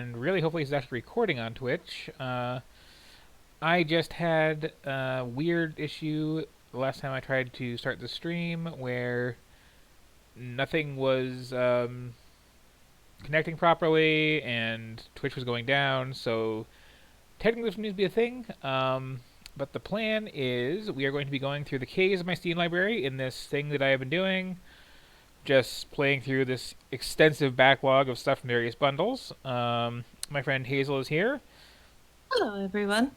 and really hopefully it's actually recording on Twitch. I just had a weird issue the last time I tried to start the stream where nothing was connecting properly and Twitch was going down, so technically this needs to be a thing. But the plan is we are going to be going through the keys of my Steam library in this thing that I have been doing, just playing through this extensive backlog of stuff from various bundles. My friend Hazel is here. Hello, everyone.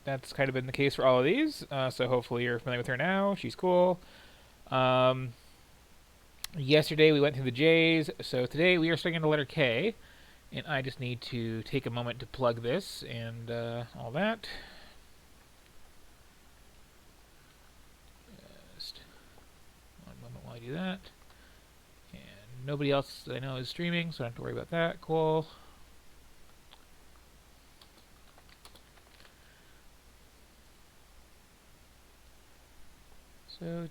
That's kind of been the case for all of these, so hopefully you're familiar with her now. She's cool. Um, Yesterday we went through the J's, so today we are starting on the letter K, and I just need to take a moment to plug this and all that. Just one moment while I do that. And nobody else that I know is streaming, so I don't have to worry about that. Cool. So,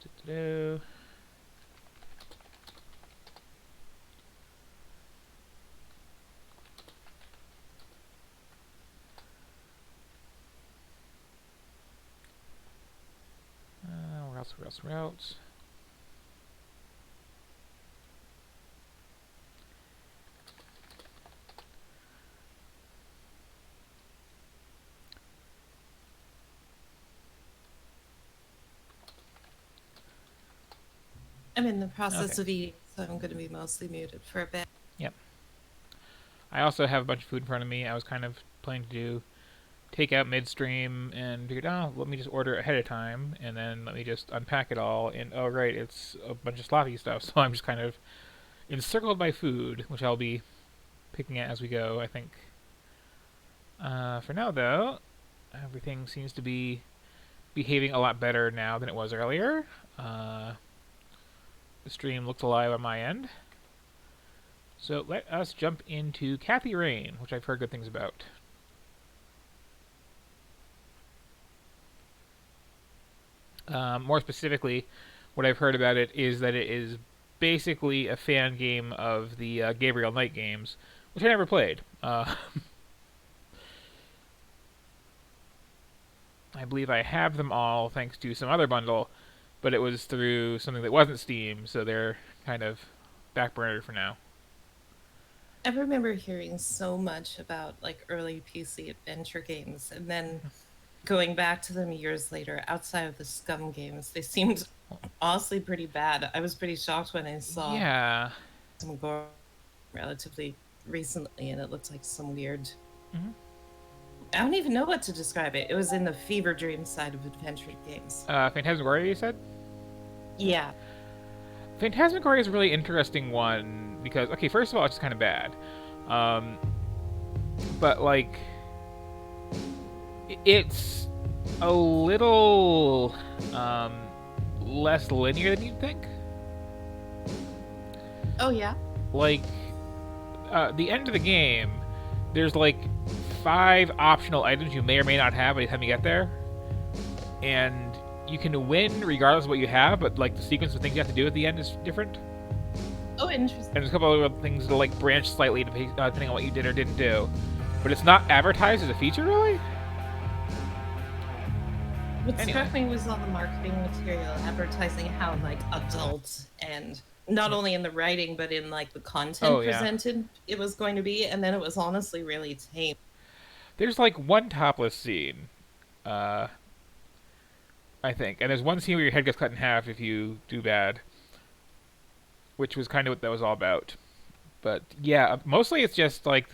routes. I'm in the process Okay. of eating, so I'm going to be mostly muted for a bit. Yep. I also have a bunch of food in front of me. I was kind of planning to do take out midstream and figured, oh, let me just order ahead of time and then let me just unpack it all. And oh, right, it's a bunch of sloppy stuff. So I'm just kind of encircled by food, which I'll be picking at as we go, I think. For now, though, everything seems to be behaving a lot better now than it was earlier. The stream looks alive on my end. So let us jump into Kathy Rain, which I've heard good things about. More specifically, what I've heard about it is that it is basically a fan game of the Gabriel Knight games, which I never played. I believe I have them all thanks to some other bundle, but it was through something that wasn't Steam, so they're kind of backburnered for now. I remember hearing so much about like early PC adventure games and then going back to them years later outside of the Scum games. They seemed honestly pretty bad. I was pretty shocked when I saw Yeah. some gore relatively recently and it looked like some weird. Mm-hmm. I don't even know what to describe it. It was in the fever dream side of adventure games. Phantasmagoria, you said? Yeah. Phantasmagoria is a really interesting one because, okay, first of all, it's just kind of bad. Um, but, like, it's a little less linear than you'd think. Oh, yeah. Like, the end of the game, there's like 5 optional items you may or may not have by the time you get there. And you can win regardless of what you have, but like the sequence of things you have to do at the end is different. Oh, interesting. And there's a couple of other things that like branch slightly depending on what you did or didn't do. But it's not advertised as a feature, really? What Anyway. struck me was all the marketing material advertising how like adult and not only in the writing but in like the content presented it was going to be, and then it was honestly really tame. There's like one topless scene, I think, and there's one scene where your head gets cut in half if you do bad, which was kind of what that was all about. But yeah, mostly it's just like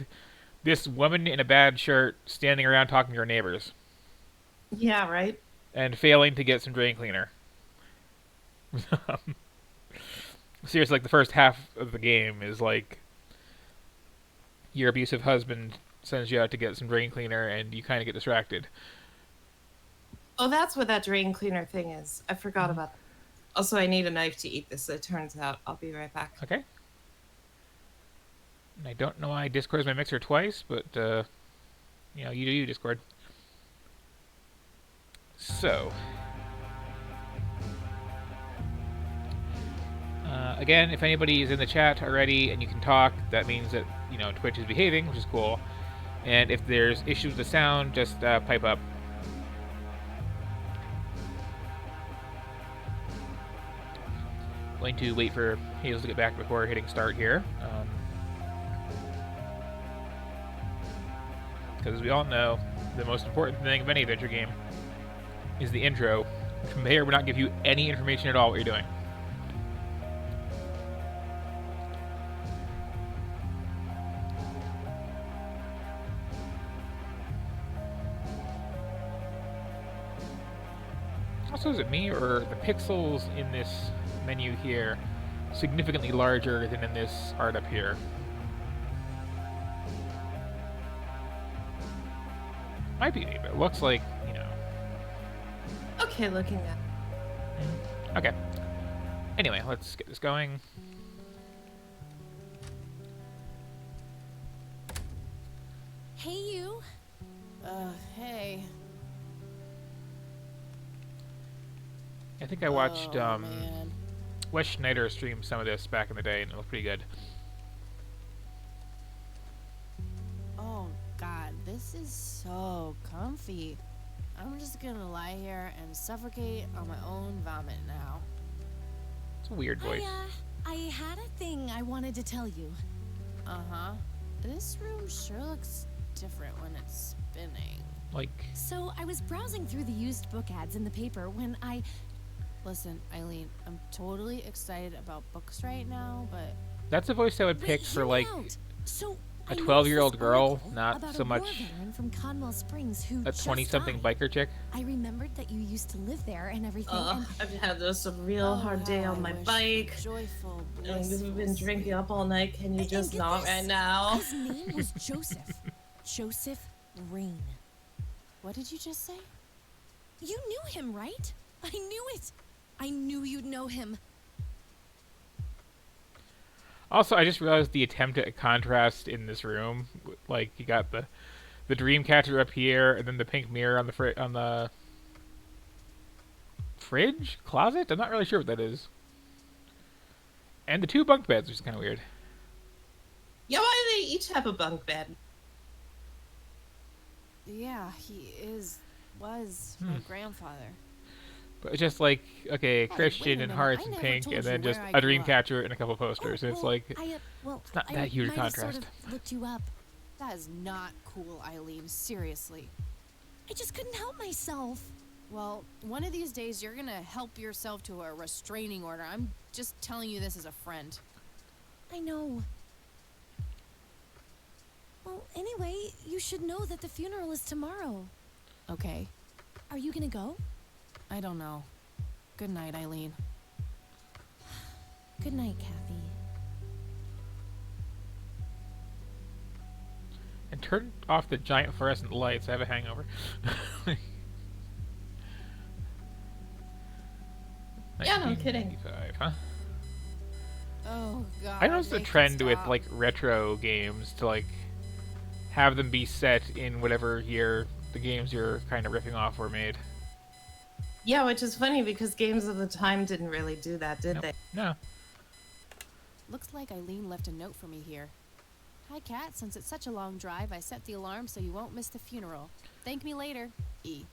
this woman in a bad shirt standing around talking to her neighbors Yeah, right. and failing to get some drain cleaner. Seriously, like the first half of the game is like your abusive husband sends you out to get some drain cleaner and you kind of get distracted. Oh, that's what that drain cleaner thing is. I forgot about that. Also, I need a knife to eat this, it turns out. I'll be right back. Okay. I don't know why I Discord's my mixer twice, but you know, you do you, Discord. So, Again, if anybody is in the chat already and you can talk, that means that, you know, Twitch is behaving, which is cool. And if there's issues with sound, just pipe up. Going to wait for Hazel to get back before hitting start here. Because as we all know, the most important thing of any adventure game is the intro, which may or may not give you any information at all what you're doing. Also, is it me or the pixels in this menu here significantly larger than in this art up here? Might be me, but it looks like, you know. Okay, looking at. Okay. Anyway, let's get this going. Hey, you. Hey. I think I watched Man. Wes Schneider stream some of this back in the day, and it looked pretty good. Oh, God, this is so comfy. I'm just gonna lie here and suffocate on my own vomit now. It's a weird voice. I had a thing I wanted to tell you. Uh-huh. This room sure looks different when it's spinning. Like, So I was browsing through the used book ads in the paper when I... Listen, Eileen, I'm totally excited about books right now, but... that's a voice I would Wait, pick hear for, me like, out. So a I 12-year-old noticed this girl, article not about so a war much veteran from Conwell Springs who a just 20-something died. biker chick. I remembered that you used to live there and everything. And I've had this a real hard day how on I my wish bike. Joyful, And blissful we've been drinking sleep. up all night. Can you And just get not this, right now? his name was Joseph. Joseph Rain. What did you just say? You knew him, right? I knew it. I knew you'd know him. Also, I just realized the attempt at contrast in this room. Like, you got the dream catcher up here, and then the pink mirror on the fridge closet. I'm not really sure what that is. And the 2 bunk beds, which is kind of weird. Yeah, why do they each have a bunk bed? Yeah, was my grandfather. But it's just like, okay, wait Christian a and minute, hearts I and never pink, told and you then just where I a grew dream up. catcher and a couple posters. It's like, it's not that huge a might have sort contrast. of looked you up. That is not cool, Eileen. Seriously. I just couldn't help myself. Well, one of these days you're gonna help yourself to a restraining order. I'm just telling you this as a friend. I know. Well, anyway, you should know that the funeral is tomorrow. Okay. Are you gonna go? I don't know. Good night, Eileen. Good night, Kathy. And turn off the giant fluorescent lights. I have a hangover. Yeah, no kidding. 1985, huh? Oh, God. I noticed a make it trend with stop. like retro games to like have them be set in whatever year the games you're kind of ripping off were made. Yeah, which is funny because games of the time didn't really do that, did Nope. they? No. Looks like Eileen left a note for me here. Hi, Kat. Since it's such a long drive, I set the alarm so you won't miss the funeral. Thank me later. E.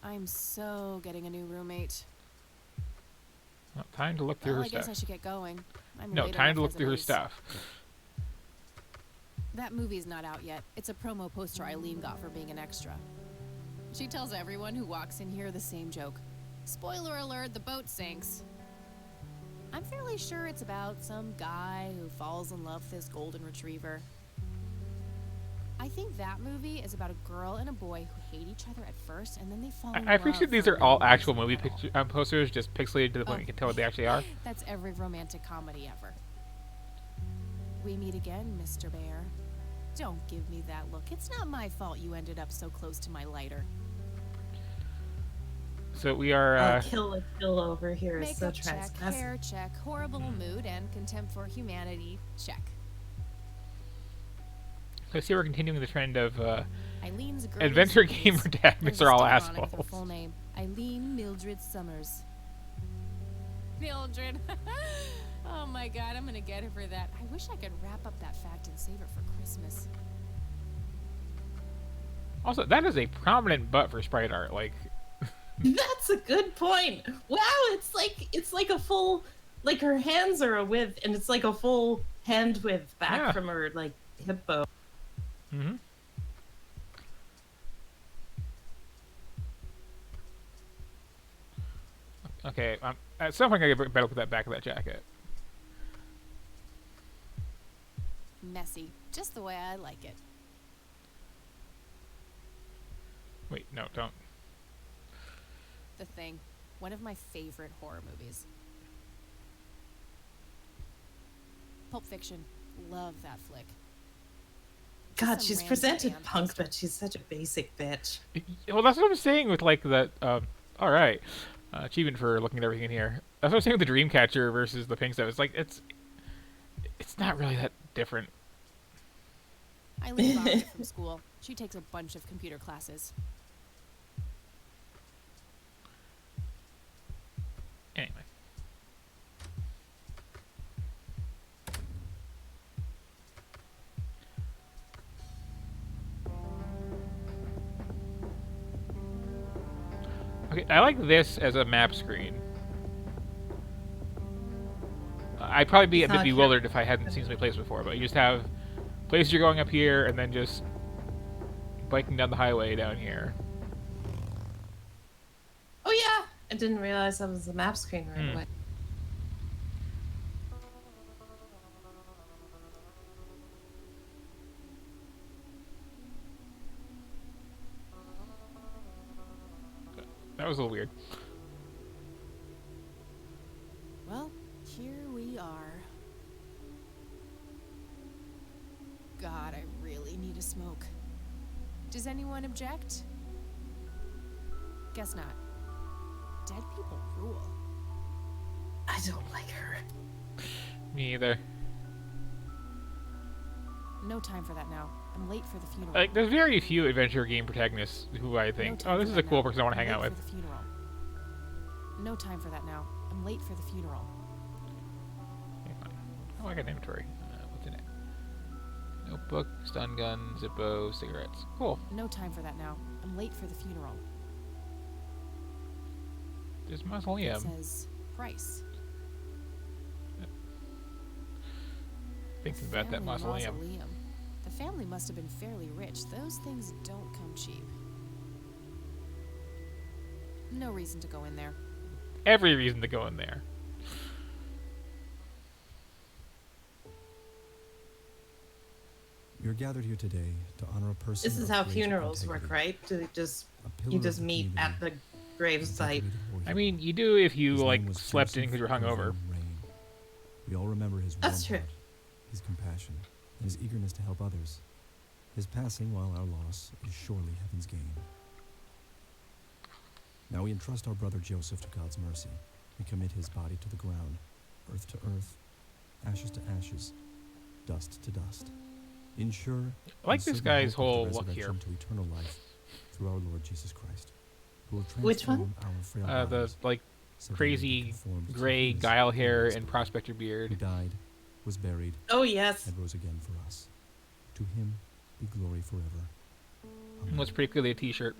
I'm so getting a new roommate. Well, time to look through Well, her I guess stuff. I should get going. I'm No, late time enough to look as it through her is. stuff. That movie's not out yet. It's a promo poster Eileen got for being an extra. She tells everyone who walks in here the same joke. Spoiler alert, the boat sinks. I'm fairly sure it's about some guy who falls in love with his golden retriever. I think that movie is about a girl and a boy who hate each other at first and then they fall in I appreciate love these for are all no actual reason movie at all. picture, posters, just pixelated to the point Oh. you can tell what they actually are. That's every romantic comedy ever. We meet again, Mr. Bear. Don't give me that look. It's not my fault you ended up so close to my lighter. So we are. Kill a kill over here is so Makeup check, transgressive. hair check, horrible mood, and contempt for humanity check. I see we're continuing the trend of Eileen's girly adventure sweeties. game There's protagonists a are all sticker on it with her assholes. full name, Eileen Mildred Summers. Mildred. Oh my god, I'm gonna get her for that. I wish I could wrap up that fact and save it for Christmas. Also, that is a prominent butt for sprite art. Like, That's a good point. Wow, it's like a full, like her hands are a width, and it's like a full hand width back Yeah. from her like hip bone. hmm Okay, at some point I gotta get a better look at that back of that jacket. Messy. Just the way I like it. Wait, no, don't. The Thing. One of my favorite horror movies. Pulp Fiction. Love that flick. God, Some she's random presented damn punk, poster. but she's such a basic bitch. Well, that's what I'm saying with like that. All right, achievement for looking at everything in here. That's what I'm saying with the Dreamcatcher versus the pink stuff. It's like it's not really that different. Eileen borrowed it from school. She takes a bunch of computer classes. Anyway. Okay, I like this as a map screen. I'd probably be a It's bit not sure. bewildered if I hadn't seen so many places before, but you just have places you're going up here and then just biking down the highway down here. Oh yeah, I didn't realize that was the map screen right Hmm. away. That was a little weird. Well, here we are. God, I really need a smoke. Does anyone object? Guess not. Dead people rule. I don't like her. Me either. No time for that now. I'm late for the funeral. Like, there's very few adventure game protagonists who I No think, time oh, this for is a that cool now. person I want to I'm hang out late with. for the funeral. No time for that now. I'm late for the funeral. Okay, fine. Oh, I got an inventory. What's in it? Notebook, stun gun, Zippo, cigarettes. Cool. No time for that now. I'm late for the funeral. There's It mausoleum. says Price. Thinking about that Family mausoleum. The family must have been fairly rich. Those things don't come cheap. No reason to go in there. Every reason to go in there. You're gathered here today to honor a person. This is of how great funerals work, integrity, right? Do they just a pillar you of just the meet at the community, grave a site? decorated warrior. I mean, you do if you, His like, name was slept in Joseph because you're hungover. Irving Rain. We all remember his warm That's true. heart, his compassion, and his eagerness to help others. His passing, while our loss, is surely heaven's gain. Now we entrust our brother Joseph to God's mercy and commit his body to the ground, earth to earth, ashes to ashes, dust to dust. Ensure I like this guy's whole look here. to eternal life through our Lord Jesus Christ, who will Which one? transform our frail The, bodies, like, so that we may be crazy conformed to gray his guile hair glorious and body, prospector who beard. died, was buried, Oh yes. and rose again for us. To him be glory forever. Amen. Looks pretty clearly a t-shirt.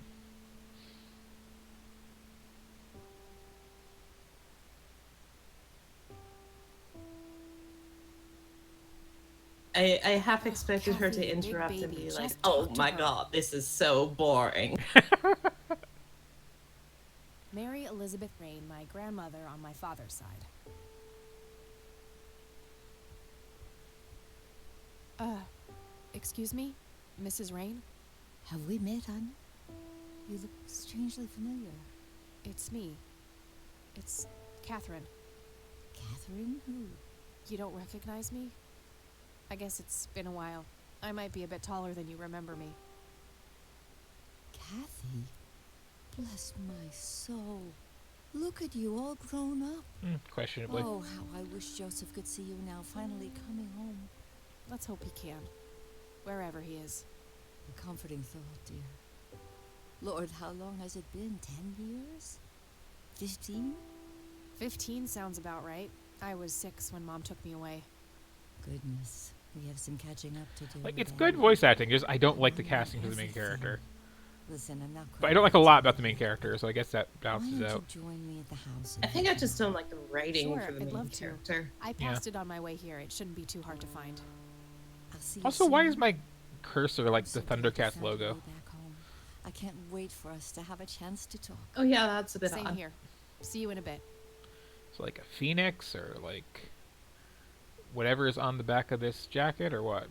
I half expected her to Kathy, big interrupt and baby, be like, just "Oh talk to my her." god, this is so boring." Mary Elizabeth Rain, my grandmother on my father's side. Excuse me? Mrs. Rain? Have we met, Anya? You look strangely familiar. It's me. It's Catherine. Catherine? Who? You don't recognize me? I guess it's been a while. I might be a bit taller than you remember me. Kathy? Bless my soul. Look at you, all grown up. Questionably. Oh, how I wish Joseph could see you now, finally coming home. Let's hope he can. Wherever he is. A comforting thought, dear. Lord, how long has it been? 10 years? 15? 15 sounds about right. I was 6 when Mom took me away. Goodness, we have some catching up to do. Like, it's then. good voice acting, just I don't like the One casting for the has main a thing. character. Listen, I'm not. But I don't like a lot about the main character, so I guess that balances Why don't out. you join me at the house? I think I just don't like the writing Sure, for the I'd main love to. character. I passed it on my way here. It shouldn't be too hard to find. I'll see you Also, why soon. is my cursor like I'm the so glad you Thundercats found your logo? way back home. I can't wait for us to have a chance to talk. Oh yeah, that's a bit Same odd. here. See you in a bit. It's like a phoenix or like whatever is on the back of this jacket or what?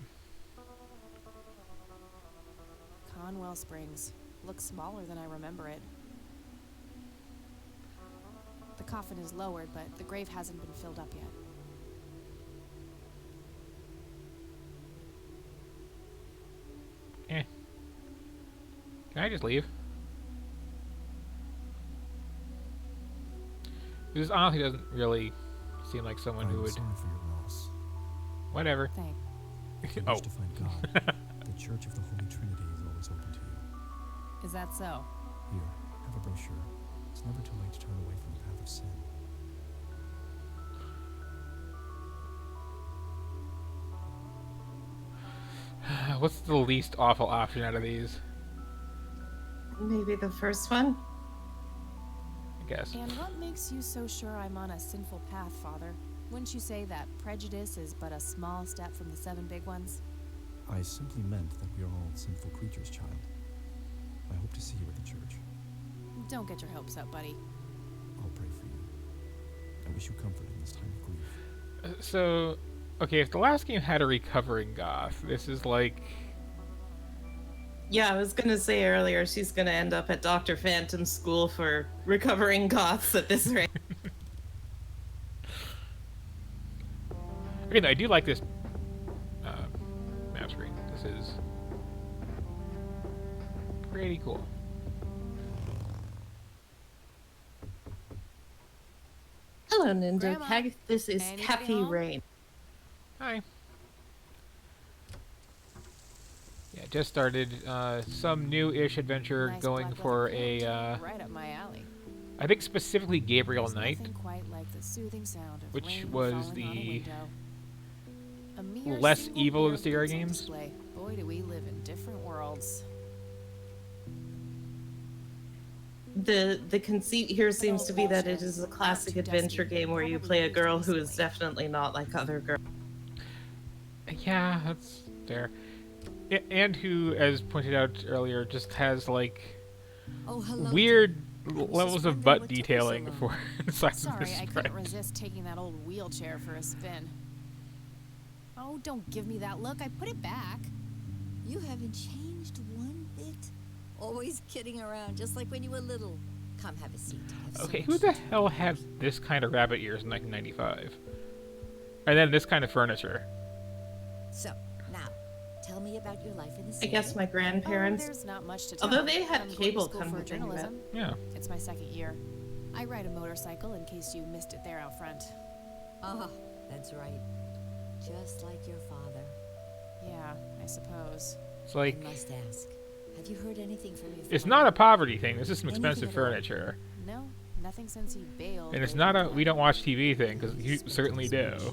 Conwell Springs. Looks smaller than I remember it. The coffin is lowered, but the grave hasn't been filled up yet. Can I just leave? This honestly doesn't really seem like someone who I'm would. sorry for your loss. Whatever. Thanks. If you Oh. wish to find God, the Church of the Holy Trinity is always open to you. Is that so? Here, have a brochure. It's never too late to turn away from the path of sin. What's the least awful option out of these? Maybe the first one? I guess. And what makes you so sure I'm on a sinful path, Father? Wouldn't you say that prejudice is but a small step from the 7 big ones? I simply meant that we are all sinful creatures, child. I hope to see you at the church. Don't get your hopes up, buddy. I'll pray for you. I wish you comfort in this time of grief. So, okay, if the last game had a recovering goth, this is like. Yeah, I was gonna say earlier she's gonna end up at Dr. Phantom's school for recovering goths at this rate. Okay, no, I do like this map screen. This is pretty cool. Hello, Nindo Grandma, Keg. This is anybody Kathy home? Rain. Hi. Yeah, just started some new-ish adventure Nice going black for leather a, coat. Right up my alley. I think specifically Gabriel There's Knight. nothing quite like the soothing sound of Which rain was falling on a the window. A mere less single evil of pair the Sierra books on games. display. Boy, do we live in different worlds. The conceit here seems to be that it is a classic too adventure dusty. game where you Probably play a used girl who is recently. definitely not like other girls. Yeah, that's fair. And who, as pointed out earlier, just has like Oh, hello. weird I was levels just of wondering butt what took you so detailing long. for the size of Sorry, this I couldn't sprite. resist taking that old wheelchair for a spin. Oh, don't give me that look. I put it back. You haven't changed one bit. Always kidding around, just like when you were little. Come have a seat. I have so Okay, much who to the tell you. hell had this kind of rabbit ears in 1995? And then this kind of furniture. So, now, tell me about your life in the I city. guess my Oh, grandparents. there's not much to tell. Although they had I'm going to cable school come for to think of it. journalism. Yeah. It's my 2nd year. I ride a motorcycle in case you missed it there out front. Ah, that's right. Just like your father. Yeah, I suppose. It's like, I must ask, have you heard anything from your it's father? not a poverty thing. This is some Anything expensive at all? furniture. No, nothing since he bailed. And it's way not a back we don't then. watch TV thing, because you Spent certainly his do. wish.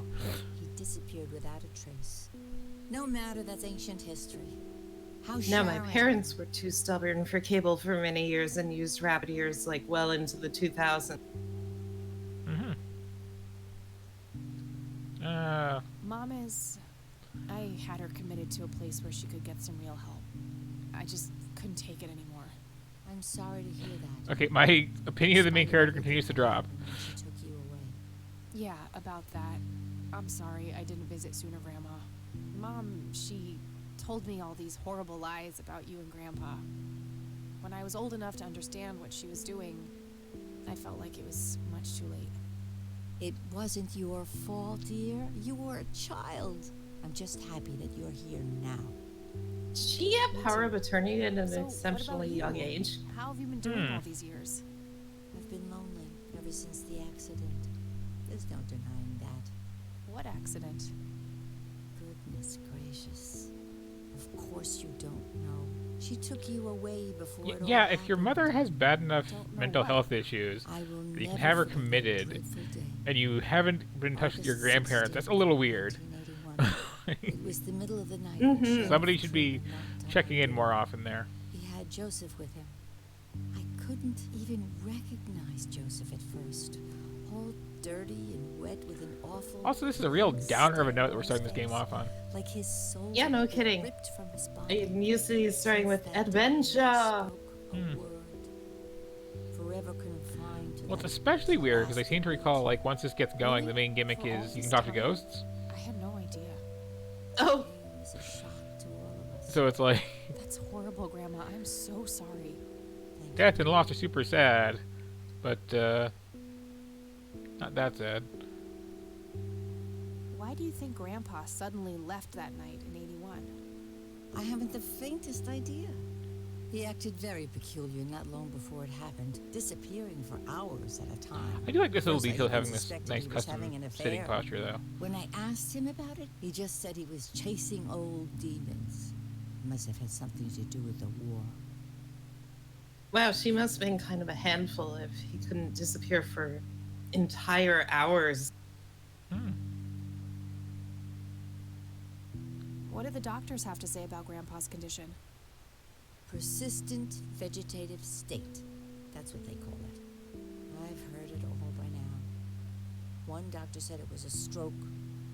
He disappeared without a trace. No matter, that's ancient history. How No, my Sharon- parents were too stubborn for cable for many years and used rabbit ears like well into the 2000s. Mm-hmm. Mom is. I had her committed to a place where she could get some real help. I just couldn't take it anymore. I'm sorry to hear that. Okay, my opinion of the main Despite character everything continues to that drop. happened when She took you away. Yeah, about that. I'm sorry I didn't visit sooner, Grandma. Mom, she told me all these horrible lies about you and Grandpa. When I was old enough to understand what she was doing, I felt like it was much too late. It wasn't your fault, dear. You were a child. I'm just happy that you're here now. She had power of attorney at an So, what about exceptionally you? young age. How have you been doing all these years? I've been lonely ever since the accident. There's no denying that. What accident? Goodness gracious. Of course you don't know. She took you away before it all Yeah, if your happened. mother has bad enough Don't know mental what. health issues, I will you can never have her forget that committed. dreadful day. and you haven't been in touch with your August grandparents. 16th, That's a little weird. 1981. It was the middle of the night. Mhm. Sheriff Somebody should be came and knocked on checking our in door. more often there. He had Joseph with him. I couldn't even recognize Joseph at first. All dirty and wet with an awful. Also, this is a real downer of a stain note that on we're his starting this game face, off on. Like his soul. Yeah, no had been kidding. ripped from his body. I'm used to these starting with Since that day, he adventure. spoke a Hmm. word. Forever confined to Well, it's that especially weird because I last seem to recall, like, once this gets going, the main gimmick is you can talk to ghosts. I had no idea. Oh, It was a shock to all of us. So it's like, That's horrible, Grandma. I'm so sorry. Thank death you. and loss are super sad, but, not that sad. Why do you think Grandpa suddenly left that night in 81? I haven't the faintest idea. He acted very peculiar not long before it happened, disappearing for hours at a time. I do like this little First, I detail even having this suspected nice he was custom having an sitting affair. posture, though. When I asked him about it, he just said he was chasing old demons. Must have had something to do with the war. wow, she must have been kind of a handful if he couldn't disappear for entire hours. Hmm. What did the doctors have to say about Grandpa's condition? Persistent vegetative state. That's what they call it. I've heard it all by now. One doctor said it was a stroke.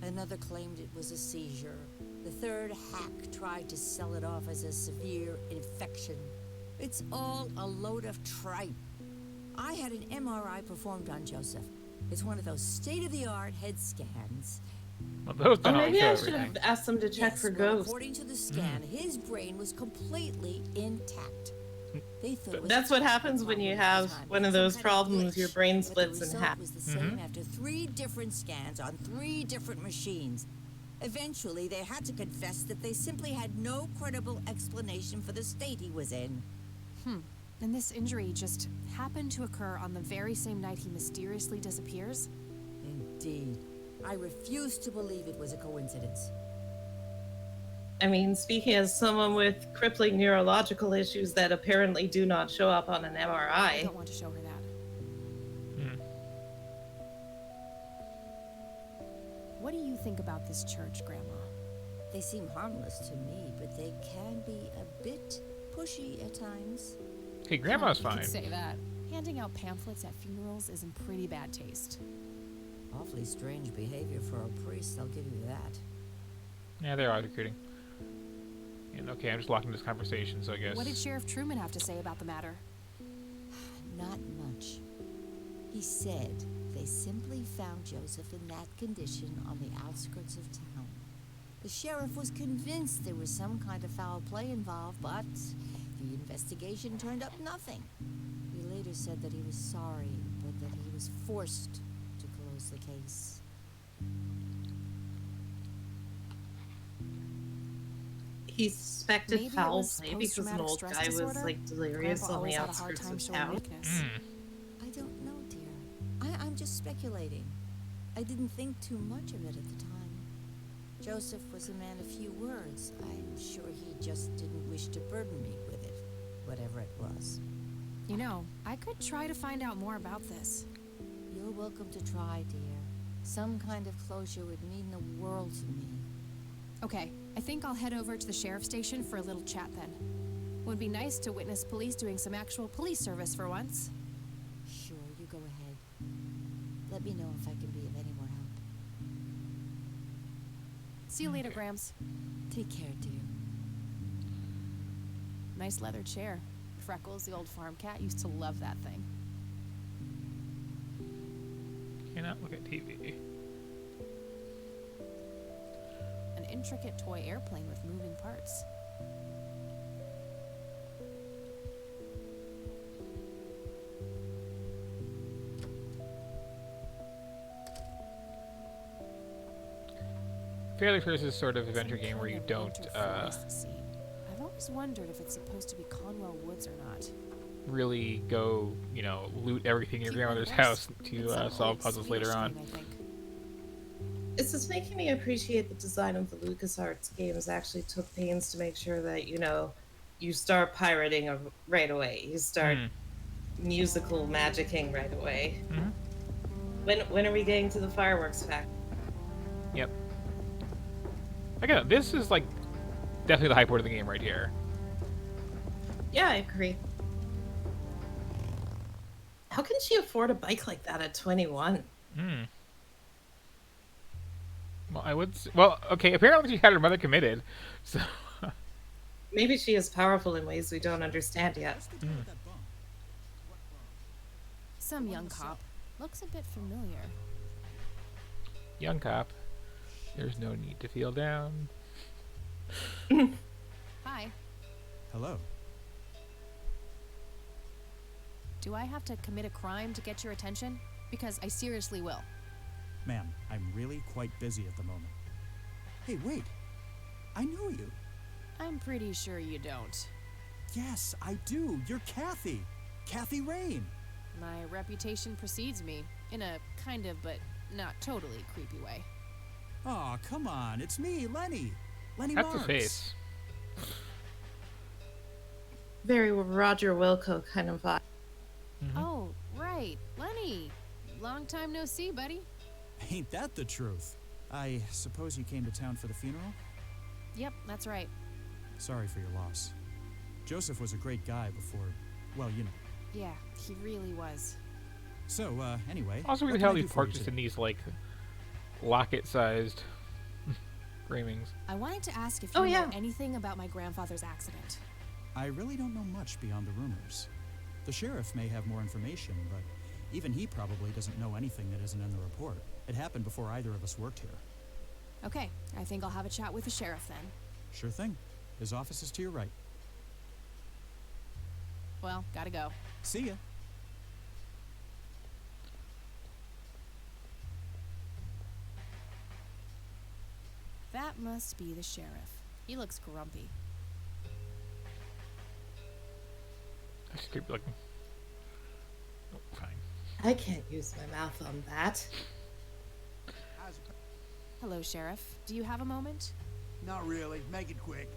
Another claimed it was a seizure. The third hack tried to sell it off as a severe infection. It's all a load of tripe. I had an MRI performed on Joseph. It's one of those state-of-the-art head scans. Well, those Oh, don't always maybe show I should everything. have asked them to check Yes, for well, ghosts. according to the scan, his brain was completely intact. They thought it was That's a what technical happens when you problem at the have time, one of some those kind problems, your glitch. brain But the splits in result half. was the same after 3 different scans on 3 different machines. Eventually, they had to confess that they simply had no credible explanation for the state he was in. And this injury just happened to occur on the very same night he mysteriously disappears? Indeed. I refuse to believe it was a coincidence. I mean, speaking as someone with crippling neurological issues that apparently do not show up on an I MRI, don't want to show her that. Hmm. What do you think about this church, Grandma? They seem harmless to me, but they can be a bit pushy at times. Hey, Grandma's You fine. could say that. Handing out pamphlets at funerals is in pretty bad taste. Awfully strange behavior for a priest, I'll give you that. Yeah, they're always recruiting. And okay, I'm just locking this conversation, so I guess. What did Sheriff Truman have to say about the matter? Not much. He said they simply found Joseph in that condition on the outskirts of town. The sheriff was convinced there was some kind of foul play involved, but the investigation turned up nothing. He later said that he was sorry, but that he was forced to close the case. he suspected Maybe it foul was play because an post-traumatic old stress guy was disorder? like delirious Grandpa on always the had a hard outskirts time of showing town. weakness. Hmm. I don't know, dear. I'm just speculating. I didn't think too much of it at the time. Joseph was a man of few words. I'm sure he just didn't wish to burden me with it, whatever it was. You know, I could try to find out more about this. You're welcome to try, dear. Some kind of closure would mean the world to me. Okay, I think I'll head over to the sheriff's station for a little chat then. Would be nice to witness police doing some actual police service for once. Sure, you go ahead. Let me know if I can be of any more help. See you later, Grams. Take care, dear. Nice leather chair. Freckles, the old farm cat, used to love that thing. Cannot look at TV. An intricate toy airplane with moving parts. Fairly First is sort of adventure Some game where kind you of don't winter forest scene. I've always wondered if it's supposed to be Conwell Woods or not. really go, you know, loot everything in your Keep my grandmother's horse. house to It's some solve old puzzles Swedish later on. game, I think. This is making me appreciate the design of the LucasArts games actually took pains to make sure that, you know, you start pirating right away. You start Hmm. musical magicking right away. Mhm. When are we getting to the fireworks factory? Yep. Again, this is like definitely the high point of the game right here. Yeah, I agree. How can she afford a bike like that at 21? Hmm. Well, I would. Well, okay. Apparently, she had her mother committed, so. Maybe she is powerful in ways we don't understand yet. What's the deal with that bump? Some young cop. Looks a bit familiar. Young cop. There's no need to feel down. Hi. Hello. Do I have to commit a crime to get your attention? Because I seriously will. Ma'am, I'm really quite busy at the moment. Hey, wait. I know you. I'm pretty sure you don't. Yes, I do. You're Kathy. Kathy Rain. My reputation precedes me, in a kind of but not totally creepy way. Aw, come on. It's me, Lenny. Lenny That's Marks. a face. Very Roger Wilco kind of vibe. Oh, right. Lenny. Long time no see, buddy. Ain't that the truth? I suppose you came to town for the funeral? Yep, that's right. Sorry for your loss. Joseph was a great guy before, well, you know. Yeah, he really was. So, anyway. Also, where what the can hell I are do these for you portraits in today? these like locket-sized framings? I wanted to ask if you Oh, know yeah. anything about my grandfather's accident. I really don't know much beyond the rumors. The sheriff may have more information, but even he probably doesn't know anything that isn't in the report. It happened before either of us worked here. Okay, I think I'll have a chat with the sheriff then. Sure thing. His office is to your right. Well, gotta go. See ya. That must be the sheriff. He looks grumpy. That's creepy looking. Oh, fine. I can't use my mouth on that. Hello, Sheriff. Do you have a moment? Not really. Make it quick.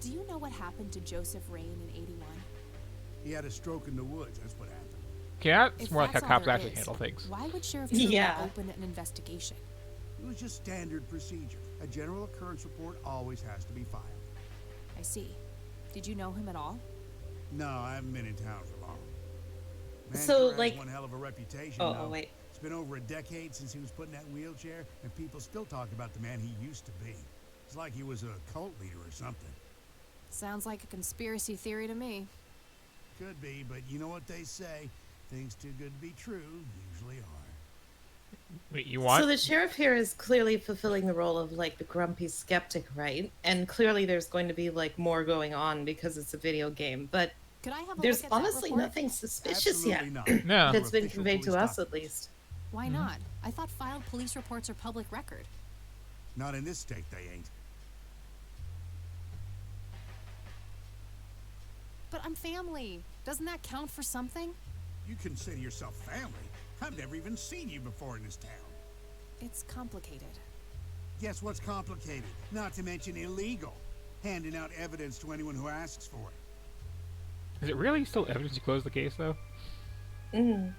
Do you know what happened to Joseph Rain in 81? He had a stroke in the woods. That's what happened. Okay, that's If more like how that's all cops there actually is, handle things. Why would Sheriff Truman Yeah. open an investigation? It was just standard procedure. A general occurrence report always has to be filed. I see. Did you know him at all? No, I haven't been in town for long. Man So, sure has like- one hell of a reputation. Oh, though. oh, wait. It's been over a decade since he was put in that wheelchair, and people still talk about the man he used to be. It's like he was a cult leader or something. Sounds like a conspiracy theory to me. Could be, but you know what they say: things too good to be true usually are. Wait, you want? So the sheriff here is clearly fulfilling the role of like the grumpy skeptic, right? And clearly there's going to be like more going on because it's a video game. But Could I have a there's look at that honestly report? nothing suspicious yet Absolutely not. No. that's been Official conveyed to police us at documents. least. Why not? I thought filed police reports are public record. Not in this state, they ain't. But I'm family. Doesn't that count for something? You consider yourself family. I've never even seen you before in this town. It's complicated. Guess what's complicated? Not to mention illegal. Handing out evidence to anyone who asks for it. Is it really still evidence to close the case, though? Mm.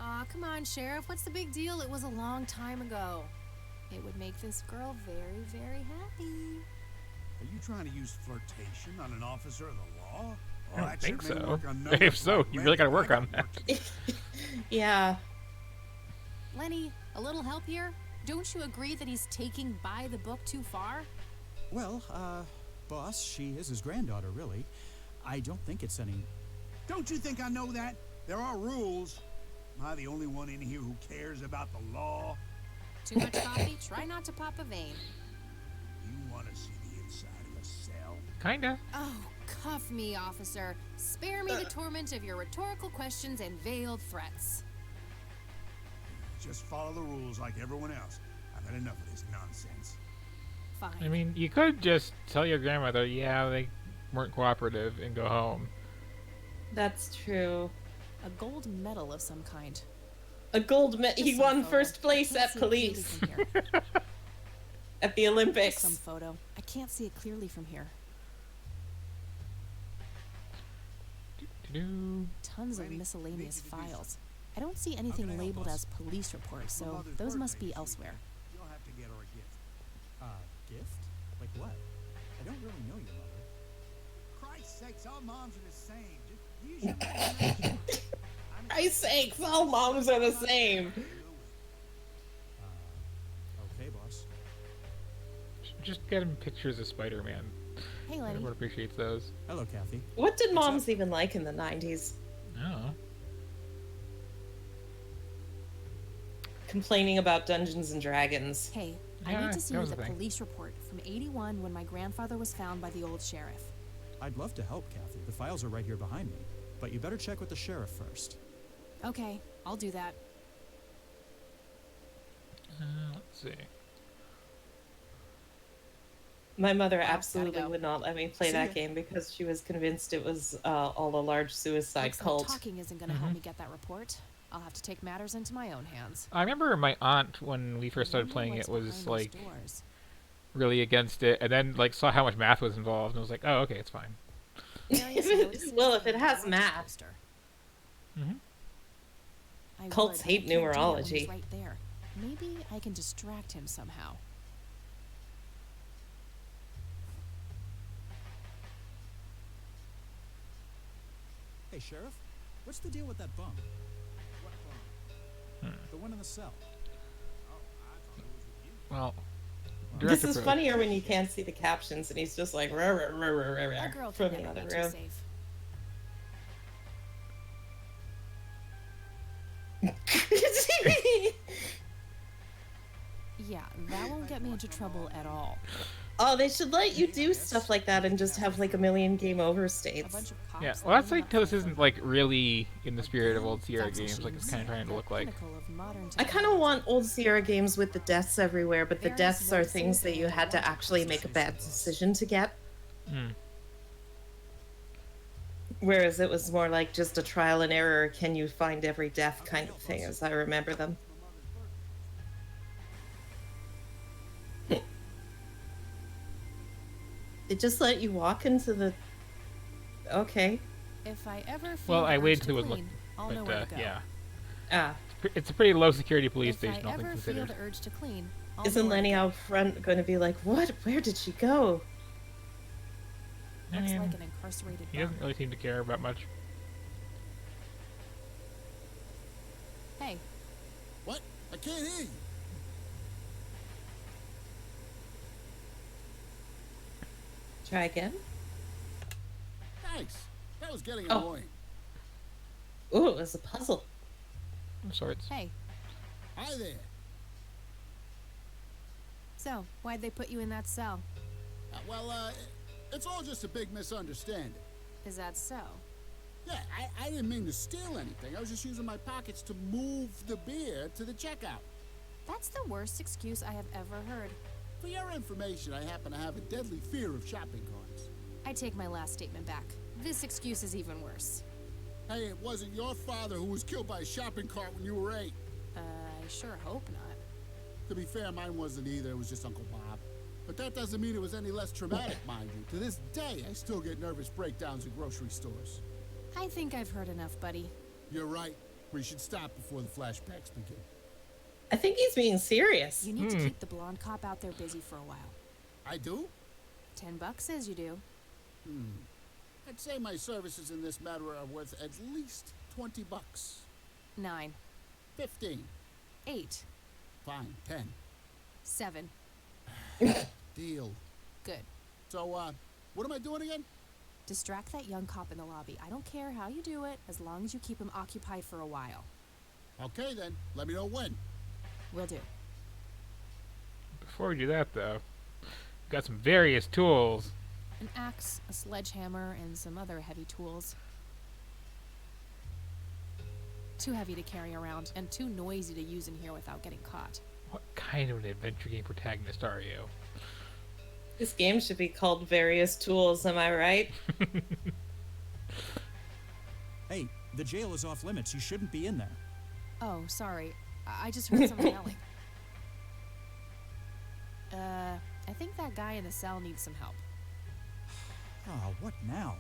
Aw, come on, Sheriff. What's the big deal? It was a long time ago. It would make this girl very, very happy. Are you trying to use flirtation on an officer of the law? I don't think sure may so. work on If numbers so, like you really gotta Lenny. work I on got that. work to do. Yeah. Lenny, a little help here? Don't you agree that he's taking by the book too far? Well, boss, she is his granddaughter, really. I don't think it's any... Don't you think I know that? There are rules. Am I the only one in here who cares about the law? Too much coffee? Try not to pop a vein. You want to see the inside of a cell? Kinda. Oh, cuff me, officer. Spare me the torment of your rhetorical questions and veiled threats. Just follow the rules like everyone else. I've had enough of this nonsense. Fine. I mean, you could just tell your grandmother, yeah, they weren't cooperative, and go home. That's true. A gold medal of some kind. A gold medal. He Just some won photo. first place I can't at see it clearly police from here. at the Just Olympics. some photo. I can't see it clearly from here. Do-do-do. Tons of Lenny, miscellaneous need you to do files. I don't see can anything I help labeled us? as police reports, My so mother's those must birthday be this elsewhere. weekend. You'll have to get her a gift. Gift? Like what? I don't really know your mother. Christ's sakes, all moms are the same. Just use your imagination. Christ's sakes, all moms are the same. Okay, boss. Just get him pictures of Spider-Man. Hey, Lenny. Everyone appreciates those. Hello, Kathy. What did What's moms up? even like in the 90s? Oh. Complaining about Dungeons and Dragons. Hey, I Yeah, need to see that was the a thing. police report from 81 when my grandfather was found by the old sheriff. I'd love to help, Kathy. The files are right here behind me. But you better check with the sheriff first. Okay, I'll do that. Let's see. My mother gotta absolutely go. would not let me play See that ya. game because she was convinced it was all a large suicide Looks like cult. talking isn't going to help me get that report. I'll have to take matters into my own hands. I remember my aunt, when we first started Wonder playing what's it, was behind those like doors. really against it, and then like saw how much math was involved, and was like, "Oh, okay, it's fine." Various notices Well, if and it has a math. poster. Mm-hmm. I Cults would, hate but I can't do it when numerology. he's right there. Maybe I can distract him somehow. Hey, Sheriff. What's the deal with that bum? What phone? The one in the cell. Oh, I thought it was with you. Well, This direct is approach. funnier when you can't see the captions and he's just like rah, rah, rah, rah, rah, A rah, girl from can the never other be too room. safe. Yeah, that won't get me into trouble at all. Oh, they should let you do stuff like that and just have like a million game over A states. bunch of cops. Yeah, well, that's lining like up till this for isn't like really in the spirit of old Sierra fax games, like it's machines. kind of trying to The look like. pinnacle of modern I kind of technology. want old Sierra games with the deaths everywhere, but the Various deaths are notices things that you and had to warning actually make a bad decision to get. Mm. Whereas it was more like just a trial and error, can you find every death kind of thing, as I remember them. It just let you walk into the. Okay. If I ever feel Well, the I urge waited to till it was clean, I'll know But where to go. yeah, Ah. it's a pretty low security police If station, I all things ever feel considered. the urge to clean, I'll know Isn't where to Lenny go. out front going to be like, what? Where did she go? Looks Yeah. like an incarcerated He bum. doesn't really seem to care about much. Hey, What? I can't hear you. Try again? Thanks. That was getting Oh. annoying. Ooh, it was a puzzle. Of sorts. hey. Hi there. So, why'd they put you in that cell? It's all just a big misunderstanding. Is that so? Yeah, I didn't mean to steal anything. I was just using my pockets to move the beer to the checkout. That's the worst excuse I have ever heard. For your information, I happen to have a deadly fear of shopping carts. I take my last statement back. This excuse is even worse. Hey, it wasn't your father who was killed by a shopping cart when you were 8. I sure hope not. To be fair, mine wasn't either. It was just Uncle Bob. But that doesn't mean it was any less traumatic, mind you. To this day, I still get nervous breakdowns in grocery stores. I think I've heard enough, buddy. You're right. We should stop before the flashbacks begin. I think he's being serious. You need to keep the blonde cop out there busy for a while. I do? $10 says you do. I'd say my services in this matter are worth at least $20. 9, 15. 8, Fine. 10. 7. Deal. Good. So, what am I doing again? Distract that young cop in the lobby. I don't care how you do it, as long as you keep him occupied for a while. Okay, then. Let me know when. Will do. Before we do that, though, we've got some various tools. An axe, a sledgehammer, and some other heavy tools. Too heavy to carry around, and too noisy to use in here without getting caught. What kind of an adventure game protagonist are you? This game should be called Various Tools, am I right? Hey, the jail is off limits. You shouldn't be in there. Oh, sorry. I just heard someone yelling. I think that guy in the cell needs some help. Ah, what now?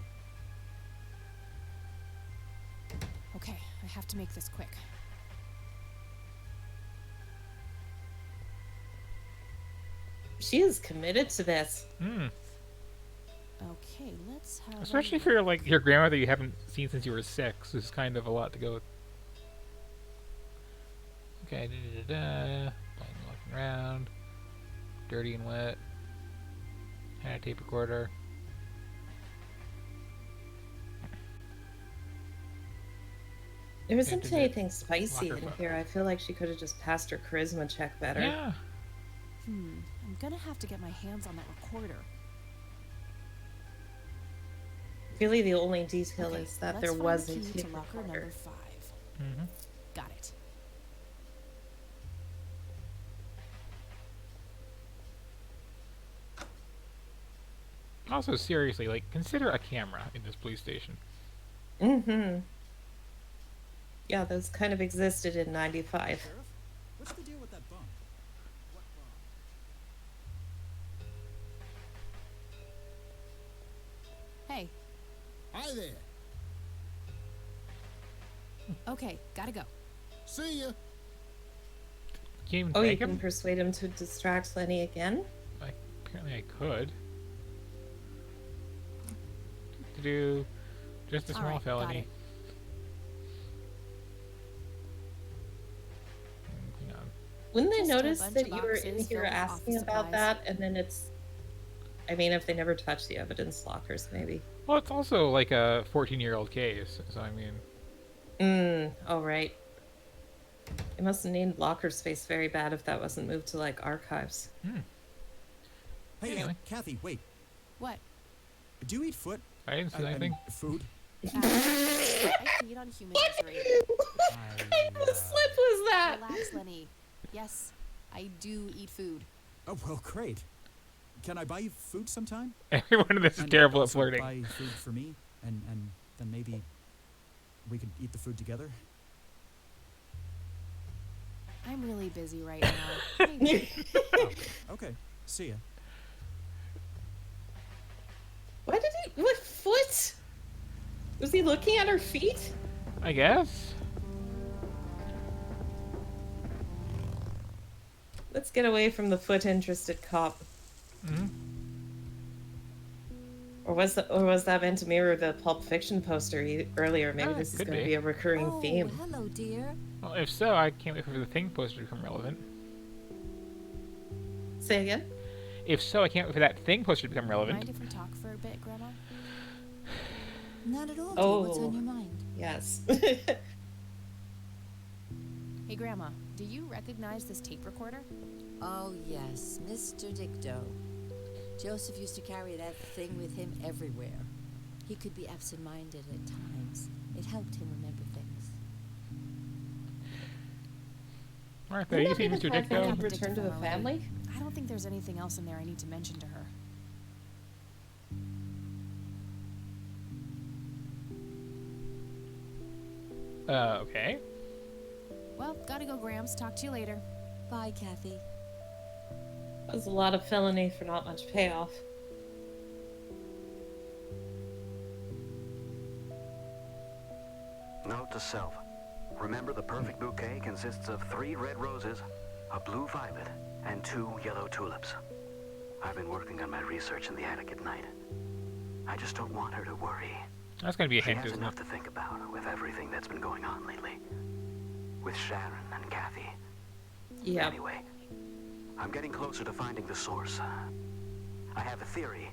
Okay, I have to make this quick. She is committed to this. Hmm. Okay, let's have. Especially for like your grandmother you haven't seen since you were 6. Is kind of a lot to go with. Okay, playing, walking around, dirty and wet. And a tape recorder. There isn't did it. anything spicy Lock her in phone. here. I feel like she could have just passed her charisma check better. Yeah. I'm gonna have to get my hands on that recorder. Really, the only detail Okay, is that let's there find was the a key tape to locker recorder. number 5. Mm-hmm. Got it. Also, seriously, like, consider a camera in this police station. Mm-hmm. Yeah, those kind of existed in 95. Sheriff, what's the deal with that bump? What bump? Hey, Hi there. okay, gotta go. See ya. You can't even Oh, you thank can him? persuade him to distract Lenny again? Like, apparently I could. To do just a All small right, got felony. it. Hang on. Wouldn't they Just a notice bunch that of you were in boxes here filled with asking office about supplies. that, and then it's... I mean, if they never touch the evidence lockers, maybe. Well, it's also like a 14-year-old case, so I mean, Oh, right. It must have needed locker space very bad if that wasn't moved to, like, archives. Hey, Anyway. Kathy, wait. What? Do you eat foot? I didn't see I anything. mean, food? I feed on human misery. What slip was that? Relax, Lenny. Yes, I do eat food. Oh, well, great. Can I buy you food sometime? Everyone in this is And terrible at also flirting. buy food for me, and then maybe we could eat the food together. I'm really busy right now. Maybe. Oh, okay. See ya. Why did he... What foot? Was he looking at her feet? I guess. Let's get away from the foot-interested cop. Mhm. Or was that meant to mirror the Pulp Fiction poster earlier? Maybe this is could going to be. be a recurring Oh, theme. hello, dear. Well, if so, I can't wait for the Thing poster to become relevant. Say again? If so, I can't wait for that Thing poster to become relevant. Mind if we talk for a bit, Grandma? Not at all, dear. What's Oh. on your mind? Yes. Hey, Grandma, do you recognize this tape recorder? Oh, yes, Mr. Dicto. Joseph used to carry that thing with him everywhere. He could be absent-minded at times. It helped him remember things. Martha, Wouldn't you that see be Mr. the time for him Dicto? to return to the Dictaphone family? I don't think there's anything else in there I need to mention to her. Okay. Well, gotta go, Grams. Talk to you later. Bye, Kathy. That was a lot of felony for not much payoff. Note to self. Remember, the perfect bouquet consists of 3 red roses, a blue violet, and 2 yellow tulips. I've been working on my research in the attic at night. I just don't want her to worry. That's gonna be a She hint, has isn't enough it? to think about with everything that's been going on lately. With Sharon and Kathy. Yeah. Anyway, I'm getting closer to finding the source. I have a theory,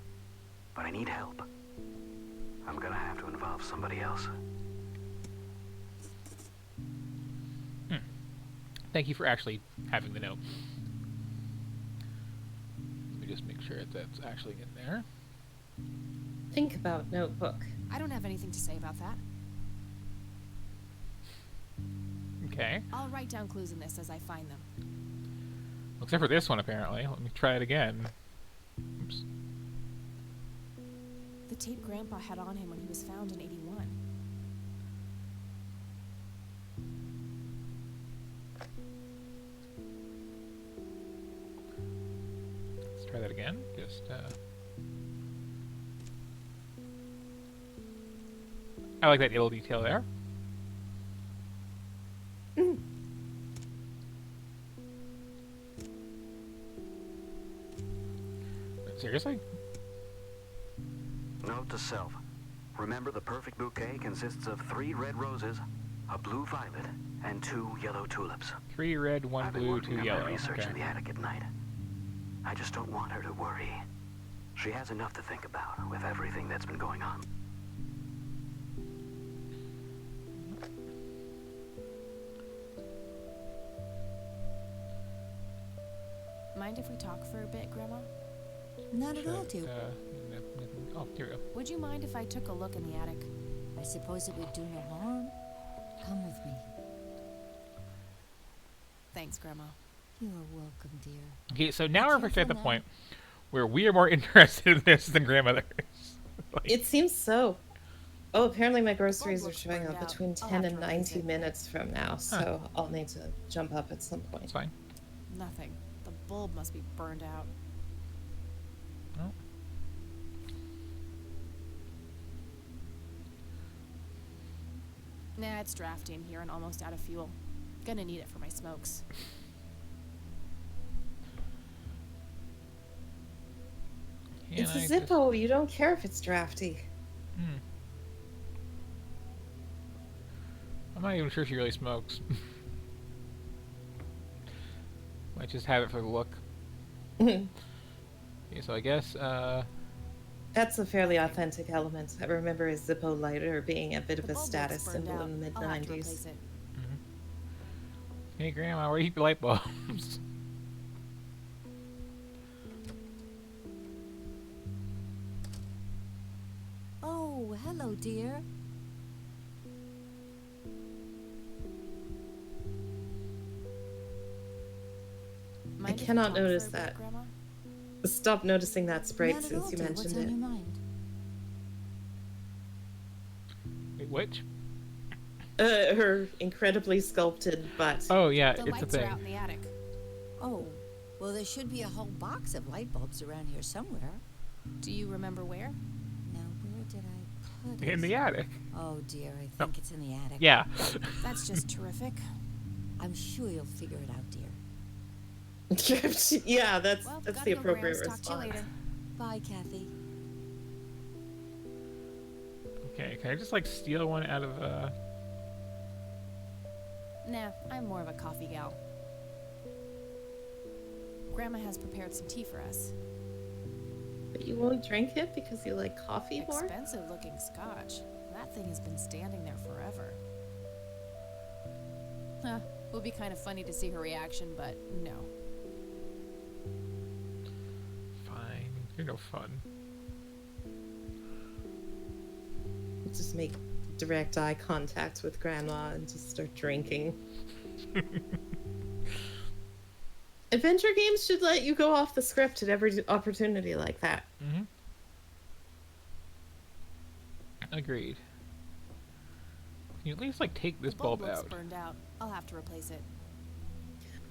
but I need help. I'm gonna have to involve somebody else. Thank you for actually having the note. Let me just make sure that's actually in there. Think about notebook. I don't have anything to say about that. Okay. I'll write down clues in this as I find them. Except for this one, apparently. Let me try it again. Oops. The tape Grandpa had on him when he was found in 81. Let's try that again. Just, I like that little detail there. Seriously? Note to self. Remember, the perfect bouquet consists of 3 red roses, a blue violet, and 2 yellow tulips. 3 red, 1 I've been blue, working 2 on yellow. my research Okay. in the attic at night. I just don't want her to worry. She has enough to think about with everything that's been going on. Mind if we talk for a bit, Grandma? Not at all, Should, dear. oh, here we go. Would you mind if I took a look in the attic? I suppose it would do no harm. Come with me. Thanks, Grandma. You are welcome, dear. Okay, so now we're Careful at the now. point where we are more interested in this than grandmother is. Like, It seems so. Oh, apparently my groceries are looks showing burned up out. between I'll 10 have and to replace 90 it. minutes from now, so I'll need to jump up at some point. it's fine. Nothing. The bulb must be burned out. Oh. Nah, it's drafty in here and almost out of fuel. Gonna need it for my smokes. It's Can a I just- Zippo. You don't care if it's drafty. Hmm. I'm not even sure she really smokes. Might just have it for the look. Okay, so I guess, That's a fairly authentic element. I remember a Zippo lighter being a bit of The a bulb status looks burned symbol out. in the I'll have to mid-90s. replace it. hey Grandma, where do you keep the light bulbs? Oh, hello, dear. Mind if we cannot talk for a notice bit, that. Grandma? Stop noticing that sprite Not at since all, you dear. What's mentioned on it. your mind? Wait, which? Her incredibly sculpted butt. Oh yeah, The it's a lights are thing. out in the attic. Oh, well, there should be a whole box of light bulbs around here somewhere. Do you remember where? Now, where did I put it? In the attic. Oh, dear. I think it's in the attic. Yeah. That's just terrific. I'm sure you'll figure it out, dear. Yeah, that's Well, that's gotta the go, appropriate Grams. Talk to you response. later. Bye, Kathy. Okay, can I just like steal one out of Nah, I'm more of a coffee gal. Grandma has prepared some tea for us. But you won't drink it because you like coffee more? Expensive looking scotch. That thing has been standing there forever. Huh. Would be kind of funny to see her reaction, but no. fine. You're no fun. Just make direct eye contact with grandma and just start drinking. Adventure games should let you go off the script at every opportunity like that. Mm-hmm. Agreed. Can you at least like take this The bulb bulb looks out? burned out. I'll have to replace it.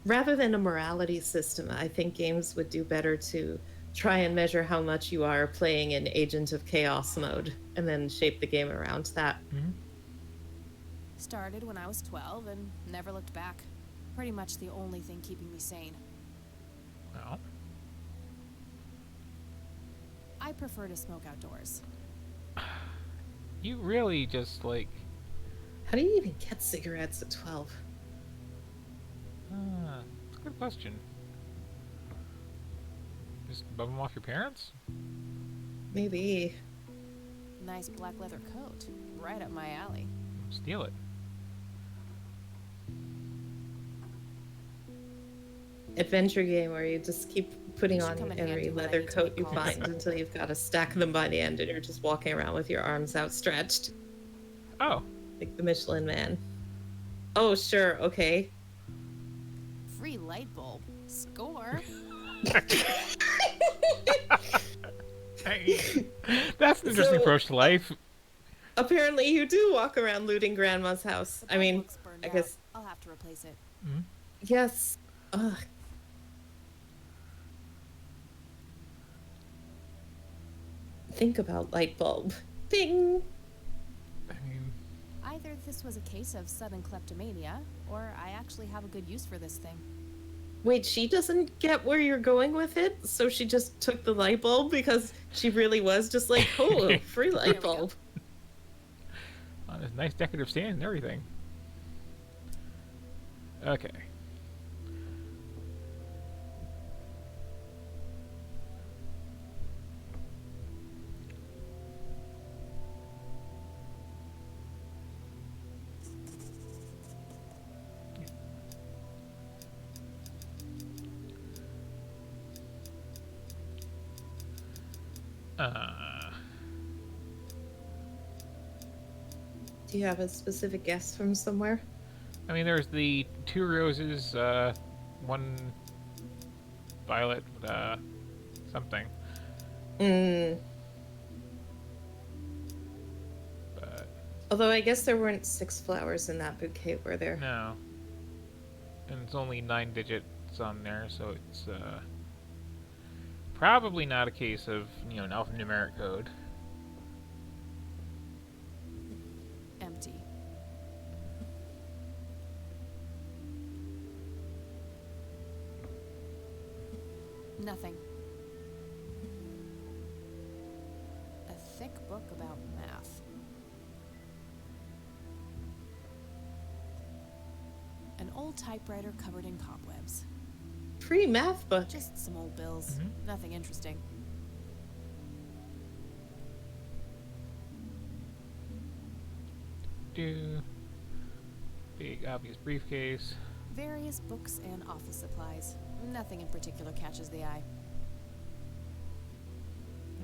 Rather than a morality system, I think games would do better to try and measure how much you are playing in Agent of Chaos mode and then shape the game around that. Mm-hmm. Started when I was 12 and never looked back. Pretty much the only thing keeping me sane. Well, I prefer to smoke outdoors. you really just like How do you even get cigarettes at 12? that's a good question. Just bum them off your parents? Maybe. Nice black leather coat. Right up my alley. Steal it. Adventure game where you just keep putting Should on come in every handy when I leather need to coat make you calls. find until you've got a stack of them by the end and you're just walking around with your arms outstretched. Oh. Like the Michelin Man. Oh, sure, okay. Free light bulb. Score. Hey, that's an interesting So- approach to life. Apparently you do walk around looting grandma's house. The I bulb mean, looks burned I out. guess, I'll have to replace it. Mm-hmm. yes. Ugh. Think about light bulb. Ding! I mean, Either this was a case of sudden kleptomania, or I actually have a good use for this thing. Wait, she doesn't get where you're going with it, so she just took the light bulb because she really was just like, oh, free There light we go. bulb. On this nice decorative stand and everything. Okay. Do you have a specific guess from somewhere? I mean, there's the 2 roses, 1 violet, something. Mm. But Although I guess there weren't 6 flowers in that bouquet, were there? no. And it's only 9 digits on there, so it's probably not a case of, you know, an alphanumeric code. Empty. Nothing. A thick book about math. An old typewriter covered in cobwebs. Free math book. Just some old bills. Nothing interesting. Big obvious briefcase. Various books and office supplies. Nothing in particular catches the eye.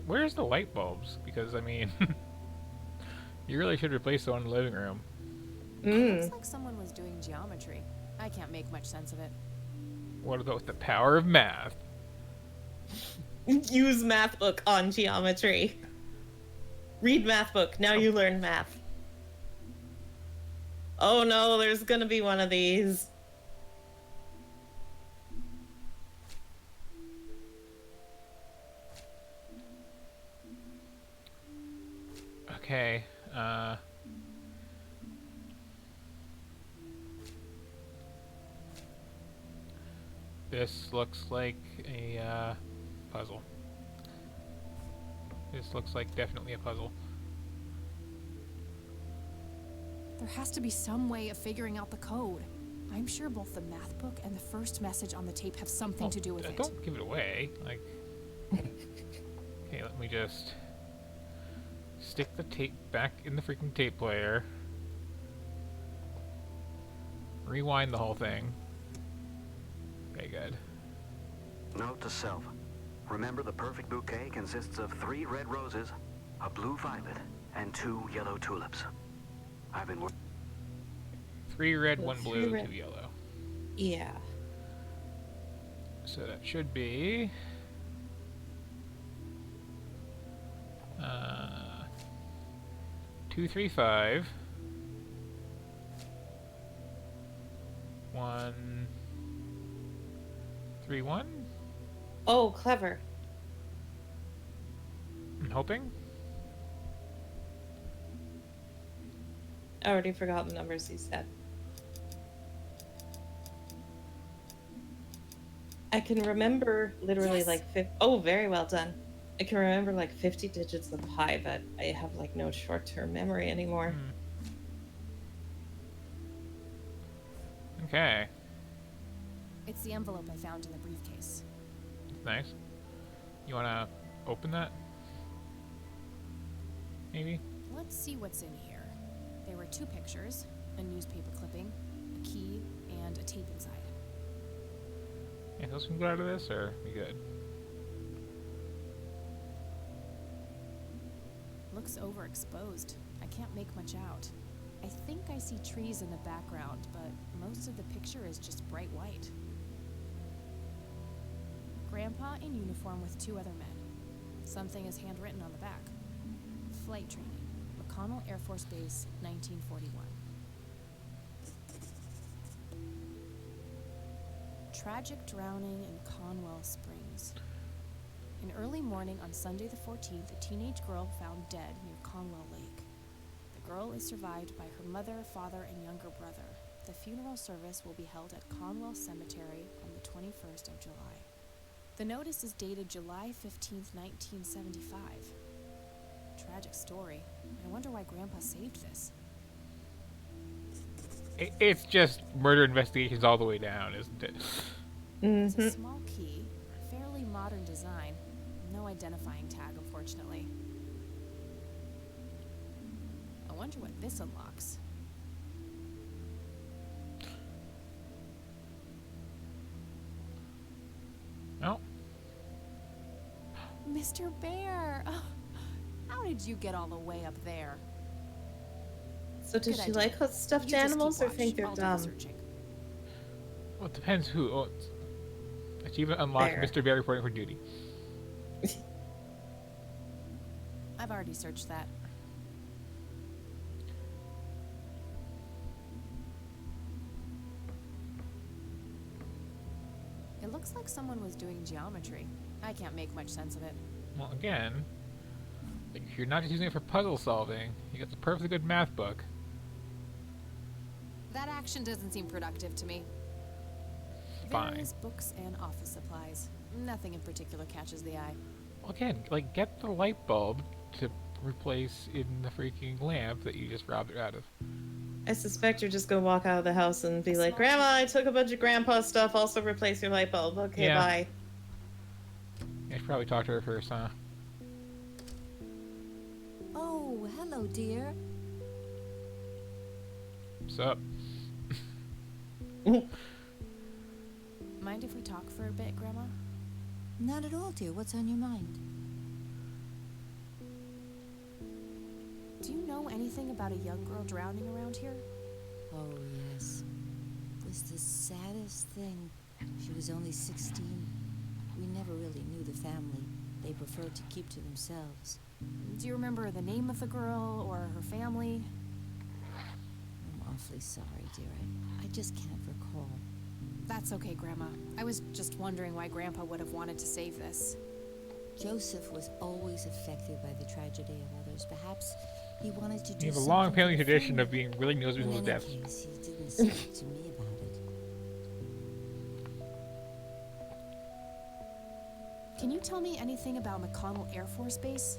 Where's the light bulbs? Because, I mean, you really should replace the one in the living room. Looks like someone was doing geometry. I can't make much sense of it. What about the power of math? Use math book on geometry. Read math book. Now you learn math. Oh no, there's gonna be one of these. Okay, this looks like a, puzzle. This looks like definitely a puzzle. There has to be some way of figuring out the code. I'm sure both the math book and the first message on the tape have something to do with it. Don't give it away. Like, okay, let me just stick the tape back in the freaking tape player. Rewind the whole thing. Okay, good. Note to self. Remember, the perfect bouquet consists of 3 red roses, a blue violet, and 2 yellow tulips. I've been 3 red, Well, 1 3 blue, red. 2 yellow. Yeah. So that should be 2, 3, 5. 1, 3, 1. Oh, clever. I'm hoping. I already forgot the numbers he said. I can remember literally Yes. like oh, very well done. I can remember like 50 digits of pi, but I have like no short-term memory anymore. Okay, It's the envelope I found in the briefcase. that's nice. You wanna open that? Maybe? Let's see what's in here. There were 2 pictures, a newspaper clipping, a key, and a tape inside. Anything else we can get out of this, or we good? Looks overexposed. I can't make much out. I think I see trees in the background, but most of the picture is just bright white. Grandpa in uniform with 2 other men. Something is handwritten on the back. Flight training, McConnell Air Force Base, 1941. Tragic drowning in Conwell Springs. In early morning on Sunday the 14th, a teenage girl found dead near Conwell Lake. The girl is survived by her mother, father, and younger brother. The funeral service will be held at Conwell Cemetery on the 21st of July. The notice is dated July 15th, 1975. Tragic story. I wonder why Grandpa saved this. It's just murder investigations all the way down, isn't it? It's a small key, fairly modern design. No identifying tag, unfortunately. I wonder what this unlocks. Oh. Mr. Bear! Oh, how did you get all the way up there? So does Good she idea. like hot stuffed You just keep animals or watch. think they're I'll do the dumb? searching. Well, it depends who owns. Achievement unlocked. Bear. Mr. Bear reporting for duty. I've already searched that. It looks like someone was doing geometry. I can't make much sense of it. Well, again, like, if you're not just using it for puzzle solving, you got the perfectly good math book. That action doesn't seem productive to me. Fine. Various books and office supplies. Nothing in particular catches the eye. Well, again, like, get the light bulb to replace in the freaking lamp that you just robbed it out of. I suspect you're just gonna walk out of the house and be like, Grandma, I took a bunch of Grandpa's stuff, also replace your light bulb. Okay, Yeah. bye. I should probably talk to her first, huh? Oh, hello, dear. What's up? Mind if we talk for a bit, Grandma? Not at all, dear. What's on your mind? Do you know anything about a young girl drowning around here? Oh, yes. It was the saddest thing. She was only 16. We never really knew the family. They preferred to keep to themselves. Do you remember the name of the girl or her family? I'm awfully sorry, dear. I just can't recall. That's okay, Grandma. I was just wondering why Grandpa would have wanted to save this. Joseph was always affected by the tragedy of others. Perhaps he wanted to do You have a something long for family the tradition family. of being really nosy In people's any deaths. case, he didn't speak to me about it. Can you tell me anything about McConnell Air Force Base?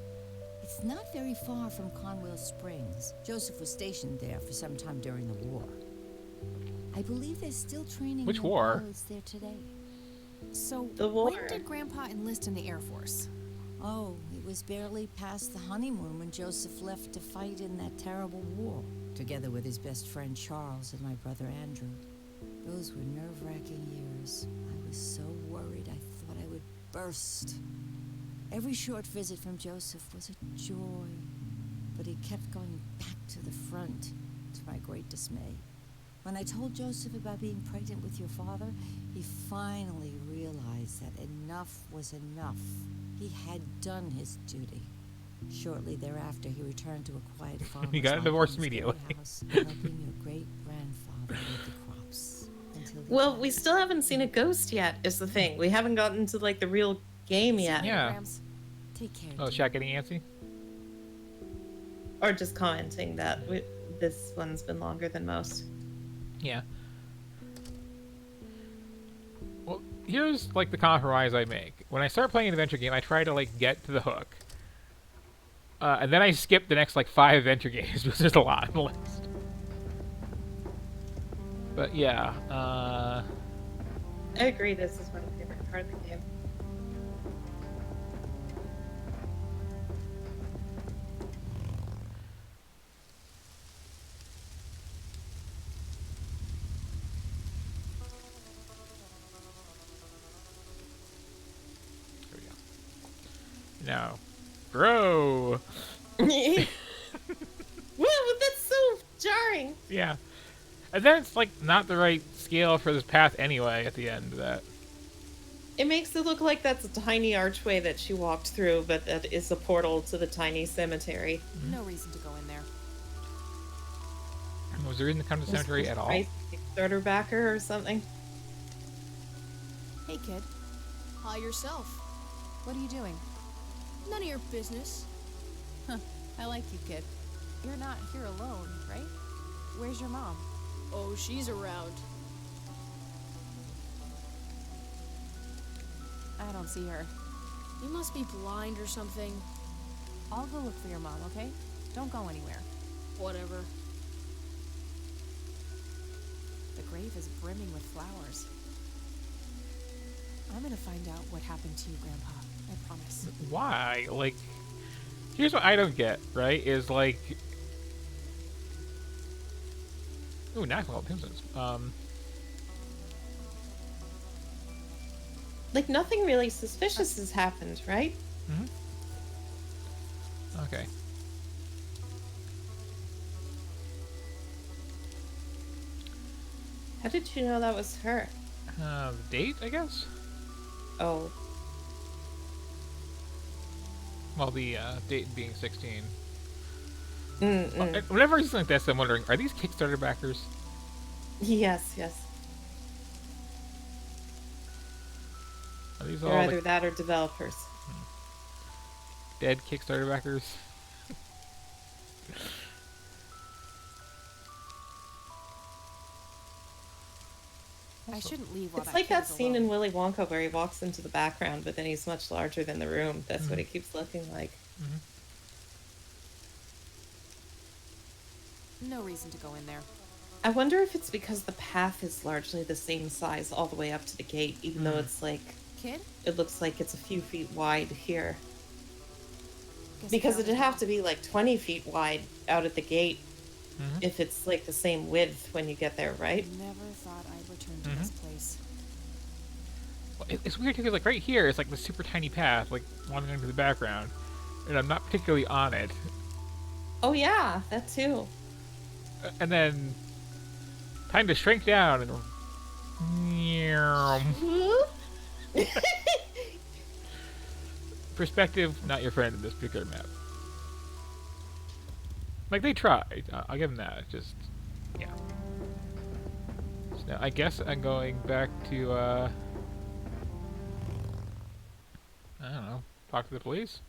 It's not very far from Conwell Springs. Joseph was stationed there for some time during the war. I believe they're still training Which young war? pilots there today. So, The war. when did Grandpa enlist in the Air Force? Oh, it was barely past the honeymoon when Joseph left to fight in that terrible war, together with his best friend Charles and my brother Andrew. Those were nerve-wracking years. I was so worried I thought I would burst. Every short visit from Joseph was a joy, but he kept going back to the front, to my great dismay. When I told Joseph about being pregnant with your father, he finally realized that enough was enough. He had done his duty. Shortly thereafter, he returned to a quiet farm. He got a divorce immediately. Helping your great-grandfather with the crops. Until he Well, died. we still haven't seen a ghost yet, is the thing. We haven't gotten to, like, the real game yet. Yeah. Grams? Take care. Oh, dear. Shaq getting antsy? Or just commenting that this one's been longer than most. Yeah. Well, here's, like, the compromise I make. When I start playing an adventure game, I try to, like, get to the hook. And then I skip the next, like, 5 adventure games, because there's a lot on the list. But, yeah, I agree, this is my favorite part of the game. There we go. Now, grow! Whoa, that's so jarring. Yeah. And then it's, like, not the right scale for this path anyway at the end of that. It makes it look like that's a tiny archway that she walked through, but that is a portal to the tiny cemetery. No reason to go in there. Was there reason to come to the cemetery at all? Starter backer or something. Hey, kid. Hi yourself. What are you doing? None of your business. I like you, kid. You're not here alone, right? Where's your mom? Oh, she's around. I don't see her. You must be blind or something. I'll go look for your mom, okay? Don't go anywhere. Whatever. The grave is brimming with flowers. I'm gonna find out what happened to you, Grandpa. I promise. Why? Like, here's what I don't get, right? Is like, ooh, National Simpsons. Like, nothing really suspicious has happened, right? Okay. How did you know that was her? The date, I guess. Oh, Well, the date being 16. mm-mm. Whenever I see something like this, I'm wondering, are these Kickstarter backers? Yes, yes. Are these They're all either like, that or developers. dead Kickstarter backers? I shouldn't leave while It's that like kid that is scene in alone. Willy Wonka where he walks into the background, but then he's much larger than the room. That's what it keeps looking like. No reason to go in there. I wonder if it's because the path is largely the same size all the way up to the gate, even though it's like, Kid? it looks like it's a few feet wide here. Guess Because found it'd it have now. to be like 20 feet wide out at the gate if it's like the same width when you get there, right? Never thought I'd return to this place. Well, it's weird because like right here, it's like the super tiny path, like wandering into the background, and I'm not particularly on it. Oh yeah, that too. And then time to shrink down and perspective, not your friend in this particular map. Like they tried, I'll give them that. Just yeah. So now I guess I'm going back to I don't know, talk to the police.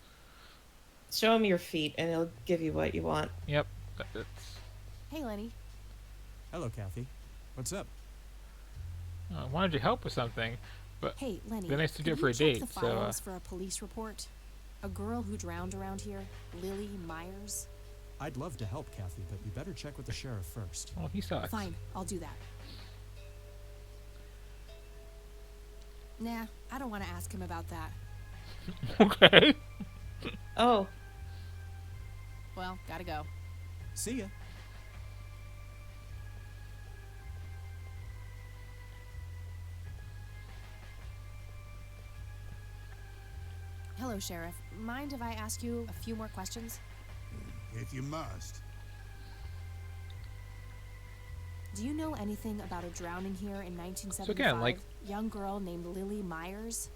Show him your feet and he'll give you what you want. Yep, that's. Hey, Lenny. Hello, Kathy. What's up? I wanted your help with something, but Hey, Lenny. then I stood can up for you a check date, the so files for a police report? A girl who drowned around here, Lily Myers. I'd love to help, Kathy, but you better check with the sheriff first. well, he sucks. Fine, I'll do that. Nah, I don't want to ask him about that. Okay. Oh, Well, gotta go. See ya. Hello, Sheriff. Mind if I ask you a few more questions? If you must. Do you know anything about a drowning here in 1975? So again, like- young girl named Lily Myers?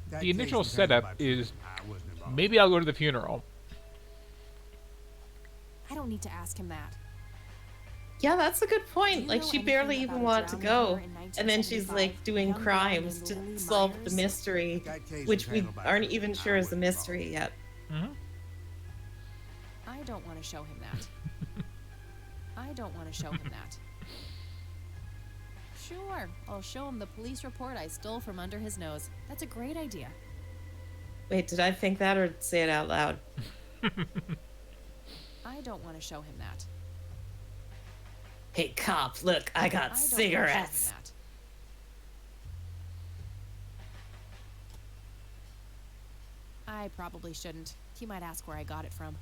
That The case initial was handled setup by is I wasn't involved. maybe I'll go to the funeral. I don't need to ask him that. yeah, that's a good Do point. you Like, know she barely anything even about a wanted to drowning go. here in And then she's like 1975? doing Young girl crimes named to Lily solve the Myers? mystery, That case was which we handled by aren't police. even I sure is a wasn't mystery involved. yet. I don't want to show him that. I don't want to show him that. Sure, I'll show him the police report I stole from under his nose. That's a great idea. Wait, did I think that or say it out loud? I don't want to show him that. Hey, cop, look, I got I don't wanna show him cigarettes. that. I probably shouldn't. He might ask where I got it from.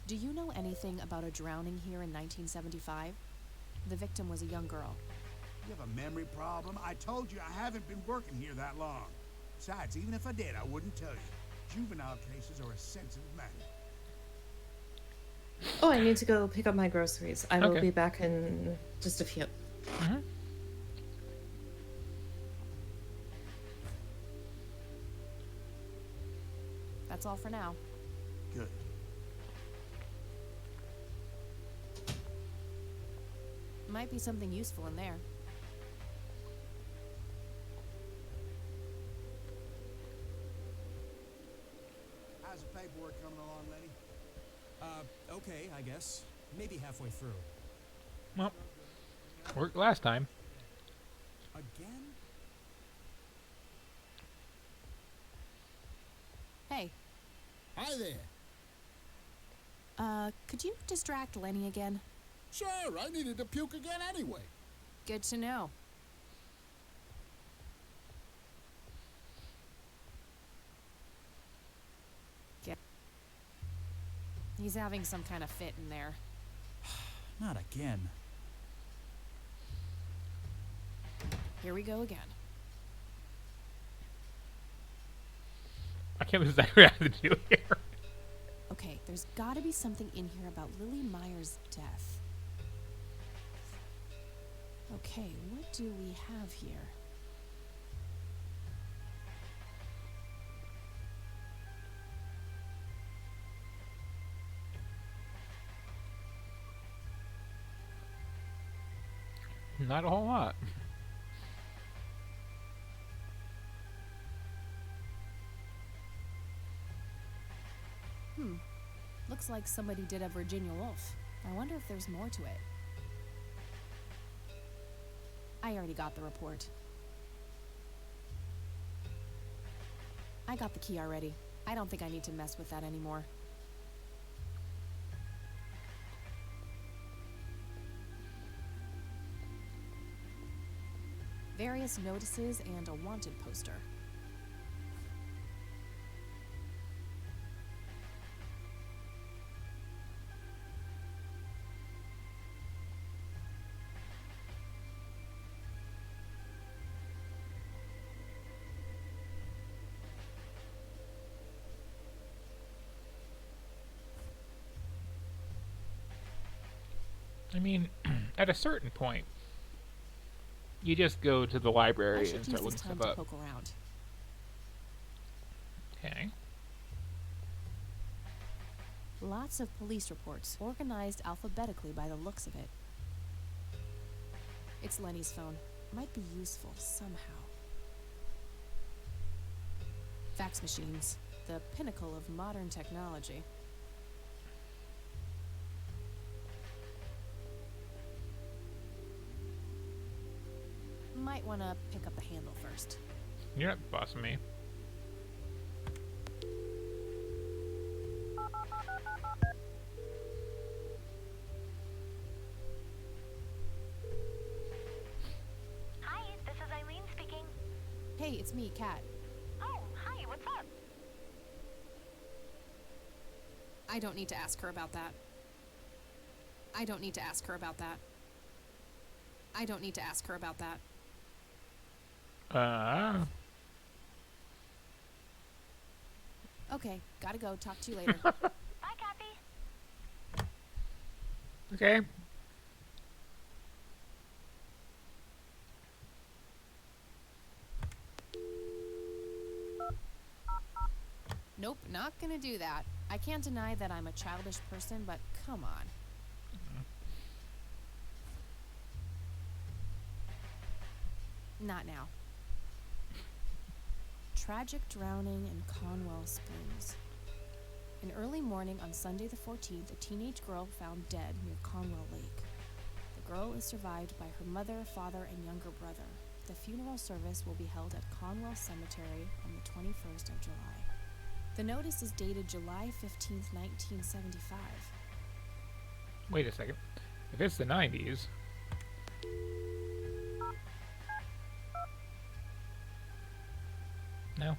Do you know anything about a drowning here in 1975? The victim was a young girl. You have a memory problem? I told you I haven't been working here that long. Besides, even if I did, I wouldn't tell you. Juvenile cases are a sensitive matter. Oh, I need to go pick up my groceries. I will Okay. be back in just a few. That's all for now. Good. Might be something useful in there. How's the paperwork coming along, Lenny? Okay, I guess. Maybe halfway through. Well, worked last time. Again? Hey, Hi there. could you distract Lenny again? Sure, I needed to puke again anyway. Good to know. He's having some kind of fit in there. Not again. Here we go again. I can't believe that's what I have to do here. Okay, there's gotta be something in here about Lily Myers' death. Okay, what do we have here? Not a whole lot. Looks like somebody did a Virginia Woolf. I wonder if there's more to it. I already got the report. I got the key already. I don't think I need to mess with that anymore. Various notices and a wanted poster. I mean, at a certain point, you just go to the I library should and use start this looking time stuff to up. poke around. Okay. Lots of police reports, organized alphabetically by the looks of it. It's Lenny's phone. Might be useful somehow. Fax machines, the pinnacle of modern technology. Might want to pick up the handle first. You're not bossing me. Hi, this is Eileen speaking. Hey, it's me, Kat. Oh, hi, what's up? I don't need to ask her about that. I don't need to ask her about that. I don't need to ask her about that. Okay, gotta go. Talk to you later. Bye, Kathy. Okay. Nope, not gonna do that. I can't deny that I'm a childish person, but come on. Not now. Tragic drowning in Conwell Springs. An early morning on Sunday the 14th, a teenage girl found dead near Conwell Lake. The girl is survived by her mother, father, and younger brother. The funeral service will be held at Conwell Cemetery on the 21st of July. The notice is dated July 15th, 1975. Wait a second. If it's the 90s... No? Okay.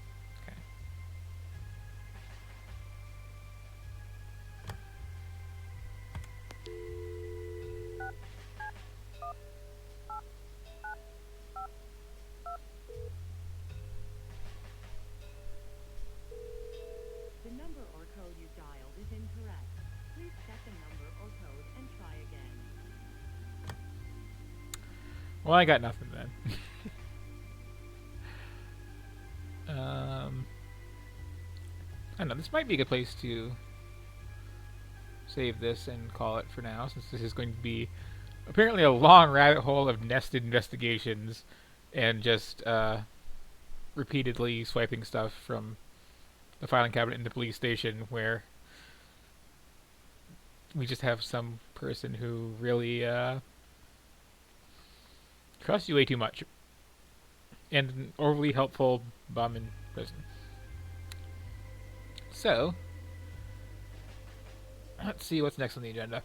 The number or code you've dialed is incorrect. Please check the number or code and try again. Well, I got nothing then. I don't know, this might be a good place to save this and call it for now, since this is going to be apparently a long rabbit hole of nested investigations and just repeatedly swiping stuff from the filing cabinet in the police station, where we just have some person who really Trust you way too much. And an overly helpful bum in prison. So, let's see what's next on the agenda.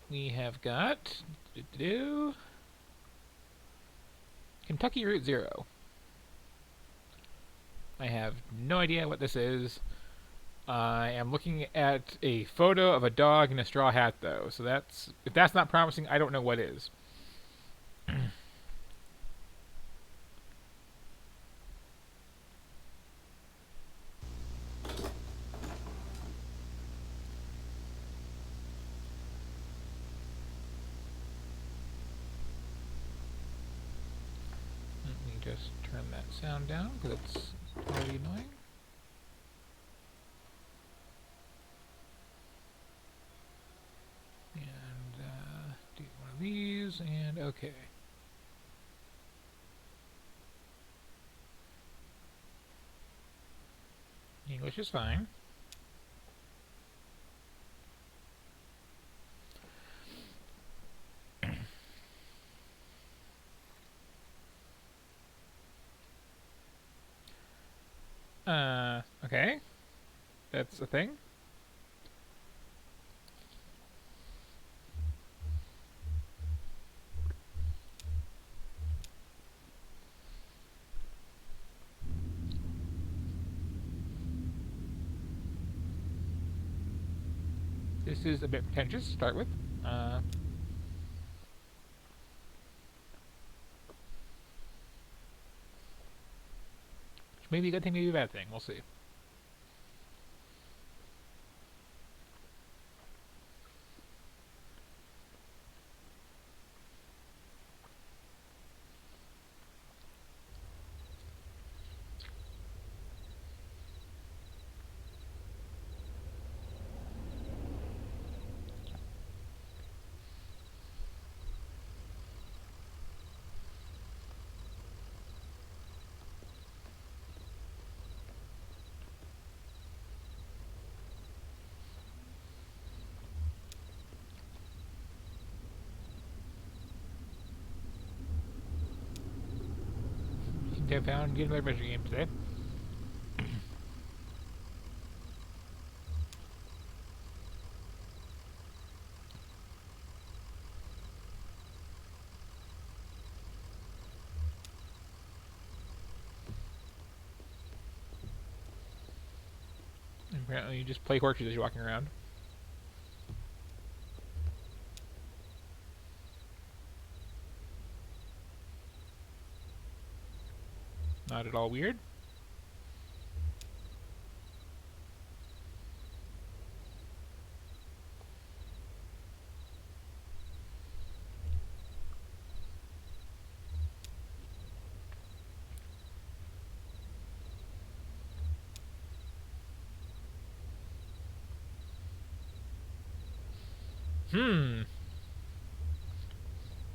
We have got Kentucky Route Zero. I have no idea what this is. I am looking at a photo of a dog in a straw hat, though. So if that's not promising, I don't know what is. Just turn that sound down because it's really annoying. And do one of these, and okay. English is fine. Okay. That's a thing. This is a bit pretentious to start with. Which may be a good thing, maybe a bad thing. We'll see. I found Get My Adventure game today. Apparently you just play horseshoes as you're walking around. Not at all weird.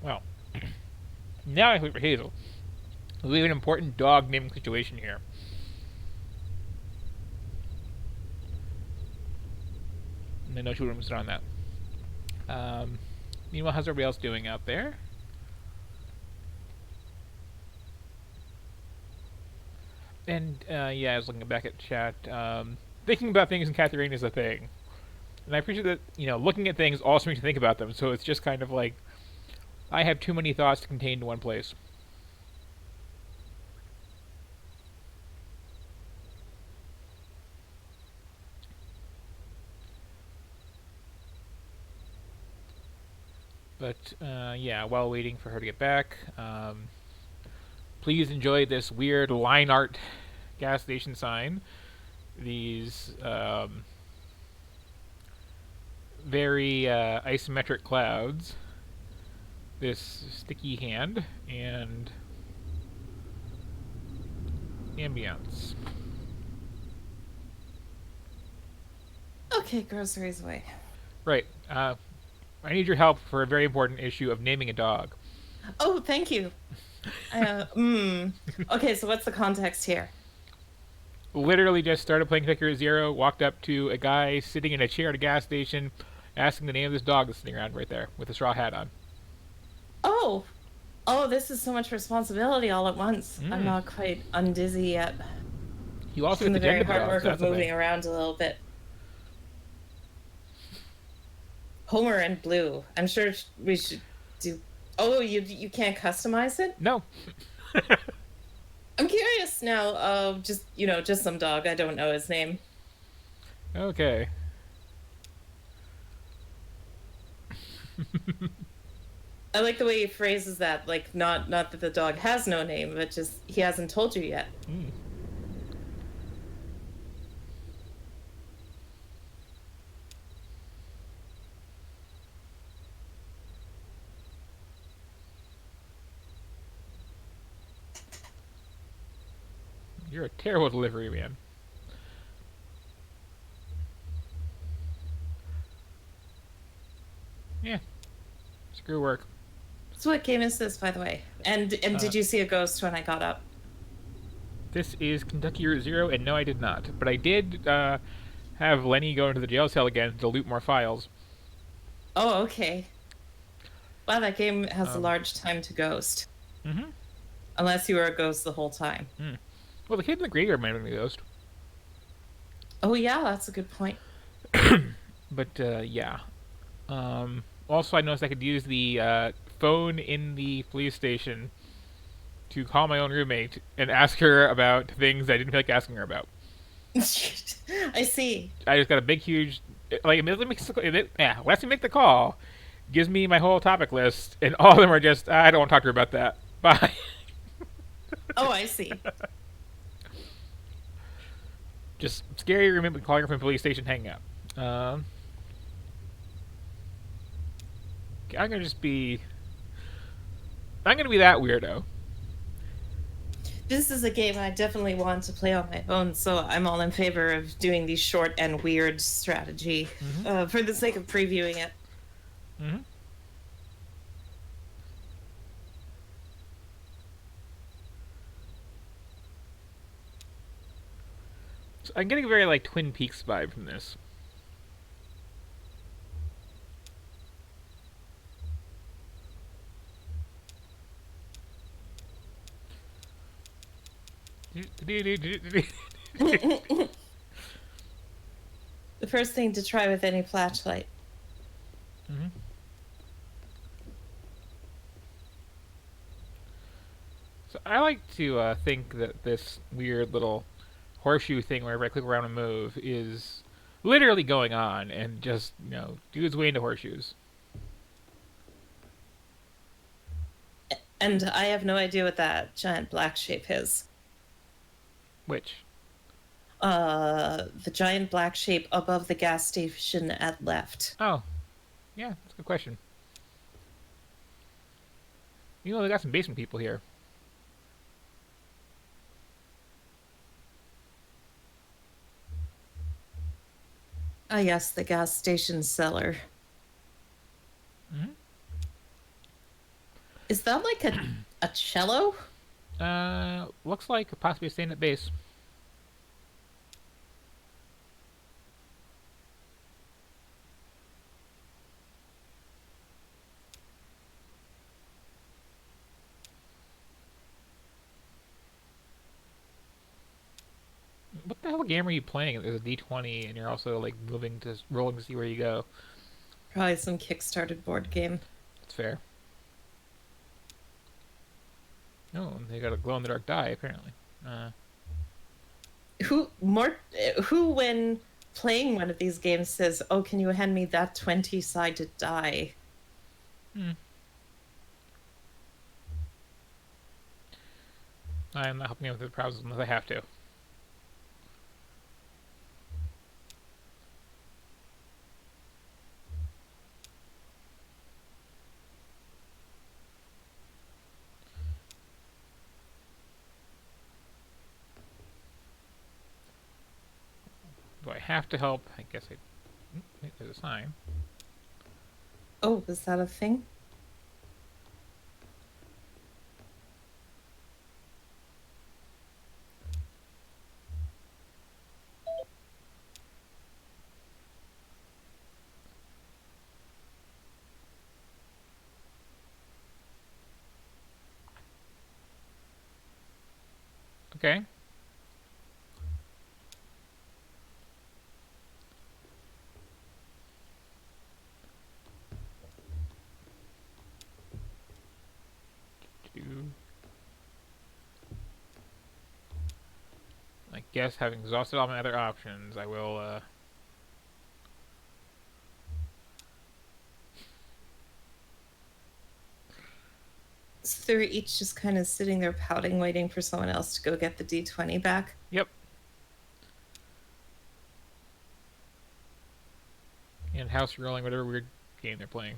Well, now I wait for Hazel. We have an important dog naming situation here. And I know she wouldn't sit on that. Meanwhile, how's everybody else doing out there? And, yeah, I was looking back at chat. Thinking about things in Catherine is a thing. And I appreciate that, looking at things also makes you think about them. So it's just kind of like, I have too many thoughts to contain in one place. But, yeah, while waiting for her to get back, please enjoy this weird line art gas station sign. These, very, isometric clouds. This sticky hand, and ambience. Okay, groceries away. Right. I need your help for a very important issue of naming a dog. Oh, thank you. Okay, so what's the context here? Literally just started playing Kentucky Route Zero, walked up to a guy sitting in a chair at a gas station, asking the name of this dog that's sitting around right there with the straw hat on. Oh, this is so much responsibility all at once. I'm not quite undizzy yet. You also From get the the very gender hard dog, work so of that's a thing. moving around a little bit. Homer and Blue. I'm sure we should do. Oh, you can't customize it? No. I'm curious now. Just some dog. I don't know his name. Okay. I like the way he phrases that. Like, not that the dog has no name, but just he hasn't told you yet. You're a terrible delivery man. Yeah. Screw work. So what game is this, by the way? And did you see a ghost when I got up? This is Kentucky Route Zero, and no, I did not. But I did have Lenny go into the jail cell again to loot more files. Oh, okay. Wow, that game has a large time to ghost. Mm-hmm. Unless you were a ghost the whole time. Well, the kid in the graveyard might have been a ghost. Oh, yeah, that's a good point. But, yeah. Also, I noticed I could use the phone in the police station to call my own roommate and ask her about things I didn't feel like asking her about. I see. I just got a big, huge... Like, lets me make the call, gives me my whole topic list, and all of them are just, I don't want to talk to her about that. Bye. Oh, I see. Just scary roommate calling her from the police station, hanging out. I'm gonna be that weirdo. This is a game I definitely want to play on my own, so I'm all in favor of doing the short and weird strategy for the sake of previewing it. Mm-hmm. So I'm getting a very, like, Twin Peaks vibe from this. The first thing to try with any flashlight. Mm-hmm. So I like to think that this weird little horseshoe thing wherever I click around and move is literally going on and just, do its way into horseshoes. And I have no idea what that giant black shape is. Which? The giant black shape above the gas station at left. Oh. Yeah, that's a good question. They got some basement people here. Ah, yes, the gas station cellar. Mm-hmm. Is that like a cello? Looks like possibly a stand-up bass. What the hell game are you playing? There's a D20 and you're also like rolling to see where you go. Probably some kickstarted board game. That's fair. Oh, they got a glow-in-the-dark die apparently. Who when playing one of these games says, "Oh, can you hand me that 20-sided die?" I'm not helping out with the browsers unless I have to. Do I have to help? I guess there's a sign. Oh, is that a thing? Okay. I guess having exhausted all my other options, I will, So they're each just kind of sitting there pouting, waiting for someone else to go get the D20 back. Yep. And house rolling, whatever weird game they're playing.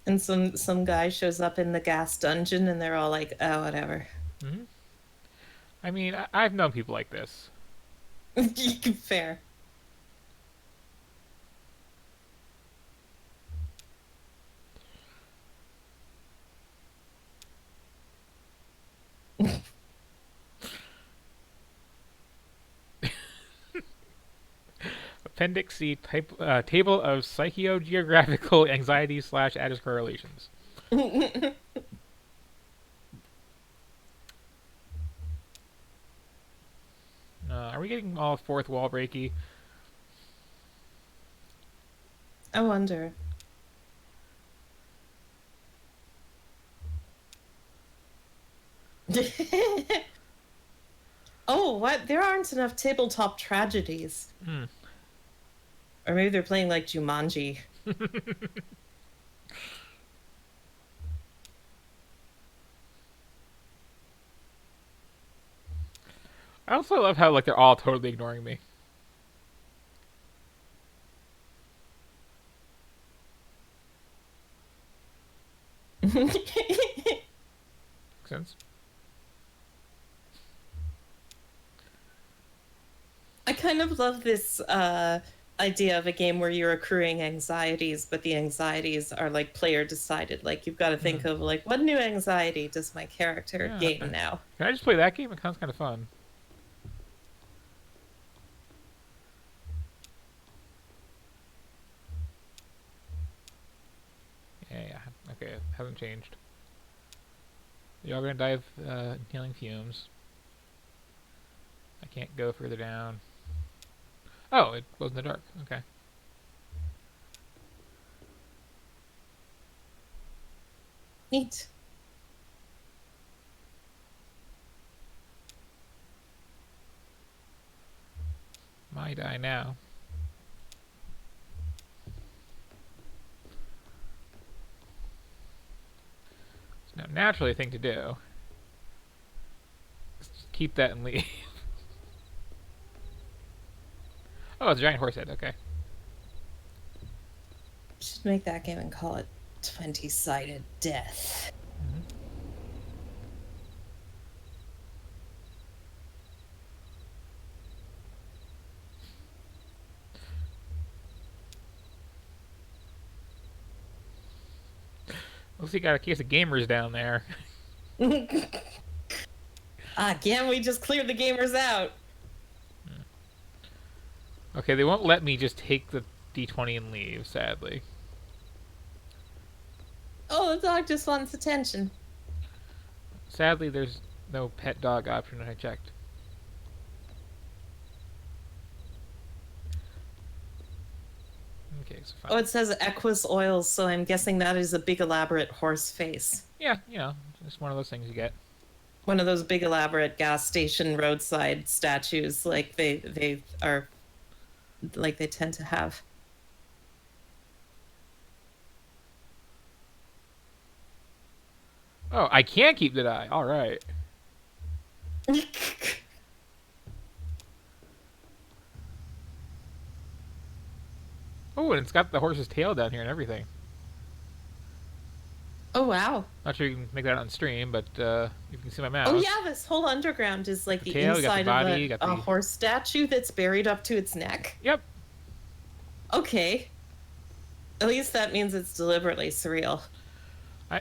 And some guy shows up in the gas dungeon, and they're all like, "Oh, whatever." Hmm. I mean, I've known people like this. Fair. Appendix C, table of psychogeographical anxiety / address correlations. Are we getting all fourth wall breaky? I wonder. Oh, what? There aren't enough tabletop tragedies. Hmm. Or maybe they're playing like Jumanji. I also love how like they're all totally ignoring me. Makes sense. I kind of love this idea of a game where you're accruing anxieties, but the anxieties are like player decided. Like you've got to think of like, what new anxiety does my character gain now? Can I just play that game? It sounds kind of fun. Yeah. Okay, it hasn't changed. Y'all gonna die of inhaling fumes. I can't go further down. Oh, it was in the dark. Okay. Neat. My die now. It's now naturally a thing to do. Just keep that and leave. Oh, it's a giant horse head. Okay. Should make that game and call it 20-sided death. Looks like you got a case of gamers down there. Again, we just cleared the gamers out. Okay, they won't let me just take the D20 and leave, sadly. Oh, the dog just wants attention. Sadly, there's no pet dog option when I checked. Okay, so fine. Oh, it says Equus Oils, so I'm guessing that is a big elaborate horse face. Yeah, you know, it's one of those things you get. One of those big elaborate gas station roadside statues, like they are, like they tend to have. Oh, I can keep the die. All right. Oh, and it's got the horse's tail down here and everything. Oh, wow. Not sure you can make that on stream, but you can see my mouse. Oh, yeah, this whole underground is like the tail, you got the inside body, of you got a the- horse statue that's buried up to its neck. Yep. Okay. At least that means it's deliberately surreal.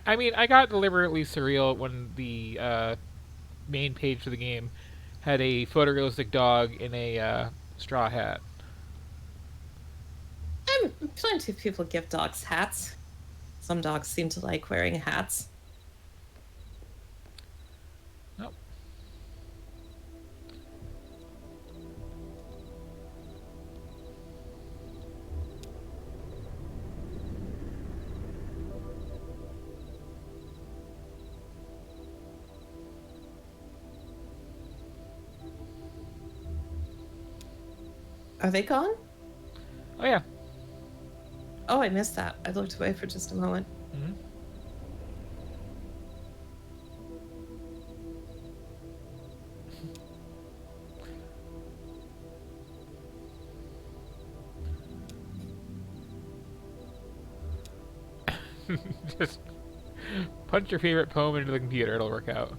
I mean, I got deliberately surreal when the main page for the game had a photorealistic dog in a straw hat. Plenty of people give dogs hats. Some dogs seem to like wearing hats. Nope. Are they gone? Oh yeah. Oh, I missed that. I looked away for just a moment. Hmm. Just punch your favorite poem into the computer, it'll work out.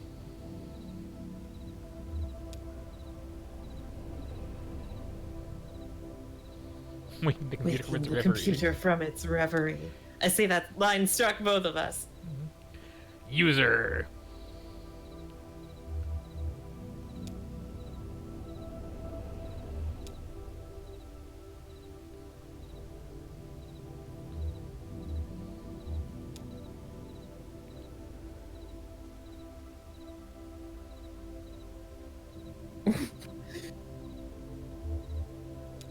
Waking the computer from Waking its the reverie. computer from its reverie. I see that line struck both of us. User.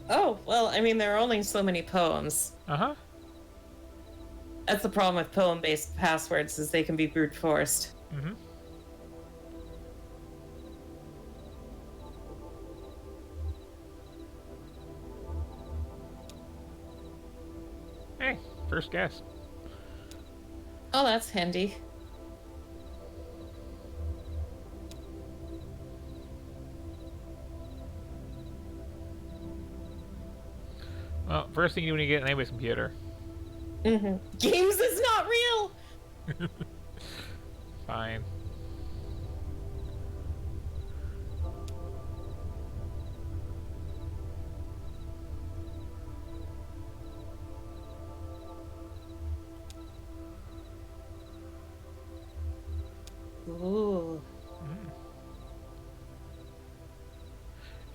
Oh, well, I mean, there are only so many poems. Uh-huh. That's the problem with poem-based passwords, is they can be brute forced. Mm-hmm. Hey, first guess. Oh, that's handy. Well, first thing you do when you get an anyways computer. Mm-hmm. Games is not real! Fine. Ooh.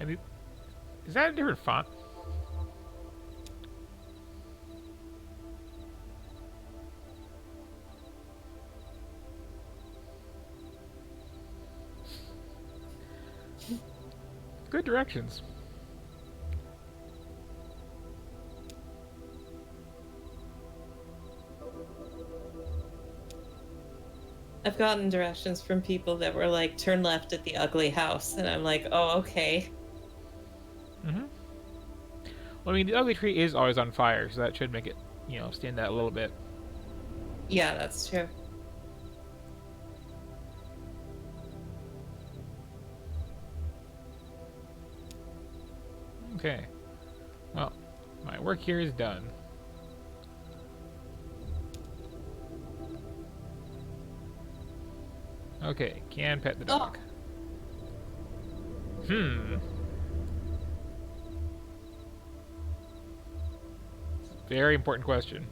And is that a different font? Good directions. I've gotten directions from people that were like, turn left at the ugly house, and I'm like, oh, okay. Mm-hmm. Well, I mean, the ugly tree is always on fire, so that should make it, you know, stand out a little bit. Yeah, that's true. Okay. Well, my work here is done. Okay, can pet the dog. Very important question.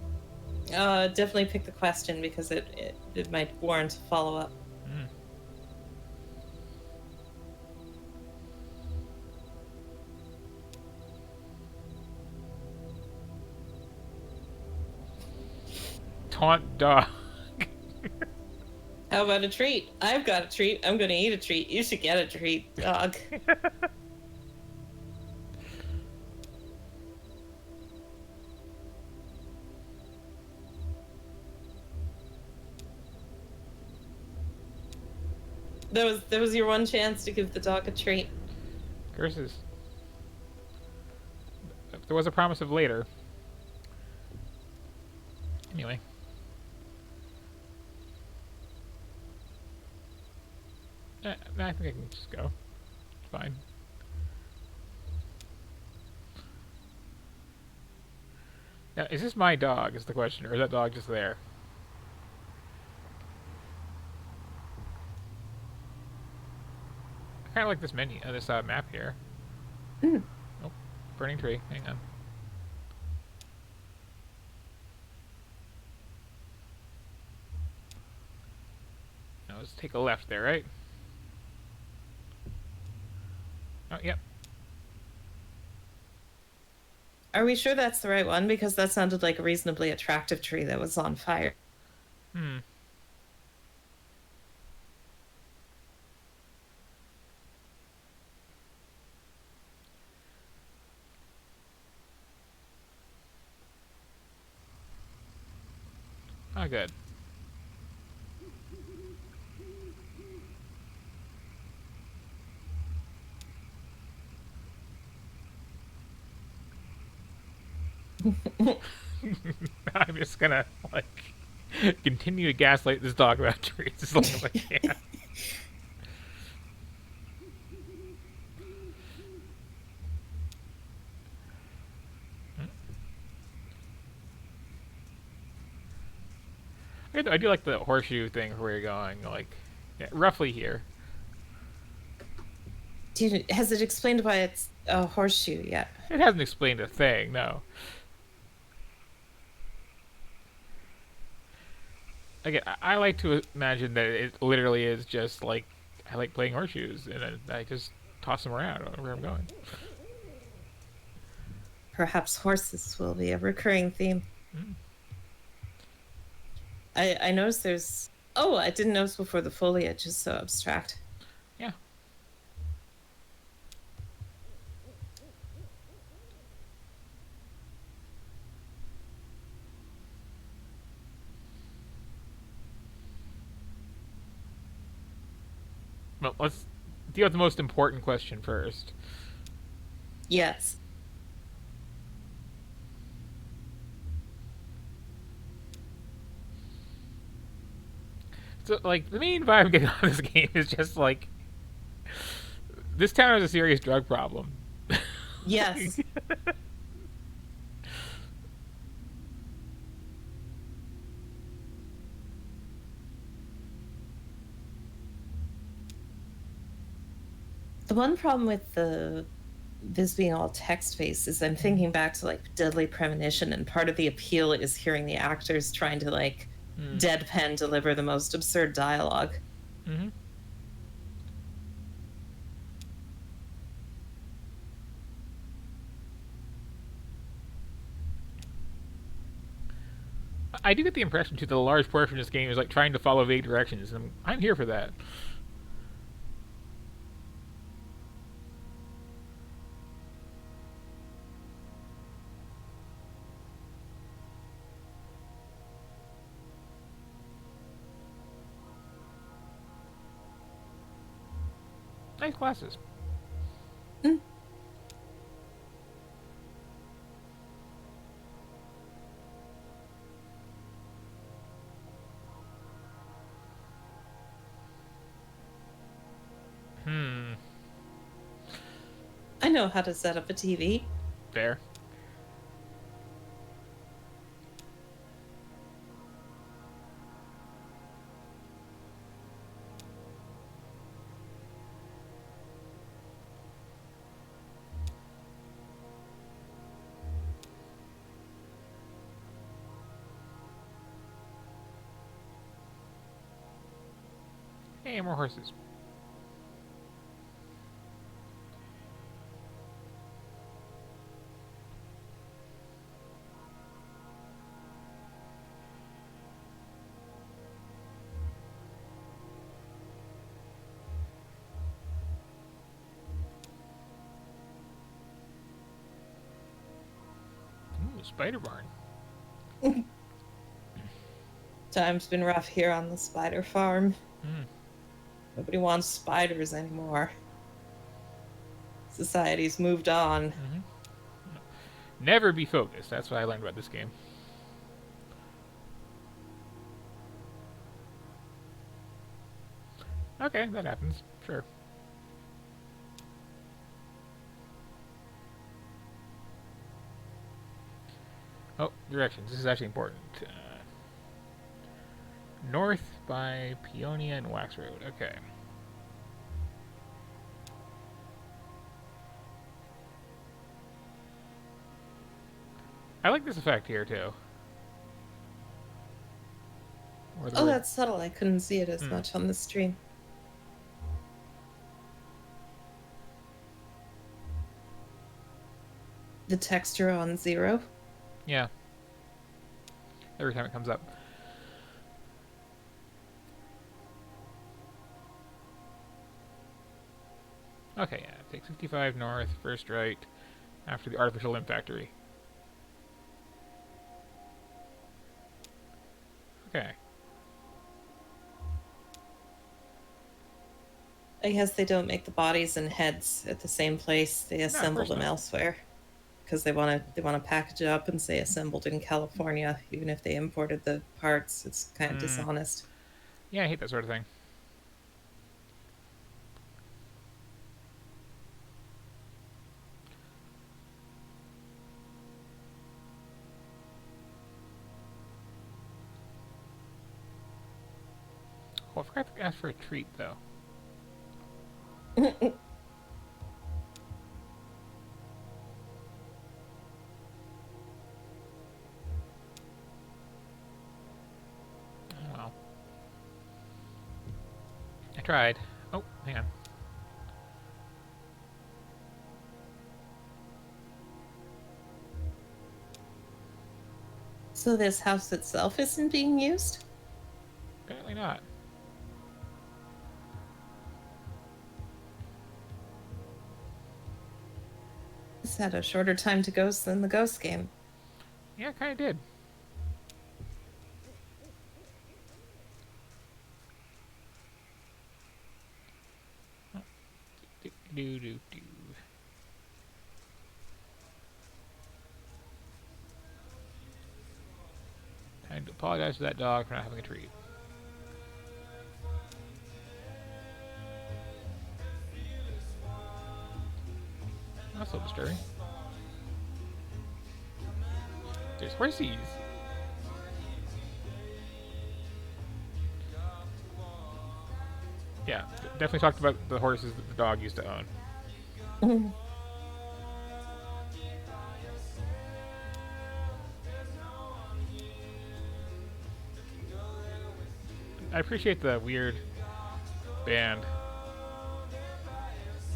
Definitely pick the question because it might warrant a follow-up. Taunt dog. How about a treat? I've got a treat. I'm gonna eat a treat. You should get a treat, dog. That was your one chance to give the dog a treat. Curses. There was a promise of later. Anyway. I think I can just go. It's fine. Now, is this my dog, is the question, or is that dog just there? I kind of like this menu, this map here. Oh, burning tree. Hang on. Now let's take a left there, right? Oh, yep. Are we sure that's the right one? Because that sounded like a reasonably attractive tree that was on fire. Oh, good. I'm just gonna like continue to gaslight this dog about trees as long as I can. I do like the horseshoe thing where you're going, like, yeah, roughly here. Has it explained why it's a horseshoe yet? It hasn't explained a thing, no. Again, I like to imagine that it literally is just like, I like playing horseshoes, and then I just toss them around where I'm going. Perhaps horses will be a recurring theme. I noticed there's... Oh, I didn't notice before the foliage is so abstract. Yeah. Well, let's deal with the most important question first. Yes. So, like, the main vibe I'm getting out of this game is just, like, this town has a serious drug problem. Yes. The one problem with this being all text-based is I'm thinking back to, like, Deadly Premonition, and part of the appeal is hearing the actors trying to, like, deadpan deliver the most absurd dialogue. Mm-hmm. I do get the impression, too, that a large portion of this game is, like, trying to follow vague directions, and I'm here for that. Nice glasses. I know how to set up a TV. Fair. Hey, more horses. Ooh, spider barn. Time's been rough here on the spider farm. Nobody wants spiders anymore. Society's moved on. Never be focused. That's what I learned about this game. Okay, that happens. Sure. Oh, directions. This is actually important. North by Peonia and Wax Road. Okay. I like this effect here, too. Oh, that's subtle. I couldn't see it as much on the stream. The texture on 0. Yeah. Every time it comes up. Okay, yeah. Take 65 north, first right, after the artificial limb factory. Okay. I guess they don't make the bodies and heads at the same place. They assemble them elsewhere. because they want to package it up and say assembled in California, even if they imported the parts. It's kind of dishonest. Yeah, I hate that sort of thing. Oh, I forgot to ask for a treat, though. Oh, well. I tried. Oh, hang on. So this house itself isn't being used? Apparently not. This had a shorter time to Ghost than the Ghost game. Yeah, it kind of did. Oh. Do. Time to apologize to that dog for not having a treat. That's so disturbing. There's horsies. Yeah, definitely talked about the horses that the dog used to own. I appreciate the weird band.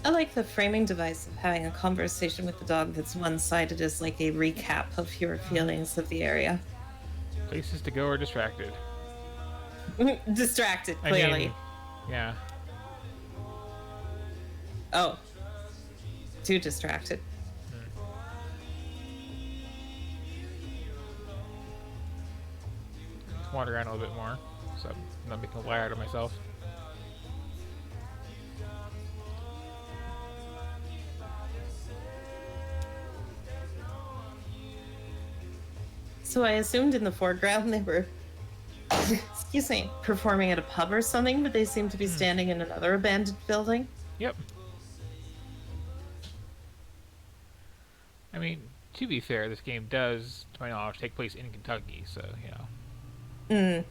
I like the framing device of having a conversation with the dog that's one-sided as like a recap of your feelings of the area. Places to go or distracted. Distracted, clearly. I mean, yeah. Oh. Too distracted. Just wander around a little bit more, so I'm not making a liar out of myself. So I assumed in the foreground they were, excuse me, performing at a pub or something, but they seem to be standing in another abandoned building. Yep. I mean, to be fair, this game does, to my knowledge, take place in Kentucky, so, you know.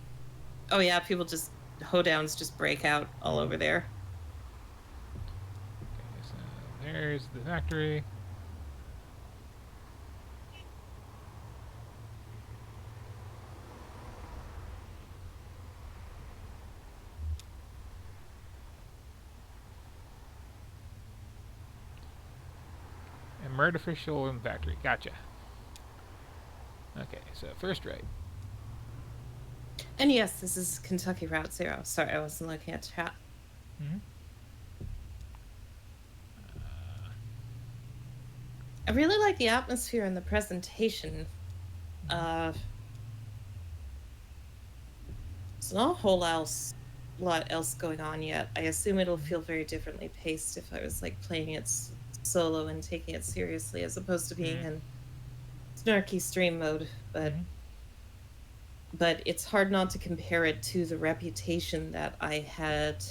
Oh yeah, people just, hoedowns just break out all over there. Okay, so there's the factory. Artificial and factory. Gotcha. Okay, so first right. And yes, this is Kentucky Route Zero. Sorry, I wasn't looking at chat. I really like the atmosphere and the presentation. There's not a whole lot else going on yet. I assume it'll feel very differently paced if I was like playing it solo and taking it seriously as opposed to being in snarky stream mode, but it's hard not to compare it to the reputation that I had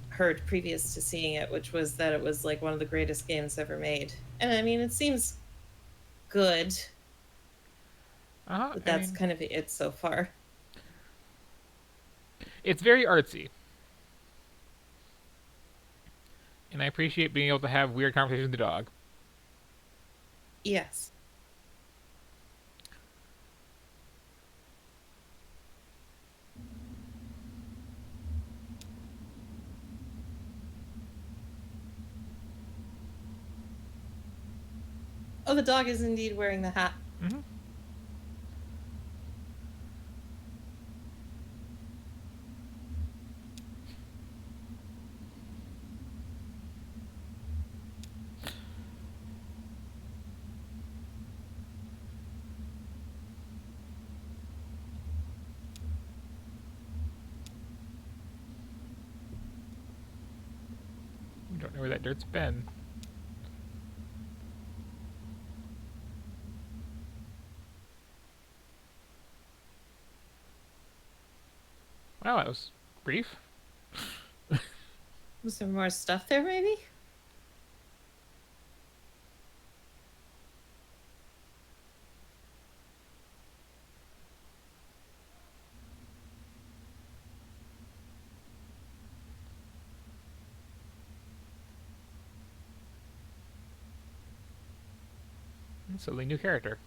heard previous to seeing it, which was that it was like one of the greatest games ever made. And I mean, it seems good, but that's kind of it so far. It's very artsy. And I appreciate being able to have weird conversations with the dog. Yes. Oh, the dog is indeed wearing the hat. We don't know where that dirt's been. Wow, that was brief. Was there more stuff there, maybe? Suddenly new character.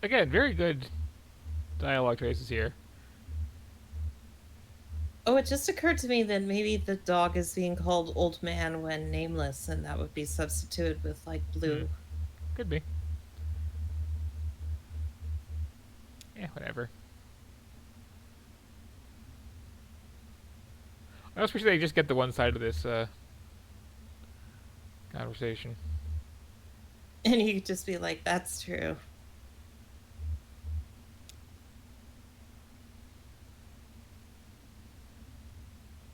Again, very good dialogue choices here. Oh, it just occurred to me that maybe the dog is being called Old Man when nameless, and that would be substituted with, like, Blue. Could be. Yeah, whatever. I was pretty sure they just get the one side of this conversation. And you could just be like, that's true.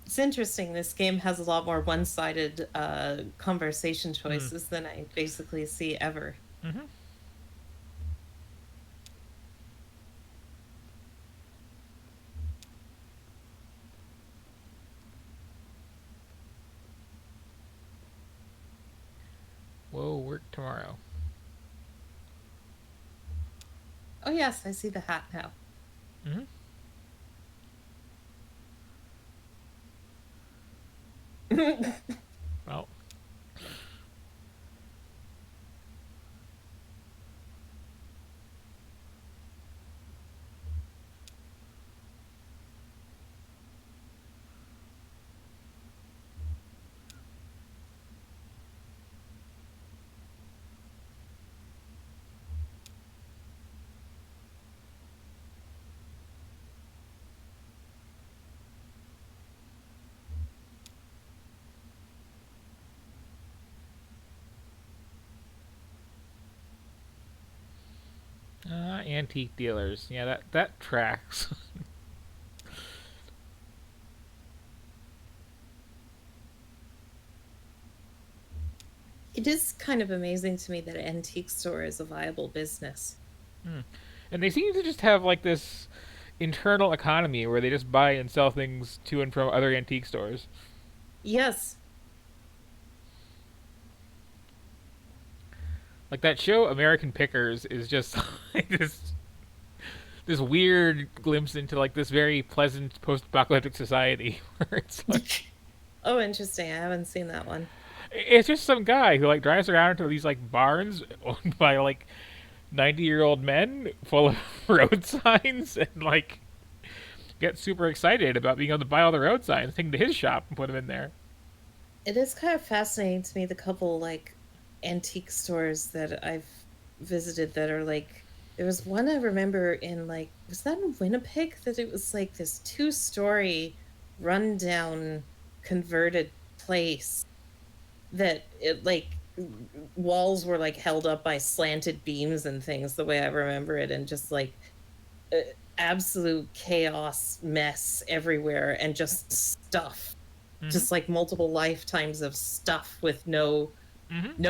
It's interesting. This game has a lot more one-sided conversation choices than I basically see ever. Mm-hmm. Whoa, work tomorrow. Oh yes, I see the hat now. Mm-hmm. Well. Antique dealers. Yeah, that tracks. It is kind of amazing to me that an antique store is a viable business. And they seem to just have like this internal economy where they just buy and sell things to and from other antique stores. Yes. Like that show American Pickers is just like this weird glimpse into like this very pleasant post-apocalyptic society where it's like Oh, interesting. I haven't seen that one. it's just some guy who like drives around to these like barns owned by like 90-year-old men full of road signs and like gets super excited about being able to buy all the road signs, take them to his shop and put them in there. It is kind of fascinating to me, the couple like antique stores that I've visited that are like, there was one I remember in like, was that in Winnipeg, that it was like this 2-story rundown converted place that it like walls were like held up by slanted beams and things, the way I remember it, and just like absolute chaos mess everywhere and just stuff. Just like multiple lifetimes of stuff with no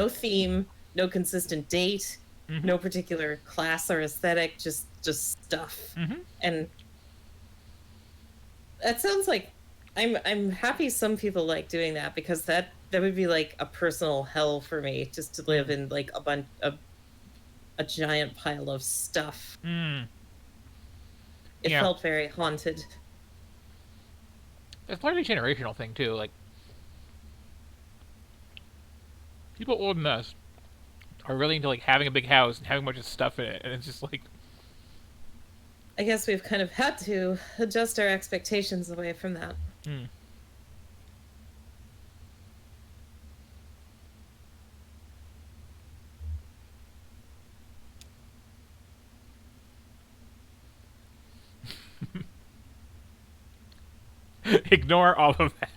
theme, no consistent date, no particular class or aesthetic, just stuff. And that sounds like I'm happy some people like doing that, because that would be like a personal hell for me, just to live in like a giant pile of stuff. It felt very haunted. It's probably a generational thing too. Like people older than us are really into like having a big house and having a bunch of stuff in it, and it's just like I guess we've kind of had to adjust our expectations away from that. ignore all of that.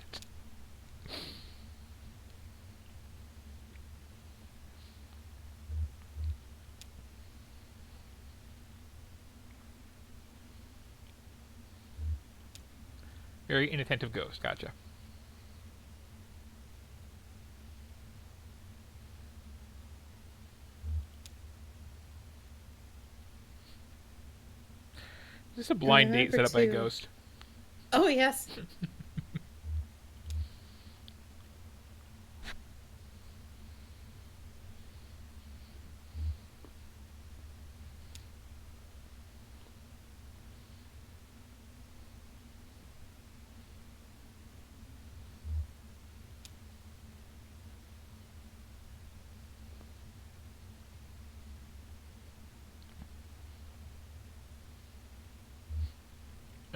Very inattentive ghost. Gotcha. This is a blind date set remember up by a too- ghost. Oh, yes.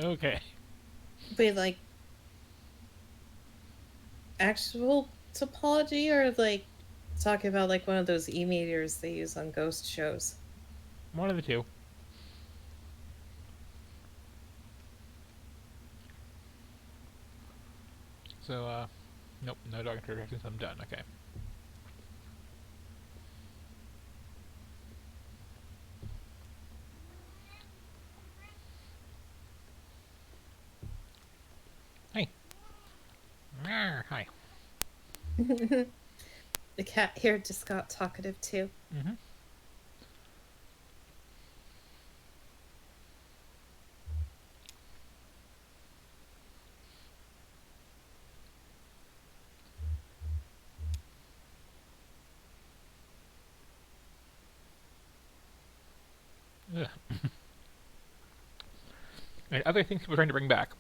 Okay. Wait, like actual topology, or like talking about like one of those e-meters they use on ghost shows? One of the two. So, nope, no dog interactions. I'm done. Okay. Hey. Hi. The cat here just got talkative too. Mm-hmm. Ugh. And other things people are trying to bring back.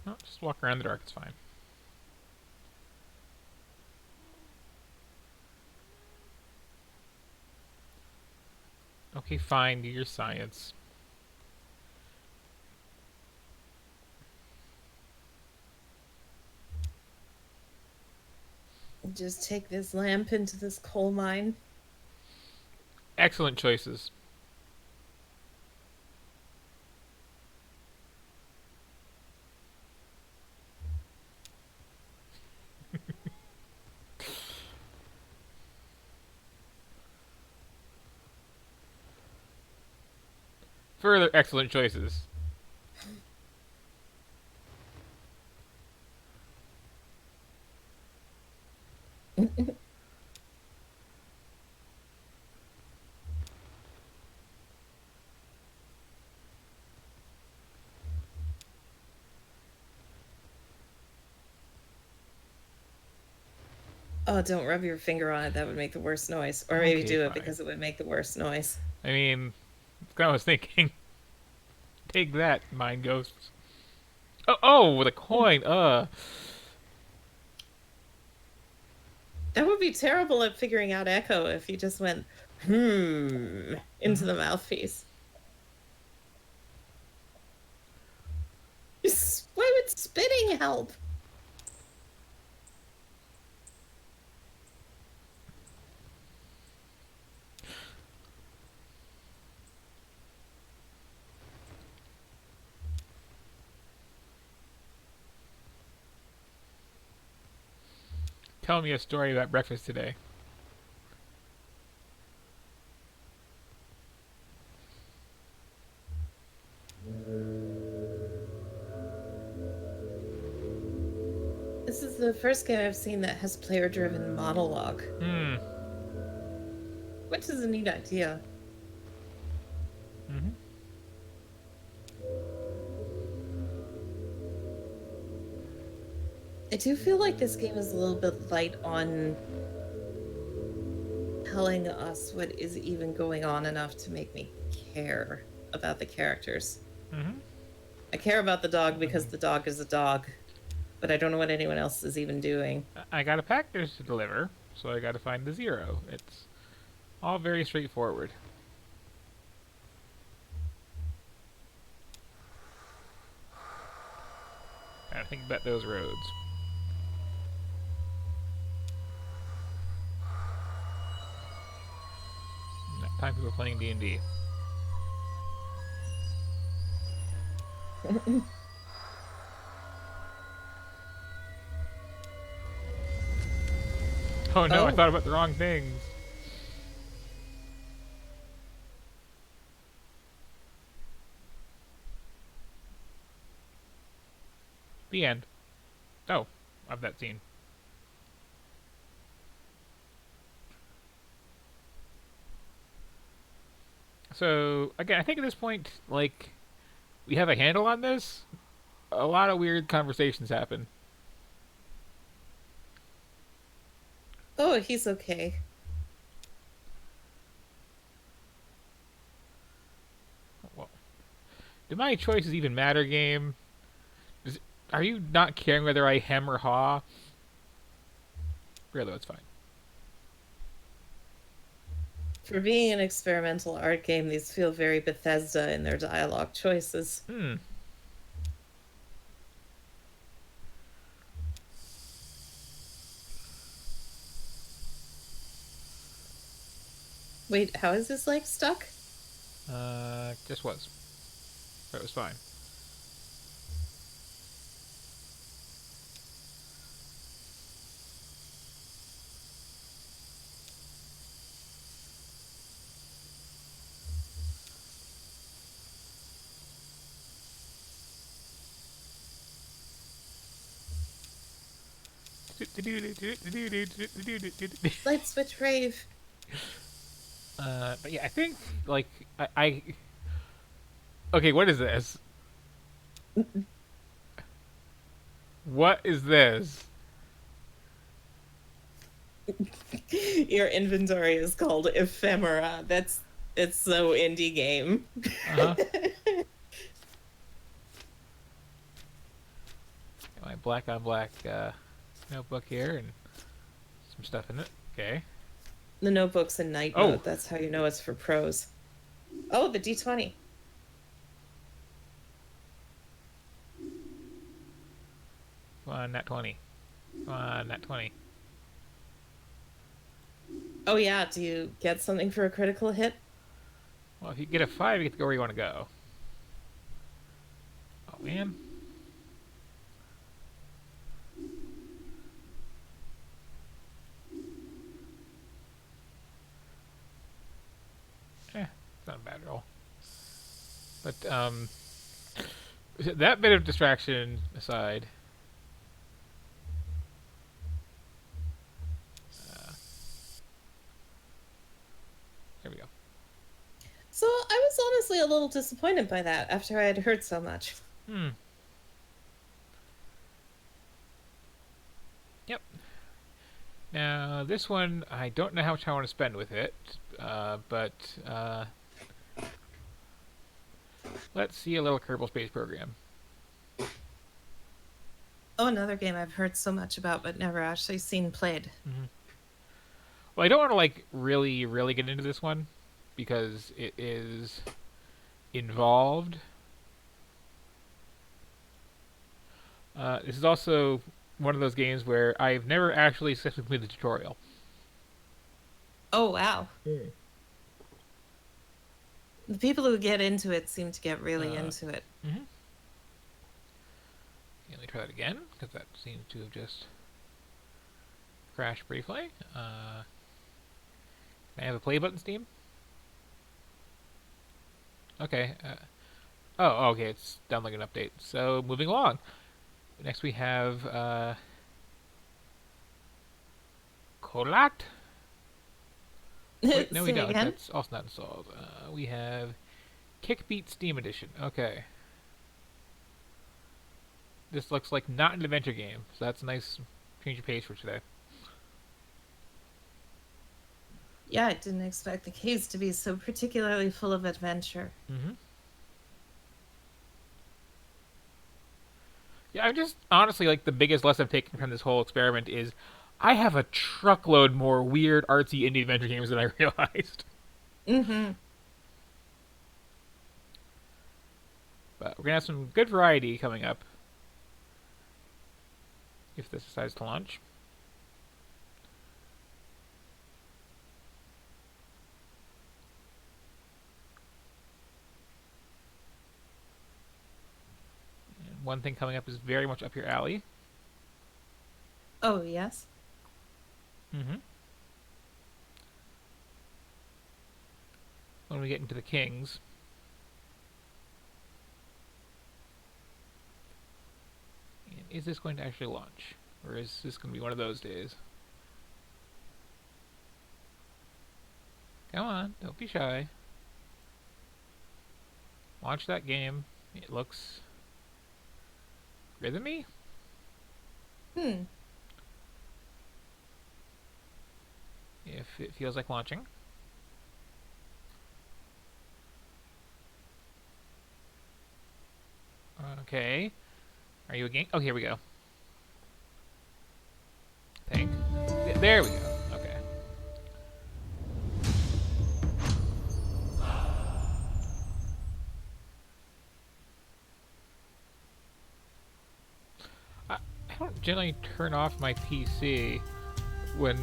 No, just walk around in the dark, it's fine. Okay, fine, do your science. Just take this lamp into this coal mine. Excellent choices. Further excellent choices. Oh, don't rub your finger on it. That would make the worst noise. Or maybe Okay, do it fine. because it would make the worst noise. I mean, that's what I was thinking. Take that, mind ghosts. Oh, with a coin. That would be terrible at figuring out echo if you just went, into the mouthpiece. Why would spitting help? Tell me a story about breakfast today. This is the first game I've seen that has player-driven monologue. Which is a neat idea. Mm-hmm. I do feel like this game is a little bit light on telling us what is even going on enough to make me care about the characters. Mm-hmm. I care about the dog because the dog is a dog, but I don't know what anyone else is even doing. I got a package to deliver, so I gotta find the zero. It's all very straightforward. Gotta think about those roads. That time people playing D&D. Oh no, I thought about the wrong things. The end. Oh, of that scene. So, again, I think at this point, like, we have a handle on this. A lot of weird conversations happen. Oh, he's okay. Well, do my choices even matter, game? Are you not caring whether I hem or haw? Really, it's fine. For being an experimental art game, these feel very Bethesda in their dialogue choices. Wait, how is his leg stuck? Just was. But it was fine. Light switch rave. But yeah, I think, like, I okay, what is this? What is this? Your inventory is called Ephemera. It's so indie game. Uh-huh. Got my black on black notebook here and some stuff in it. Okay. The notebook's in night mode. That's how you know it's for pros. Oh, the D20. Come on, nat 20. Come on, nat 20. Oh yeah, do you get something for a critical hit? Well, if you get a 5, you get to go where you want to go. Oh, man. It's not a bad roll. But, that bit of distraction aside... there we go. So I was honestly a little disappointed by that after I had heard so much. Yep. Now, this one, I don't know how much I want to spend with it, but let's see a little Kerbal Space Program. Oh, another game I've heard so much about but never actually seen played. Well, I don't want to, like, really get into this one, because it is involved. This is also one of those games where I've never actually successfully completed the tutorial. Oh, wow. The people who get into it seem to get really into it. Yeah, let me try that again, because that seems to have just crashed briefly. Can I have a play button, Steam? Okay. Oh, okay, it's downloading an update. So, moving along. Next we have, Colat? Wait, no, we don't. Again? That's also not installed. We have Kickbeat Steam Edition. Okay. This looks like not an adventure game, so that's a nice change of pace for today. Yeah, I didn't expect the caves to be so particularly full of adventure. Yeah, I'm just, honestly, like, the biggest lesson I've taken from this whole experiment is I have a truckload more weird, artsy indie adventure games than I realized. But we're going to have some good variety coming up. If this decides to launch. And one thing coming up is very much up your alley. Oh, yes? When we get into the Kings. And is this going to actually launch? Or is this going to be one of those days? Come on, don't be shy. Launch that game. It looks rhythmy? If it feels like launching. Okay. Are you a game? Oh, here we go. Think. There we go. Okay. I don't generally turn off my PC when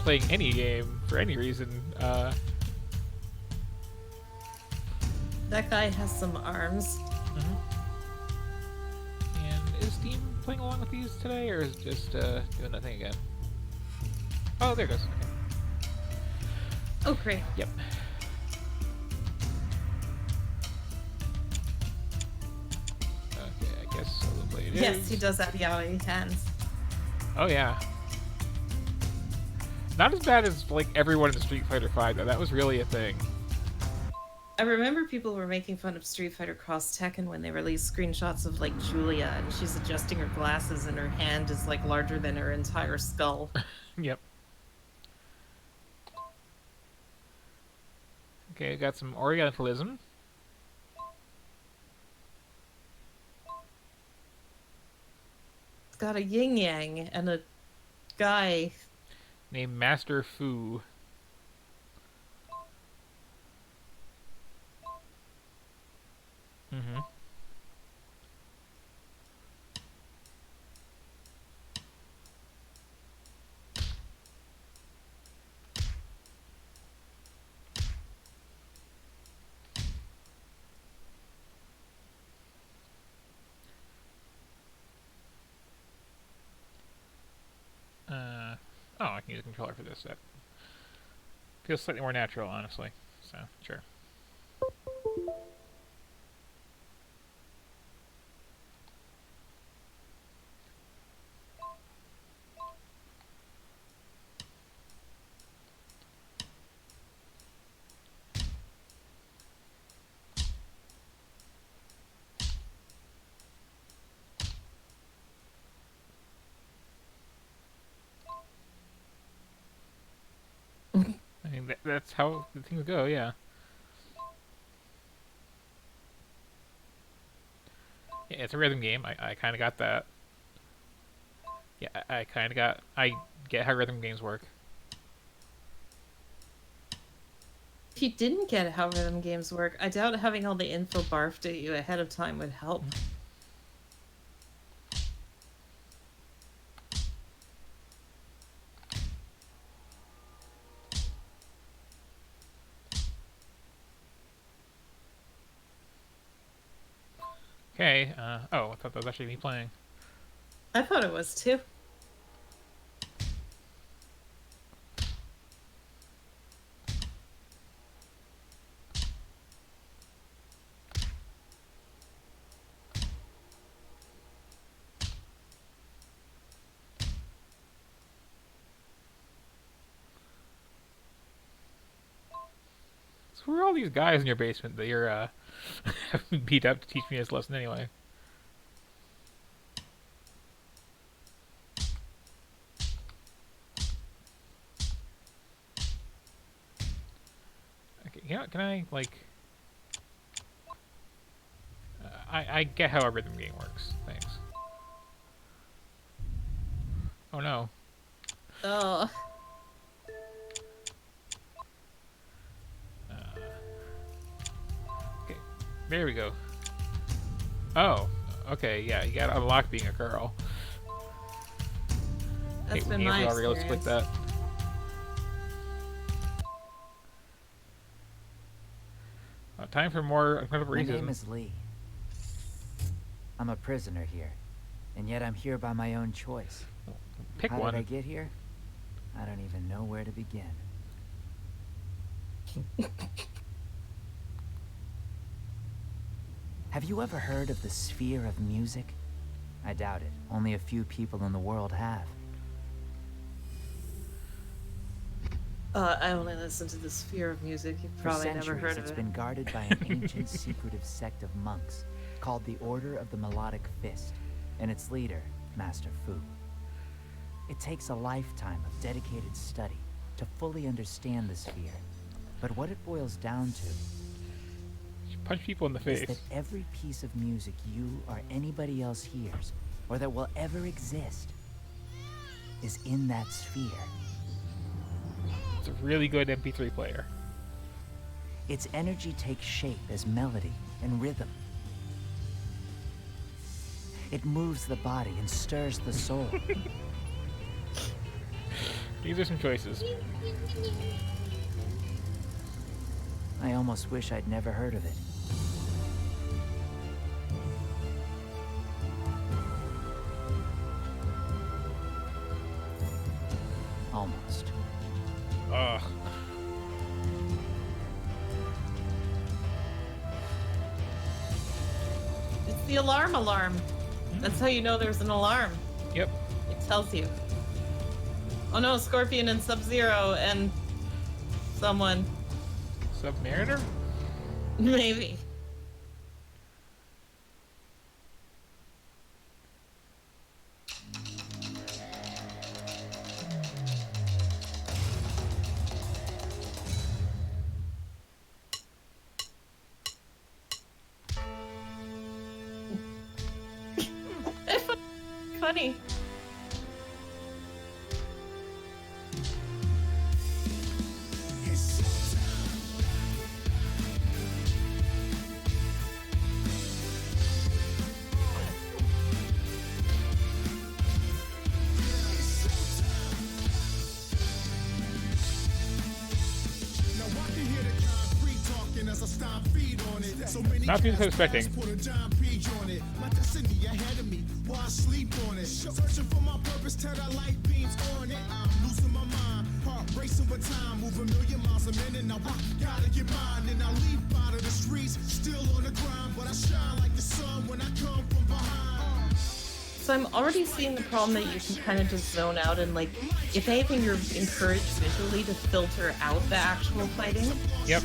playing any game for any reason. That guy has some arms. And is Steam playing along with these today, or is it just doing that thing again? Oh, there it goes. Okay. Oh, great. Yep. Okay, I guess I'll play it. Yes, he does have yaoi hands. Oh yeah. Not as bad as like everyone in Street Fighter V though. That was really a thing. I remember people were making fun of Street Fighter Cross Tekken when they released screenshots of like Julia, and she's adjusting her glasses and her hand is like larger than her entire skull. Yep. Okay, got some Orientalism. It's got a yin yang and a guy Named Master Fu. Mm-hmm. Oh, I can use a controller for this. That feels slightly more natural, honestly. So, sure. I mean, that's how the things go, yeah. Yeah, it's a rhythm game. I kind of got that. Yeah, I kind of got... I get how rhythm games work. If you didn't get how rhythm games work, I doubt having all the info barfed at you ahead of time would help. Okay, oh, I thought that was actually me playing. I thought it was too. So who are all these guys in your basement that you're, having beat up to teach me this lesson anyway? Okay, can I, like... I get how a rhythm game works. Thanks. Oh no. Oh. Okay, there we go. Oh, okay, yeah, you gotta unlock being a girl. That's been my experience. Like that. Time for more incredible My reasons. name is Lee. I'm a prisoner here, and yet I'm here by my own choice. Pick How one. did I get here? I don't even know where to begin. Have you ever heard of the sphere of music? I doubt it. Only a few people in the world have. I only listen to the Sphere of Music. You've For probably centuries, never heard of it's it. been guarded by an ancient, secretive sect of monks called the Order of the Melodic Fist, and its leader, Master Fu. It takes a lifetime of dedicated study to fully understand the sphere, but what it boils down to You punch people in the face. is that every piece of music you or anybody else hears, or that will ever exist, is in that sphere. It's a really good MP3 player. Its energy takes shape as melody and rhythm. It moves the body and stirs the soul. These are some choices. I almost wish I'd never heard of it. Almost. Ugh. It's the alarm. That's how you know there's an alarm. Yep. It tells you. Oh no, Scorpion and Sub-Zero and someone. Submariner? Maybe. It's funny. Not being so expecting. My destiny ahead of me while I sleep on it. Searching for my purpose till the light beams on it. I'm losing my mind, heart racing with time, move a million miles a minute. Now I gotta get mine, and I leap out of the streets, still on the grind, but I shine like the sun when I come from behind. So I'm already seeing the problem that you can kind of just zone out and, like, if anything, you're encouraged visually to filter out the actual fighting. Yep.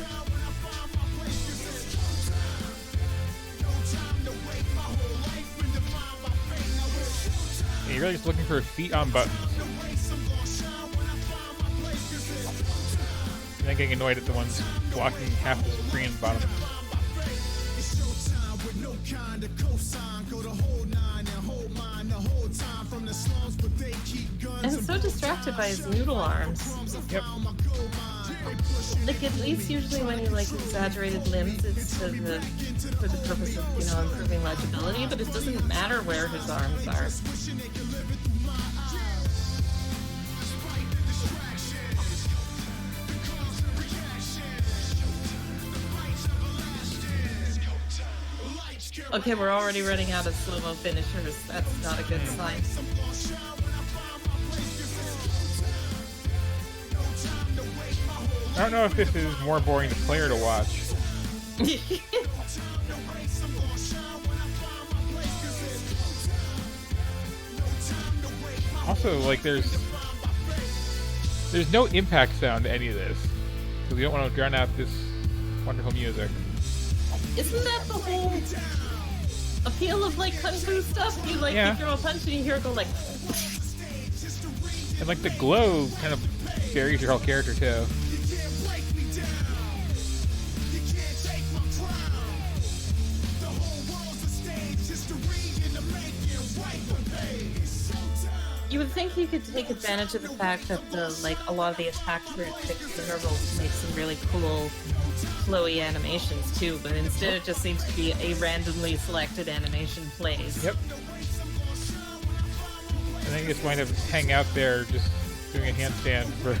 Yeah, you're really just looking for feet on buttons. And then getting annoyed at the ones blocking half the screen at the bottom. And I'm so distracted by his noodle arms. Yep. Like, at least usually when you, like, exaggerated limbs, it's for the purpose of, you know, improving legibility, but it doesn't matter where his arms are. Okay, we're already running out of slow-mo finishers. That's not a good sign. I don't know if this is more boring to play or to watch. Also, like, there's no impact sound to any of this, because we don't want to drown out this wonderful music. Isn't that the whole appeal of, like, kung fu stuff? You, like, Yeah. you throw a punch and you hear it go, like... And, like, the glow kind of buries your whole character, too. You would think he could take advantage of the fact that a lot of the attacks were fixed intervals to make some really cool, flowy animations too, but instead it just seems to be a randomly selected animation plays. Yep. And then you just wind up hanging out there just doing a handstand for...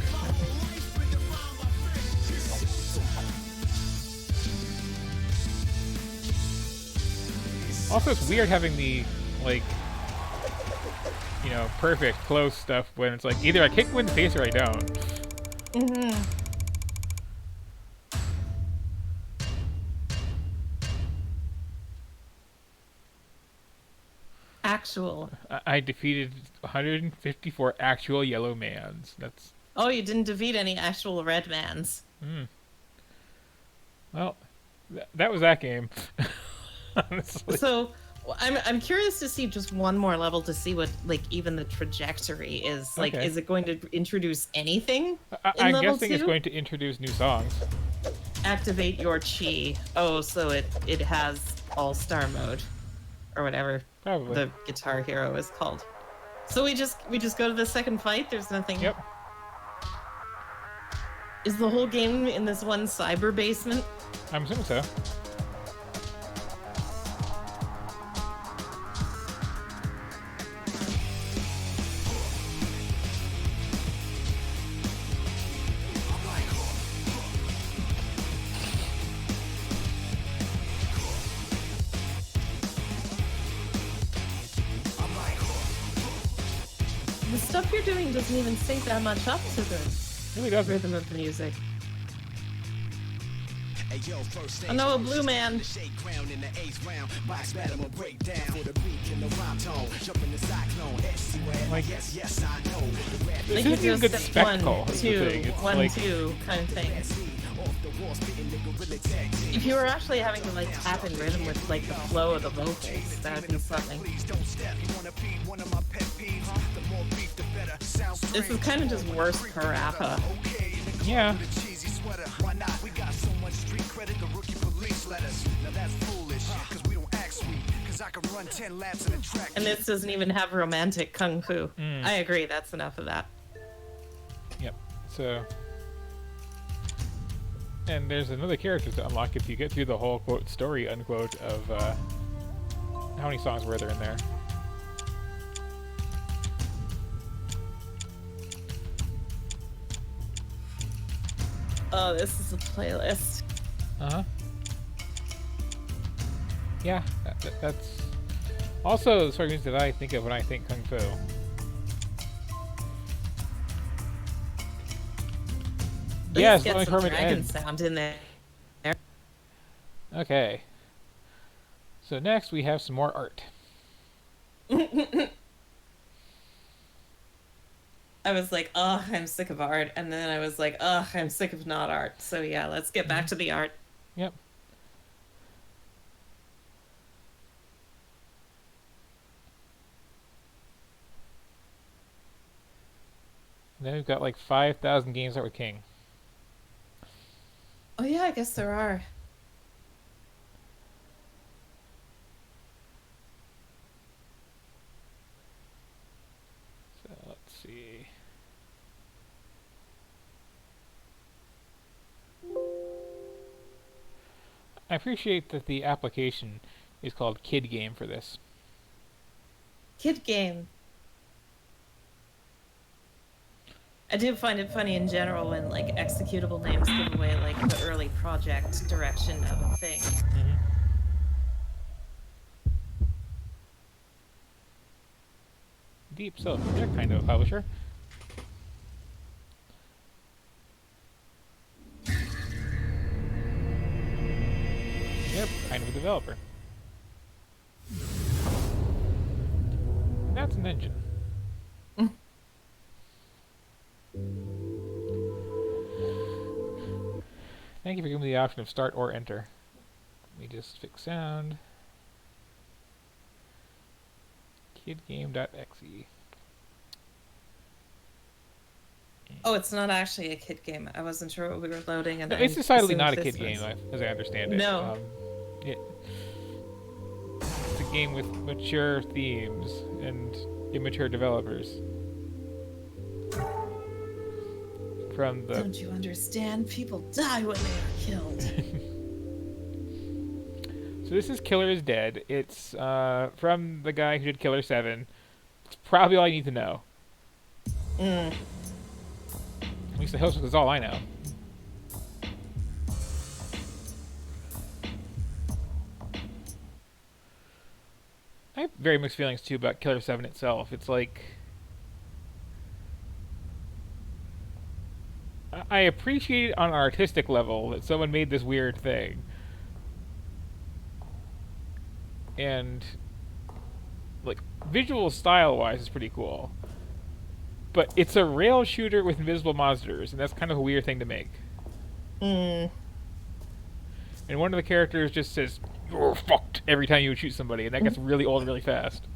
Also, it's weird having the, like, you know, perfect close stuff when it's like either I kick him in the face or I don't. Mm-hmm. actual. I defeated 154 actual yellow mans. That's... Oh, you didn't defeat any actual red mans. Well, that was that game. Honestly. So I'm curious to see just one more level to see what like even the trajectory is. Like, Okay. is it going to introduce anything? I'm level guessing it's 2? going to introduce new songs. Activate your chi. Oh, so it has all-star mode, or whatever Probably. the Guitar Hero is called. So we just go to the second fight. There's nothing. Yep. Is the whole game in this one cyber basement? I'm assuming so. The stuff you're doing doesn't even sync that much up to the really doesn't. rhythm of the music. Oh no, a blue man. This They isn't could do even good step spectacle, 1, is the 2, thing. It's 1, like- 2 kind of thing. If you were actually having to like tap in rhythm with like the flow of the vocals, that would be something. This is kind of just worse Parappa. Yeah. And this doesn't even have romantic kung fu. I agree, that's enough of that. Yep. So, and there's another character to unlock if you get through the whole quote story unquote of how many songs were there in there? Oh, this is a playlist. Uh-huh. Yeah, that's also the sort of things that I think of when I think Kung Fu. Yes, get only some permanent dragon end. sound in there. Okay. So next we have some more art. I was like, ugh, I'm sick of art. And then I was like, ugh, I'm sick of not art. So yeah, let's get back to the art. Yep. Then we've got like 5,000 games that were king. Oh yeah, I guess there are. So let's see. I appreciate that the application is called Kid Game for this. Kid game. I do find it funny in general when like executable names give away like the early project direction of a thing. Deep Silver, they're kind of a publisher. Yep, kind of a developer. That's an engine. Thank you for giving me the option of start or enter. Let me just fix sound. Kidgame.exe. Oh, it's not actually a kid game. I wasn't sure what we were loading, and No, I it's decidedly assumed not a this kid game, was- as I understand it. No. It's a game with mature themes and immature developers. From the Don't you understand? People die when they are killed. So this is Killer is Dead. It's from the guy who did Killer 7. It's probably all you need to know. At least the host is all I know. I have very mixed feelings too about Killer 7 itself. It's like I appreciate it on an artistic level that someone made this weird thing. And like, visual style-wise is pretty cool. But it's a rail shooter with invisible monsters, and that's kind of a weird thing to make. Mm. And one of the characters just says, "You're fucked," every time you would shoot somebody, and that gets really old really fast.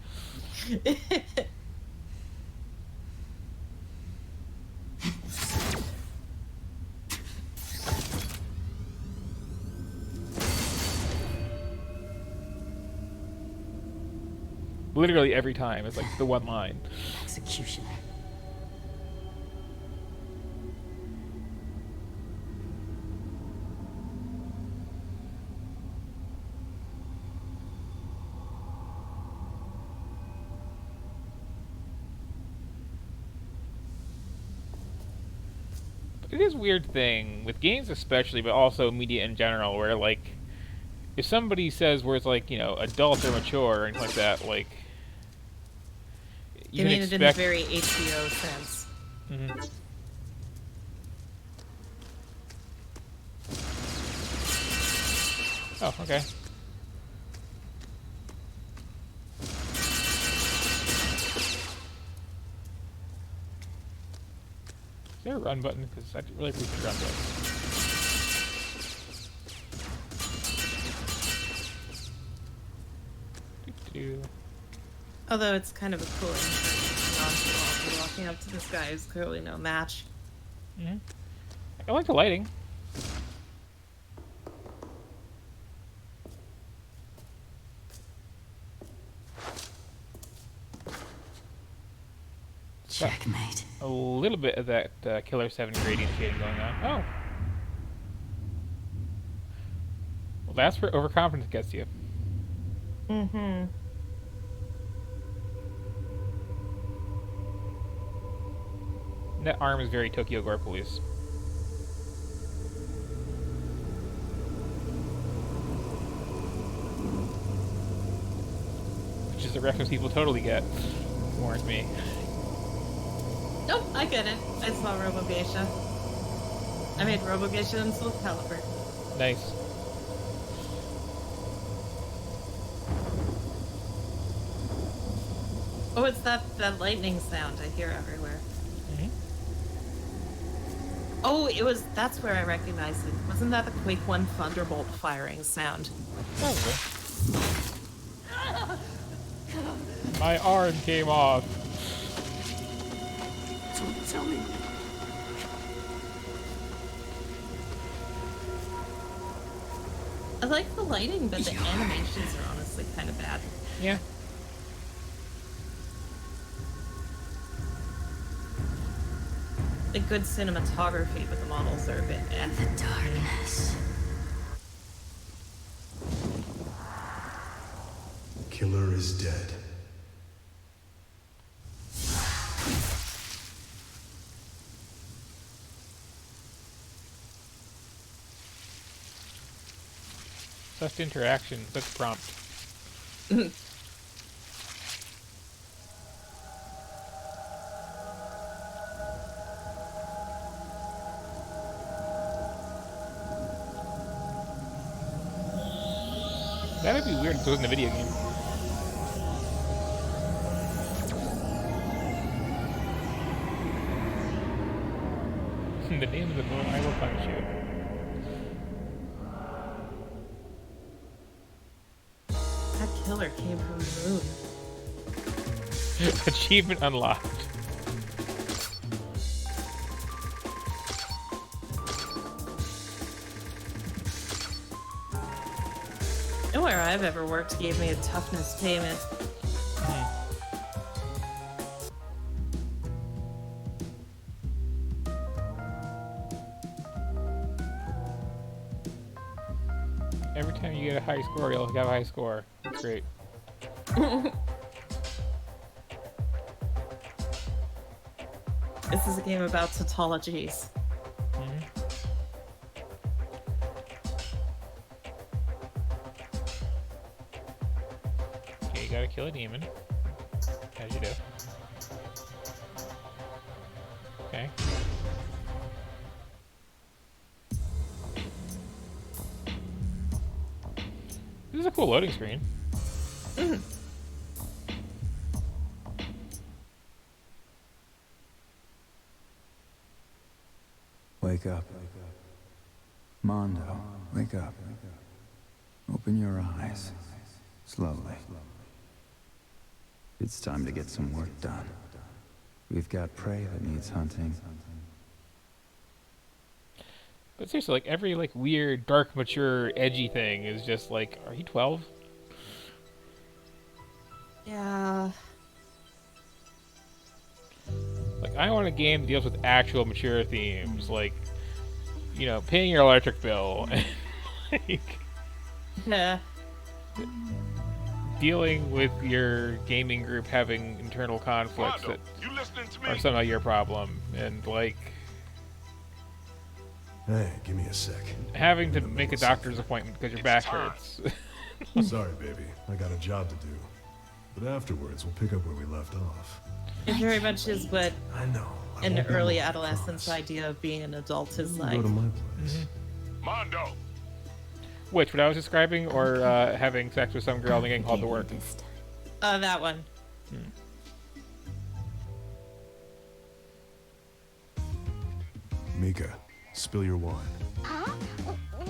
Literally every time, it's like the one line. Executioner. It is a weird thing, with games especially, but also media in general, where, like, if somebody says words like, you know, adult or mature or anything like that, like, You mean it in a very HBO sense. Mm-hmm. Oh, okay. Is there a run button? Because I really appreciate the run button. Doo-doo-doo. Although it's kind of a cool intro. Walking up to this guy who's clearly no match. Mm-hmm. I like the lighting. Checkmate. A little bit of that Killer 7 gradient shading going on. Oh. Well, that's where overconfidence gets you. Mm-hmm. That arm is very Tokyo Gore Police. Which is a reference people totally get. Warns me. Nope, I get it. I saw Robo Geisha. I made Robo Geisha and Soul Calibur. Nice. Oh, it's that lightning sound I hear everywhere. Mm-hmm. Oh, that's where I recognized it. Wasn't that the Quake 1 Thunderbolt firing sound? Probably. My arm came off. Don't tell me. I like the lighting, but the animations are honestly kind of bad. Yeah. The good cinematography, but the models are a bit eh. The darkness. Killer is dead. Such interaction, such prompt. That'd be weird if it was in a video game. The name of the book, I will punish you. That killer came from the moon. Achievement unlocked. Nowhere I've ever worked gave me a toughness payment. Every time you get a high score, you'll have a high score. That's great. This is a game about tautologies. Okay, you gotta kill a demon. As you do. Okay. This is a cool loading screen. Wake up. Mondo, wake up. Open your eyes. Slowly. It's time to get some work done. We've got prey that needs hunting. But seriously, like every like weird, dark, mature, edgy thing is just like, are you 12? Yeah. Like I want a game that deals with actual mature themes, like, you know, paying your electric bill, and like Yeah. dealing with your gaming group having internal conflicts that are somehow your problem, and like Hey, give me a sec. having to make a doctor's appointment because your back hurts. Sorry, baby. I got a job to do. But afterwards, we'll pick up where we left off. It very much is what I know. an early adolescence idea of being an adult is like. Go to my place. Mondo. Which, what I was describing, or having sex with some girl and getting called to work? That one. Mika, spill your wine. Huh?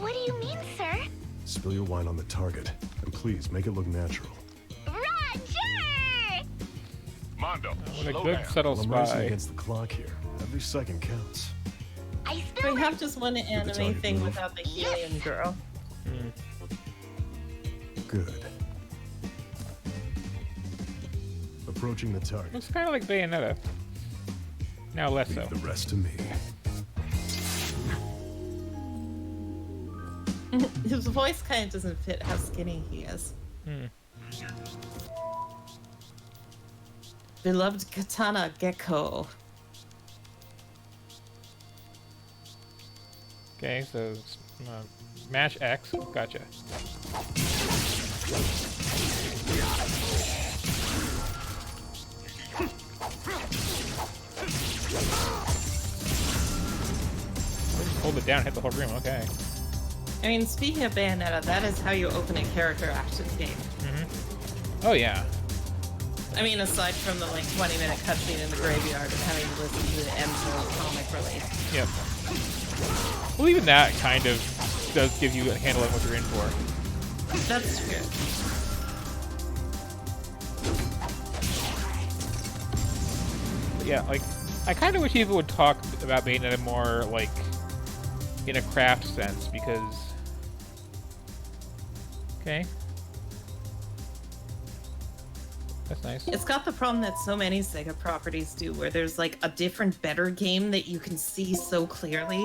What do you mean, sir? Spill your wine on the target. And please, make it look natural. Roger! Mondo. What a good subtle I'm racing spy. against the clock here. Every second counts. We have just one anime target thing move. without the helium girl. Good. Approaching the target. Looks kind of like Bayonetta. Now less so. Leave the rest to me. His voice kind of doesn't fit how skinny he is. Beloved Katana Gecko. Okay, so mash X. Gotcha. Just hold it down, hit the whole room. Okay. I mean, speaking of Bayonetta, that is how you open a character action game. Oh yeah. I mean, aside from the like 20-minute cutscene in the graveyard and having to listen to the Emerald comic release. Yep. Well, even that kind of does give you a handle on what you're in for. That's true. But yeah, like, I kind of wish people would talk about Bayonetta more, like, in a craft sense, because... Okay. That's nice. It's got the problem that so many Sega properties do, where there's like a different, better game that you can see so clearly.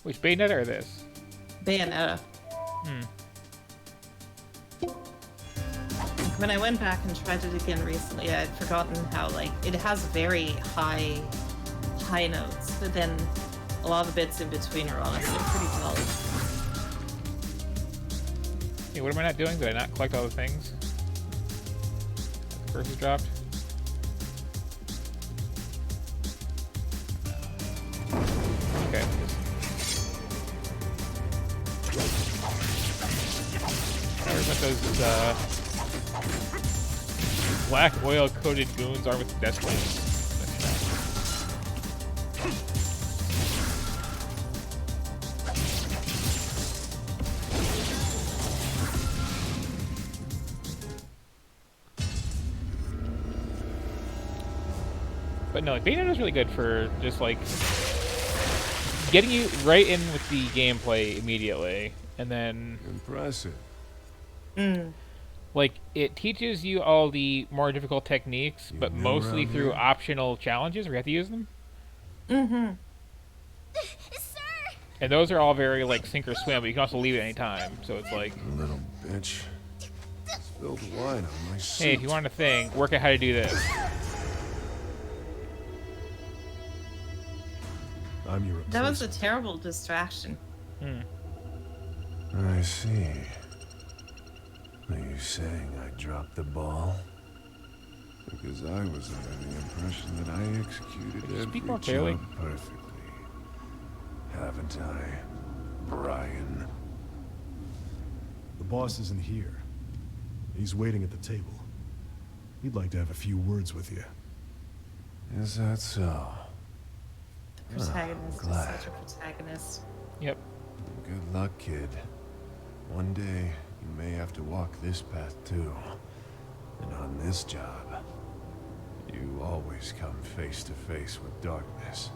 Which, Bayonetta or this? Bayonetta. When I went back and tried it again recently, I'd forgotten how like it has very high notes, but then a lot of the bits in between are honestly pretty dull. Hey, what am I not doing? Did I not collect all the things? The first was dropped? Okay. I remember those black oil-coated goons armed with death wings. But no, Bayonetta is really good for just like getting you right in with the gameplay immediately, and then impressive. Like it teaches you all the more difficult techniques, but mostly through optional challenges where you have to use them. And those are all very like sink or swim, but you can also leave at any time. So it's like, Little bitch. Spilled wine on my suit. hey, if you want a thing, work out how to do this. I'm your That was a terrible distraction. I see. Are you saying I dropped the ball? Because I was under the impression that I executed every more clearly? job perfectly. Haven't I, Brian? The boss isn't here. He's waiting at the table. He'd like to have a few words with you. Is that so? protagonist is glad. such a protagonist. Yep. Good luck, kid. One day, you may have to walk this path too. And on this job, you always come face to face with darkness.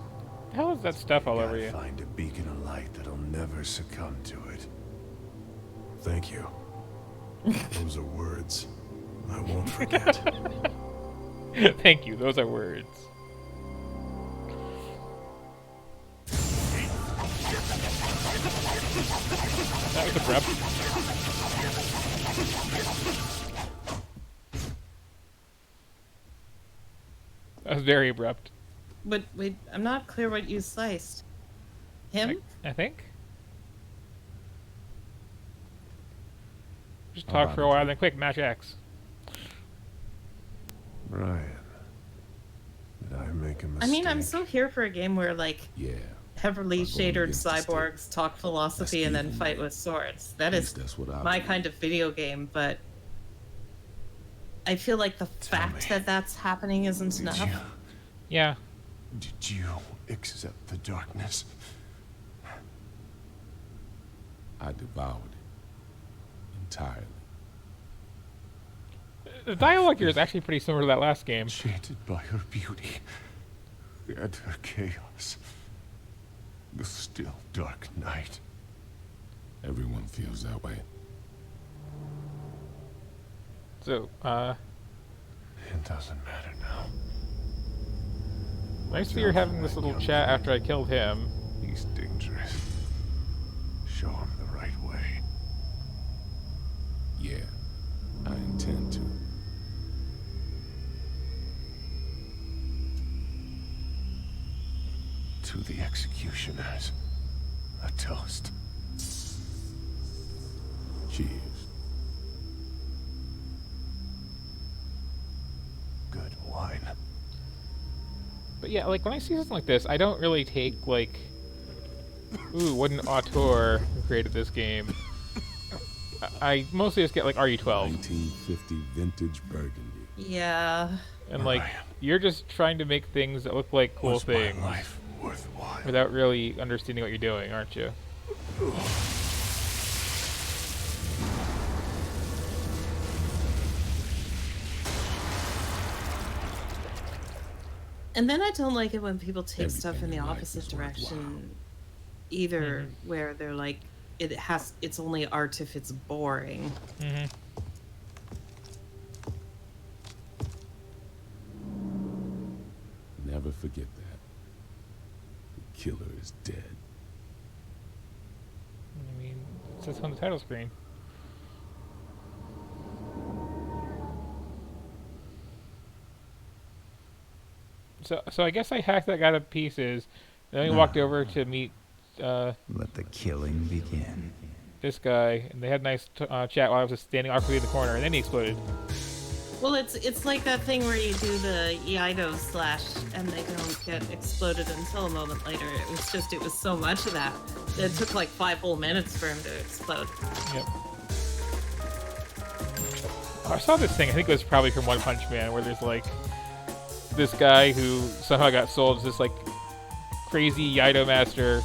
How is that stuff all over Gotta you? find a beacon of light that'll never succumb to it. Thank you. Those are words I won't forget. Thank you. Those are words. That was abrupt. That was very abrupt. But wait, I'm not clear what you sliced. Him? I think. Just talk for a while, then quick, match X. Brian, did I make a mistake? I mean, I'm so here for a game where, like, Yeah. heavily shadered against the cyborgs talk philosophy and then even fight with swords. That is That's what I my do. kind of video game, but I feel like the fact that that's happening isn't enough. Yeah. Did you accept the darkness? I devoured it entirely. The dialogue here is actually pretty similar to that last game. Enchanted by her beauty and her chaos. The still dark night. Everyone feels that way. So, It doesn't matter now. nice that you're having this little chat after I killed him. He's dangerous. Show him the right way. Yeah, I intend to. To the executioners. A toast. Cheers. Good wine. But yeah, like when I see something like this, I don't really take like, ooh, what an auteur who created this game. I mostly just get like RE12. 1950 vintage Burgundy. Yeah. And like, you're just trying to make things that look like cool Was my things life worthwhile? without really understanding what you're doing, aren't you? And then I don't like it when people take stuff in the opposite direction either, where they're like, it's only art if it's boring. Mm-hmm. Never forget that. The killer is dead. I mean, it says on the title screen. So I guess I hacked that guy to pieces. Then we walked over to meet Let the killing begin. this guy, and they had a nice chat while I was just standing awkwardly in the corner, and then he exploded. Well, it's like that thing where you do the Eido slash and they don't get exploded until a moment later. It was so much of that. It took like 5 whole minutes for him to explode. Yep. I saw this thing, I think it was probably from One Punch Man, where there's like this guy who somehow got sold as this like crazy Eido master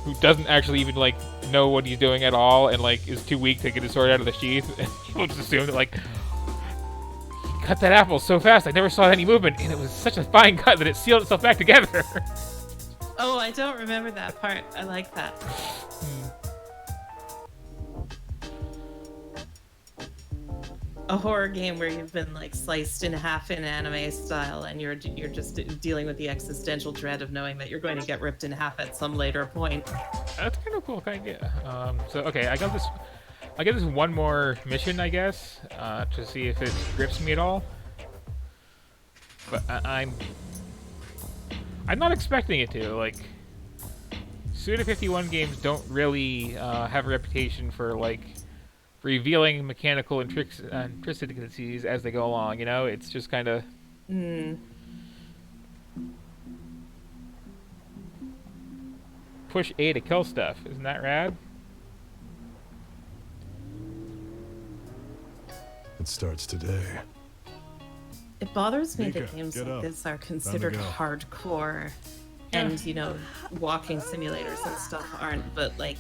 who doesn't actually even like know what he's doing at all and like is too weak to get his sword out of the sheath. And people just assume that like he cut that apple so fast I never saw any movement, and it was such a fine cut that it sealed itself back together. Oh, I don't remember that part. I like that. A horror game where you've been like sliced in half in anime style, and you're just dealing with the existential dread of knowing that you're going to get ripped in half at some later point. That's kind of a cool idea. So okay, I get this one more mission, I guess, to see if it grips me at all. But I'm not expecting it to. Like, Suda 51 games don't really have a reputation for like revealing mechanical intricacies as they go along. You know, it's just kind of. Push A to kill stuff. Isn't that rad? It starts today. It bothers me that Mika, games get like up. this are Time to considered go. hardcore and you know, walking simulators and stuff aren't. But like,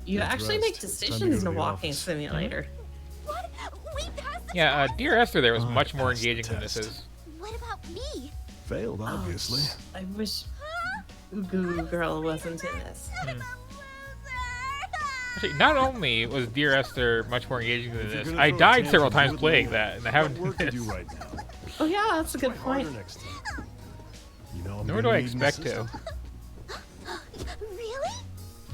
you Get actually make dressed. It's time to decisions go in to a the walking office. simulator. Yeah, Dear Esther there was I much more passed the engaging than this test. is. What about me? Failed, obviously. I wish Goo Girl wasn't in this. Actually, not only was Dear Esther much more engaging than If you're this, gonna I throw a died several tantrum, times do it playing low. that, and I Got haven't work done to do this. right now. Oh yeah, that's a good point. Harder next time. You know I'm Nor do gonna I need an expect to. assistant. Really?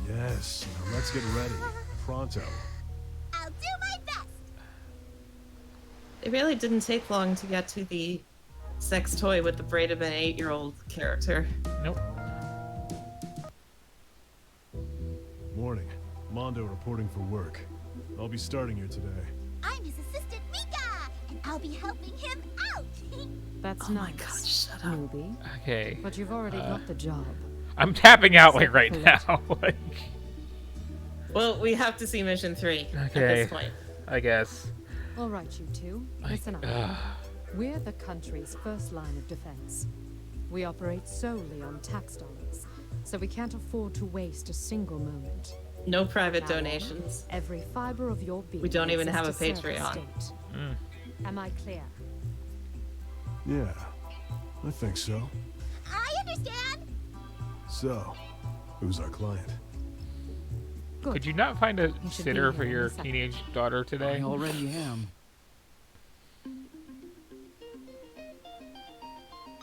Yes. Now let's get ready. Pronto. I'll do my best. It really didn't take long to get to the sex toy with the braid of an 8-year-old character. Nope. Morning. Mondo reporting for work. I'll be starting here today. I'm his assistant, Mika, and I'll be helping him out. That's Oh my nice. god, shut up. Newbie. Okay. But you've already got the job. I'm tapping out like right now. Like, Well, we have to see mission 3 at okay. this point. I guess. All right, you two. Listen up. We're the country's first line of defense. We operate solely on tax dollars, so we can't afford to waste a single moment. No private Now, donations. Every fiber of your being. We don't even have a exists to serve the Patreon. state. Am I clear? Yeah. I think so. I understand. So, who's our client? Good. Could you not find a He should sitter be for here in your a second. teenage daughter today? I already am.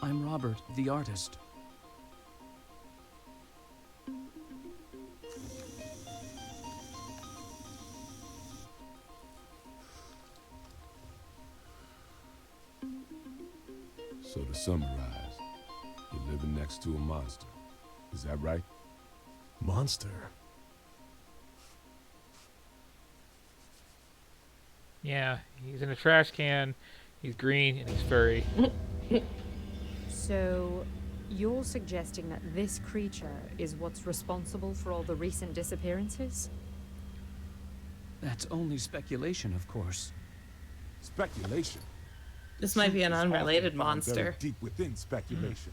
I'm Robert, the artist. So to summarize, you're living next to a monster. Is that right? Monster. Yeah, he's in a trash can, he's green, and he's furry. So, you're suggesting that this creature is what's responsible for all the recent disappearances? That's only speculation, of course. Speculation. This might be an Truth is often unrelated found monster. very deep within speculation.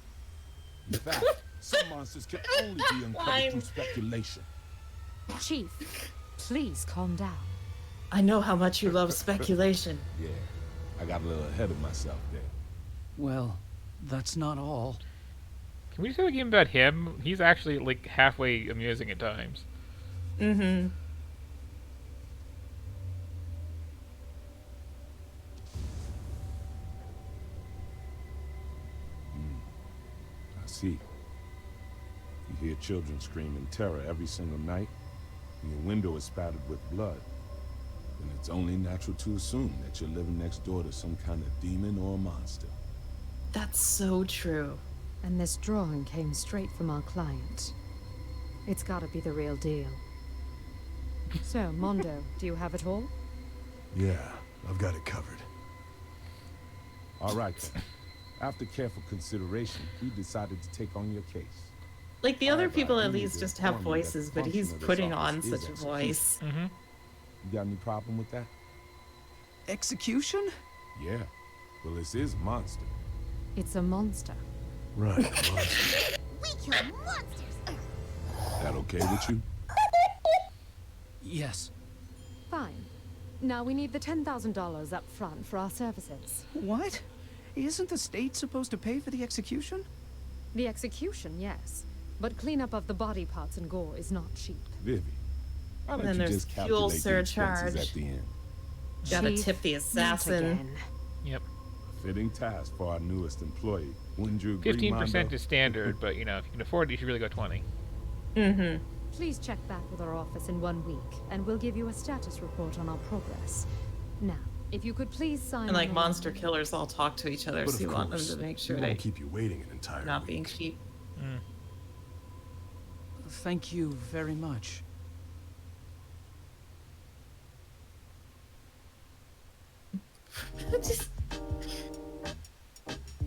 In fact, some monsters can only be uncovered through speculation. Chief, please calm down. I know how much you love speculation. Yeah, I got a little ahead of myself there. Well, that's not all. Can we just have a game about him? He's actually like halfway amusing at times. Mm-hmm. I see. You hear children scream in terror every single night, and your window is spattered with blood. Then it's only natural to assume that you're living next door to some kind of demon or monster. That's so true. And this drawing came straight from our client. It's gotta be the real deal. So, Mondo, do you have it all? Yeah, I've got it covered. All right, then. After careful consideration, he decided to take on your case. Like the other However, people I at do need least to just have inform you that voices, the but he's function of this putting office on is such a execution. voice. Mm-hmm. You got any problem with that? Execution? Yeah. Well, this is monster. It's a monster. Right, monster. We kill monsters. That okay with you? Yes. Fine. Now we need the $10,000 up front for our services. What? Isn't the state supposed to pay for the execution? The execution, yes. But cleanup of the body parts and gore is not cheap. Vivi, why And don't then you there's just fuel calculate the expenses surcharge. at the end? Gotta Chief, tip the not assassin. again. Yep. Fitting task for our newest employee. Wouldn't you agree, 15% Mondo? is standard, but you know, if you can afford it, you should really go 20. Mm-hmm. Please check back with our office in 1 week, and we'll give you a status report on our progress. Now, if you could please sign. And like your- monster killers all talk to each other, But so of you want them course, to make sure we they won't keep you waiting an entire not week. being cheap. Thank you very much. Just...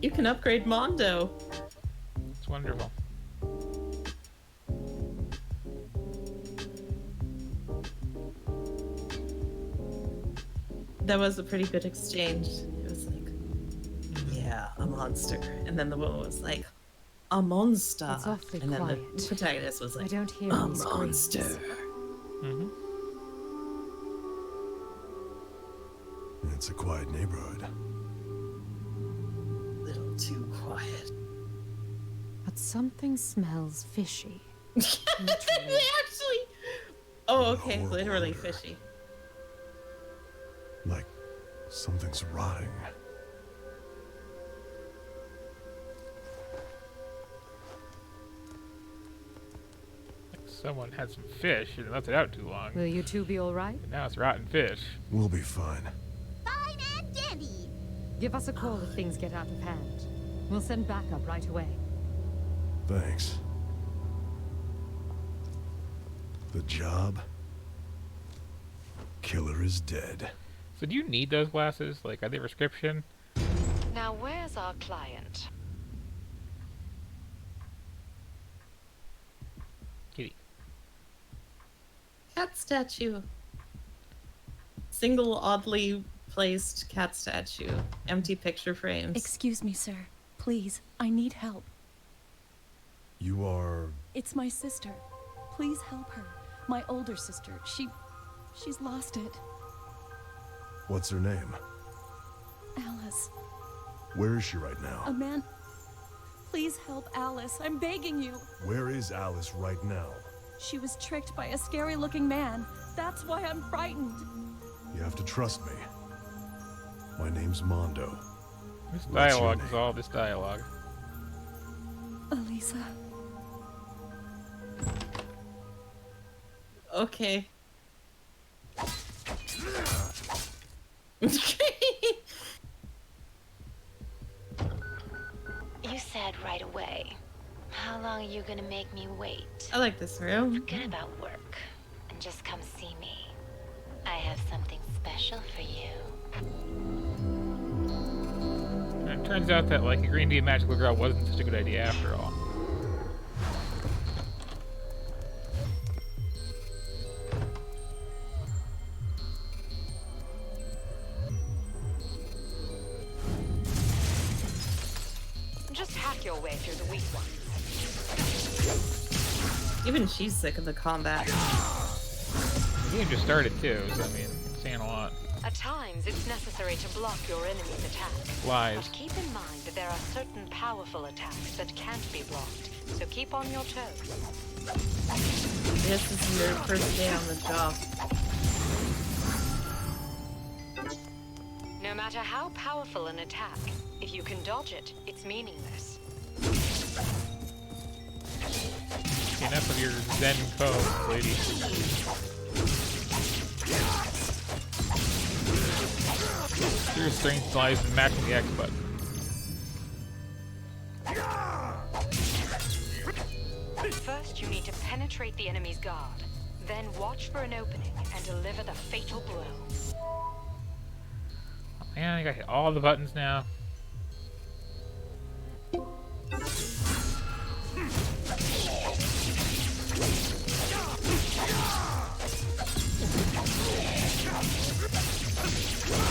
You can upgrade Mondo. It's wonderful. That was a pretty good exchange. It was like, yeah, a monster. And then the woman was like, a monster. It's awfully and then quiet. the protagonist was like, I don't hear a any screams. monster. Mm-hmm. It's a quiet neighborhood. Little too quiet. But something smells fishy. They actually. Oh, okay. Horrible Literally odor. fishy. Like something's rotting. Someone had some fish and left it out too long. Will you two be all right? And now it's rotten fish. We'll be fine. Fine and dandy. Give us a call if things get out of hand. We'll send backup right away. Thanks. The job? Killer is dead. So do you need those glasses? Like, are they prescription? Now, where's our client? Kitty. Cat statue. Single oddly placed cat statue. Empty picture frames. Excuse me, sir. Please, I need help. You are... It's my sister. Please help her. My older sister. She's lost it. What's her name? Alice. Where is she right now? A man. Please help Alice. I'm begging you. Where is Alice right now? She was tricked by a scary-looking man. That's why I'm frightened. You have to trust me. My name's Mondo. This What's your dialogue name? is all this dialogue. Elisa. Okay. You said right away. How long are you gonna make me wait? I like this room. Forget about work and just come see me. I have something special for you. And it turns out that, like, agreeing to be a magical girl wasn't such a good idea after all. Just hack your way through the weak ones. Even she's sick of the combat. The game just started too, so I mean, it's saying a lot. At times, it's necessary to block your enemy's attack. Lies. But keep in mind that there are certain powerful attacks that can't be blocked, so keep on your toes. This is your first day on the job. No matter how powerful an attack, if you can dodge it, it's meaningless. Enough of your Zen code, lady. Your strength lies in matching the X button. First, you need to penetrate the enemy's guard. Then watch for an opening and deliver the fatal blow. Oh, man, I gotta hit all the buttons now.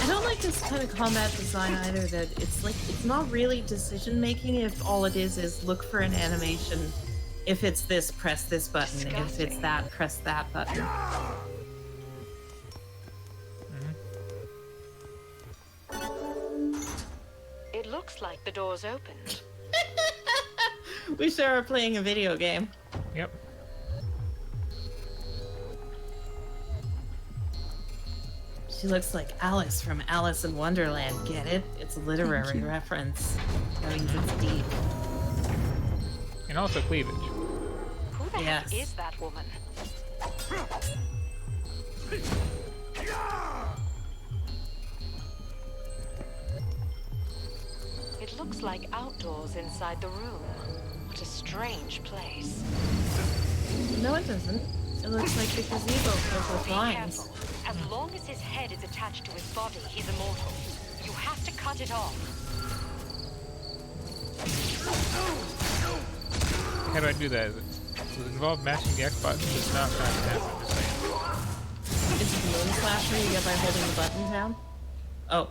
I don't like this kind of combat design either, that it's not really decision making if all it is look for an animation. If it's this, press this button. If it's that, press that button. It looks like the door's opened. We sure are playing a video game. Yep. She looks like Alice from Alice in Wonderland. Get it? It's a literary you. reference. That means it's deep. And also cleavage. Who the Yes. heck is that woman? It looks like outdoors inside the room. What a strange place. No, it doesn't. It looks like the gazebo filled with Be lines. careful. As long as his head is attached to his body, he's immortal. You have to cut it off. How do I do that? Does it involve matching the X button? It's not trying to happen, I'm just saying. It's the moon slasher you get by holding the button down. Oh.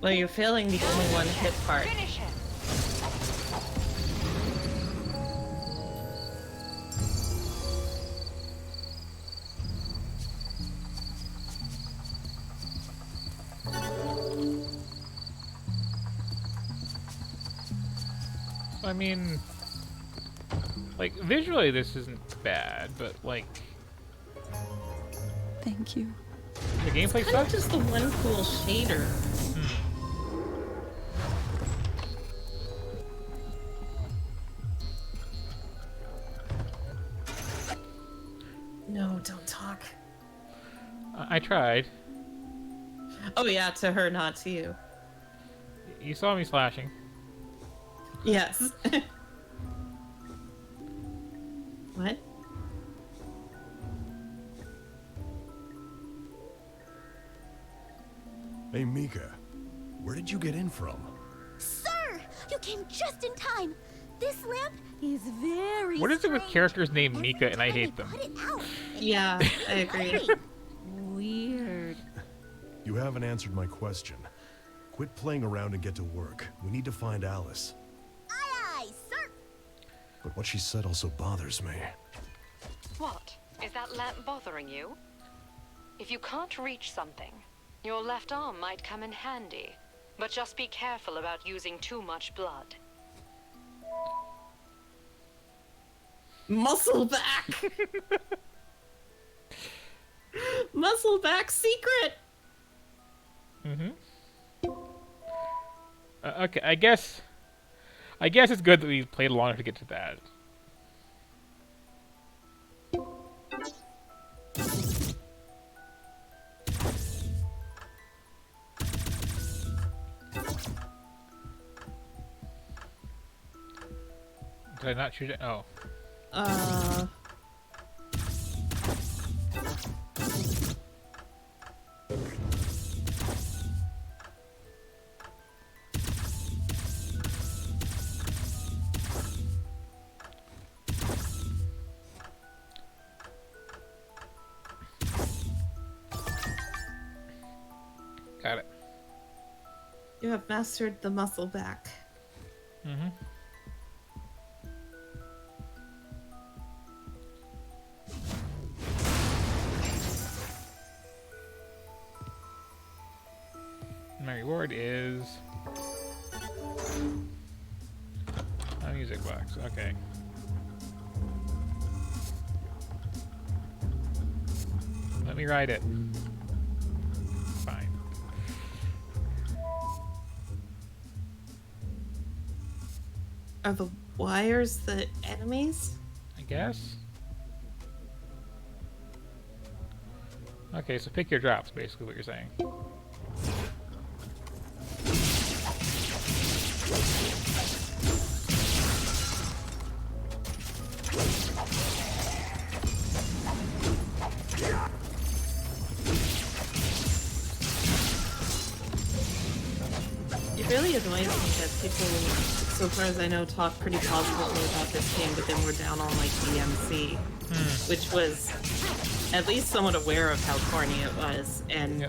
Well, you're failing the only one hit part. Finish him. I mean, like, visually this isn't bad, but, like... Thank you. The gameplay Kind of sucks? just the one cool shader. No, don't talk. I tried. Oh yeah, to her, not to you. You saw me slashing. Yes. What? Hey, Mika. Where did you get in from? Sir, you came just in time. This lamp is very What is it with strange. characters named Mika and I hate them? Put it out. Yeah, I agree. Weird. You haven't answered my question. Quit playing around and get to work. We need to find Alice. Aye, aye, sir. But what she said also bothers me. What? Is that lamp bothering you? If you can't reach something, your left arm might come in handy. But just be careful about using too much blood. Muscle back! Muscle back secret! Mm-hmm. Okay, I guess it's good that we played long enough to get to that. Did I not shoot it? Oh. Got it. You have mastered the muscle back. Mm-hmm. My reward is a music box. Okay. Let me ride it. Fine. Are the wires the enemies? I guess. Okay, so pick your drops, basically what you're saying. It really annoys me that people, so far as I know, talk pretty positively about this game, but then we're down on like DMC, which was at least somewhat aware of how corny it was, and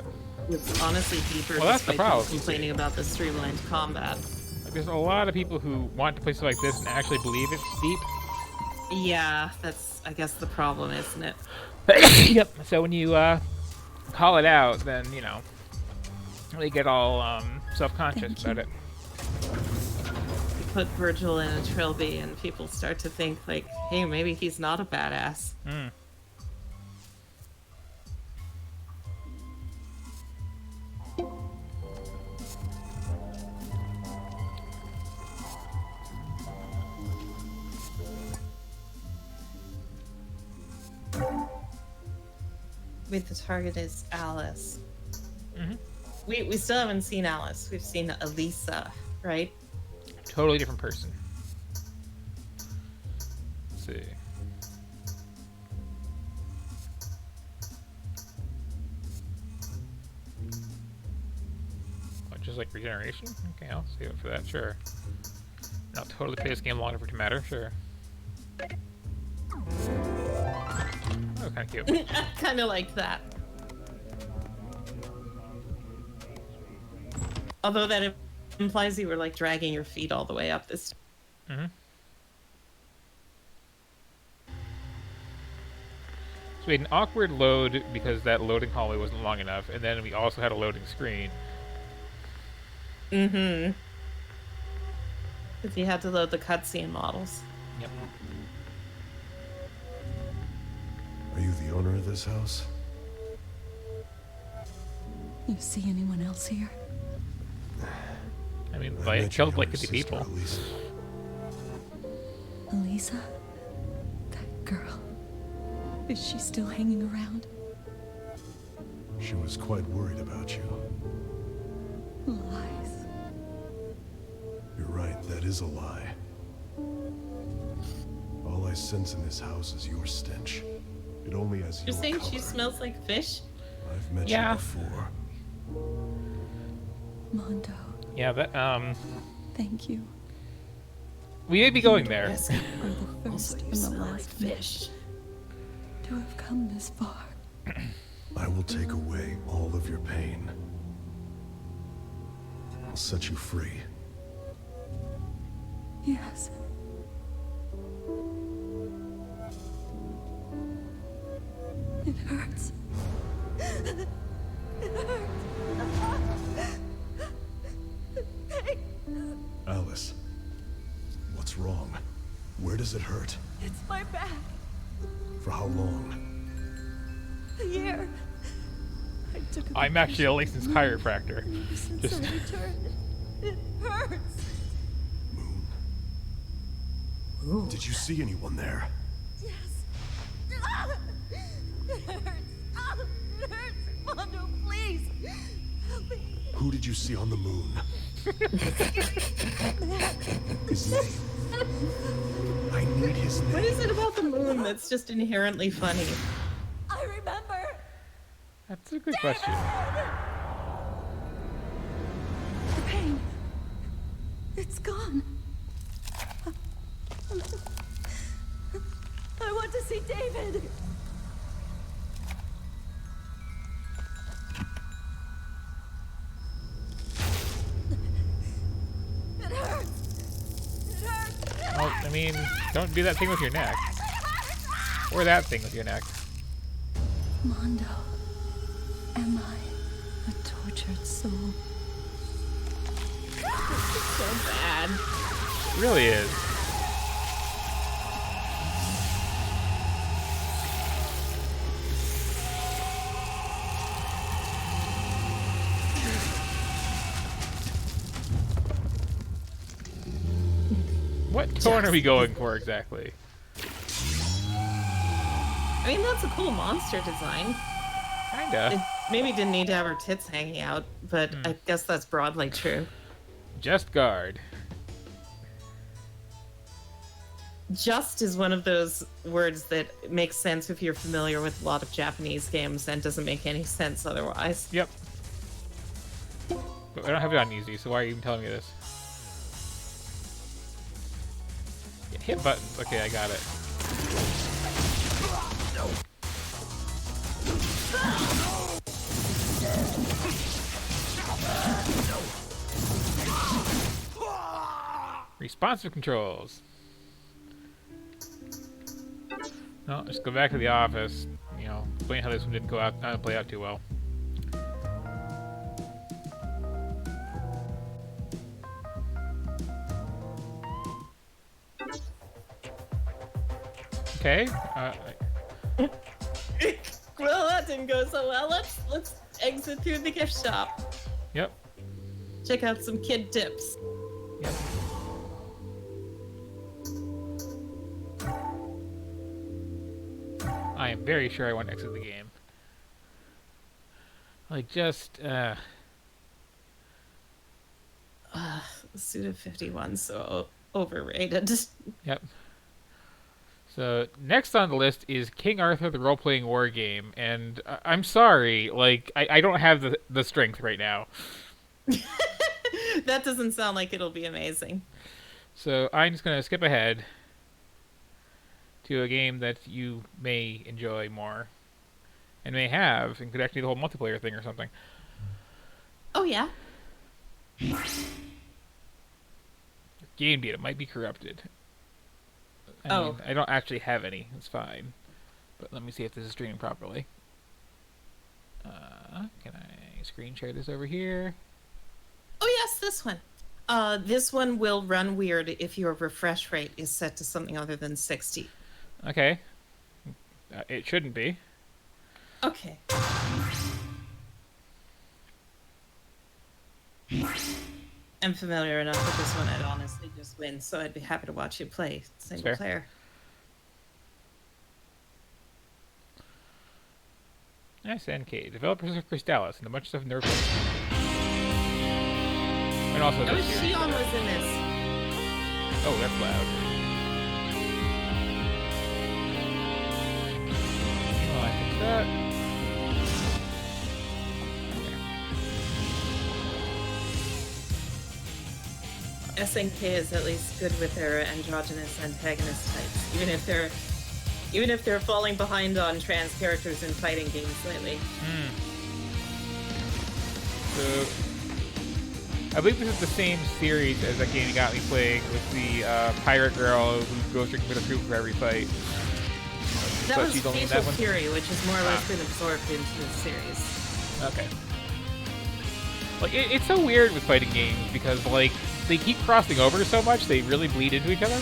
was honestly deeper Well, that's the despite problem, people complaining about the streamlined combat. Like, there's a lot of people who want to play stuff like this and actually believe it's deep. Yeah, that's, I guess, the problem, isn't it? Yep. So when you call it out, then, you know, they get all self-conscious about it. You put Virgil in a trilby and people start to think, like, hey, maybe he's not a badass. Mm. Wait, the target is Alice. Mm-hmm. We still haven't seen Alice. We've seen Elisa, right? Totally different person. Let's see. What, just like regeneration? Okay, I'll save it for that, sure. I'll totally play this game long enough for it to matter, sure. Oh, kind of cute. Kind of like that. Although that implies you were like dragging your feet all the way up this. Mm-hmm. So we had an awkward load because that loading hallway wasn't long enough, and then we also had a loading screen. Mm-hmm. Because you had to load the cutscene models. Yep. Are you the owner of this house? You see anyone else here? I mean, I killed like 50 people. Elisa? That girl. Is she still hanging around? She was quite worried about you. Lies. You're right, that is a lie. All I sense in this house is your stench. It only has You're your saying color. she smells like fish? I've met Yeah. you before. Mondo, Yeah, that, thank you. we may be going there. You're the first and the last fish to have come this far. I will take away all of your pain. I'll set you free. Yes. It hurts. It hurts. Alice, what's wrong? Where does it hurt? It's my back. For how long? A year. I took a I'm actually a licensed chiropractor. Since Just I returned, it hurts. Did you see anyone there? Yes. Ah! It hurts. Ah! It hurts. Mondo, please. Help me. Who did you see on the moon? His name. I need his name. What is it about the moon that's just inherently funny? I remember. That's a good question. The pain. It's gone. I want to see David. It hurts. It hurts. Well, I mean, don't do that thing with your neck. Or that thing with your neck. Mondo, am I a tortured soul? So bad. It really is. What tone are we going for exactly? I mean, that's a cool monster design. Kinda. It maybe didn't need to have her tits hanging out, but I guess that's broadly true. Just guard. Just is one of those words that makes sense if you're familiar with a lot of Japanese games and doesn't make any sense otherwise. Yep. But I don't have it on easy, so why are you even telling me this? Yeah, hit buttons. Okay, I got it. Responsive controls. No, just go back to the office. You know, explain how this one didn't play out too well. Okay. Well, that didn't go so well. Let's exit through the gift shop. Yep. Check out some kid tips. Yep. I am very sure I want to exit the game. Like, just, Suda 51 so overrated. Yep. So, next on the list is King Arthur the Role-Playing War Game, and I'm sorry, like, I don't have the strength right now. That doesn't sound like it'll be amazing. So, I'm just going to skip ahead to a game that you may enjoy more, and may have, and could actually do the whole multiplayer thing or something. Oh, yeah? Game data might be corrupted. I mean, I don't actually have any. It's fine. But let me see if this is streaming properly. Can I screen share this over here? Oh yes, this one. This one will run weird if your refresh rate is set to something other than 60. Okay. It shouldn't be. Okay. I'm familiar enough with this one, I'd honestly just win, so I'd be happy to watch you play single player. SNK, developers of Crystallis and a bunch of stuff in their and also Oh, this series. Shion was in this. Oh, that's loud. Oh, I think that. SNK is at least good with their androgynous antagonist types, even if they're falling behind on trans characters in fighting games lately. So, I believe this is the same series as that game you got me playing with the pirate girl who goes to commit a coup for every fight. That But was she's only in Fatal that one? Fury, which has more or less been absorbed into the series. Okay. Like, it's so weird with fighting games because, like, they keep crossing over so much, they really bleed into each other.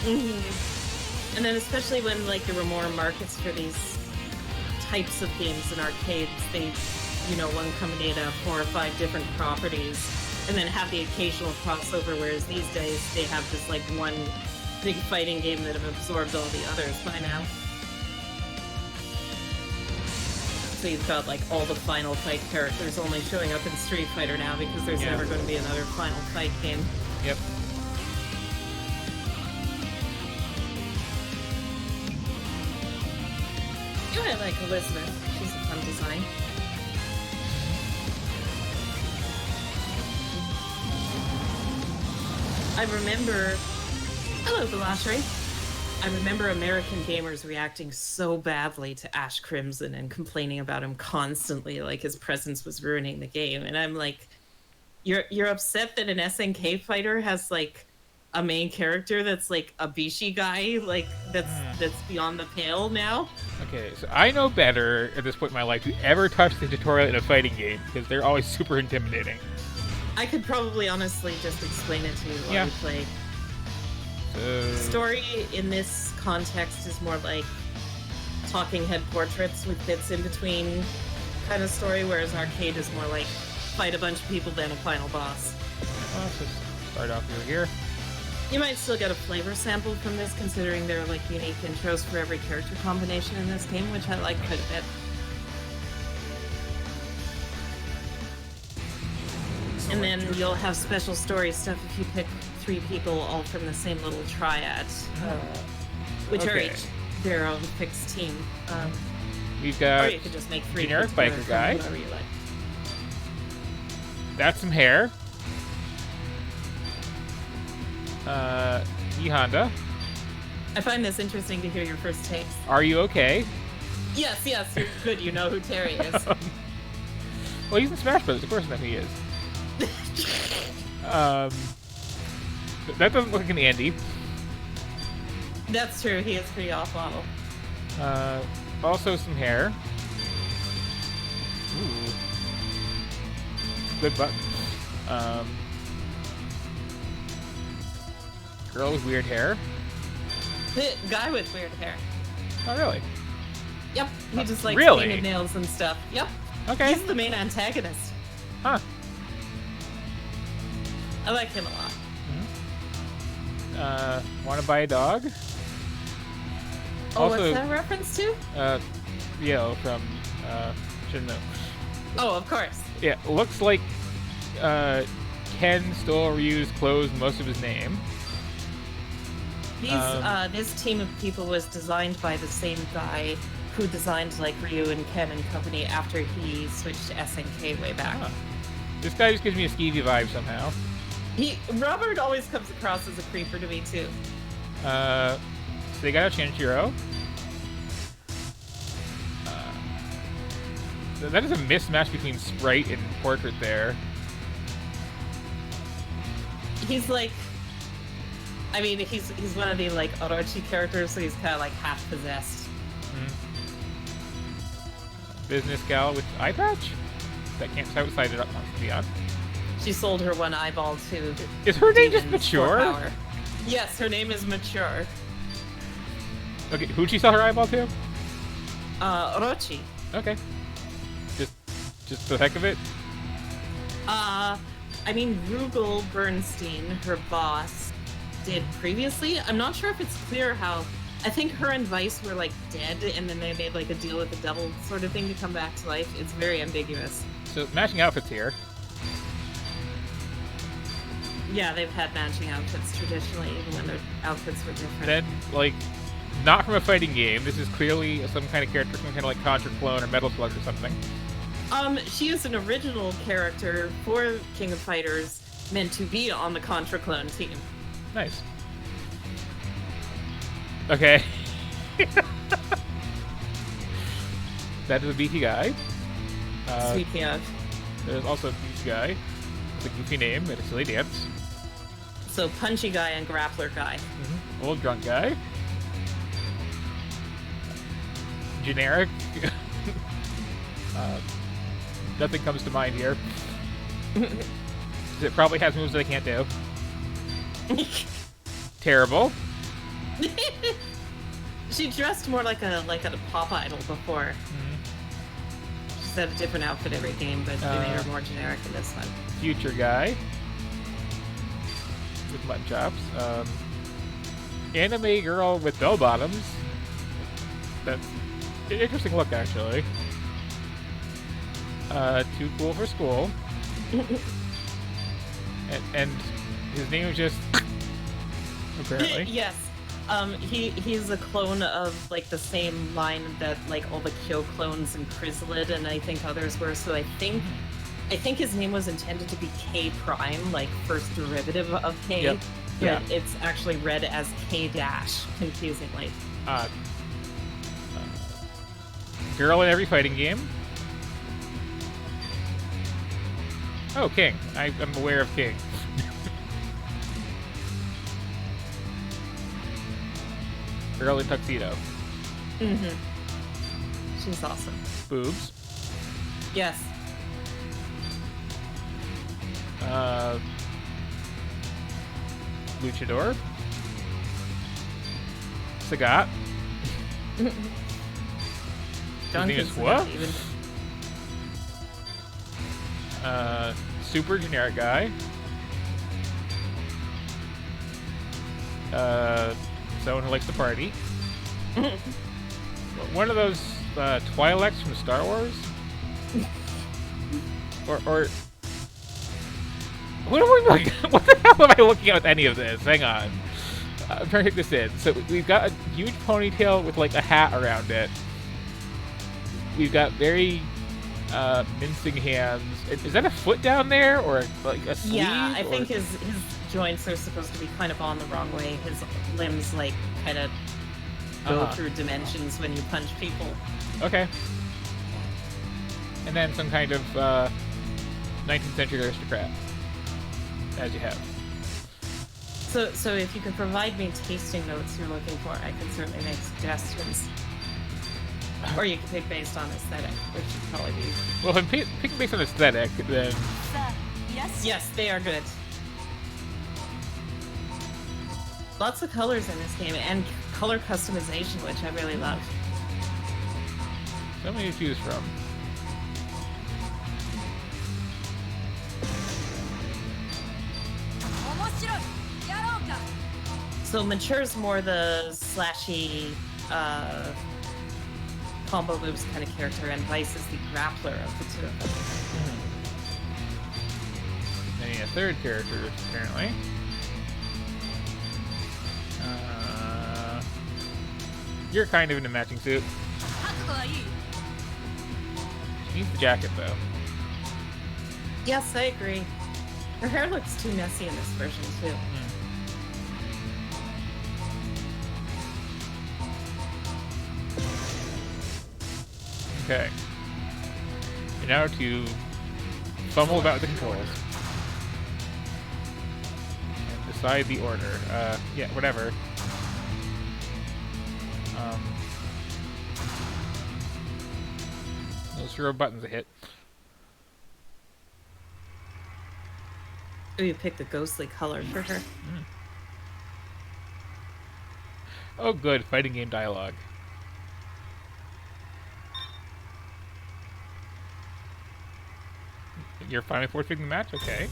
Mm-hmm. And then especially when, like, there were more markets for these types of games in arcades, they, you know, one company to have 4 or 5 different properties and then have the occasional crossover, whereas these days they have just, like, one big fighting game that have absorbed all the others by now. So you've got, like, all the Final Fight characters only showing up in Street Fighter now because there's never going to be another Final Fight game. Yep. I like Elizabeth. She's a fun design. I remember... Hello, Galashri. I remember American gamers reacting so badly to Ash Crimson and complaining about him constantly, like his presence was ruining the game. And I'm like, you're upset that an SNK fighter has, like, a main character that's like a Bishi guy, like that's beyond the pale now? Okay, so I know better at this point in my life to ever touch the tutorial in a fighting game because they're always super intimidating. I could probably honestly just explain it to you while you play. Story in this context is more like talking head portraits with bits in between kind of story, whereas arcade is more like fight a bunch of people, then a final boss. Well, let's just start off over here. You might still get a flavor sample from this, considering there are like unique intros for every character combination in this game, which I like quite a bit. And then you'll have special story stuff if you pick 3 people all from the same little triad, which are each their own fixed team. We've got or you could just make 3 generic together biker from guy. whoever you like. That's some hair. E Honda. I find this interesting to hear your first takes. Are you okay? Yes, you're good. You know who Terry is. Well, he's in Smash Brothers. Of course, I know who he is. That doesn't look like an Andy. That's true. He is pretty off model. Also some hair. Ooh. Good button. Girl with weird hair. The guy with weird hair. Oh, really? Yep. He just like really? painted nails and stuff. Yep. Okay. He's the main antagonist. Huh. I like him a lot. Want to buy a dog? Oh, also, what's that reference to? Rio from Shinmu. Oh, of course. Yeah, looks like Ken stole Ryu's clothes and most of his name. This team of people was designed by the same guy who designed like Ryu and Ken and company after he switched to SNK way back. This guy just gives me a skeevy vibe somehow. Robert always comes across as a creeper to me too. So they got a Shinjiro. That is a mismatch between sprite and portrait there. He's like, I mean, he's one of the like Orochi characters, so he's kind of like half possessed. Business gal with eye patch that can't stay outside it up beyond. She sold her one eyeball to. Is her name just demons for Mature? power. Yes, her name is Mature. Okay, who'd she sell her eyeball to? Orochi. Okay. Just the heck of it? I mean, Rugel Bernstein, her boss, did previously. I'm not sure if it's clear how. I think her and Vice were like dead, and then they made like a deal with the devil sort of thing to come back to life. It's very ambiguous. So, matching outfits here. Yeah, they've had matching outfits traditionally, even when their outfits were different. Then, like, not from a fighting game. This is clearly some kind of character, some kind of like Contra clone or Metal Slug or something. She is an original character for King of Fighters, meant to be on the Contra clone team. Nice. Okay. That is a beefy guy. Sweet Piot. There's also a beefy guy with a goofy name and a silly dance. So punchy guy and grappler guy. Old drunk guy. Generic. Nothing comes to mind here. It probably has moves that I can't do. Terrible. She dressed more like a pop idol before. She's had a different outfit every game, but they made her more generic in this one. Future guy with mutton chops. Anime girl with bell bottoms. That's an interesting look, actually. Too cool for school. and his name is just apparently. Yes. He's a clone of like the same line that like all the Kyo clones and Chrysalid and I think others were. So I think his name was intended to be K Prime, like first derivative of K. Yep. But Yeah. it's actually read as K dash, confusingly. Girl in every fighting game. Oh, King. I'm aware of King. Girl in tuxedo. She's awesome. Boobs. Yes. Luchador. Sagat. His name is what? Super generic guy. Someone who likes to party. One of those Twi'leks from Star Wars? or what the hell am I looking at with any of this? Hang on. I'm trying to take this in. So we've got a huge ponytail with like a hat around it. We've got very mincing hands. Is that a foot down there or like a sleeve? Yeah, I think his joints are supposed to be kind of on the wrong way. His limbs like kind of go through dimensions when you punch people. Okay. And then some kind of 19th century aristocrat, as you have. So if you could provide me tasting notes you're looking for, I can certainly make suggestions. Or you can pick based on aesthetic, which would probably be... Well, if I'm picking based on aesthetic, then... Yes? Yes, they are good. Lots of colors in this game, and color customization, which I really love. So many to choose from. So Mature's more the slashy, combo moves kind of character, and Vice is the grappler of the two of them. Then a third character, apparently. You're kind of in a matching suit. She needs the jacket, though. Yes, I agree. Her hair looks too messy in this version, too. Okay. And now to fumble about the controls. outside the order. Yeah, whatever. Those are buttons to hit. Oh, you picked a ghostly color for her. Oh, good. Fighting game dialogue. You're finally forfeiting the match? Okay.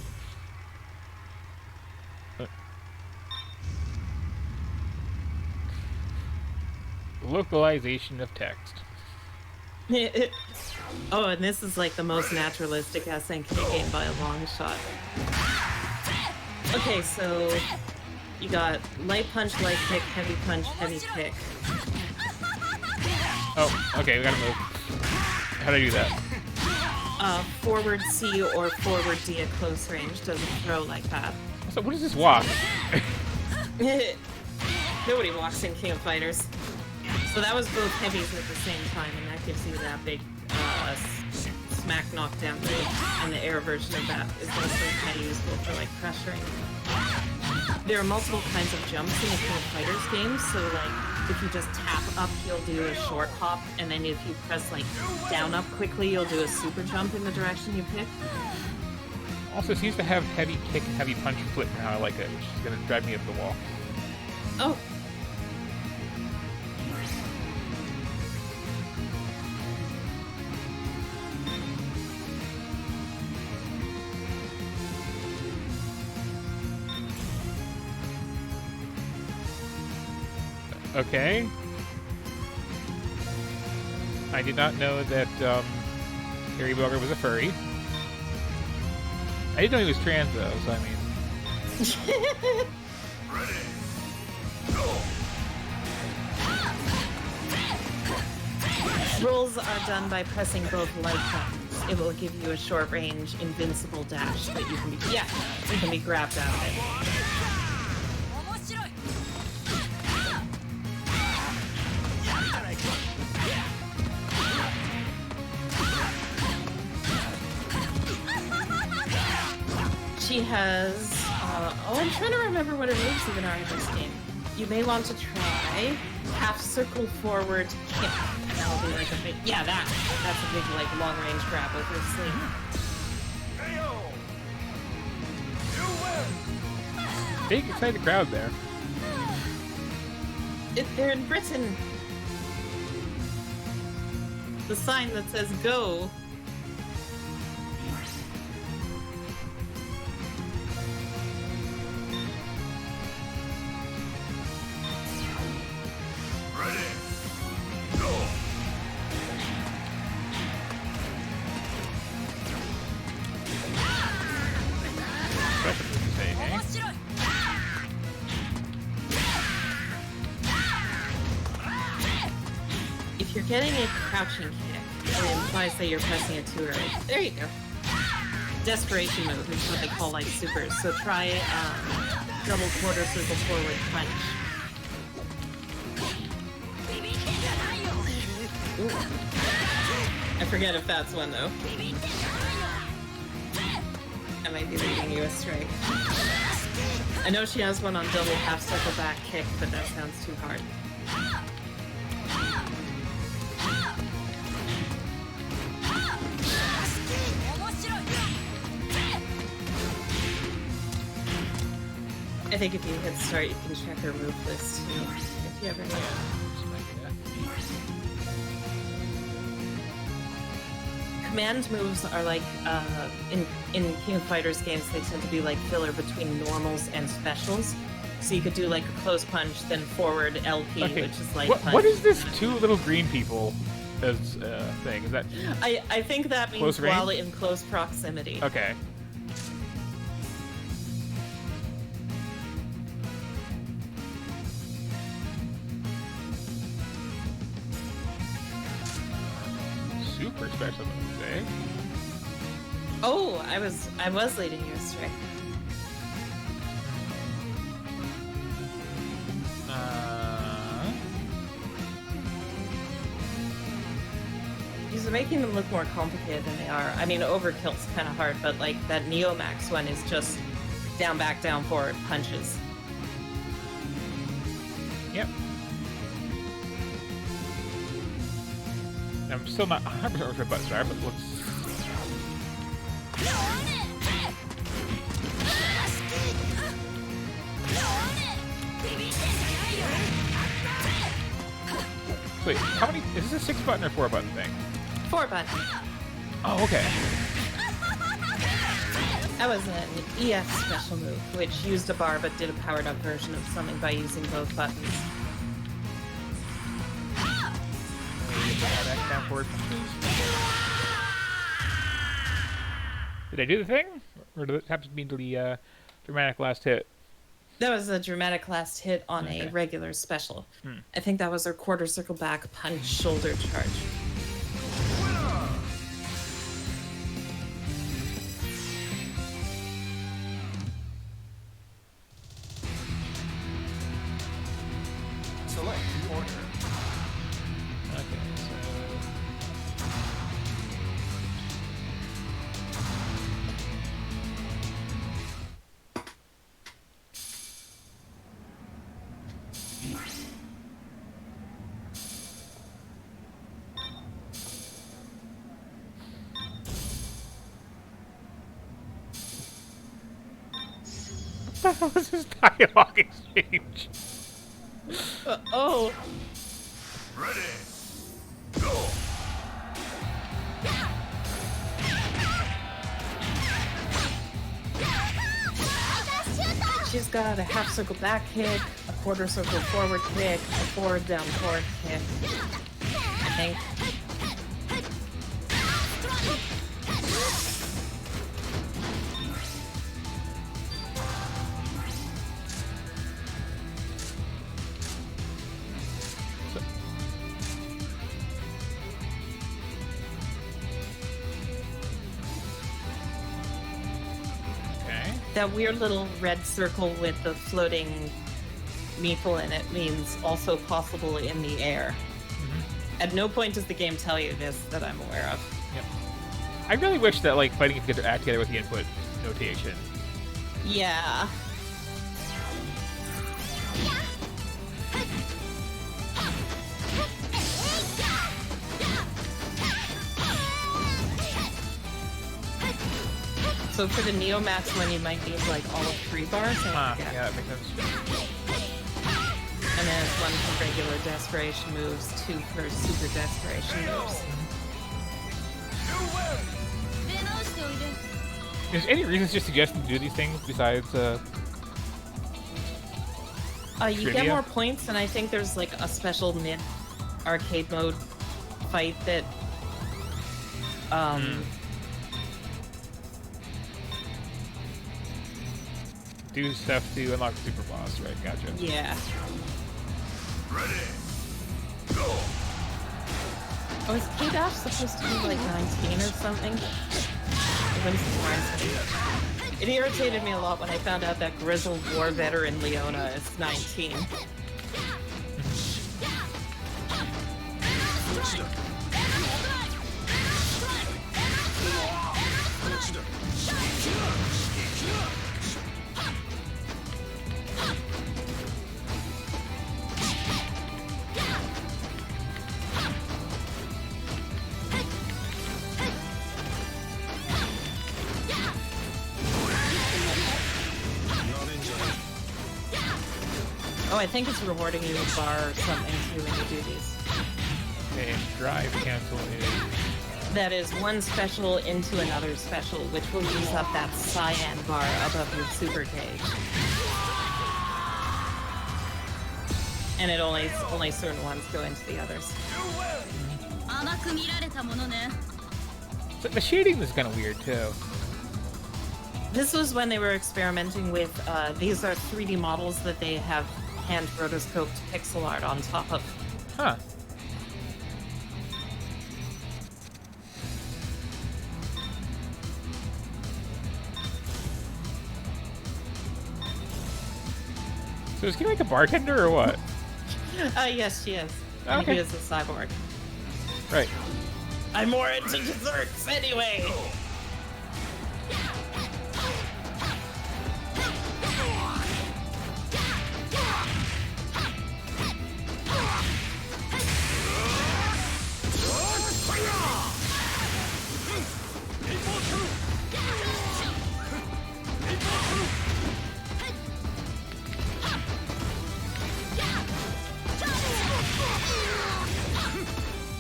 Localization of text. Oh, and this is like the most naturalistic SNK game by a long shot. Okay, so you got light punch, light kick, heavy punch, heavy kick. Oh, okay, we gotta move. How do I do that? Forward C or forward D at close range doesn't throw like that. So what is this walk? Nobody walks in King of Fighters. So that was both heavies at the same time, and that gives you that big smack knockdown move. And the air version of that is also kind of useful for like pressuring. There are multiple kinds of jumps in the King of Fighters games, so like if you just tap up, you'll do a short hop, and then if you press like down up quickly, you'll do a super jump in the direction you pick. Also, it seems to have heavy kick and heavy punch flip now. I like it, which is gonna drive me up the wall. Oh. Okay. I did not know that Harry Bogart was a furry. I didn't know he was trans though, so I mean. Rolls are done by pressing both light buttons. It will give you a short range invincible dash that you can be grabbed out of it. She has, I'm trying to remember what her moves even are in this game. You may want to try half circle forward kick. That'll be like a big, that's a big like long range grab with her sleeve. Big excited crowd there. They're in Britain. The sign that says go. If you're getting a crouching kick, it implies that you're pressing it too early. There you go. Desperation move is what they call like supers. So try double quarter circle forward punch. Ooh. I forget if that's one though. I might be leading you astray. I know she has one on double half circle back kick, but that sounds too hard. I think if you hit start, you can check her move list too, if you ever need it. Command moves are like, in King of Fighters games, they tend to be like filler between normals and specials. So you could do like a close punch, then forward LP, Okay. which is like What is this two little green people as thing? Is that I think that means Close range? while in close proximity. okay? Super special moves, eh? Oh, I was leading you astray. These are making them look more complicated than they are. I mean, Overkill's kind of hard, but like that Neomax one is just down, back, down, forward punches. Yep. I'm still not 100% sure what buttons are, but let's... Wait, how many... Is this a 6-button or 4-button thing? 4-button. Oh, okay. That was an EF special move, which used a bar but did a powered-up version of something by using both buttons. Back, down, forward. Did I do the thing? Or did it have to be the dramatic last hit? That was a dramatic last hit on a regular special. I think that was her quarter circle back punch shoulder charge. Select the order. Okay, so... What the hell is this dialogue exchange? Oh. Ready. Go. She's got a half circle back kick, a quarter circle forward kick, a forward down forward kick. I think. That weird little red circle with the floating meeple in it means also possible in the air. At no point does the game tell you this that I'm aware of. Yep. I really wish that like fighting could act together with the input notation. Yeah. So for the Neo Max one, you might need like all of 3 bars. Yeah, that makes sense. And then 1 for regular desperation moves, 2 for super desperation moves. Is there any reason to suggest to do these things besides you get more points, and I think there's like a special mid arcade mode fight that do stuff to unlock the super boss, right? Gotcha. Yeah. Ready. Go. Oh, is K-Dash supposed to be like 19 or something? It wouldn't surprise me. It irritated me a lot when I found out that grizzled war veteran Leona is 19. Oh, I think it's rewarding you a bar or something too when you do these. Okay, and drive cancel is... That is one special into another special, which will use up that cyan bar above your super cage. And it only certain ones go into the others. But the shading was kind of weird too. This was when they were experimenting with, these are 3D models that they have hand rotoscoped pixel art on top of. Huh. So is he like a bartender or what? Yes, she is. And Okay. he is a cyborg. Right. I'm more into desserts anyway.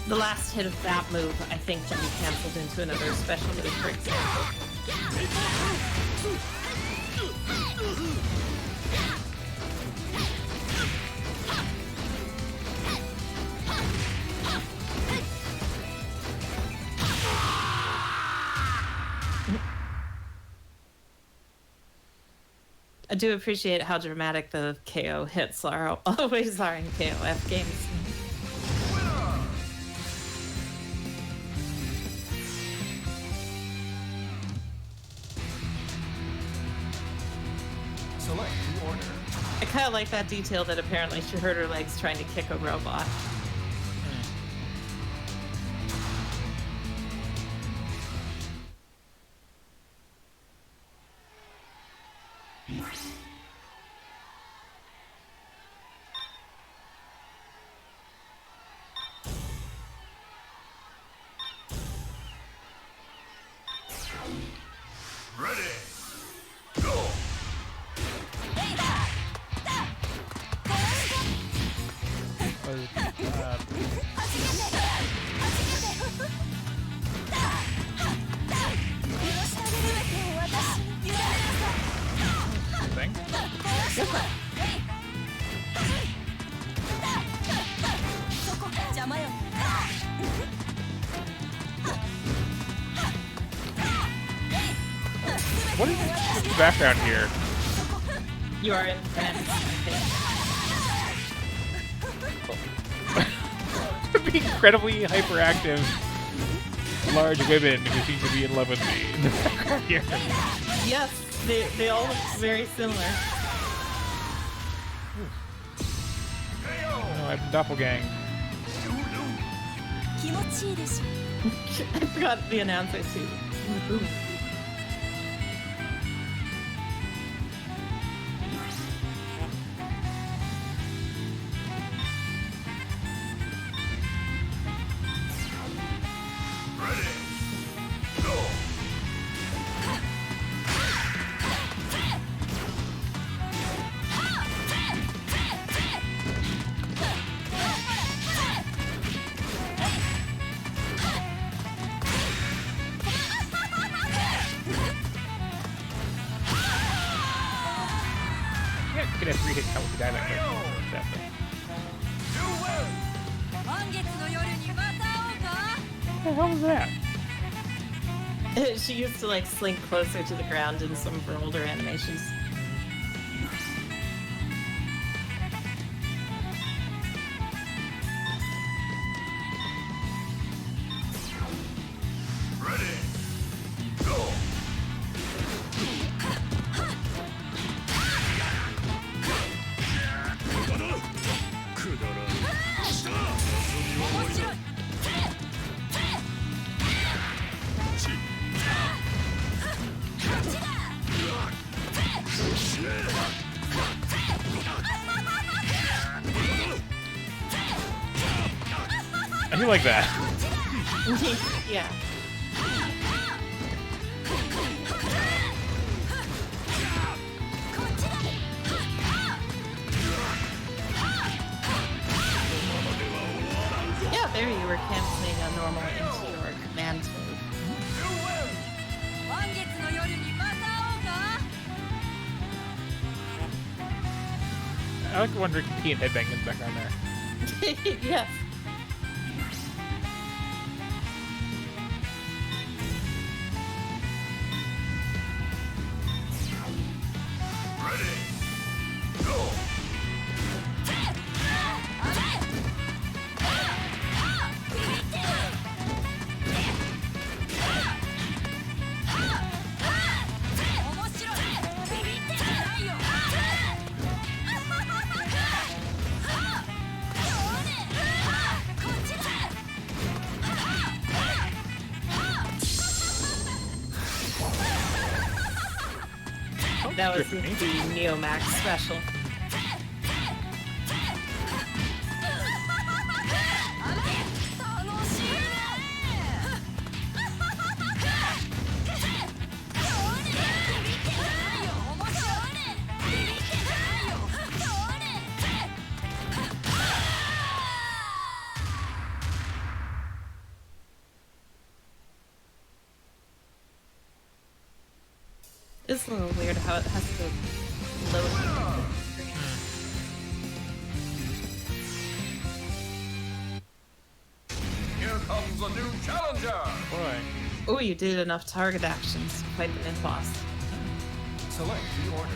The last hit of that move, I think, can be canceled into another special move, for example. I do appreciate how dramatic the KO hits always are in KOF games. Select the order. I kind of like that detail that apparently she hurt her legs trying to kick a robot. What is the background here? You are in France, Be incredibly hyperactive, large women who seem to be in love with me in the background here. Yes, they all look very similar. Oh, I'm doppelgang. I forgot the announcer too. Get a 3-hit count with the guy that quick. What the hell was that? She used to like slink closer to the ground in some of her older animations. I do like that. Yeah. Yeah, there you were canceling a normal into your command move. I like wondering P and headbang in the background there. Yes. That was the Neomax special. It's a little weird how it has to load. Here comes a new challenger! Boy. Oh, you did enough target actions to fight the mid-boss. Select the order.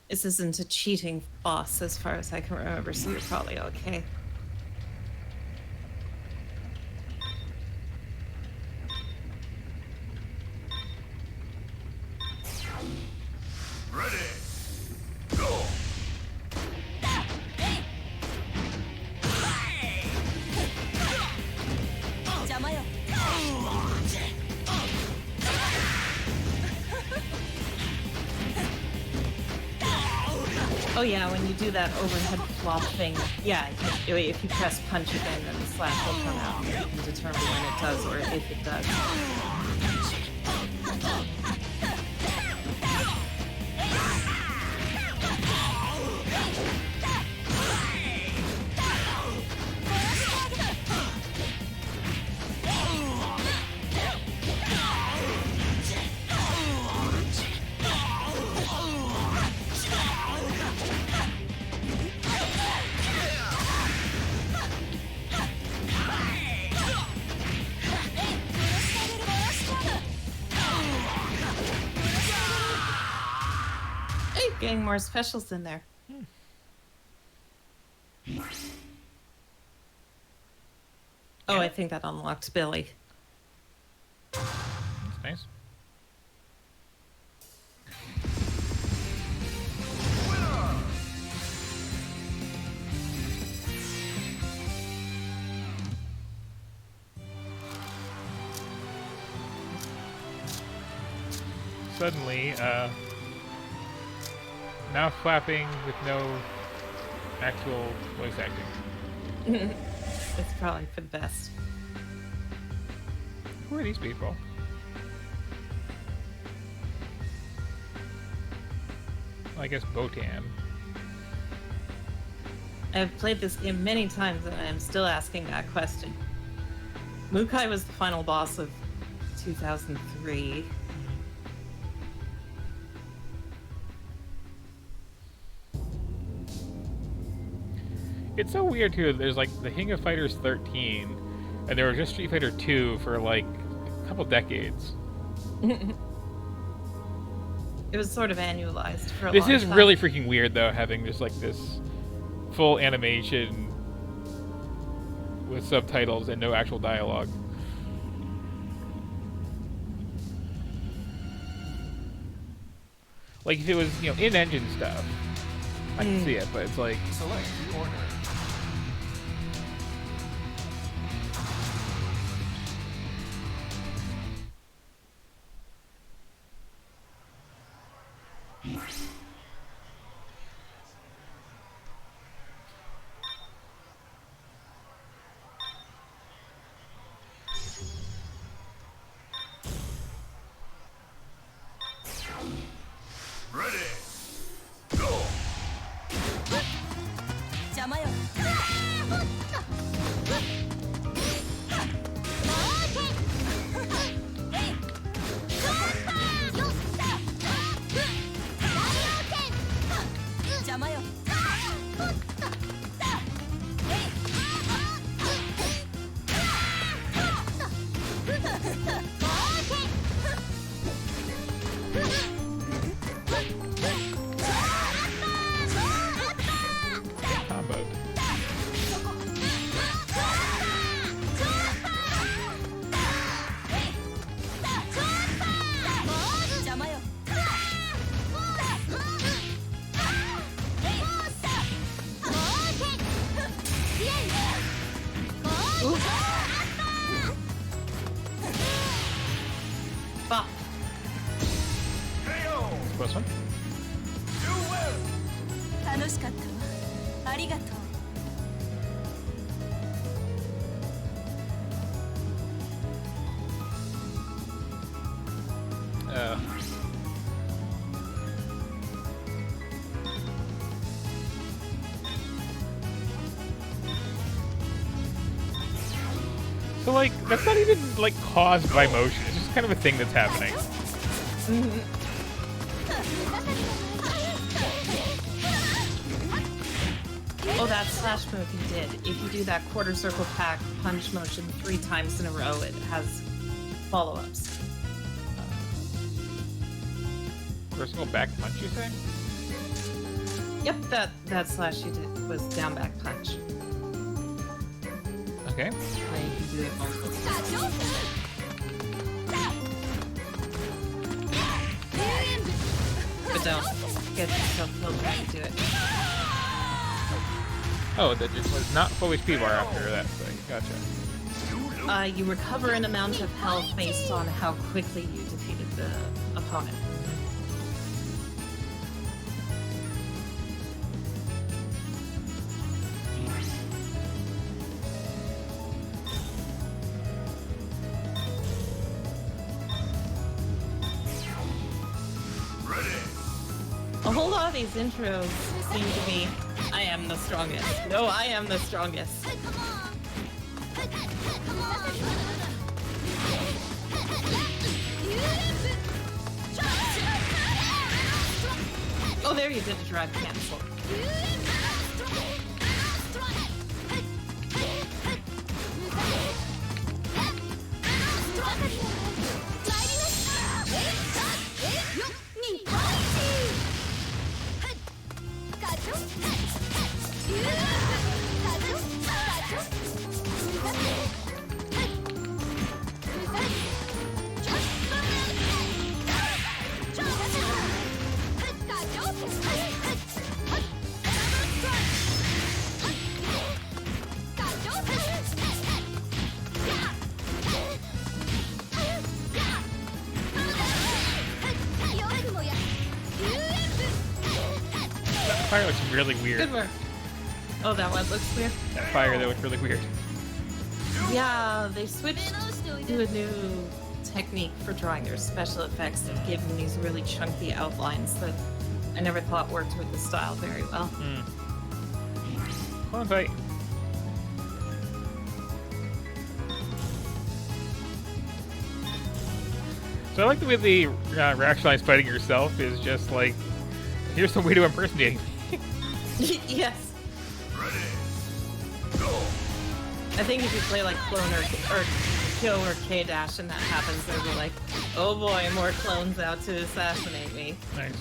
This isn't a cheating boss as far as I can remember, so you're probably okay. Ready! Go! Oh yeah, when you do that overhead flop thing, yeah, if you press punch again, then the slash will come out. You can determine when it does or if it does. Getting more specials in there. Oh, I think that unlocked Billy. That's nice. Suddenly, mouth flapping with no actual voice acting. It's probably for the best. Who are these people? Well, I guess Botan. I've played this game many times and I'm still asking that question. Mukai was the final boss of 2003. It's so weird too. There's like the King of Fighters 13, and there was just Street Fighter 2 for like a couple decades. It was sort of annualized for a This long is time. really freaking weird though, having just like this full animation with subtitles and no actual dialogue. Like if it was, you know, in-engine stuff, I can see it, but it's like Select the order. Ready! Go! combo. Fuck. Close one. 楽しかったわ。ありがとう。So, like, that's not even, like, caused by motion. It's just kind of a thing that's happening. Oh, that slash move he did. If you do that quarter circle pack punch motion 3 times in a row, it has follow-ups. First go back punch, you say? Yep, that slash you did was down back punch. Okay. Where you can do it multiple times. But don't get yourself killed trying to do it. Oh, that just was not fully speed bar after that thing. Gotcha. You recover an amount of health based on how quickly you defeated the opponent. A whole lot of these intros seem to be, I am the strongest. No, I am the strongest. Oh, there you did a drive cancel. Fire looks really weird. Good work. Oh, that one looks weird. That fire, that looks really weird. Yeah, they switched to a new technique for drawing their special effects and gave them these really chunky outlines that I never thought worked with the style very well. Clone fight. So I like the way the rationalize fighting yourself is just like, here's some way to impersonate me. Yes. I think if you play like Clone or Kill or K-Dash and that happens, they'll be like, oh boy, more clones out to assassinate me. Nice.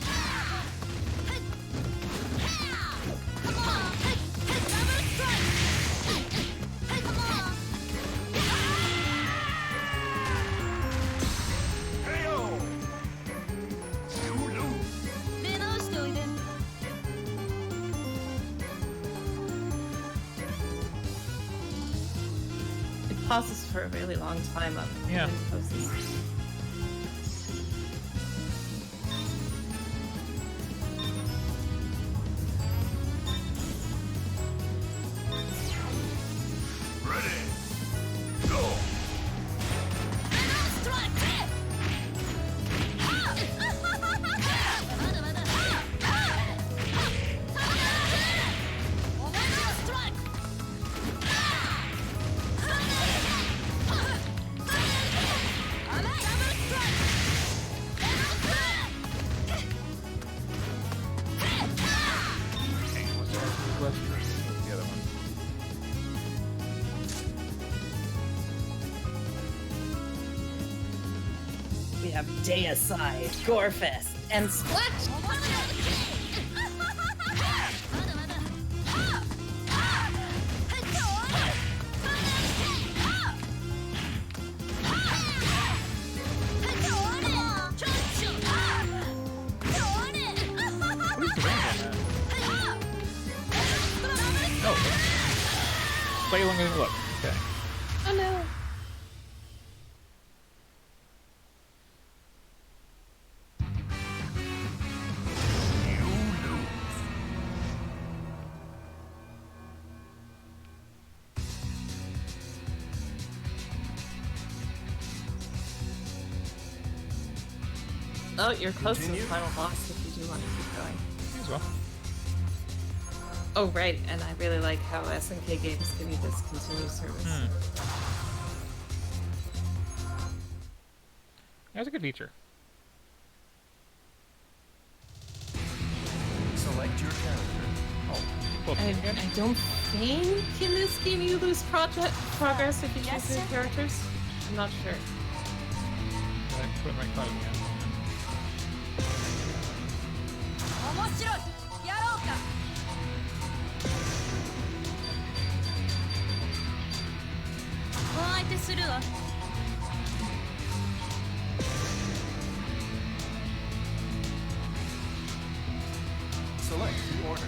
Pauses for a really long time on yeah. poses. We have Deicide, Gorefest, and Splash! Play along with the look. Okay. Oh no. Oh, you're close to the final boss if you do want to keep going. As well. Oh, right, and I really like how SNK Games give you this continued service. That's a good feature. Select your character. Oh, I don't think in this game you lose progress if you choose new characters. I'm not sure. Put my card again. 面白いやろうかお相手するわ Select the order.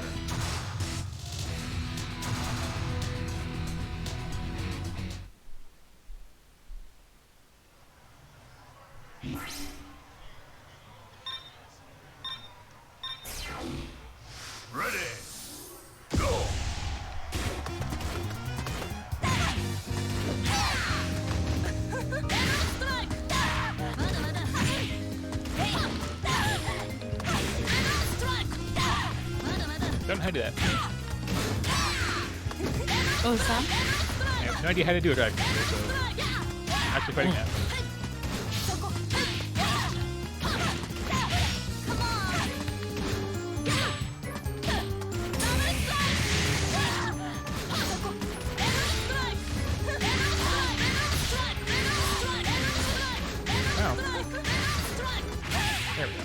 Ready. Go. Don't know how to do that. Oh, Sam? I have no idea how to do it right, so I'm actually fighting that. Wow. There we go.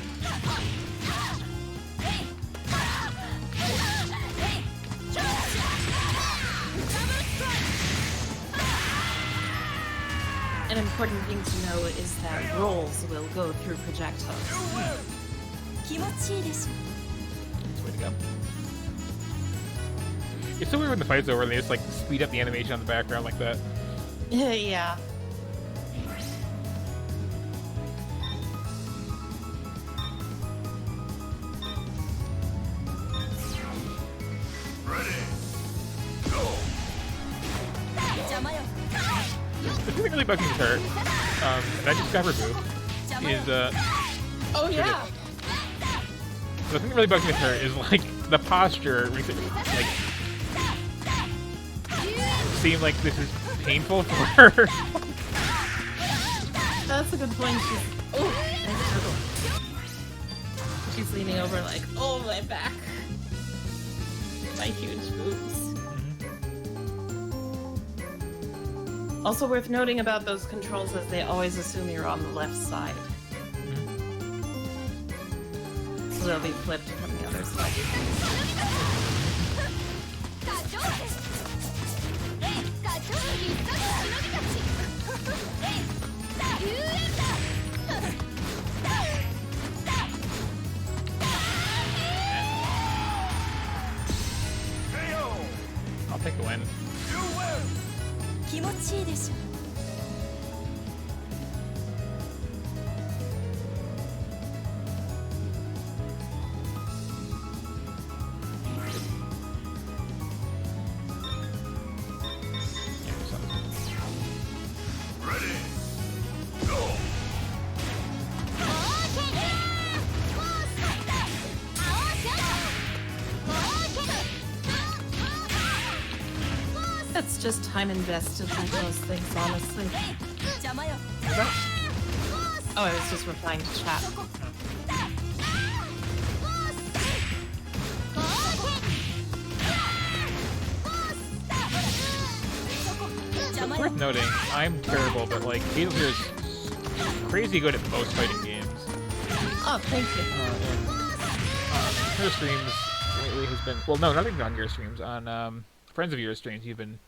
An important thing to know is that rolls will go through projectiles. That's the way to go. It's so weird when the fight's over and they just like speed up the animation on the background like that. Yeah. The thing that really bugs me with her, and I just got removed, is Oh yeah. the thing that really bugs me with her is like the posture, like seem like this is painful for her. That's a good point. She's leaning over like, oh my back. My huge boobs. Also worth noting about those controls is they always assume you're on the left side. So they'll be flipped from the other side. I'll take a win. 気持ちいいでしょ Ready. Go. That's just time invested in those things, honestly. Oh, I was just replying to chat. It's worth noting, I'm terrible, but like Hazel here is crazy good at most fighting games. Oh, thank you. Her streams lately has been, well, no, not even on your streams, on friends of yours streams, you've been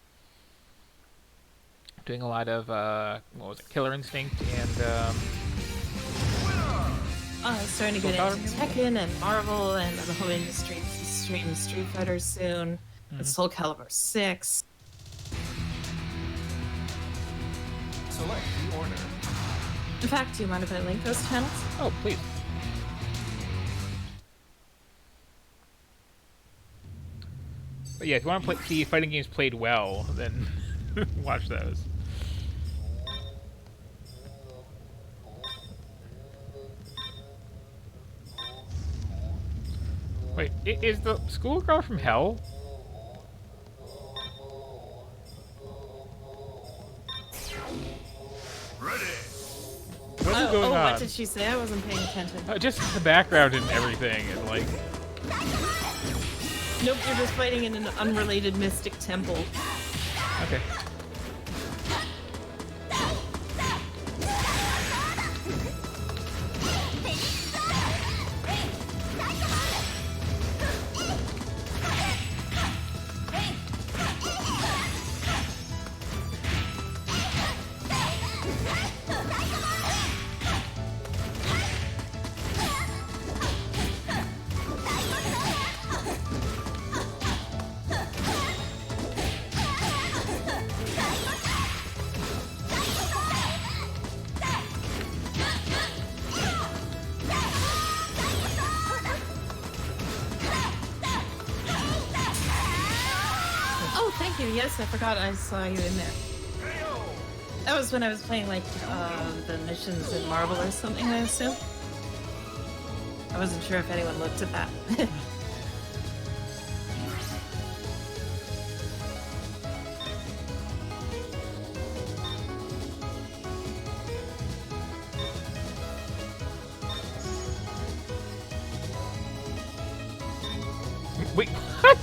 doing a lot of what was it, Killer Instinct and starting to get into Tekken and Marvel, and the whole industry to stream Street Fighter soon. And Soul Calibur 6. Select the order. In fact, do you mind if I link those channels? Oh, please. But yeah, if you want to see fighting games played well, then watch those. Wait, is the schoolgirl from Hell? Ready. What What is going on? What did she say? I wasn't paying attention. Just the background and everything, and like. Nope, you're just fighting in an unrelated mystic temple. Okay. Oh, thank you. Yes, I forgot I saw you in there. That was when I was playing, like, the missions in Marvel or something, I assume. I wasn't sure if anyone looked at that. Wait, what?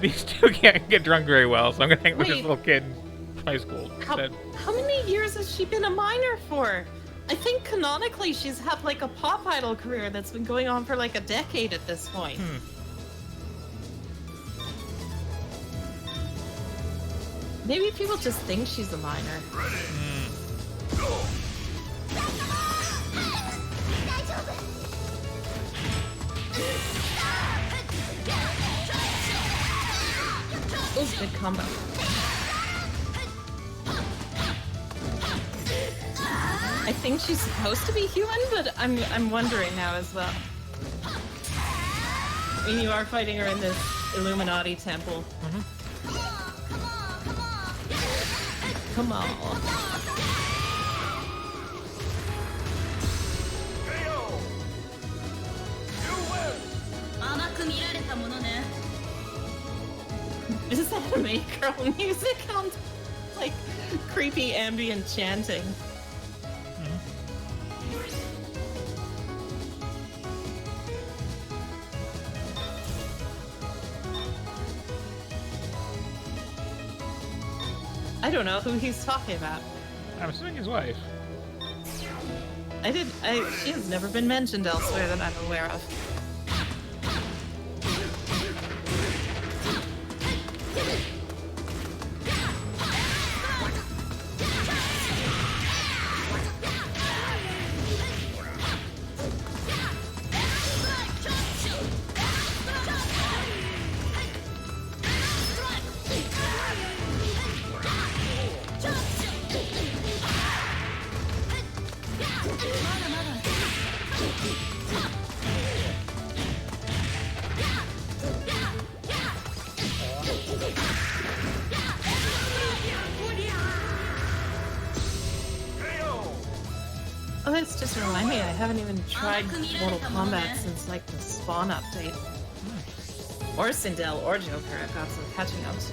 These two can't get drunk very well, so I'm gonna hang with this Wait. little kid in high school instead. How many years has she been a minor for? I think canonically she's had like a pop idol career that's been going on for like a decade at this point. Maybe people just think she's a minor. Ooh, good combo. I think she's supposed to be human, but I'm wondering now as well. I mean, you are fighting her in this Illuminati temple. Come on. Is anime girl music on like creepy ambient chanting? I don't know who he's talking about. I'm assuming his wife. She has never been mentioned elsewhere that I'm aware of. Oh, that's just remind me, I haven't even tried Mortal Kombat since like the Spawn update. Or Sindel or Joker, I've got some catching up to do.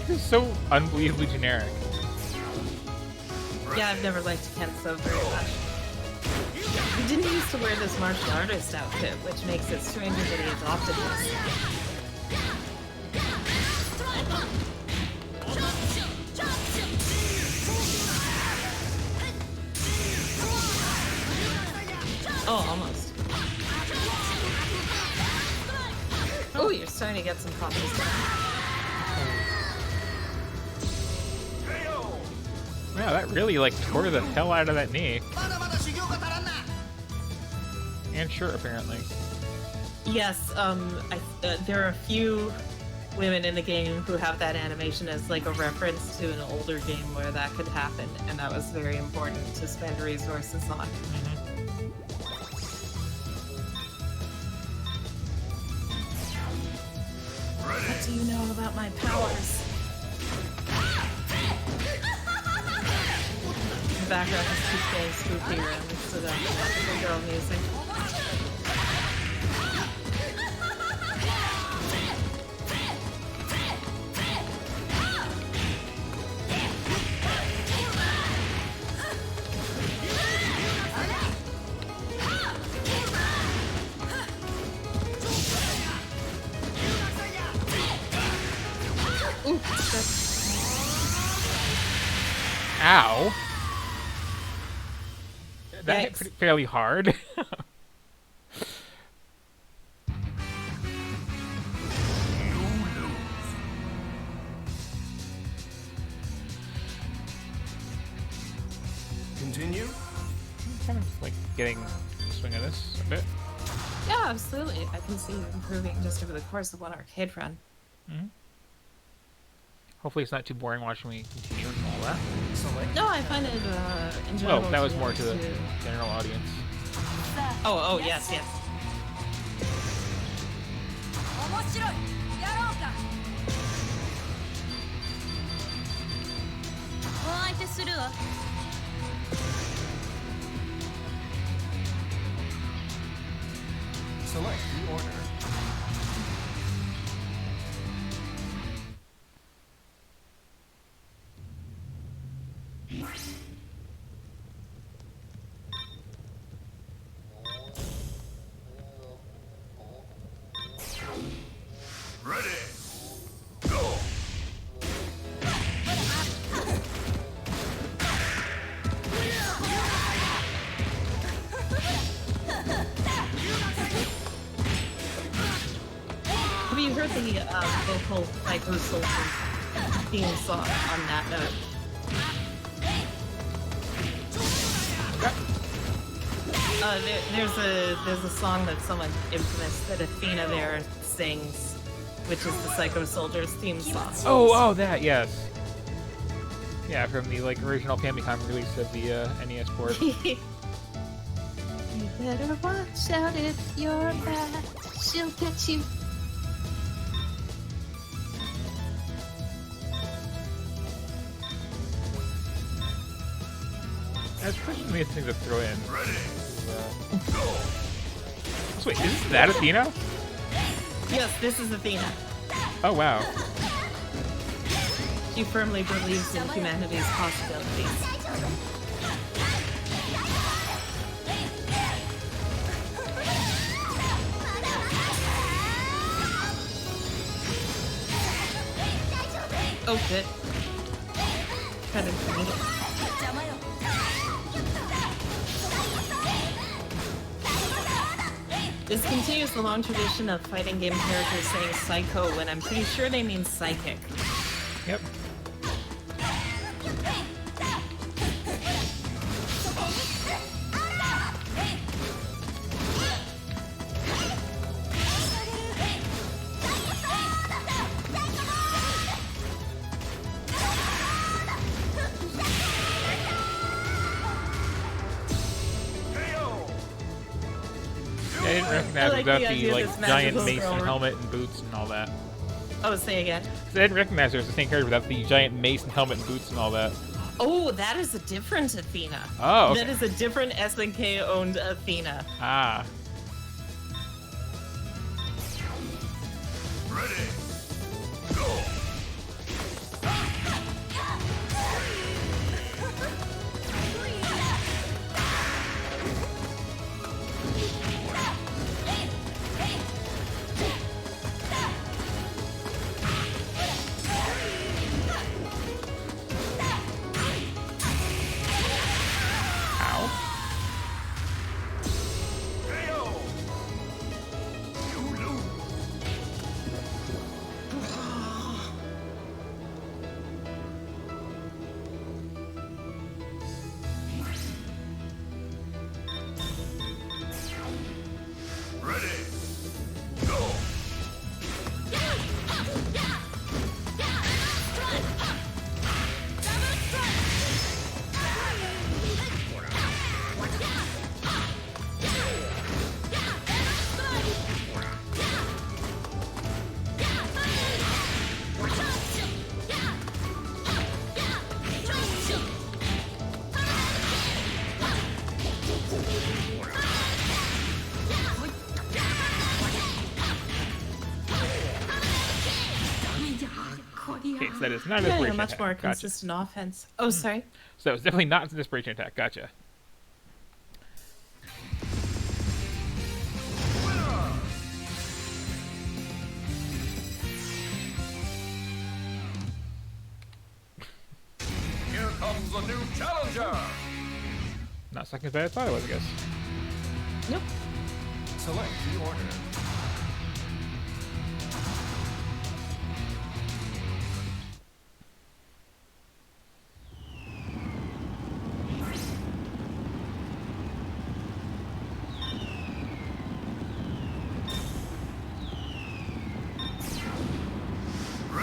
This is so unbelievably generic. Yeah, I've never liked Kenso very much. He didn't used to wear this martial artist outfit, which makes it stranger that he adopted this. Oh, almost. Oh, you're starting to get some combos down. Wow, that really like tore the hell out of that knee. And shirt, apparently. Yes, there are a few women in the game who have that animation as like a reference to an older game where that could happen, and that was very important to spend resources on. What do you know about my powers? The background is too spooky and so that's the girl music. Ow. That hit Yikes. fairly hard. Continue? I'm kind of like getting the swing of this a bit. Yeah, absolutely. I can see you improving just over the course of one arcade run. Hopefully it's not too boring watching me continue and all that. No, I find it enjoyable. Well, that was be more able to the general audience. Oh, yes, yes. 面白いやろうかお相手するわ Select the order. Ready. Go. Have you heard the vocal Psycho Soldiers theme song on that note? There's a song that's somewhat infamous that Athena there sings, which is the Psycho Soldiers theme song. Oh, that, yes. Yeah, from the like original Famicom release of the NES port. You better watch out if you're bad. She'll get you. That's pretty amazing thing to throw in. So wait, is that Athena? Yes, this is Athena. Oh wow. She firmly believes in humanity's possibilities. Oh, good. Kind of neat. This continues the long tradition of fighting game characters saying psycho when I'm pretty sure they mean psychic. Yep. I didn't recognize like without the the idea like this giant magical mace and thrower. helmet and boots and all that. Oh, say again. So I didn't recognize there was the same character without the giant mace and helmet and boots and all that. Oh, that is a different Athena. Oh, okay. That is a different SNK owned Athena. Ah. Ready. Go. Ready. Go. Okay, so that is not an Yeah, inspiration much attack. more Gotcha. consistent offense. Oh, sorry. So that was definitely not an inspiration attack. Gotcha. Here comes a new That's not as bad as I thought it was, I guess. Nope. Select the order.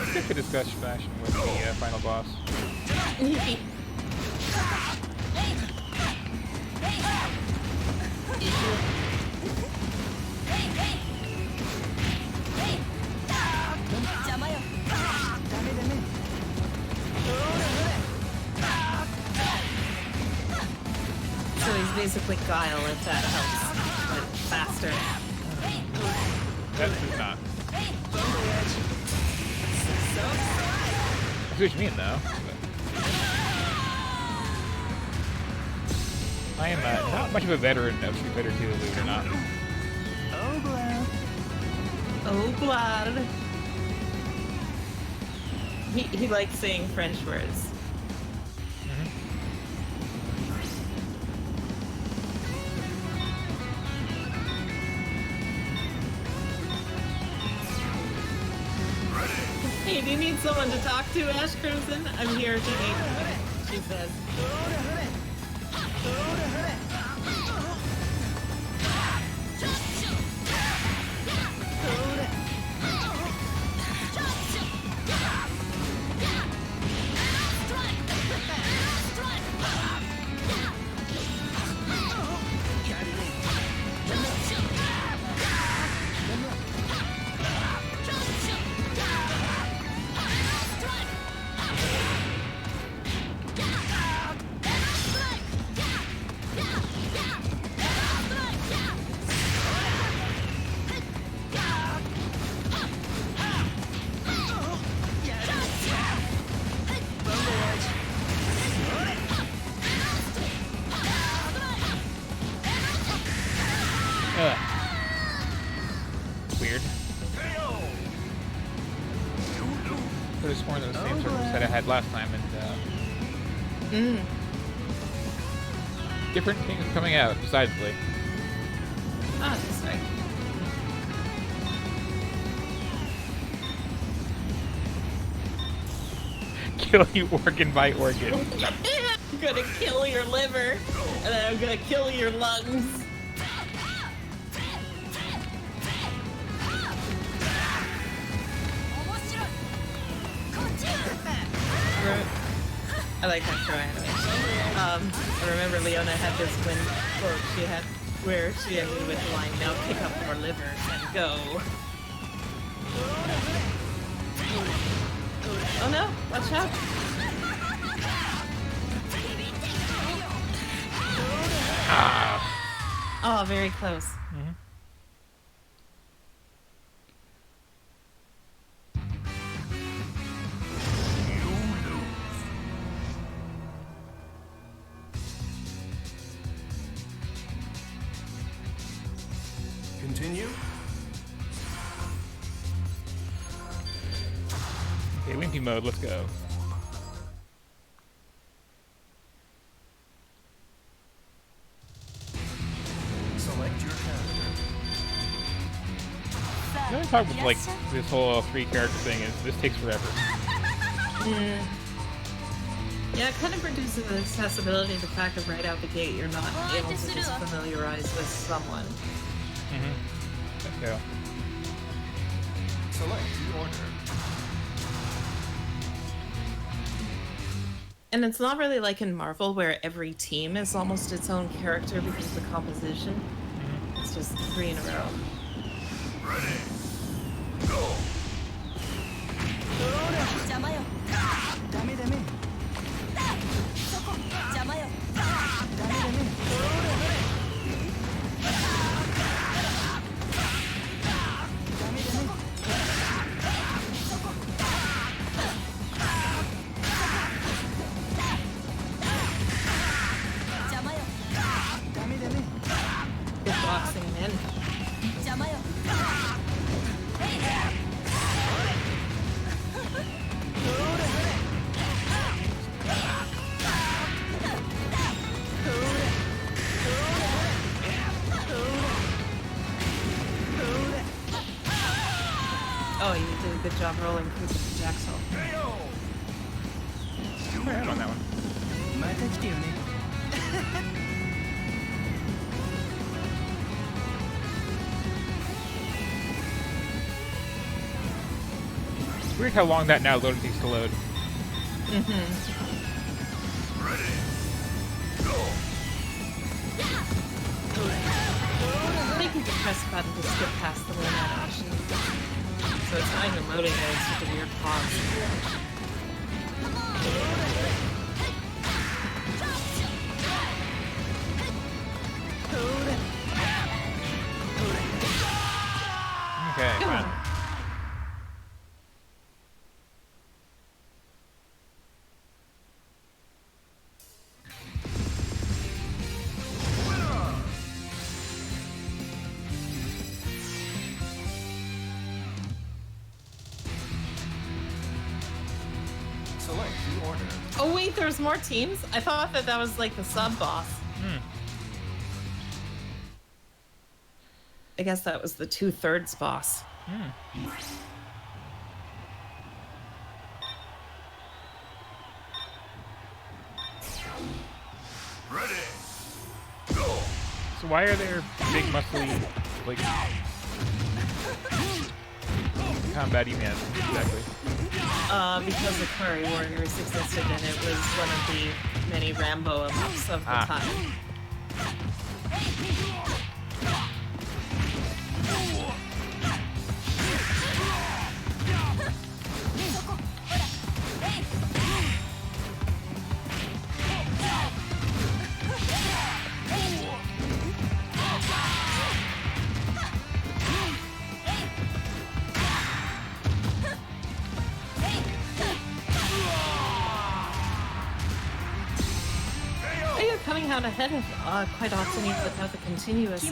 Skip the discussion fashion with the final boss. So he's basically Guile, if that helps, but faster. That does not. I see what you mean, though. I am not much of a veteran of Street Fighter 2, believe it or not. Oh, blood. Oh, blood. He likes saying French words. Hey, do you need someone to talk to, Ash Crimson? I'm here to aid, she says. Weird. Could have sworn that was the same service that I had last time, and different things coming out, decidedly. Ah, that's right. Kill you organ by organ. I'm gonna kill your liver, and then I'm gonna kill your lungs. I like that try anyway. I remember Leona had this when, or she had, where she ended with the line, now pick up your liver and go. Oh no, watch out. Oh, very close. Continue. Okay, Wimpy mode, let's go. Select your character. The only problem with like this whole 3-character thing is this takes forever. Yeah, it kind of reduces the accessibility, the fact that right out the gate you're not able to just familiarize with someone. Yeah. Select the order. And it's not really like in Marvel where every team is almost its own character because of the composition. It's just 3 in a row. Ready. Go. Good boxing him in. Oh, you did a good job rolling through the projectile. Where am I on that one? It's weird how long that now loading takes to load. I think you can press a button to skip past the main animation. So it's not even loading it, it's such a weird pause. Okay, fine. Select the order. Oh wait, there's more teams? I thought that was like the sub-boss. I guess that was the 2/3 boss. Ready. So why are there big muscly, like, combat events exactly? Because the Curry Warriors existed and it was one of the many Rambo ups of the time. You're coming out ahead of quite often even without the continuous.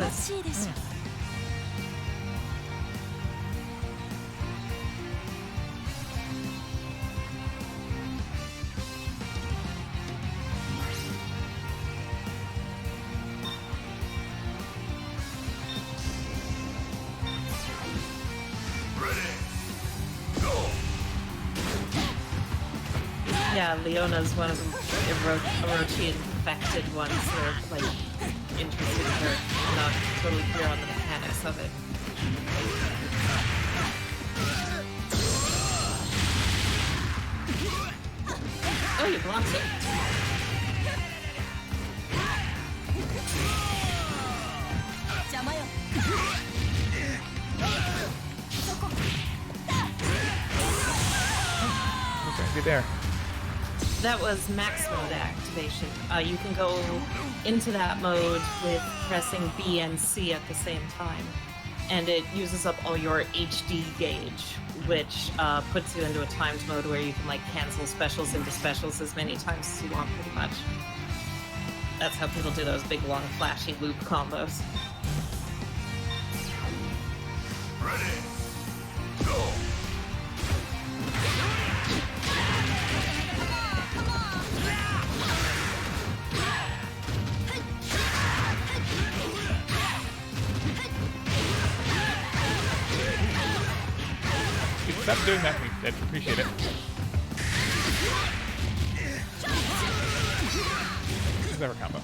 Yeah, Leona's one of the Orochi infected ones that are like interested in her, not totally clear on the mechanics of it. Oh, you blocked it. Okay, good there. That was max mode activation. You can go into that mode with pressing B and C at the same time. And it uses up all your HD gauge, which puts you into a timed mode where you can like cancel specials into specials as many times as you want, pretty much. That's how people do those big, long, flashy loop combos. Ready. Go. Stop doing that, I'd appreciate it. Clever combo.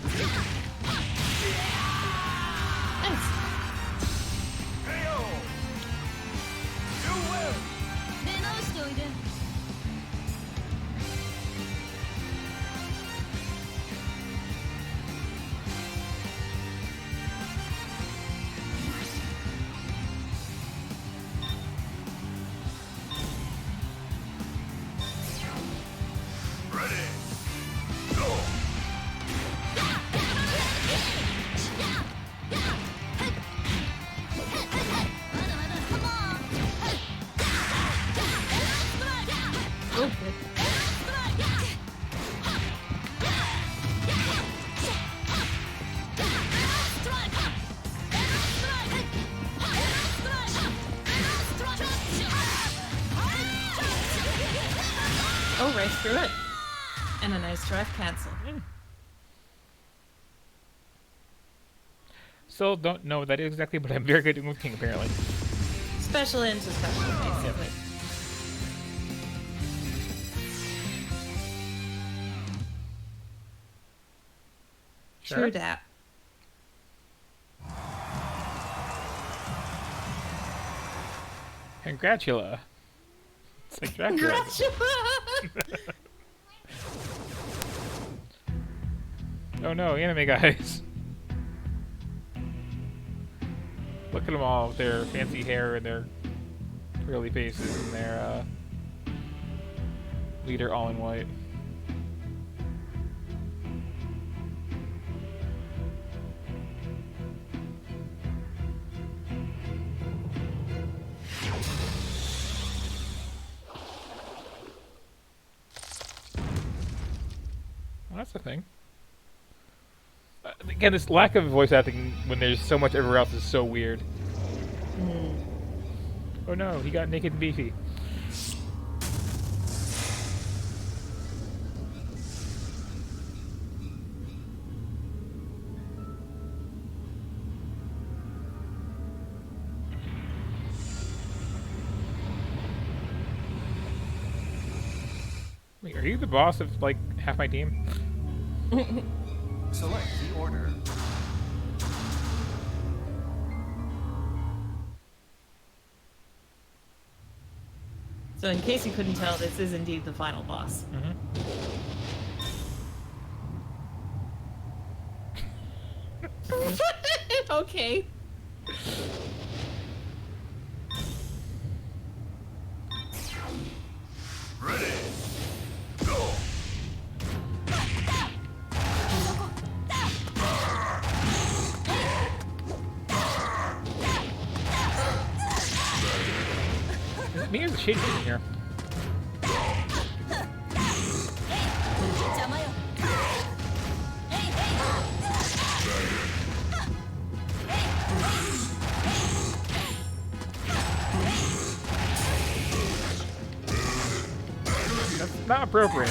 Oh, right through it. And a nice drive cancel. Still don't know what that is exactly, but I'm very good at moving apparently. Special into special, basically. True that. Congratula. It's like Dracula. Oh no, anime guys. Look at them all with their fancy hair and their curly faces and their leader all in white. Well, that's the thing. Again, this lack of voice acting when there's so much everywhere else is so weird. Oh no, he got naked and beefy. Wait, are you the boss of, like, half my team? Select the order. So in case you couldn't tell, this is indeed the final boss. Okay. Ready. Go. Is it me or the shade in here? That's not appropriate.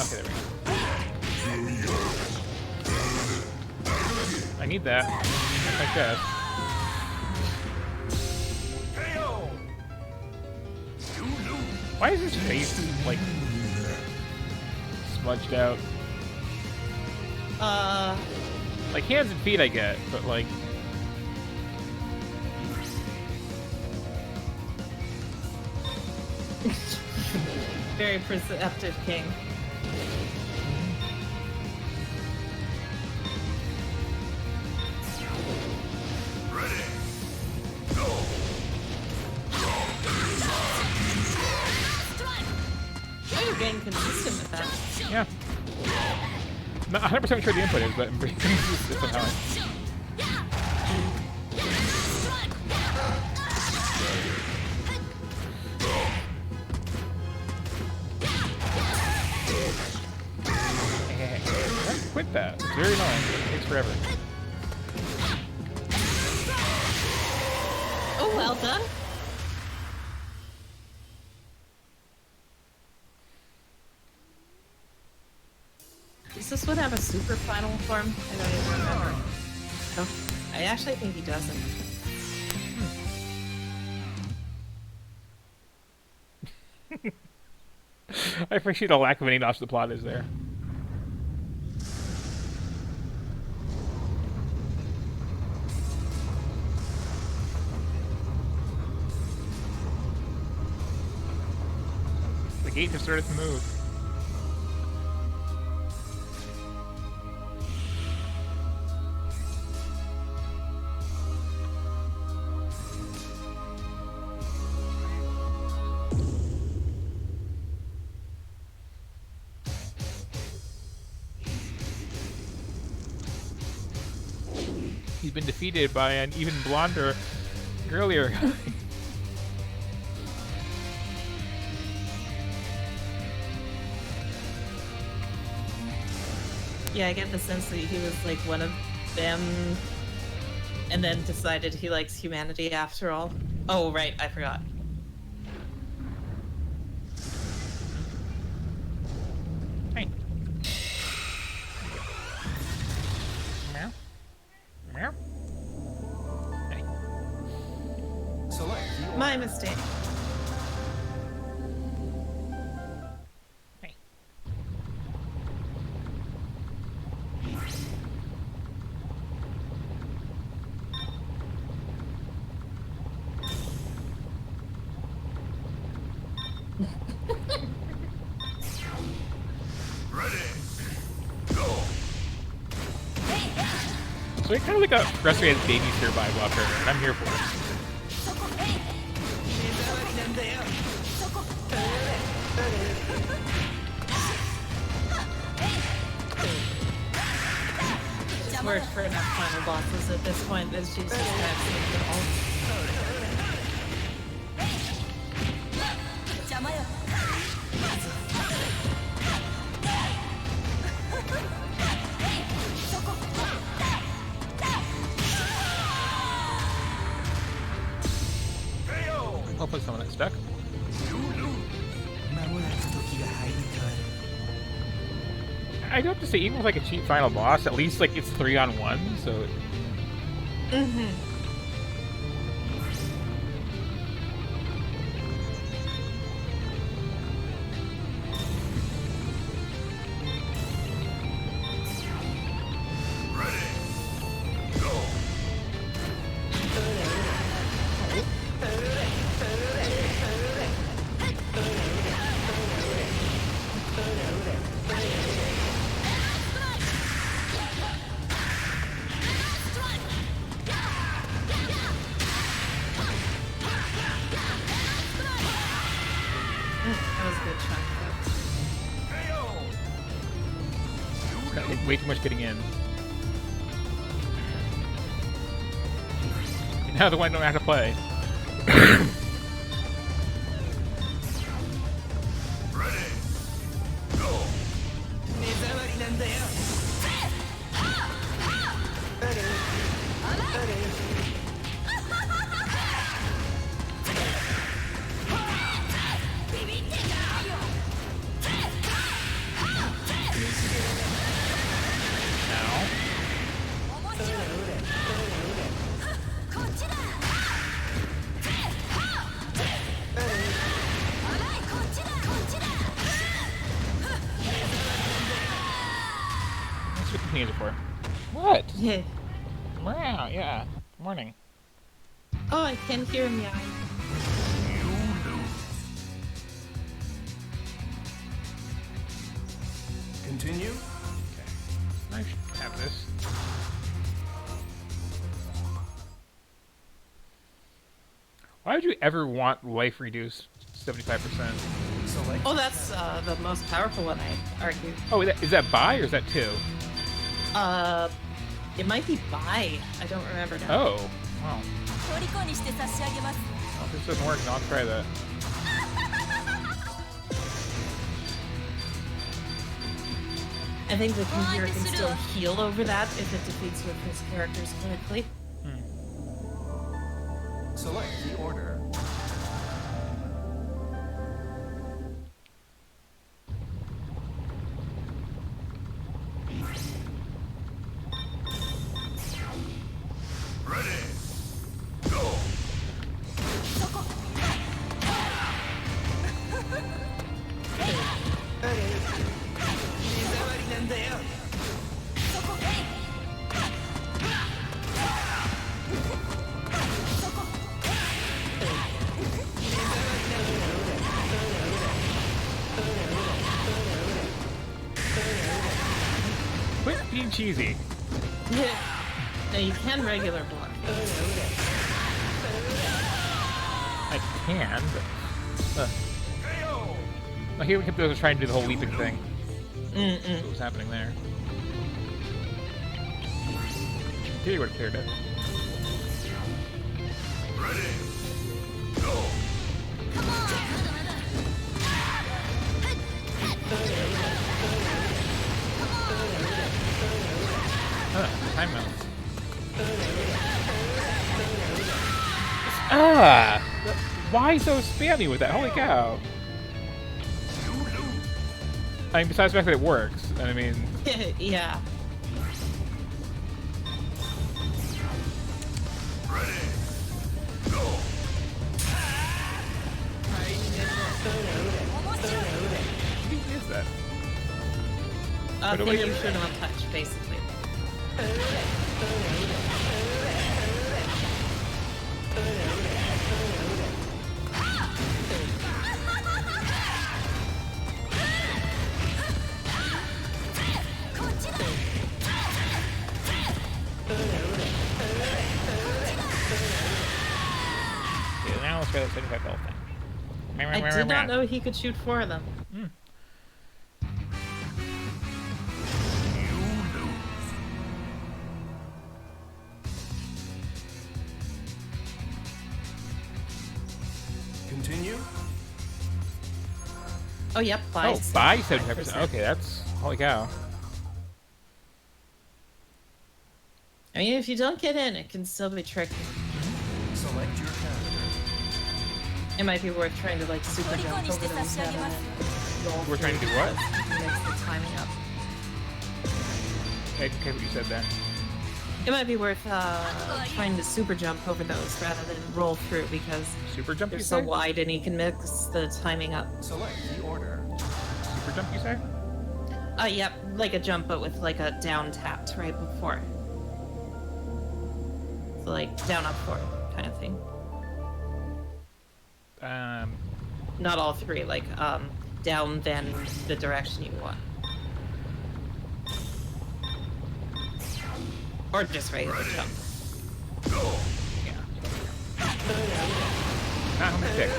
Okay, there we go. I need that. Like that. Why is his face, like, smudged out? Like, hands and feet I get, but, like... Very perceptive king. Ready. Go. Oh, you're getting consistent with that. Yeah. Not 100% sure the input is, but I'm pretty consistent somehow. Quit that. It's very annoying. It takes forever. Oh, well done. Does this one have a super final form? I don't even remember. Oh, I actually think he doesn't. I appreciate the lack of any knowledge the plot is there. The gate just started to move. He's been defeated by an even blonder, girlier guy. Yeah, I get the sense that he was like one of them and then decided he likes humanity after all. Oh, right, I forgot. Hey. Meow. Meow. Hey. Select the My mistake. Hey. Ready. Go. So it's kind of like a frustrated babysitter vibe off her, and I'm here for it. She's worked for enough final bosses at this point that she's just kind of seen them all. Hopefully someone that's stuck. I do have to say, even with like a cheap final boss, at least like it's 3-on-1, so. Mm-hmm. Ready. Go. That was a good chunk. Got way too much getting in. And now the one don't have to play. Ready. Go. Now. That's what the needs it for. What? Yeah. Wow, yeah. Morning. Oh, I can hear him yelling. Continue. I should have this. Why would you ever want life reduced 75%? Select. Oh, that's the most powerful one, I argue. Oh, is that buy or is that 2? It might be buy. I don't remember now. Oh, wow. Well, if this doesn't work, then I'll try that. I think the computer can still heal over that if it defeats one of his characters correctly. Select the order. Ready. Go. Quit being cheesy. No, you can regular block. I can, but... Oh, here we can try and do the whole leaping thing. What was happening there? Here you would have cleared it. Ready. Go. Time mounts. Ah! Why so spammy with that? Holy cow! I mean, besides the fact that it works, I mean... Yeah. What is that? Thing you should not touch, basically. Okay, now let's try the 75 health thing. I did not know he could shoot 4 of them. Continue. Oh, yep, by 75%. Okay, that's... Holy cow. I mean, if you don't get in, it can still be tricky. Select your character. It might be worth trying to, like, super jump over those and then roll. We're trying to do what? Mix the timing up. Okay, what you said there. It might be worth trying to super jump over those rather than roll through because super jump, they're you so say? wide and you can mix the timing up. Select the order. Super jump, you say? Yep, like a jump but with like a down tapped right before. So like down up forward kind of thing. Not all 3, like down then the direction you want. Or just regular jump. Yeah. Ah, I'm sick.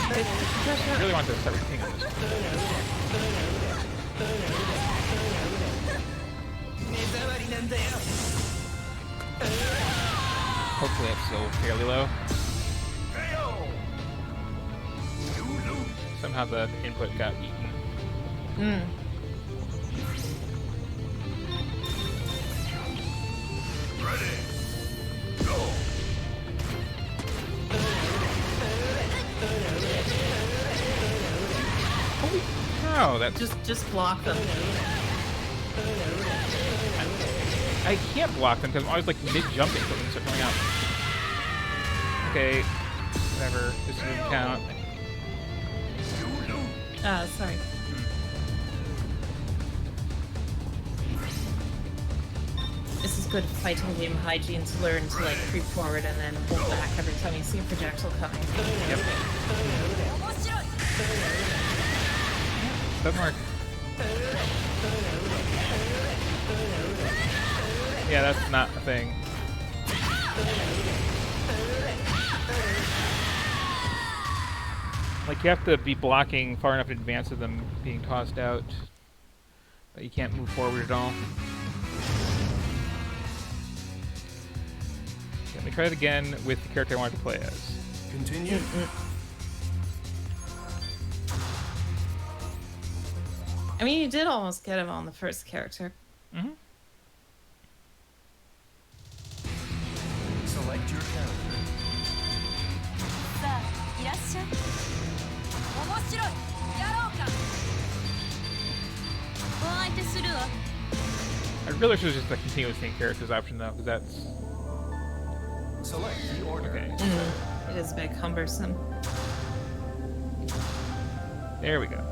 I really want to start with King on this. Hopefully it's still fairly low. Somehow the input got eaten. Holy cow, that just block them. I can't block them because I'm always like mid-jumping so things start coming out. Okay, whatever. This doesn't count. Sorry. This is good fighting game hygiene to learn to like creep forward and then hold back every time you see a projectile coming. Yep. Doesn't work. Yeah, that's not a thing. Like, you have to be blocking far enough in advance of them being tossed out, but you can't move forward at all. Okay, let me try it again with the character I wanted to play as. Continue. I mean, you did almost get him on the first character. Mm-hmm. Select your character. I really should have just the continuous thing characters option though, because that's... Select the order. Okay. It is a bit cumbersome. There we go.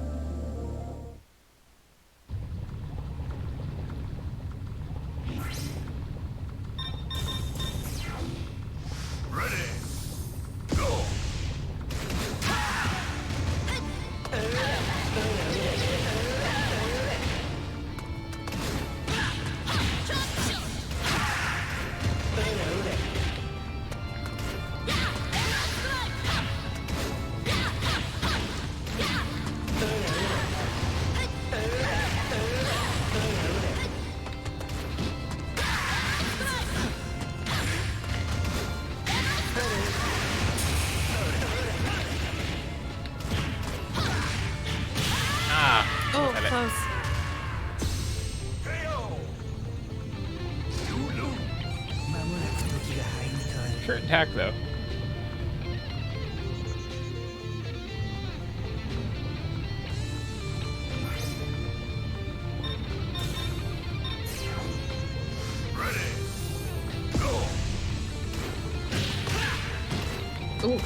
Shirt intact, though. Ooh.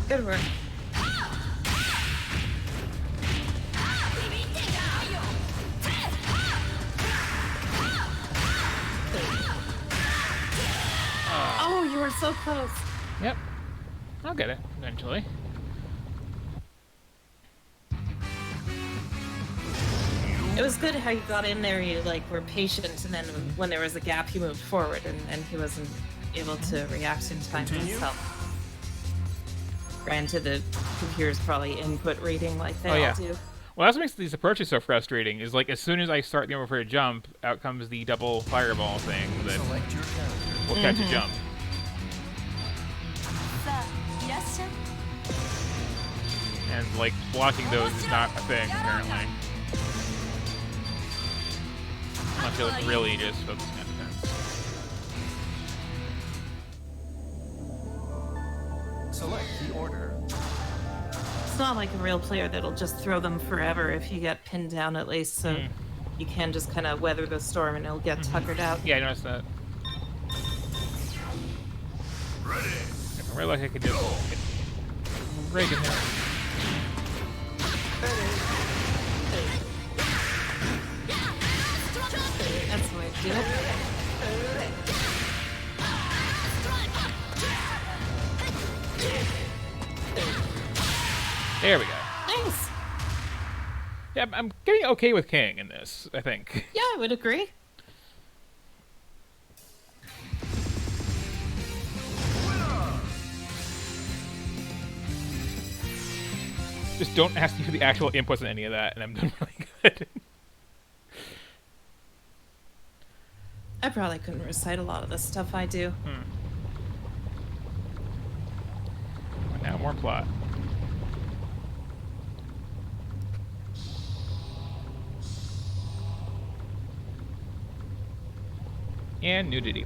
Good work. Oh, you were so close. Yep. I'll get it eventually. It was good how you got in there, you like were patient, and then when there was a gap you moved forward, and he wasn't able to react in time himself. Granted, the computer's probably input reading like they all do. Well, that's what makes these approaches so frustrating, is like as soon as I start the over for a jump, out comes the double fireball thing that will catch a jump. Yes, sir. And like blocking those is not a thing, apparently. Unless you're like really just focusing on defense. Select the order. It's not like a real player that'll just throw them forever if you get pinned down at least, so you can just kind of weather the storm and it'll get tuckered out. Yeah, I noticed that. If I'm really lucky, I could just get right in there. That's the way to do it. There we go. Nice. Yeah, I'm getting okay with King in this, I think. Yeah, I would agree. Just don't ask me for the actual inputs in any of that, and I'm doing really good. I probably couldn't recite a lot of the stuff I do. Now more plot. And nudity.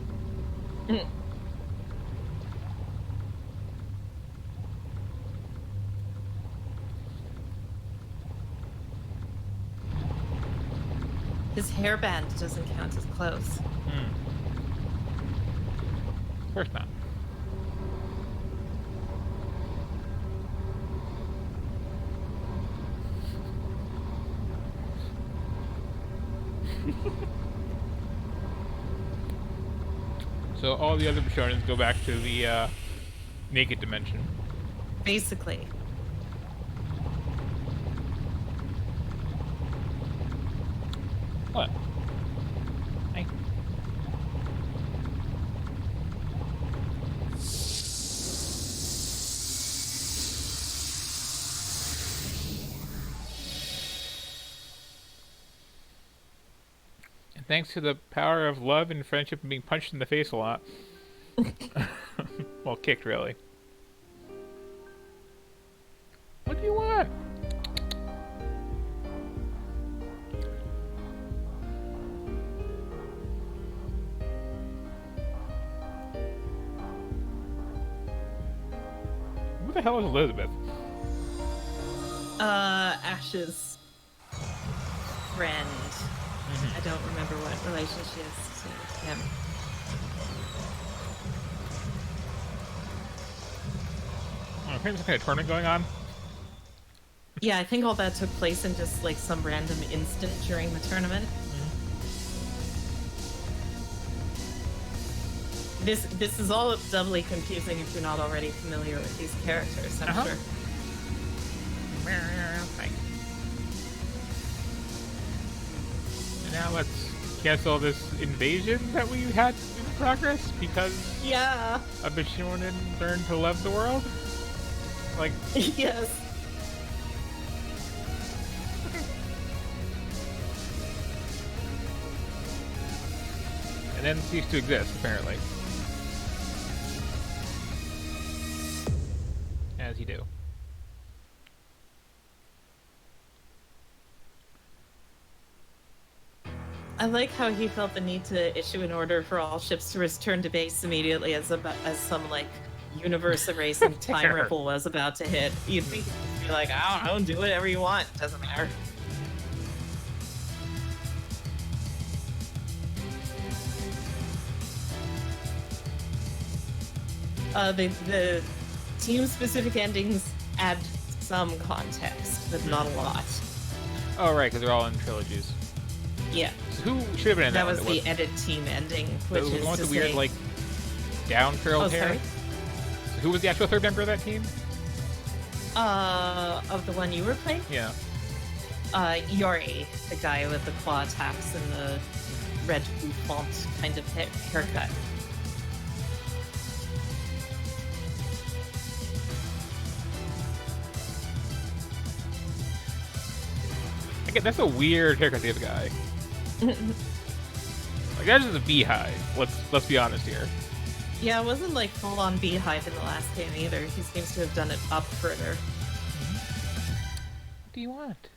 His hairband doesn't count as clothes. Of course not. So all the other Bishonens go back to the naked dimension. Basically. What? Hey. And thanks to the power of love and friendship and being punched in the face a lot. Well, kicked, really. What do you want? Who the hell is Elizabeth? Ash's friend. I don't remember what relation she is to him. Apparently some kind of tournament going on. Yeah, I think all that took place in just like some random instant during the tournament. This is all doubly confusing if you're not already familiar with these characters, I'm sure. And now let's cancel this invasion that we had in progress because a Bishonen learned to love the world. Like yes. And then cease to exist, apparently. As you do. I like how he felt the need to issue an order for all ships to return to base immediately as some like universe erasing time ripple was about to hit. You'd think he'd be like, I don't know, do whatever you want, doesn't matter. The team-specific endings add some context, but not a lot. Oh, right, because they're all in trilogies. Yeah. So who should have been in that was one? the edit team ending, which the is one with to the weird, say- like, down curled hair? Sorry? So who was the actual third member of that team? Of the one you were playing? Yeah. Yori, the guy with the claw attacks and the red font kind of haircut. Okay, that's a weird haircut to the guy. Like, that's just a beehive. Let's be honest here. Yeah, it wasn't like full-on beehive in the last game either. He seems to have done it up further. What do you want?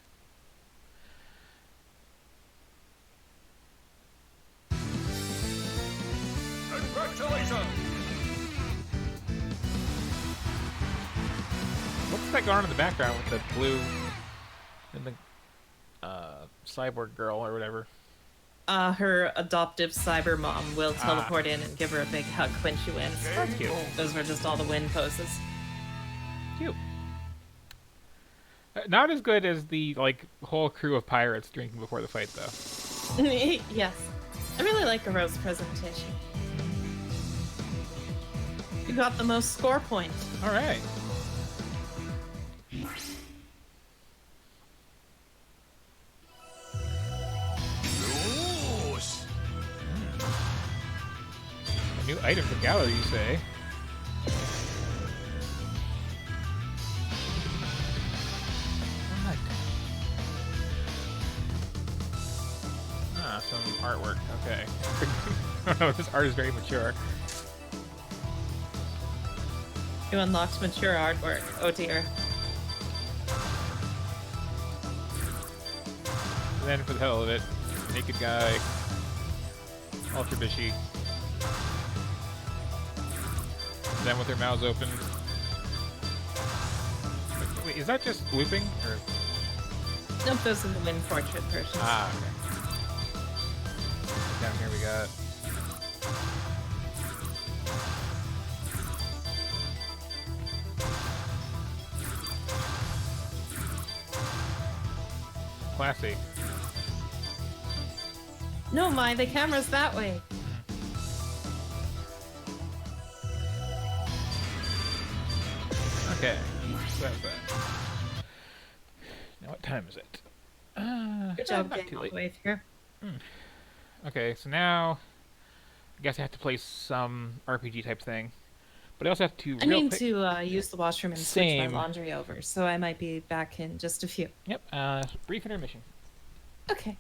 Congratulations! What's that going on in the background with the blue and the cyborg girl or whatever? Her adoptive cyber mom will teleport in and give her a big hug when she wins. That's cute. Those were just all the win poses. Cute. Not as good as the like whole crew of pirates drinking before the fight, though. Yes. I really like the Rose presentation. You got the most score points. All right. A new item for Gallo, you say? What? Ah, some artwork. Okay. I don't know, this art is very mature. You unlocked mature artwork. Oh dear. And then for the hell of it, naked guy, Ultra Bishy. Them with their mouths open. Wait, is that just looping? Or? Nope, those are the Wind Portrait versions. Ah, okay. Down here we got... Classy. No, the camera's that way. Okay, so that's that. Now what time is it? Good job not getting too all late. the way through. Okay, so now I guess I have to play some RPG type thing. But I also have to I need to use the washroom and switch my Same. laundry over, so I might be back in just a few. Yep, brief intermission. Okay.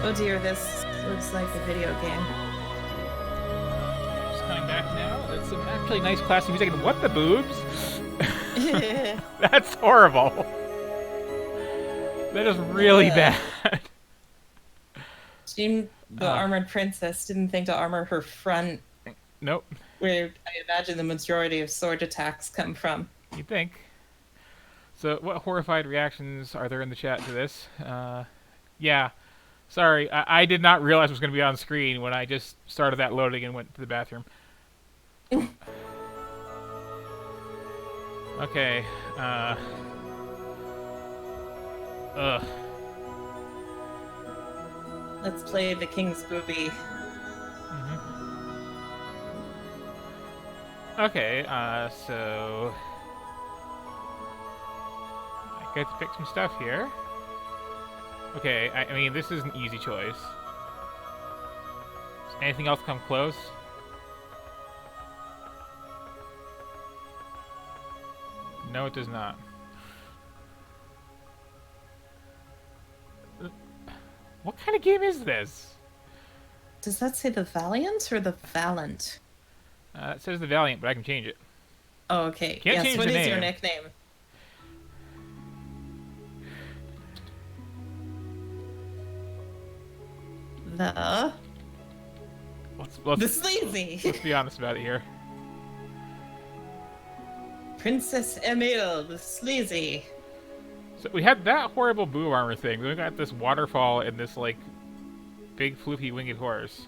Oh dear, this looks like a video game. Just coming back now. That's some actually nice classy music. And what the boobs? That's horrible. That is really bad. The armored princess didn't think to armor her front. Nope. Where I imagine the majority of sword attacks come from. You think? So, what horrified reactions are there in the chat to this? Yeah. Sorry, I did not realize it was going to be on screen when I just started that loading and went to the bathroom. Okay. Ugh. Let's play the King's Booby. Okay, so I get to pick some stuff here. Okay, I mean, this is an easy choice. Does anything else come close? No, it does not. What kind of game is this? Does that say the Valiant or the Valant? It says the Valiant, but I can change it. Oh, okay. Can't yes, change what the is your name. nickname? The Sleazy. Let's be honest about it here. Princess Emil, the Sleazy. So we had that horrible boob armor thing. Then we got this waterfall and this, like, big floofy winged horse.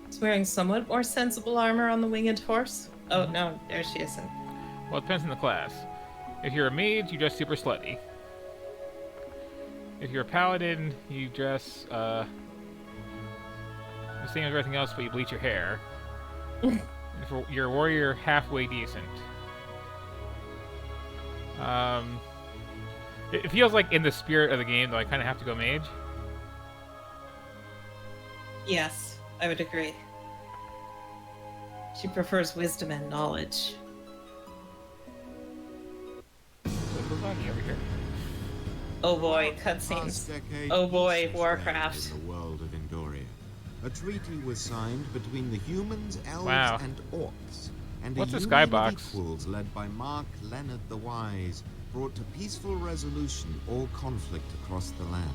It's wearing somewhat more sensible armor on the winged horse. Oh, no, there she isn't. Well, it depends on the class. If you're a mage, you dress super slutty. If you're a paladin, you dress, the same as everything else, but you bleach your hair. If you're a warrior, halfway decent. It feels like in the spirit of the game, though, I kind of have to go mage. Yes, I would agree. She prefers wisdom and knowledge. So who's on over here? Oh boy, cutscenes. Oh boy, Warcraft. In the world of Endoria. A treaty was signed between the humans, elves, Wow. and orcs. And What's a a union of skybox? equals led by Mark Leonard the Wise brought to peaceful resolution all conflict across the land.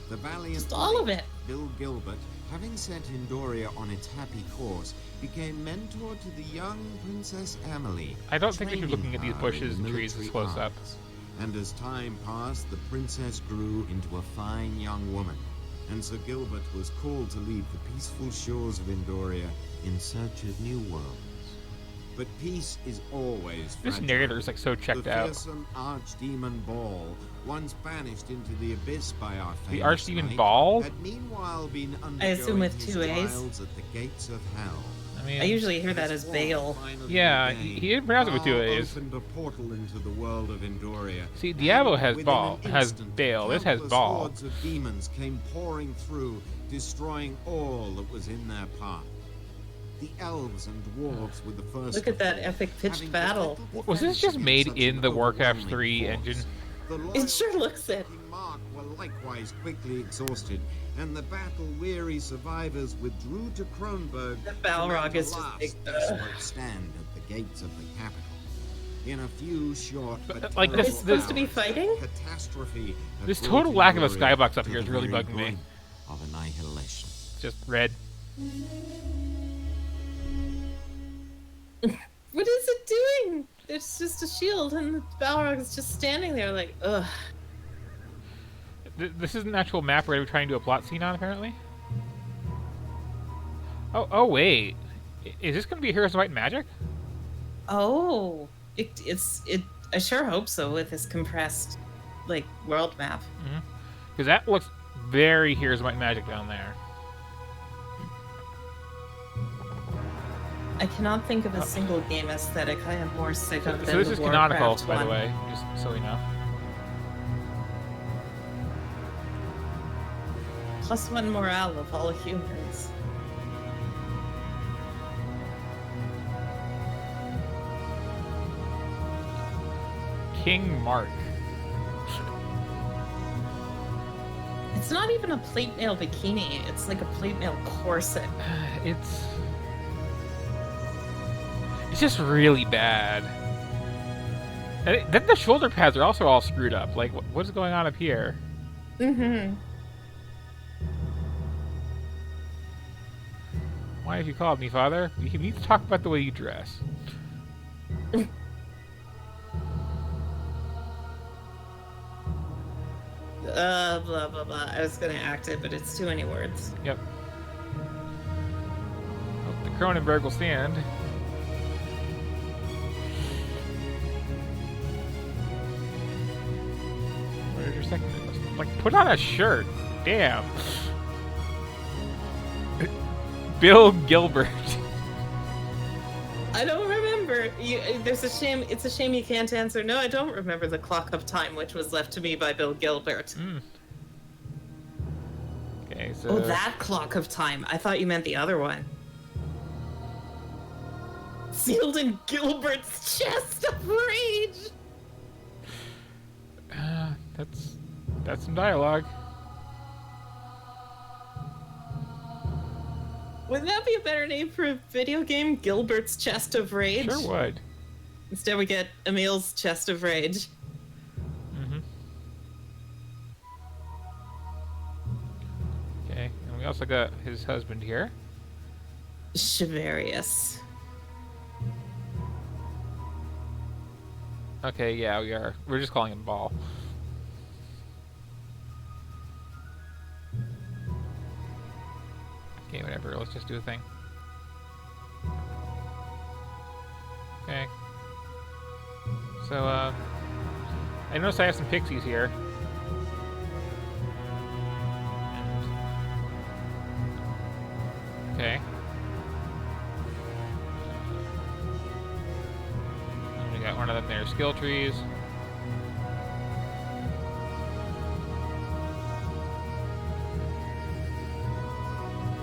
The valiant Just all of knight, it. Bill Gilbert, having set Endoria on its happy course, became mentor to the young Princess Emily. I don't think we should be training looking at these her bushes in and trees this military close up. arts. And as time passed, the princess grew into a fine young woman, and Sir Gilbert was called to leave the peaceful shores of Endoria in search of new worlds. But peace is always This fragile. narrator's, like, so checked the out. fearsome Archdemon Baal, once banished into the abyss by our The famous Archdemon knight, Baal? had meanwhile been I assume undergoing with his two A's. trials at the gates of hell. I usually hear that as Bale. Yeah, he didn't pronounce it with two Baal A's. opened a portal into the world of Endoria. See, Diablo and has within Baal, an has instant, Bale. This has countless Baal. hordes of demons came pouring through, destroying all that was in their path. The elves and dwarves were the first. Look at to that fall, epic pitched having battle. defended Was this just against made such in an the Warcraft overwhelming 3 force? engine? The It loyal sure looks it. King Mark were likewise quickly exhausted, and the battle-weary survivors withdrew to Kronberg The to Balrog make a is just last big. desperate stand at the gates of the capital. In a few short but like, Are they this- supposed to be fighting? catastrophe had This brought total lack of a Endoria skybox up to here is the really very bugging me. brink of annihilation. It's just red. What is it doing? It's just a shield, and the Balrog is just standing there like, ugh. This is an actual map we're trying to do a plot scene on, apparently. Oh, wait. Is this going to be Heroes of Might and Magic? Oh, I sure hope so with this compressed, like, world map. Because that looks very Heroes of Might and Magic down there. I cannot think of a single game aesthetic I am more sick of than So this the is canonical, Warcraft by the one. way, just so we know. +1 morale of all humans. King Mark. It's not even a plate mail bikini. It's like a plate mail corset. It's just really bad. And then the shoulder pads are also all screwed up. Like, what is going on up here? Mm-hmm. Why have you called me, Father? We need to talk about the way you dress. Blah, blah, blah. I was gonna act it, but it's too many words. Yep. Hope the Cronenberg will stand. What is your second? Like, put on a shirt. Damn. Bill Gilbert. I don't remember. There's a shame. It's a shame you can't answer. No, I don't remember the clock of time, which was left to me by Bill Gilbert. Okay, so. Oh, that clock of time. I thought you meant the other one. Sealed in Gilbert's chest of rage. That's some dialogue. Wouldn't that be a better name for a video game? Gilbert's Chest of Rage? Sure would. Instead we get Emil's Chest of Rage. Mm-hmm. Okay, and we also got his husband here. Shavarius. Okay, yeah, we are. We're just calling him Ball. Okay, whatever. Let's just do a thing. Okay. So, I noticed I have some pixies here. Okay. And we got one of them there, skill trees.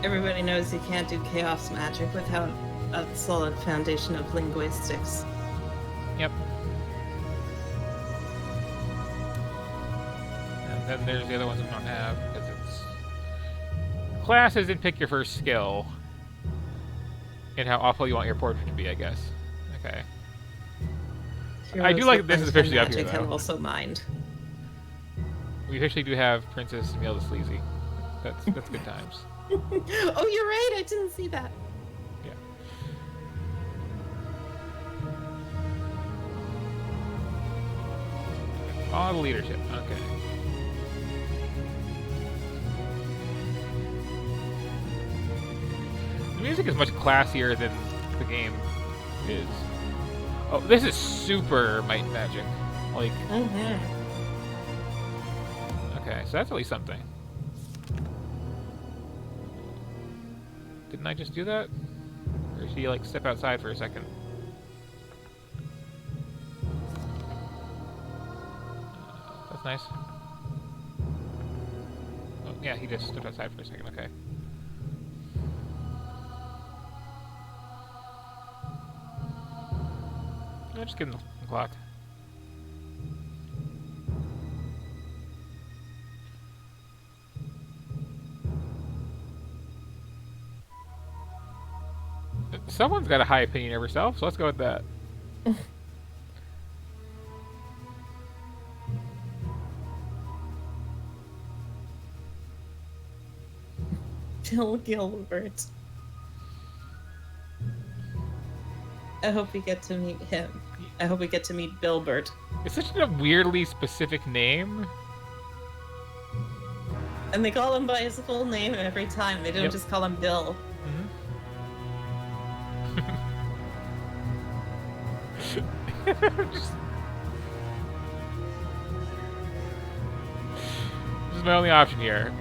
Everybody knows you can't do chaos magic without a solid foundation of linguistics. Yep. And then there's the other ones we don't have, because it's... Classes and pick your first skill. And how awful you want your portrait to be, I guess. Okay. I do like that this is officially up here, though. And also mind. We officially do have Princess Emil the Sleazy. That's good times. Oh, you're right. I didn't see that. Yeah. All the leadership. Okay. The music is much classier than the game is. Oh, this is super Might and Magic. Like. Okay, so that's at least something. Didn't I just do that? Or should you, like, step outside for a second? That's nice. Oh, yeah, he just stepped outside for a second, okay. Yeah, just give him the clock. Someone's got a high opinion of herself, so let's go with that. Bill Gilbert. I hope we get to meet him. I hope we get to meet Bilbert. It's such a weirdly specific name. And they call him by his full name every time. They don't just call him Bill. This is my only option here.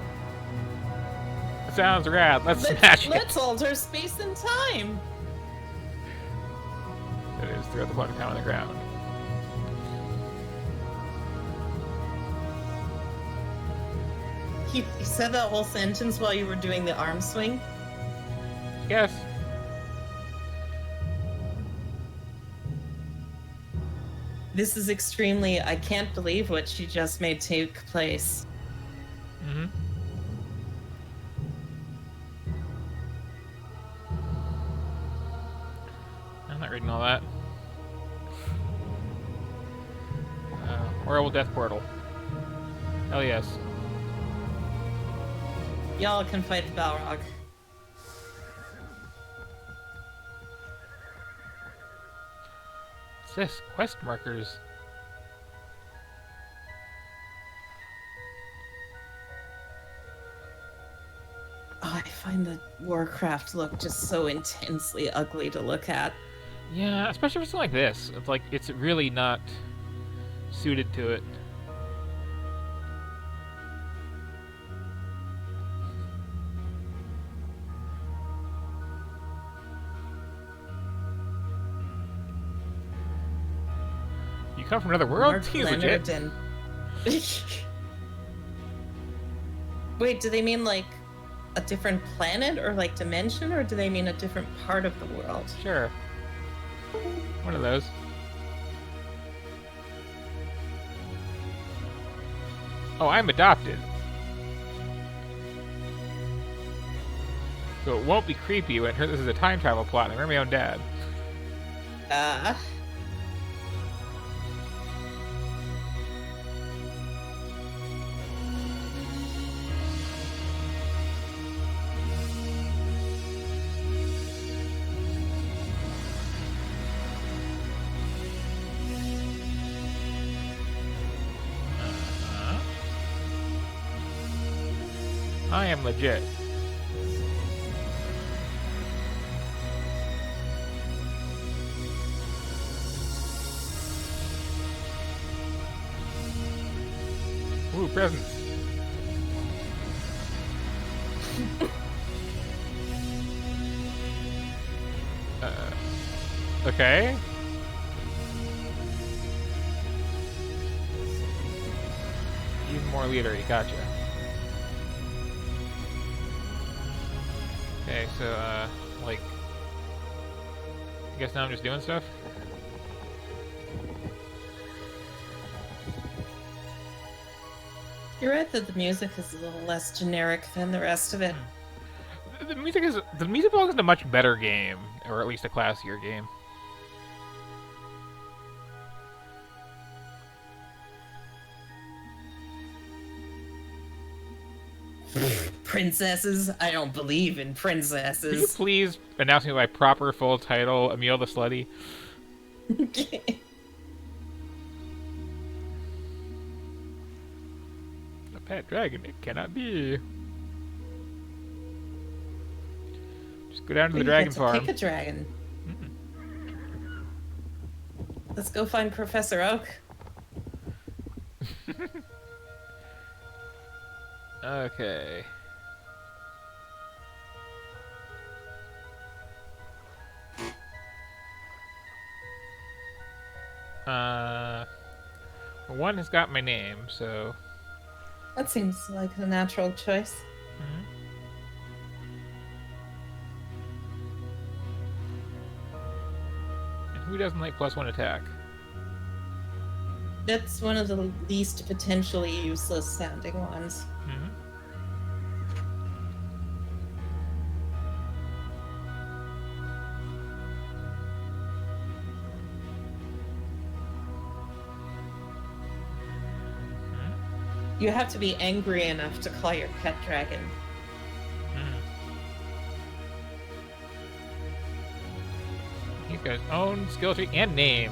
Sounds rad. Let's smash it. Let's alter space and time. It is. Throw the floating town on the ground. He said that whole sentence while you were doing the arm swing? Yes. This is extremely... I can't believe what she just made take place. Mm-hmm. all that. Horrible Death Portal. Hell yes. Y'all can fight the Balrog. What's this? Quest markers. Oh, I find the Warcraft look just so intensely ugly to look at. Yeah, especially for something like this. It's like, it's really not suited to it. You come from another world? Mark He's Leonard legit. and- Wait, do they mean like a different planet or like dimension, or do they mean a different part of the world? Sure. One of those. Oh, I'm adopted. So it won't be creepy when this is a time travel plot. I remember my own dad. I am legit. Ooh, presents. Okay. Even more leadery, gotcha. Okay, so, like, I guess now I'm just doing stuff? You're right that the music is a little less generic than the rest of it. The music belongs in a much better game, or at least a classier game. Princesses? I don't believe in Could you princesses. please announce me my proper full title, Emil the Slutty? A pet dragon, it cannot be. Just go down to the You dragon get to farm. Pick a dragon. Let's go find Professor Oak. Okay. One has got my name, so... That seems like a natural choice. And who doesn't like +1 attack? That's one of the least potentially useless sounding ones. You have to be angry enough to call your pet dragon. He's got his own skill tree and name.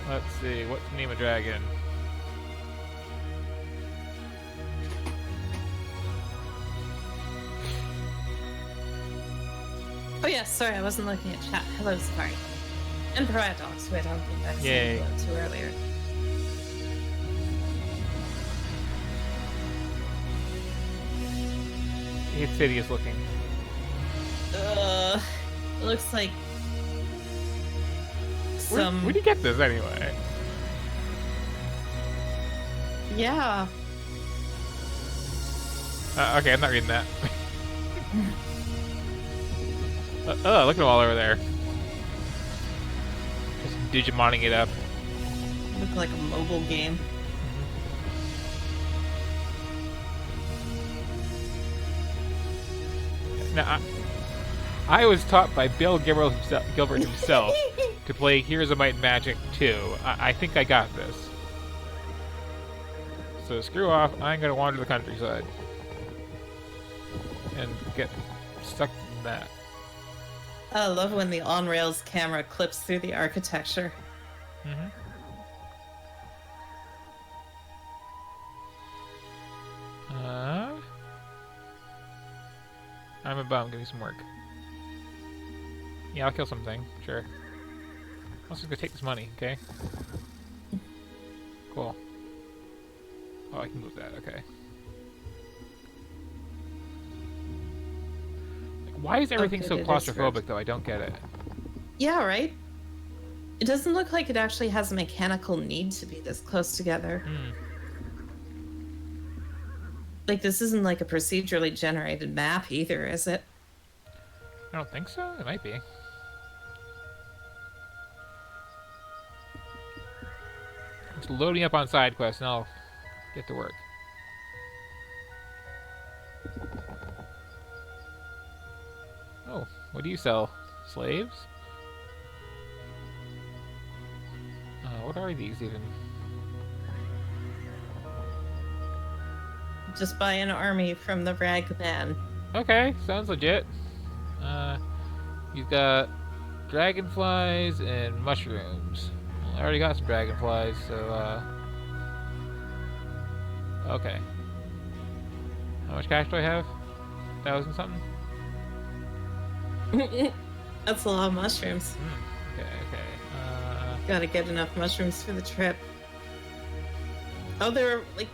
Let's see, what's the name of dragon? Oh yeah, sorry, I wasn't looking at chat. Hello, Safari. And Pariah Dogs, who I don't think I Yay. said hello to earlier. It's hideous looking. It looks like some... Where'd you get this anyway? Yeah. Okay, I'm not reading that. Look at them all over there. Just Digimoning it up. Look like a mobile game. Now, I was taught by Bill Gilbert himself to play Heroes of Might and Magic 2. I think I got this. So screw off, I'm gonna wander the countryside. And get stuck in that. I love when the on-rails camera clips through the architecture. Mm-hmm. I'm a bum, give me some work. Yeah, I'll kill something, sure. I'm just gonna take this money, okay? Cool. Oh, I can move that, okay. Like, why is everything so claustrophobic, though? I don't get it. Yeah, right? It doesn't look like it actually has a mechanical need to be this close together. Like, this isn't like a procedurally generated map either, is it? I don't think so. It might be. It's loading up on side quests, and I'll get to work. Oh, what do you sell? Slaves? What are these even? Just buy an army from the Ragman. Okay, sounds legit. You've got dragonflies and mushrooms. Well, I already got some dragonflies, so okay. How much cash do I have? 1,000 something? That's a lot of mushrooms. Okay. Gotta get enough mushrooms for the trip. Oh, there are like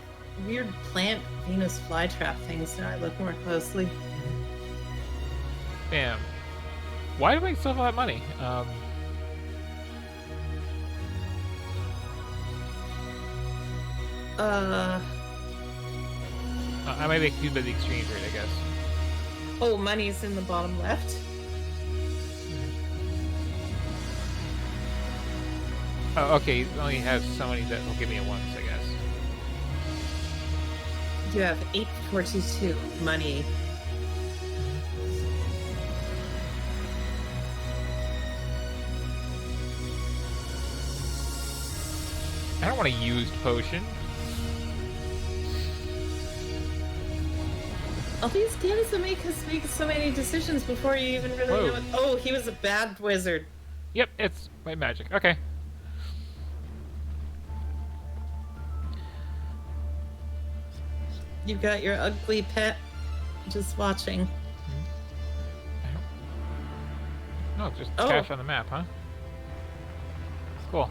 weird plant Venus flytrap things now I look more closely. Damn. Why do I still have all that money? I might make use of the exchange rate, I guess. Oh, money's in the bottom left. Oh, okay. It only has so many that will give me a once, I guess. You have 842 money. I don't want a used potion. All these games that make us make so many decisions before you even really know it. Oh, he was a bad wizard. Yep, it's white magic. Okay. You've got your ugly pet just watching. No, just cash on the map, huh? Cool.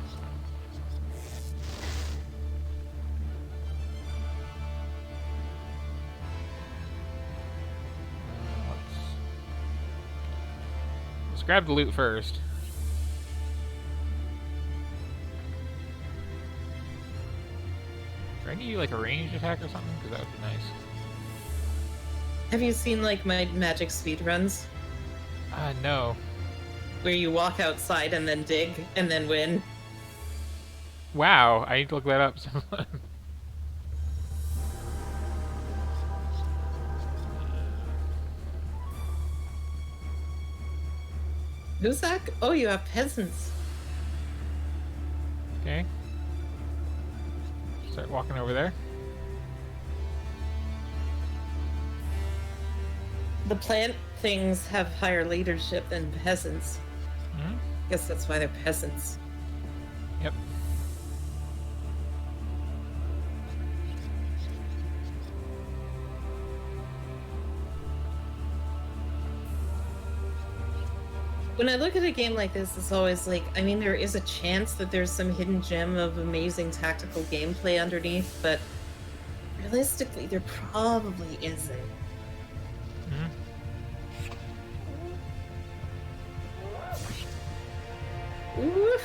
Let's grab the loot first. Do I need like a ranged attack or something? Because that would be nice. Have you seen like my magic speedruns? No. Where you walk outside and then dig and then win? Wow, I need to look that up sometime. Guzak? Oh, you have peasants. Okay. Start walking over there. The plant things have higher leadership than peasants. Mm-hmm. Guess that's why they're peasants. Yep. When I look at a game like this, it's always like, I mean, there is a chance that there's some hidden gem of amazing tactical gameplay underneath, but realistically, there probably isn't. Mm-hmm. Oof.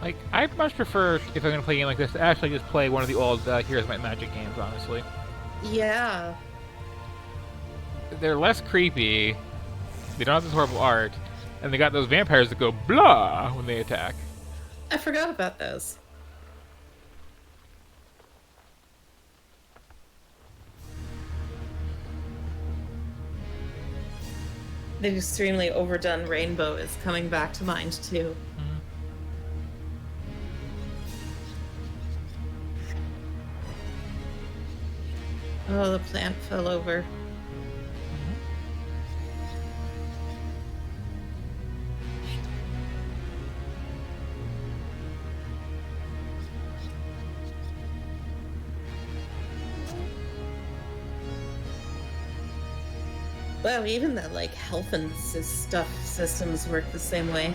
Like, I much prefer, if I'm going to play a game like this, to actually just play one of the old Heroes of Might and Magic games, honestly. Yeah. They're less creepy, they don't have this horrible art, and they got those vampires that go blah when they attack. I forgot about those. the extremely overdone rainbow is coming back to mind too. Oh, the plant fell over. Wow, even the like health and stuff systems work the same way.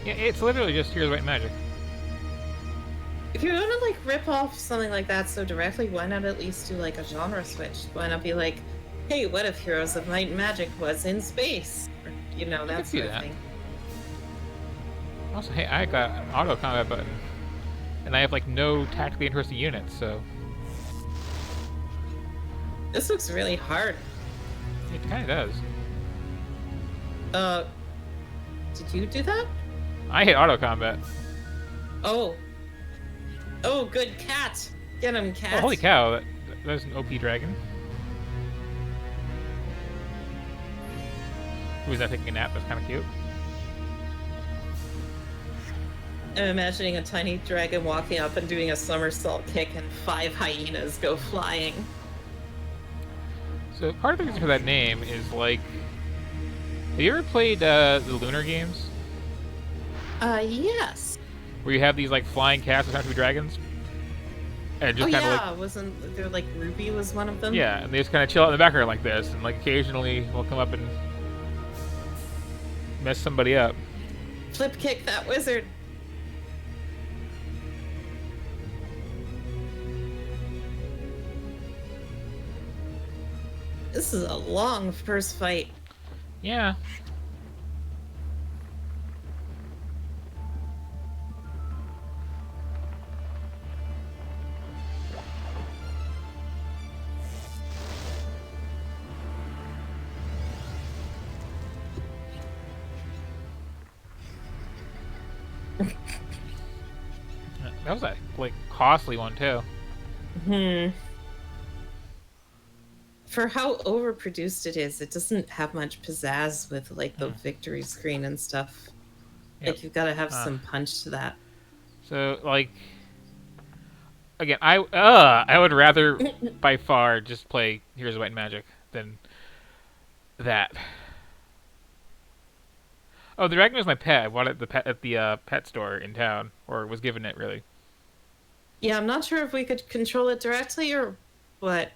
Yeah, it's literally just Heroes of Might and Magic. If you're gonna like rip off something like that so directly, why not at least do like a genre switch? Why not be like, hey, what if Heroes of Might and Magic was in space? Or, you know, that sort of thing. Also, hey, I got an auto combat button, and I have like no tactically interesting units, so this looks really hard. It kind of does. Did you do that? I hit auto combat. Oh. Oh, good cat. Get him, cat. Oh, holy cow, that's an OP dragon. Who's that taking a nap? That's kind of cute. I'm imagining a tiny dragon walking up and doing a somersault kick and 5 hyenas go flying. So part of the reason for that name is like, have you ever played the Lunar games? Yes. Where you have these like flying cats that have to be dragons? And just kind of like, wasn't there like Ruby was one of them? yeah, and they just kind of chill out in the background like this, and like occasionally will come up and mess somebody up. Flip kick that wizard. This is a long first fight. Yeah. That was a like costly one too. For how overproduced it is, it doesn't have much pizzazz with like the victory screen and stuff. Yep. Like you've got to have some punch to that. So like, again, I would rather by far just play Heroes of Might and Magic than that. Oh, the dragon was my pet. I bought it at the pet store in town, or was given it really. Yeah, I'm not sure if we could control it directly or what.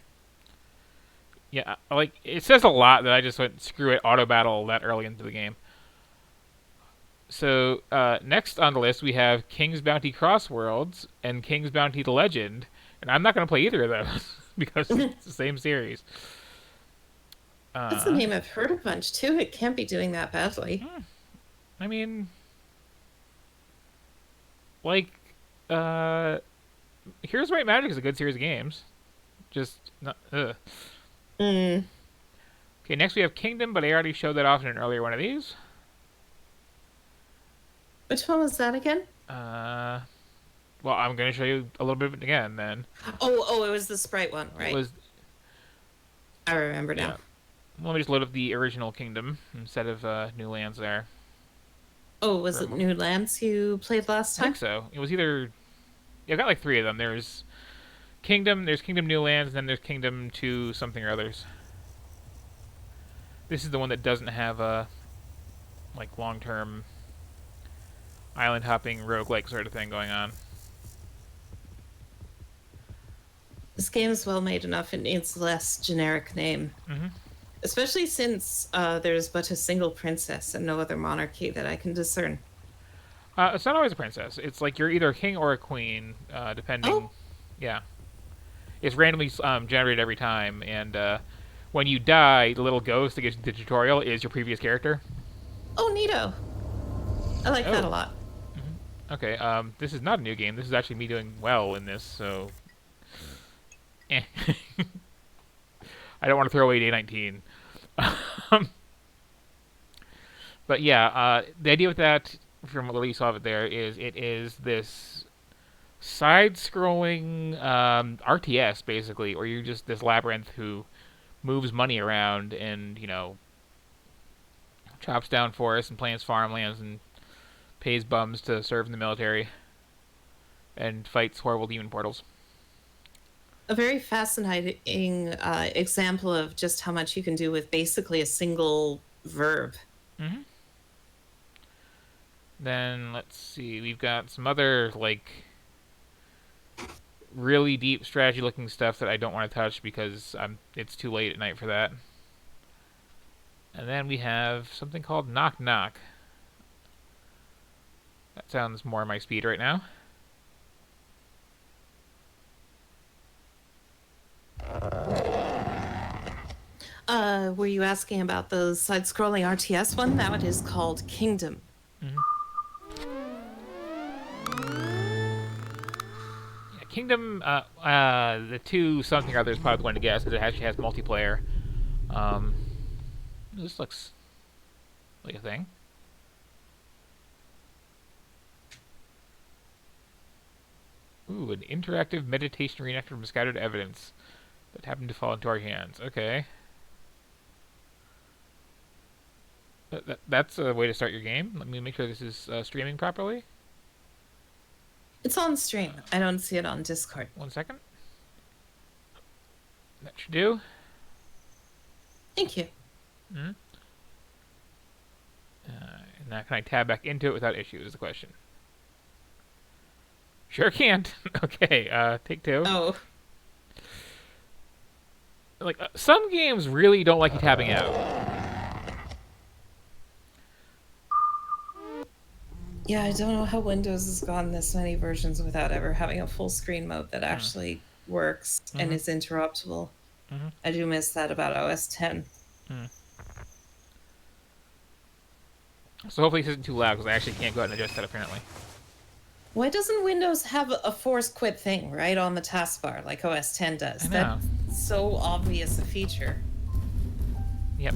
Yeah, like, it says a lot that I just went, screw it, auto battle that early into the game. So, next on the list we have King's Bounty Crossworlds and King's Bounty The Legend. And I'm not going to play either of those, because it's the same series. That's a name I've heard a bunch, too. It can't be doing that badly. I mean, like, Heroes of Might and Magic is a good series of games. Just, not, Okay, next we have Kingdom, but I already showed that off in an earlier one of these. Which one was that again? Well, I'm going to show you a little bit of it again, then. Oh, it was the Sprite one, right? It was... I remember now. Yeah. Let me just load up the original Kingdom instead of New Lands there. Oh, was it New Lands you played last time? I think so. It was either... Yeah, I got like 3 of them. There's Kingdom, there's Kingdom New Lands, and then there's Kingdom 2 something or others. This is the one that doesn't have a like long-term island hopping roguelike sort of thing going on. This game is well made enough. It needs less generic name. Especially since there's but a single princess and no other monarchy that I can discern. It's not always a princess. It's like you're either a king or a queen, depending. Oh. Yeah. It's randomly generated every time, and when you die, the little ghost that gives you the tutorial is your previous character. Oh, neato. I like that a lot. Okay, this is not a new game. This is actually me doing well in this, so... I don't want to throw away day 19. But yeah, the idea with that, from what you saw of it there, is it is this side-scrolling RTS, basically, where you're just this labyrinth who moves money around and, you know, chops down forests and plants farmlands and pays bums to serve in the military and fights horrible demon portals. A very fascinating example of just how much you can do with basically a single verb. Mm-hmm. Then let's see, we've got some other like really deep strategy looking stuff that I don't want to touch because it's too late at night for that. And then we have something called Knock Knock. That sounds more my speed right now. Were you asking about the side-scrolling RTS one? That one is called Kingdom. Mm-hmm. Yeah, Kingdom, the two something or other is probably the one to guess, because it actually has multiplayer. This looks like a thing. Ooh, an interactive meditation reenactor from scattered evidence that happened to fall into our hands. Okay. That's a way to start your game. Let me make sure this is streaming properly. It's on stream. I don't see it on Discord. 1 second. That should do. Thank you. Mm-hmm. And now can I tab back into it without issue is the question. Sure can't. Okay, take two. Oh. Like, some games really don't like you tabbing out. Yeah, I don't know how Windows has gone this many versions without ever having a full screen mode that actually works and is interruptible. I do miss that about OS X. So hopefully this isn't too loud, because I actually can't go ahead and adjust that apparently. Why doesn't Windows have a force quit thing right on the taskbar like OS X does? I know. That's so obvious a feature. Yep.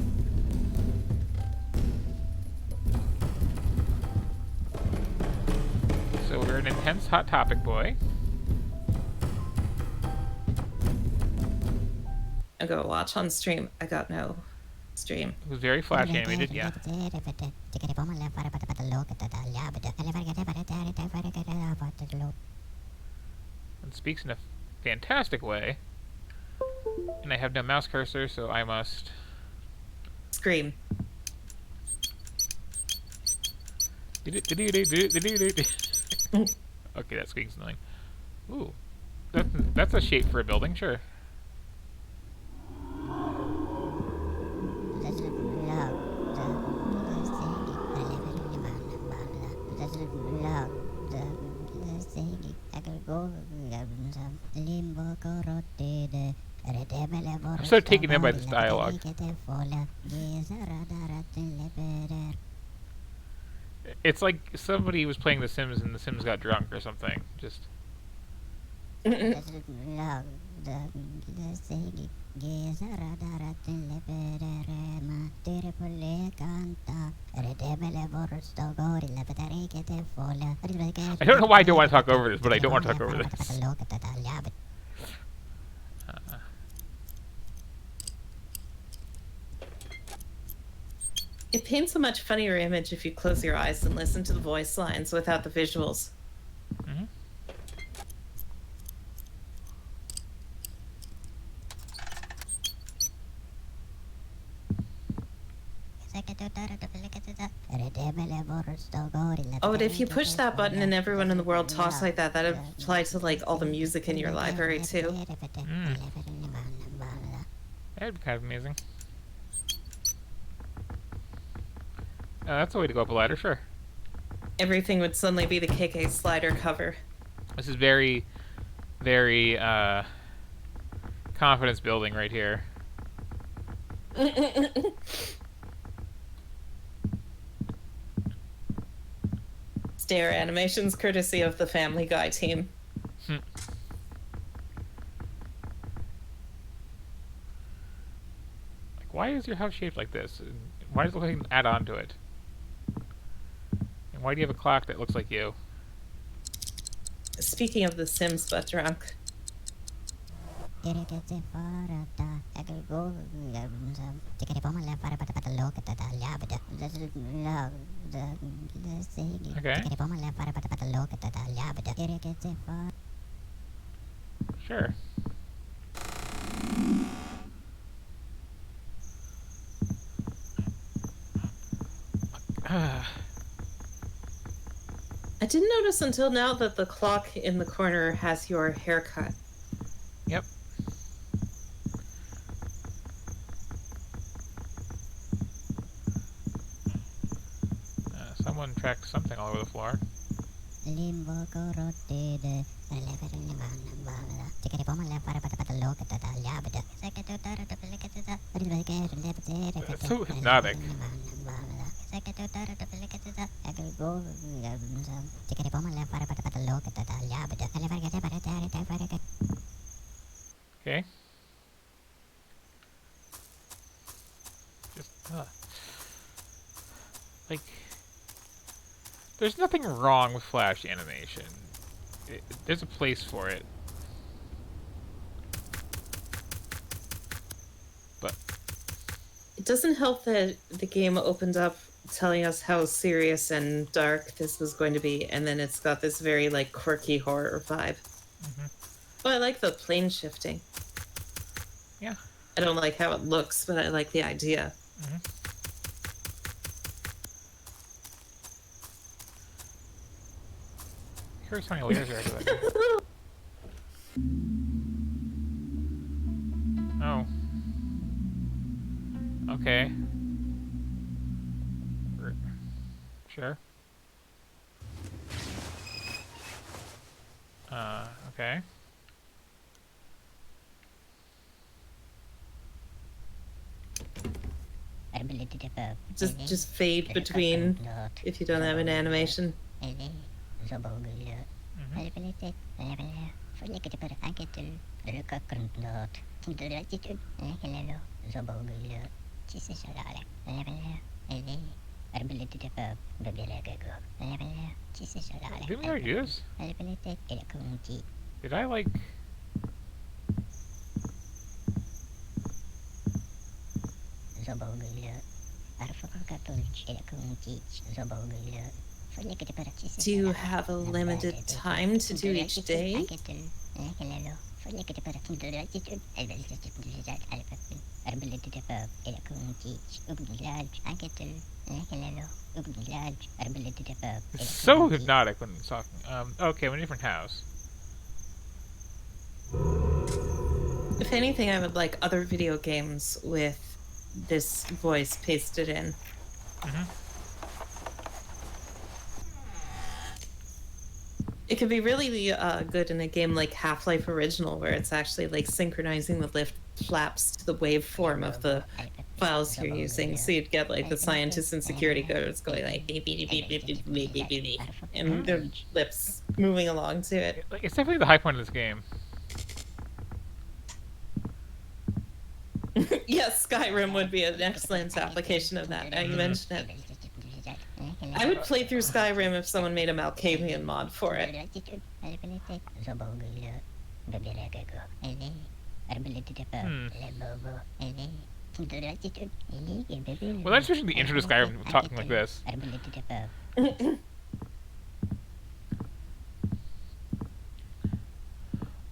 So we're an intense hot topic, boy. I go watch on stream. I got no stream. It was very flash animated, yeah. It speaks in a fantastic way. And I have no mouse cursor, so I must... Scream. Okay, that squeak's annoying. Ooh. That's a shape for a building, sure. I'm so taken in by this dialogue. It's like somebody was playing The Sims and The Sims got drunk or something. Just. I don't know why I don't want to talk over this, but I don't want to talk over this. It paints a much funnier image if you close your eyes and listen to the voice lines without the visuals. Mm-hmm. Oh, and if you push that button and everyone in the world talks like that, that'd apply to like all the music in your library too. That'd be kind of amazing. That's a way to go up a ladder, sure. Everything would suddenly be the KK Slider cover. This is very, very confidence building right here. Stare animations courtesy of the Family Guy team. Like, why is your house shaped like this? Why does it look like an add-on to it? And why do you have a clock that looks like you? Speaking of The Sims but drunk. Sure. I didn't notice until now that the clock in the corner has your haircut. Yep. Someone tracked something all over the floor. It's so hypnotic. Okay. Just, like, there's nothing wrong with Flash animation. There's a place for it. But it doesn't help that the game opened up telling us how serious and dark this was going to be, and then it's got this very, like, quirky horror vibe. Well, I like the plane shifting. Yeah. I don't like how it looks, but I like the idea. Here's how many layers are there. Oh. Okay. Sure. Okay. Just fade between if you don't have an animation. Didn't we already do this? Did I, like... Do you have a limited time to do each day? It's so hypnotic when it's talking. Okay, we're in a different house. If anything, I would like other video games with this voice pasted in. It could be really good in a game like Half-Life Original, where it's actually like synchronizing the lift flaps to the waveform of the files you're using. So you'd get like the scientists and security guards going like beep beep beep beep beep beep beep beep, and their lips moving along to it. It's definitely the high point of this game. Yes, Skyrim would be an excellent application of that. Now you mention it. I would play through Skyrim if someone made a Malkavian mod for it. Well, that's usually the intro to Skyrim talking like this.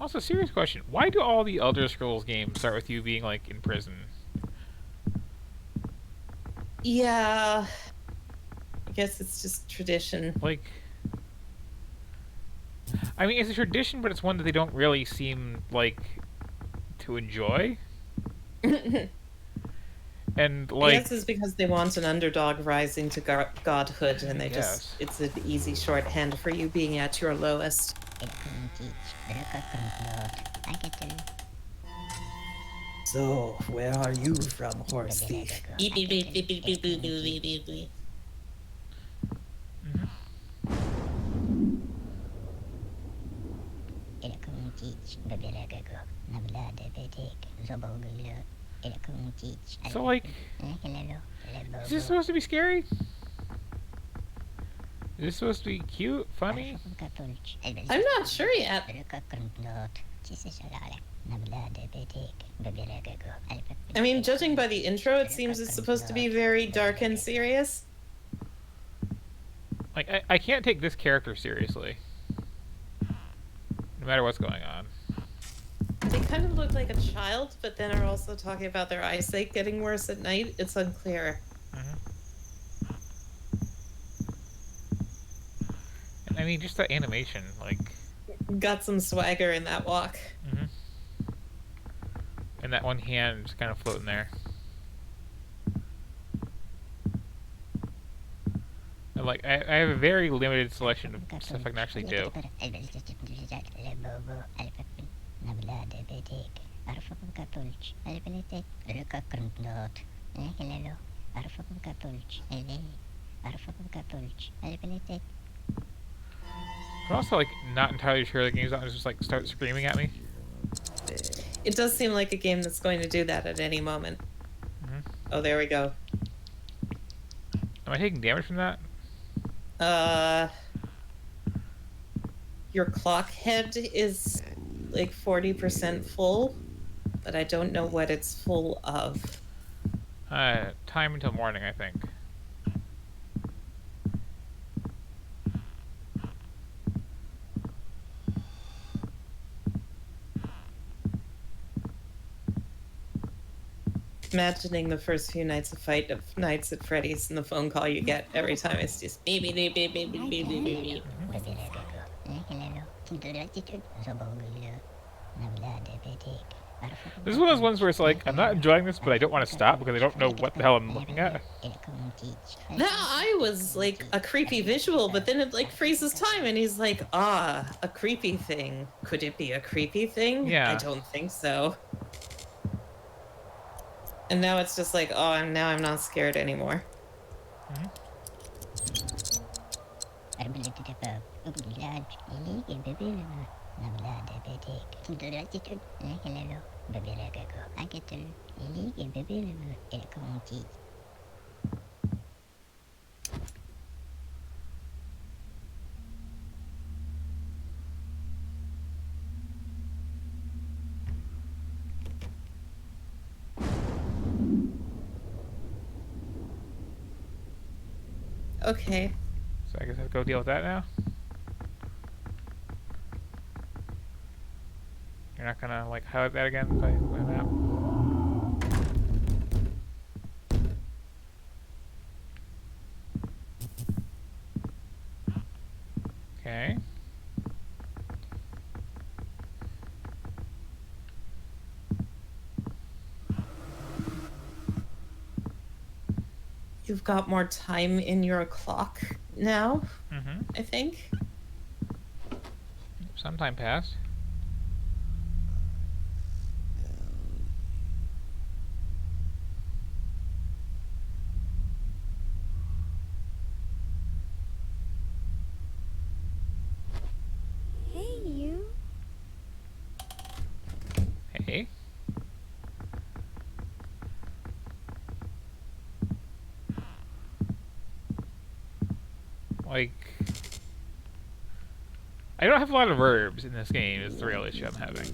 Also, serious question. Why do all the Elder Scrolls games start with you being, like, in prison? Yeah. I guess it's just tradition. Like... I mean, it's a tradition, but it's one that they don't really seem, like, to enjoy. And, like... I guess it's because they want an underdog rising to godhood, and they just... It's an easy shorthand for you being at your lowest. So, where are you from, horse thief? So, like... Is this supposed to be scary? Is this supposed to be cute? Funny? I'm not sure yet. I mean, judging by the intro, it seems it's supposed to be very dark and serious. Like, I can't take this character seriously. No matter what's going on. They kind of look like a child, but then are also talking about their eyesight getting worse at night. It's unclear. I mean, just that animation, like... Got some swagger in that walk. And that one hand just kind of floating there. And like, I have a very limited selection of stuff I can actually do. I'm also like not entirely sure the game's not just like start screaming at me. It does seem like a game that's going to do that at any moment. Oh, there we go. Am I taking damage from that? Your clock head is like 40% full, but I don't know what it's full of. Time until morning, I think. Imagining the first few nights of Fight of Nights at Freddy's and the phone call you get every time it's just beep beep beep beep beep beep beep beep. This is one of those ones where it's like, I'm not enjoying this, but I don't want to stop because I don't know what the hell I'm looking at. That eye was like a creepy visual, but then it like freezes time and he's like, a creepy thing. Could it be a creepy thing? Yeah. I don't think so. And now it's just like, I'm not scared anymore. Okay. So I guess I have to go deal with that now. You're not gonna like highlight that again by map. Okay. You've got more time in your clock now, I think. Some time passed. Hey, you. Hey. Like, I don't have a lot of verbs in this game is the real issue I'm having.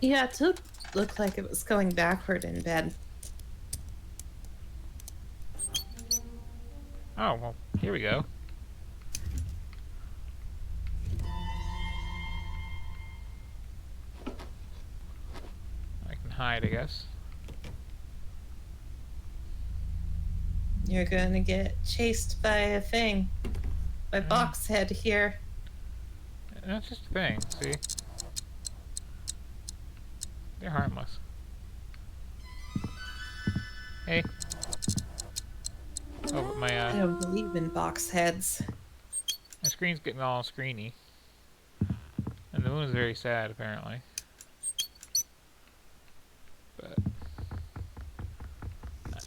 Yeah, it did look like it was going backward in bed. Oh, well, here we go. I can hide, I guess. You're gonna get chased by a thing. By Boxhead here. That's just a thing, see? They're harmless. Hey. Oh, but my, I don't believe in box heads. my screen's getting all screeny. And the moon is very sad, apparently. But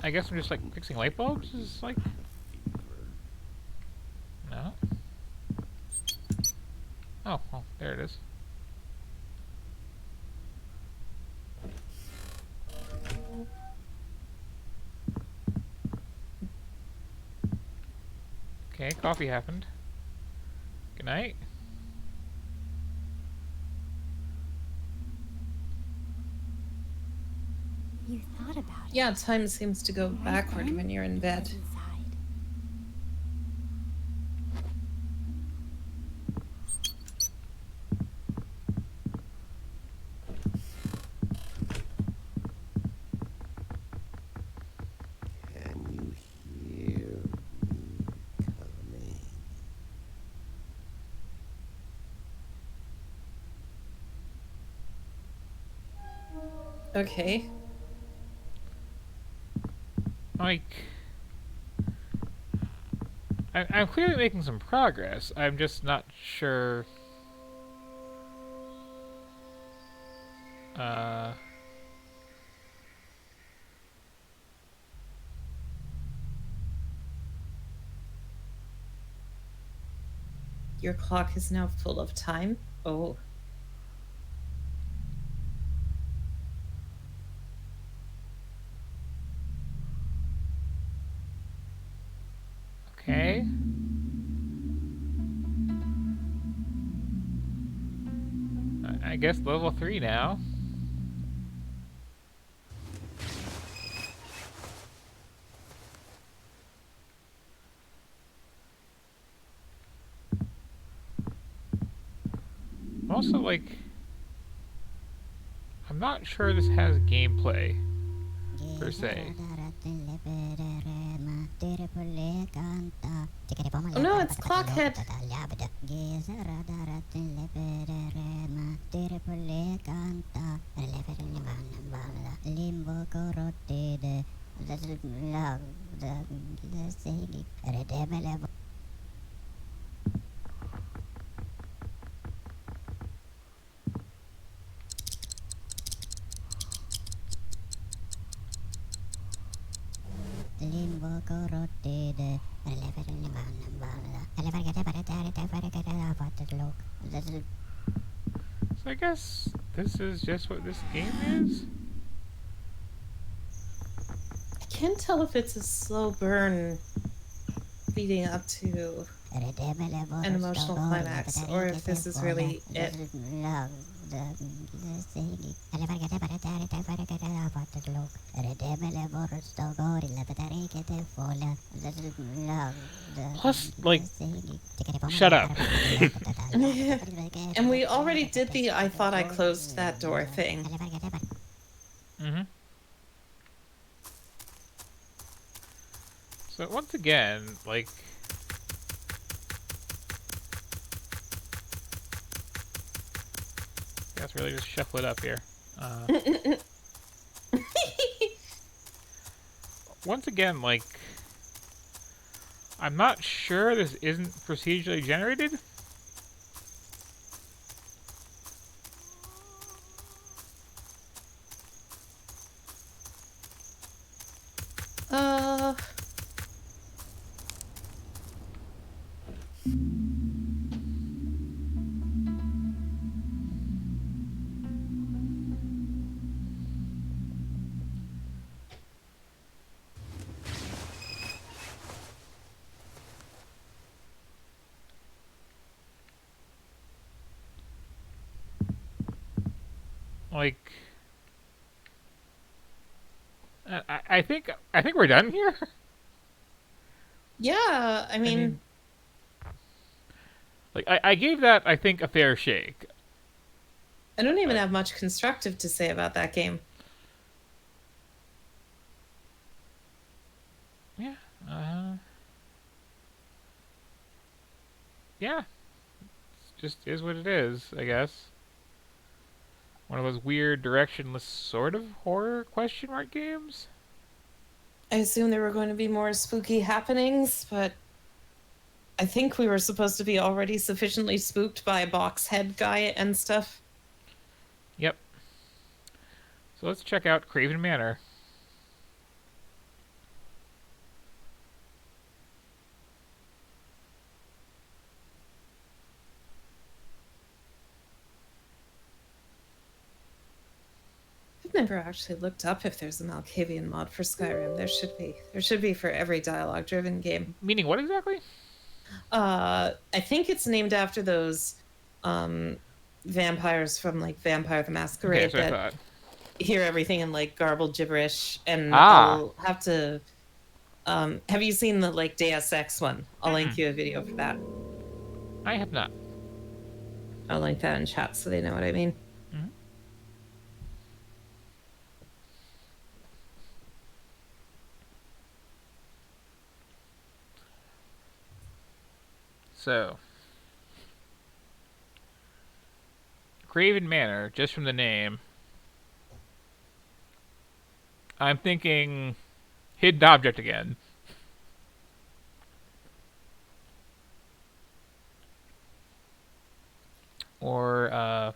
I guess I'm just like fixing light bulbs is like... No? Oh, well, there it is. Okay, coffee happened. Good night. you thought about it. Yeah, time seems to go backward when you're in bed. Can you hear me coming? Okay. Like, I'm clearly making some progress. I'm just not sure. Your clock is now full of time? Oh. Okay. I guess level 3 now. Also, like, I'm not sure this has gameplay per se. Oh no, it's Clockhead. So I guess this is just what this game is? I can't tell if it's a slow burn leading up to an emotional climax, or if this is really it. Plus, like, shut up. And we already did the I thought I closed that door thing. Mm-hmm. So once again, like, I guess really just shuffle it up here. Once again, like, I'm not sure this isn't procedurally generated. Like, I think we're done here. Yeah, I mean, like, I gave that, I think, a fair shake. I don't even have much constructive to say about that game. Yeah. Yeah. It just is what it is, I guess. One of those weird, directionless sort of horror question mark games? I assumed there were going to be more spooky happenings, but I think we were supposed to be already sufficiently spooked by a box head guy and stuff. Yep. So let's check out Craven Manor. I've never actually looked up if there's a Malkavian mod for Skyrim. There should be. There should be for every dialogue-driven game. Meaning what exactly? I think it's named after those vampires from like Vampire the Masquerade. Okay, so I thought. hear everything in like garbled gibberish, and Ah. I'll have to. Have you seen the like Deus Ex one? I'll link you a video for that. I have not. I'll link that in chat so they know what I mean. So, Craven Manor, just from the name. I'm thinking hidden object again. Or,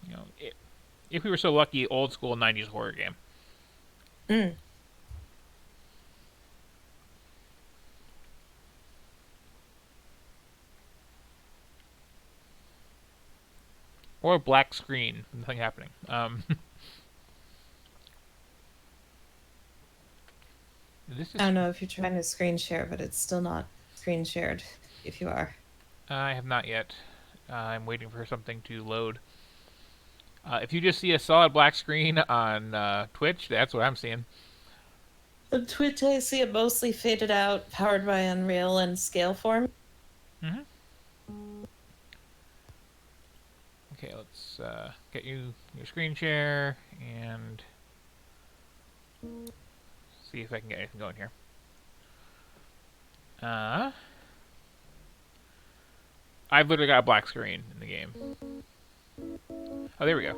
you know, if we were so lucky, old school 90s horror game. Or black screen, nothing happening. This is I don't know if you're trying to screen share, but it's still not screen shared if you are. I have not yet. I'm waiting for something to load. If you just see a solid black screen on Twitch, that's what I'm seeing. On Twitch, I see it mostly faded out, powered by Unreal and Scaleform. Okay, let's get you your screen share and see if I can get anything going here. I've literally got a black screen in the game. Oh, there we go.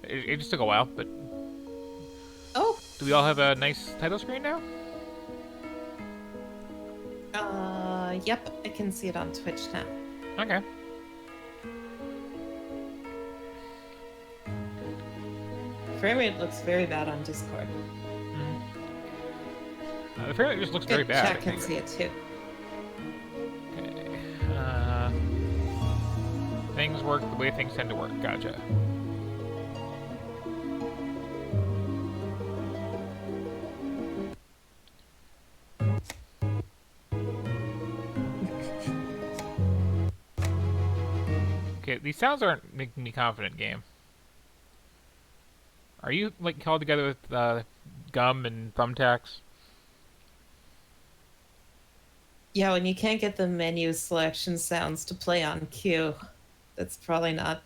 It just took a while, but... Oh! Do we all have a nice title screen now? Yep, I can see it on Twitch now. Okay. Frame rate looks very bad on Discord. The frame rate just looks very bad. Chat can see it too. Okay. Things work the way things tend to work. Gotcha. Okay, these sounds aren't making me confident, game. Are you, like, called together with gum and thumbtacks? Yeah, when you can't get the menu selection sounds to play on cue, that's probably not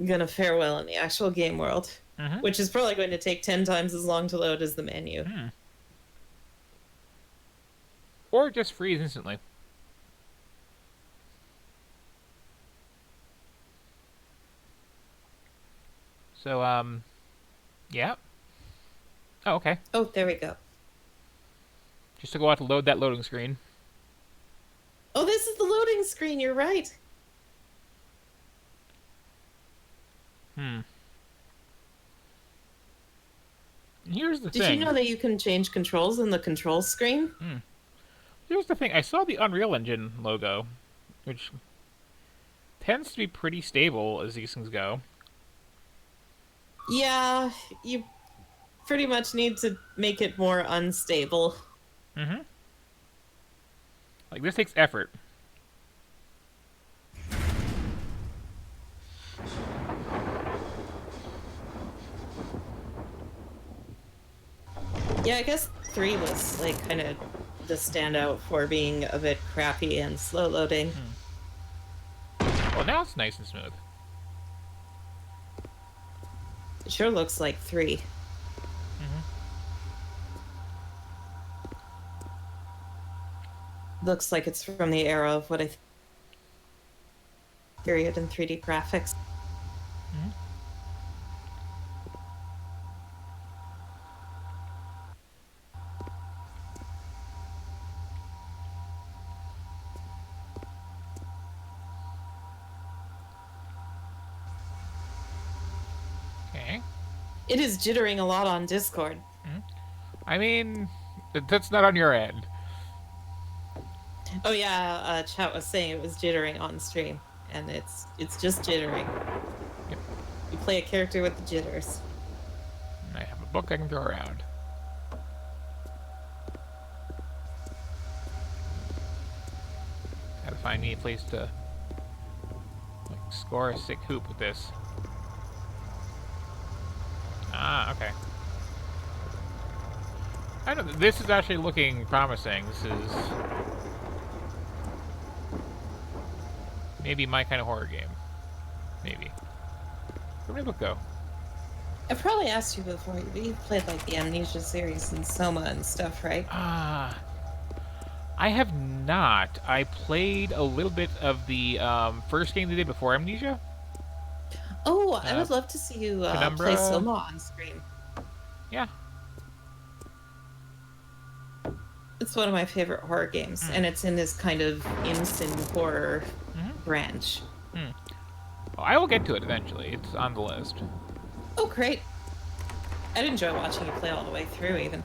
gonna fare well in the actual game world. Which is probably going to take 10 times as long to load as the menu. Or just freeze instantly. So, yeah. Oh, okay. Oh, there we go. Just took a while to load that loading screen. Oh, this is the loading screen, you're right. Here's the thing. Did you know that you can change controls in the control screen? Here's the thing. I saw the Unreal Engine logo, which tends to be pretty stable as these things go. Yeah, you pretty much need to make it more unstable. Like, this takes effort. Yeah, I guess 3 was, like, kind of the standout for being a bit crappy and slow loading. Well, now it's nice and smooth. It sure looks like 3. Looks like it's from the era of what I period in 3D graphics. Okay. It is jittering a lot on Discord. I mean, that's not on your end. Oh yeah, chat was saying it was jittering on stream, and it's just jittering. You play a character with the jitters. I have a book I can throw around. Gotta find me a place to, like, score a sick hoop with this. Ah, okay. I don't know. This is actually looking promising. This is maybe my kind of horror game. Maybe. Where did it go? I probably asked you before, but you've played like the Amnesia series and Soma and stuff, right? I have not. I played a little bit of the first game they did before Amnesia. Oh, I would love to see you play Penumbra. Soma on screen. Yeah. It's one of my favorite horror games, and it's in this kind of instant horror branch. Well, I will get to it eventually. It's on the list. Oh, great. I'd enjoy watching you play all the way through, even.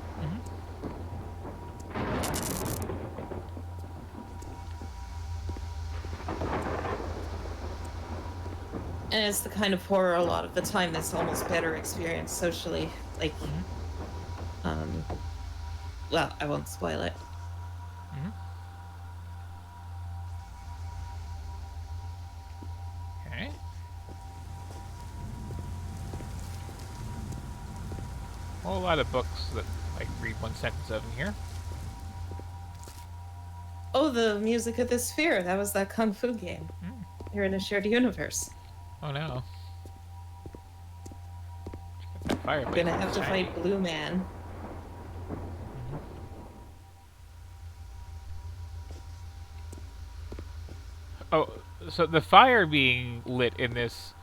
And it's the kind of horror a lot of the time that's almost better experienced socially. Like, well, I won't spoil it. Okay. A whole lot of books that I can read one sentence of in here. Oh, the music of the sphere. That was that Kung Fu game. You're in a shared universe. Oh no. That fireplace. You're gonna have to shiny. fight Blue Man. Oh, so the fire being lit in this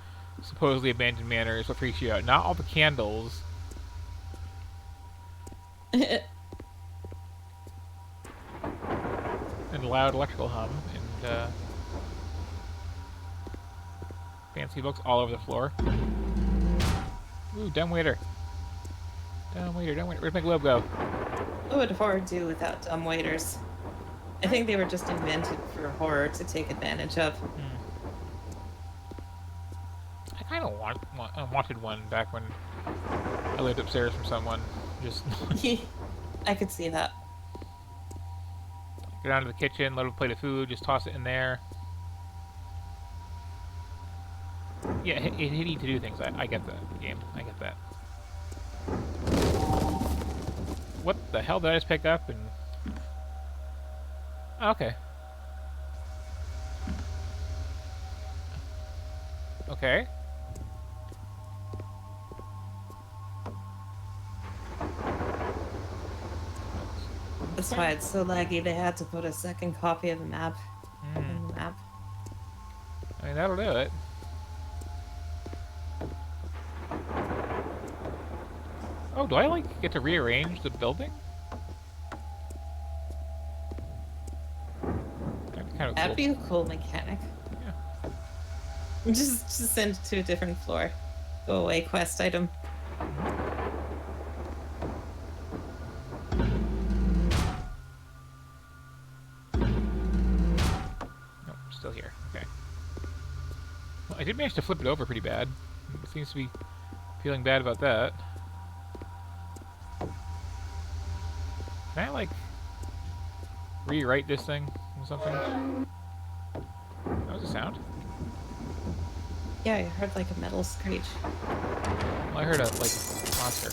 supposedly abandoned manor is what freaks you out. Not all the candles. And loud electrical hum and fancy books all over the floor. Ooh, dumbwaiter. Dumbwaiter. Where'd my globe go? What would horror do without dumb waiters? I think they were just invented for horror to take advantage of. I kind of wanted one back when I lived upstairs from someone. Just I could see that. go down to the kitchen, load a plate of food, just toss it in there. Yeah, it hit you to do things. I get that game. I get that. What the hell did I just pick up? And okay. Okay. That's why it's so laggy. They had to put a second copy of the map in the map. I mean, that'll do it. Oh, do I, like, get to rearrange the building? That'd be kind of That'd cool. be a cool mechanic. Yeah. Just send it to a different floor. Go away quest item. Nope, still here. Okay. Well, I did manage to flip it over pretty bad. It seems to be feeling bad about that. Can I, like, rewrite this thing or something? That was a sound? Yeah, I heard like a metal screech. Well, I heard a, like, monster.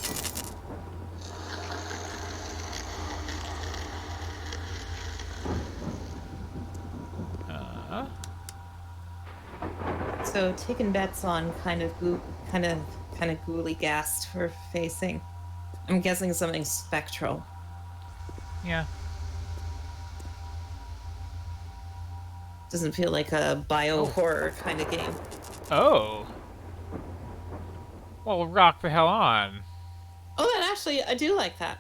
So taking bets on kind of ghouly ghast for facing. I'm guessing something spectral. Yeah. Doesn't feel like a bio horror kind of game. Oh. Well, rock the hell on. Oh, and actually, I do like that.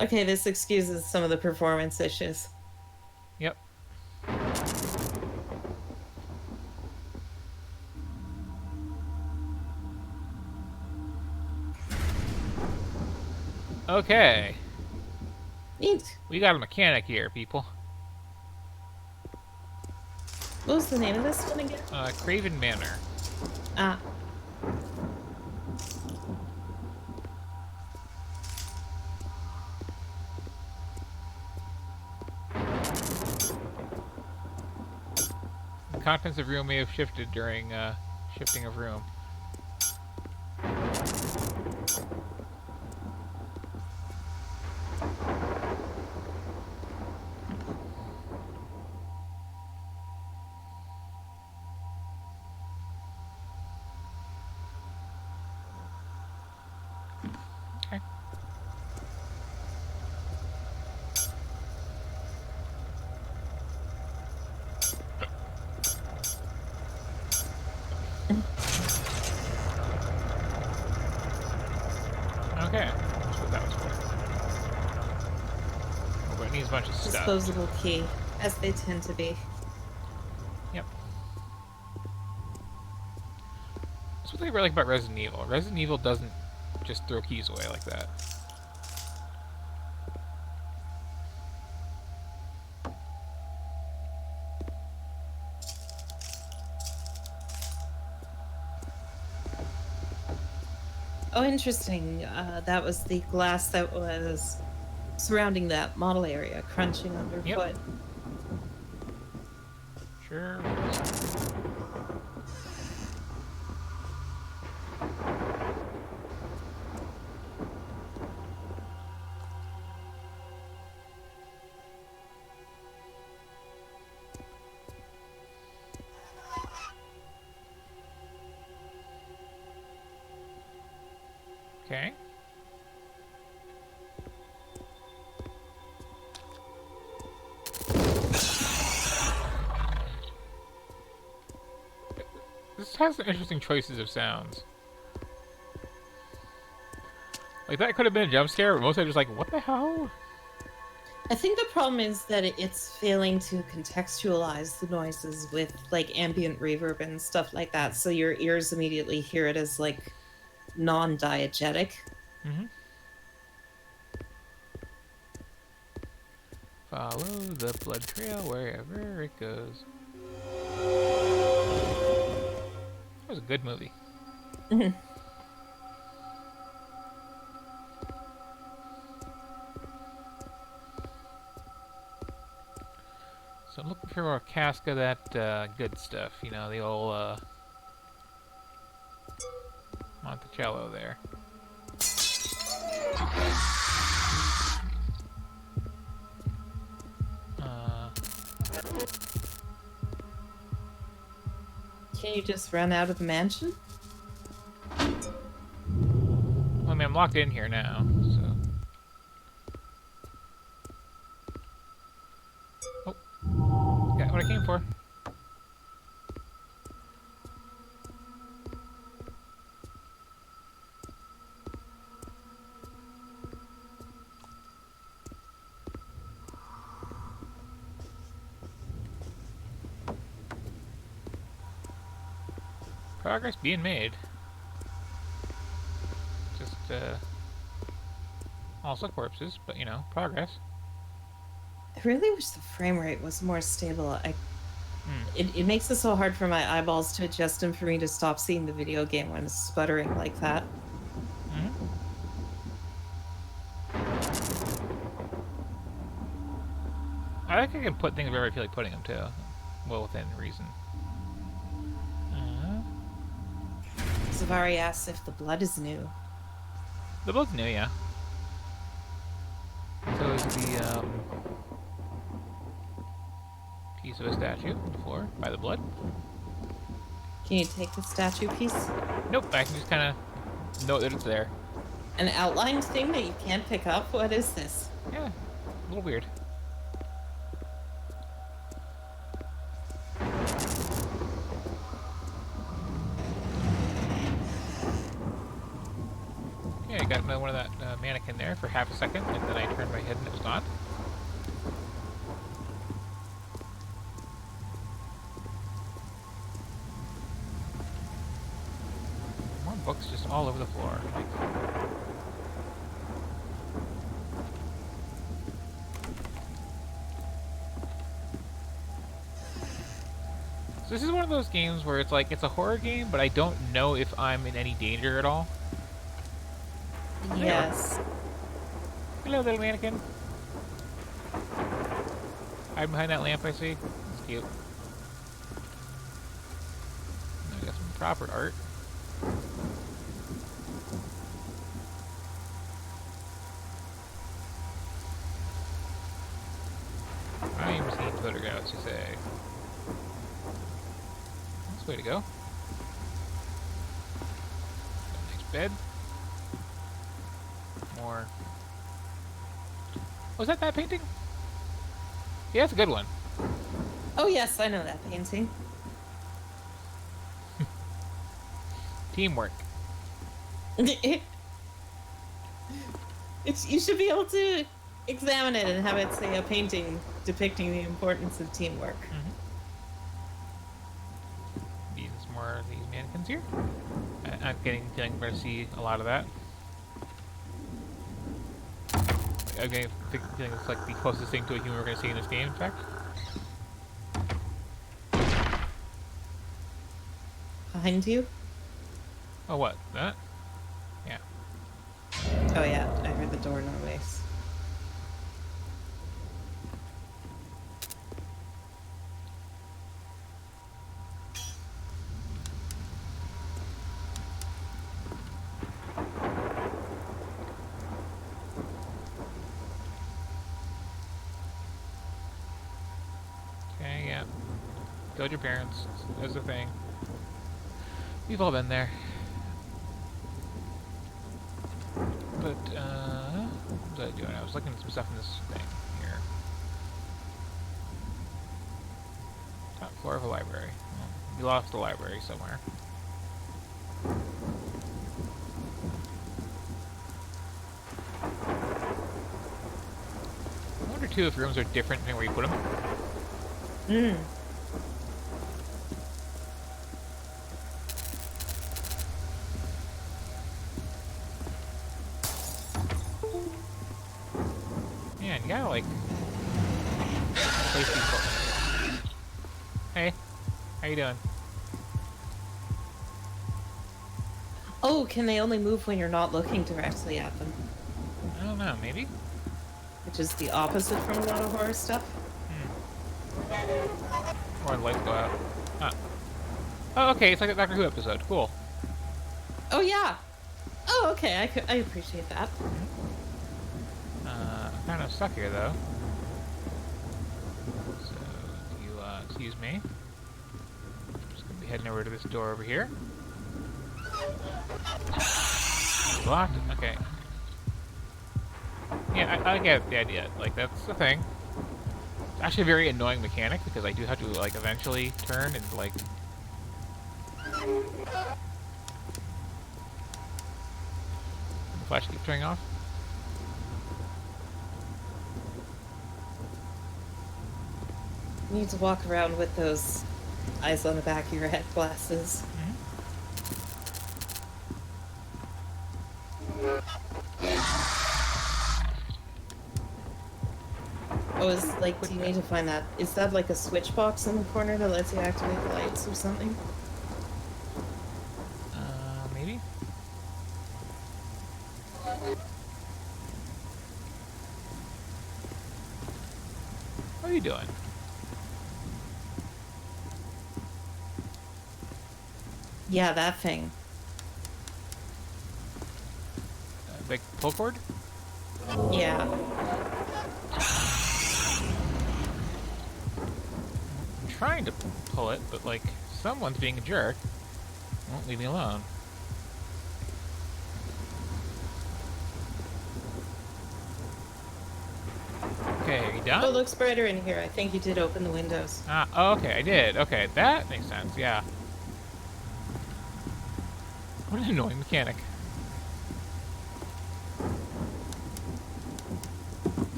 Okay, this excuses some of the performance issues. Yep. Okay. Neat. We got a mechanic here, people. What was the name of this one again? Craven Manor. Ah. The contents of room may have shifted during shifting of room. Okay, that's what that was for. Oh, but it needs a bunch of stuff. Disposable key, as they tend to be. Yep. That's what I really like about Resident Evil. Resident Evil doesn't just throw keys away like that. Oh, interesting. That was the glass that was surrounding that model area, crunching underfoot. Sure. Okay. This has some interesting choices of sounds. Like, that could have been a jump scare, but mostly just like, what the hell? I think the problem is that it's failing to contextualize the noises with like ambient reverb and stuff like that, so your ears immediately hear it as like non-diegetic. Mm-hmm. Follow the blood trail wherever it goes. That was a good movie. Mhm. So I'm looking for a cask of that good stuff, you know, the old Monticello there. Can you just run out of the mansion? Well, I mean, I'm locked in here now, so... Oh. Got what I came for. Progress being made. Just, also corpses, but, you know, progress. I really wish the frame rate was more stable. It makes it so hard for my eyeballs to adjust and for me to stop seeing the video game when it's sputtering like that. I think I can put things wherever I feel like putting them, too. Well, within reason. Zavari asks if the blood is new. The blood's new, yeah. So is the, piece of a statue on the floor by the blood. Can you take the statue piece? Nope, I can just kind of know that it's there. An outlined thing that you can't pick up? What is this? Yeah, a little weird. Okay, I got another one of that mannequin there for half a second, and then I turned my head and it was gone. More books just all over the floor. So this is one of those games where it's like, it's a horror game, but I don't know if I'm in any danger at all. Yes. Hello, little mannequin. Hide behind that lamp I see. It's cute. I got some proper art. I am seeing photographs, you say. That's the way to go. Nice bed. More. Was that painting? Yeah, it's a good one. Oh yes, I know that painting. Teamwork. You should be able to examine it and have it say a painting depicting the importance of teamwork. Use more of these mannequins here. I'm feeling we're going to see a lot of that. I'm feeling it's like the closest thing to a human we're going to see in this game, in fact. Behind you? Oh, what? That? Yeah. Oh yeah, I heard the door noise. Okay, yeah. Go with your parents. That's the thing. We've all been there. But, what was I doing? I was looking at some stuff in this thing here. Top floor of a library. Well, we lost the library somewhere. I wonder, too, if rooms are different than where you put them. Hmm. Man, you gotta, like, place these. Hey, how you doing? Oh, can they only move when you're not looking directly at them? I don't know, maybe? Which is the opposite from a lot of horror stuff. Or the lights go out. Huh. Oh, okay, it's like a Doctor Who episode. Cool. Oh yeah. Oh, okay. I appreciate that. I'm kind of stuck here, though. So, you, excuse me. I'm just gonna be heading over to this door over here. It's locked? Okay. Yeah, I get the idea. Like, that's the thing. It's actually a very annoying mechanic, because I do have to, like, eventually turn and, like... The flash keeps turning off. You need to walk around with those eyes on the back of your head glasses. Oh, do you need to find that? Is that like a switch box in the corner that lets you activate the lights or something? Maybe? What are you doing? Yeah, that thing. Like, pull cord? Yeah. I'm trying to pull it, but, like, someone's being a jerk. Won't leave me alone. Okay, are you done? Oh, it looks brighter in here. I think you did open the windows. Ah, oh, okay, I did. Okay, that makes sense, yeah. What an annoying mechanic.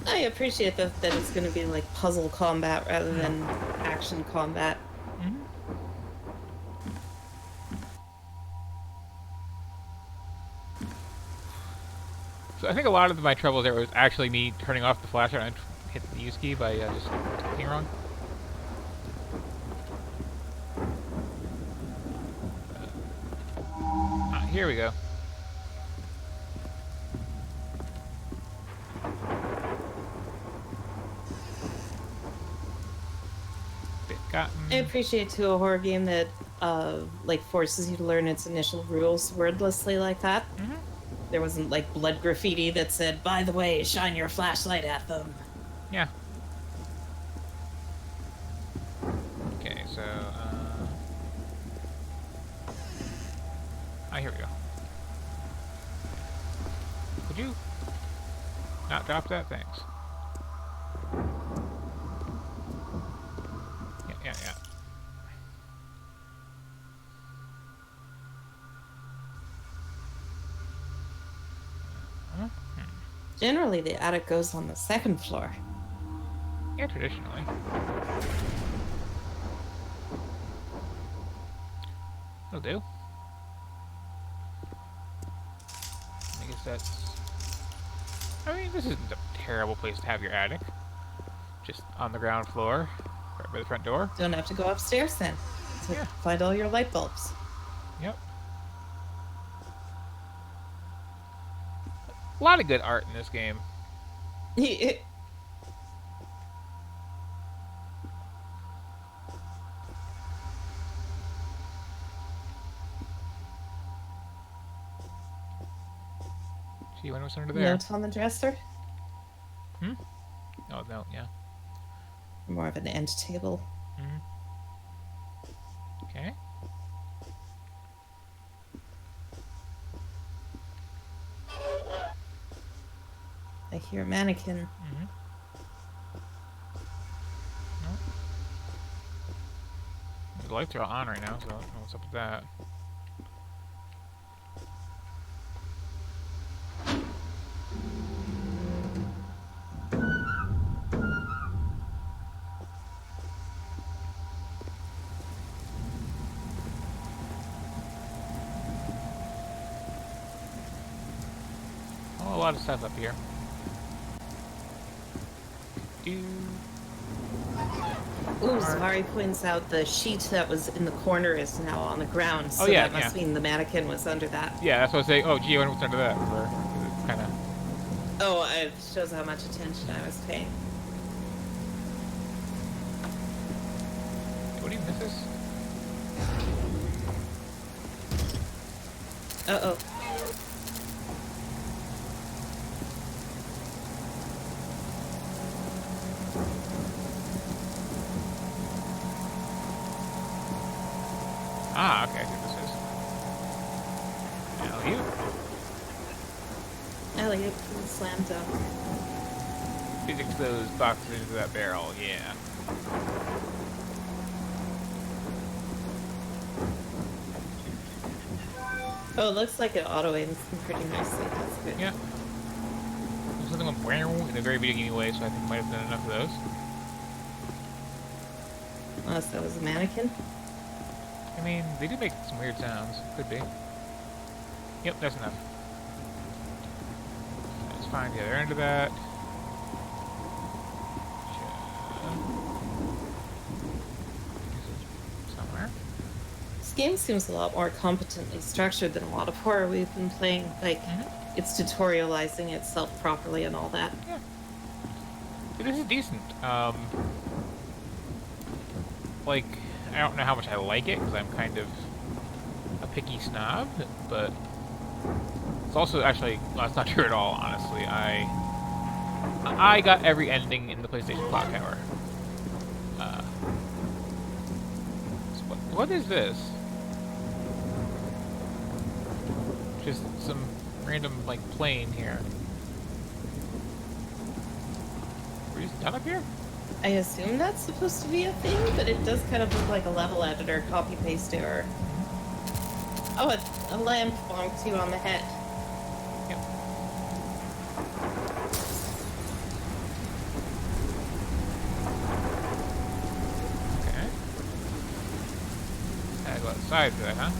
I appreciate that it's going to be like puzzle combat rather than action combat. So I think a lot of my trouble there was actually me turning off the flashlight and I hit the use key by just clicking wrong. Here we go. I appreciate too a horror game that like forces you to learn its initial rules wordlessly like that. There wasn't like blood graffiti that said, "By the way, shine your flashlight at them." Yeah. Okay, so here we go. Could you not drop that? Thanks. Yeah. Generally, the attic goes on the second floor. Yeah, traditionally. That'll do. I guess that's... I mean, this isn't a terrible place to have your attic. Just on the ground floor, right by the front door. Don't have to go upstairs then to find all your light bulbs. Yep. A lot of good art in this game. See, when was under there? Notes on the dresser? Hmm? Oh, no, yeah. More of an end table. Mm-hmm. Okay. I hear a mannequin. Mm-hmm. The lights are all on right now, so I don't know what's up with that. Oh, a lot of stuff up here. Ooh, Safari points out the sheet that was in the corner is now on the ground, so that must mean the mannequin was under that. Yeah, that's what I was saying. Oh, gee, I wonder what's under that. It's kind of... Oh, it shows how much attention I was paying. What do you miss this? Uh-oh. Ah, okay, I see what this is. Elliot slammed up. Physics those boxes into that barrel, yeah. Oh, it looks like it auto-aims pretty nicely. That's good. Yeah. There's something like in a very beginning way, so I think I might have done enough of those. Unless that was a mannequin. I mean, they do make some weird sounds. Could be. Yep, that's enough. Let's find the other end of that. Somewhere. This game seems a lot more competently structured than a lot of horror we've been playing. Like, it's tutorializing itself properly and all that. Yeah. This is decent. Like, I don't know how much I like it, because I'm kind of a picky snob, but it's also actually, well, that's not true at all, honestly. I got every ending in the PlayStation Clock Tower. So what is this? Just some random, like, plane here. Were you done up here? I assume that's supposed to be a thing, but it does kind of look like a level editor copy-paste error. Oh, a lamp bonked you on the head. Yep. Okay. Gotta go outside for that, huh?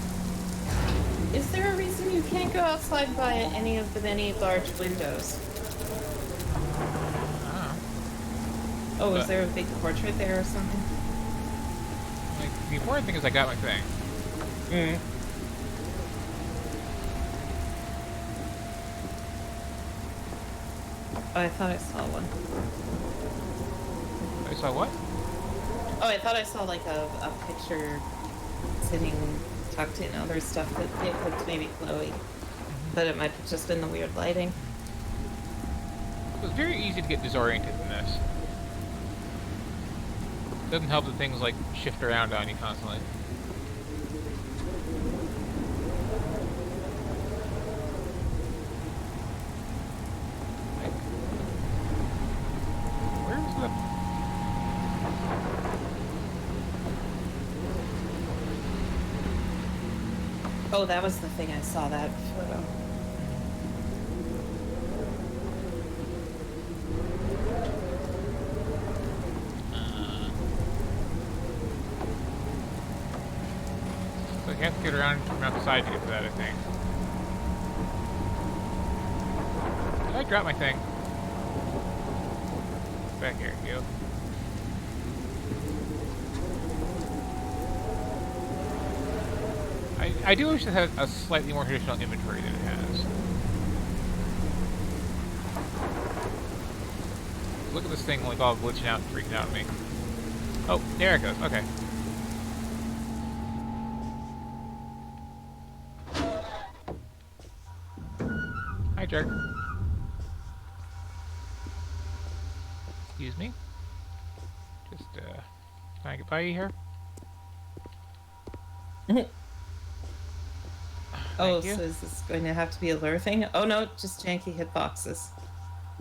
Is there a reason you can't go outside by any of the many large windows? Oh, is there a big portrait there or something? Like, the important thing is I got my thing. Oh, I thought I saw one. I saw what? Oh, I thought I saw like a picture sitting tucked in other stuff that it looked maybe glowy. But it might have just been the weird lighting. It was very easy to get disoriented in this. Doesn't help that things like shift around on you constantly. Where's the... Oh, that was the thing I saw that photo. I have to get around from outside to get to that, I think. Did I drop my thing? Back here, you. I do wish it had a slightly more traditional inventory than it has. Look at this thing like all glitching out and freaking out at me. Oh, there it goes. Okay. Hi, jerk. Excuse me. Just, can I get by you here? Oh, you. so is this going to have to be a lure thing? Oh no, just janky hitboxes.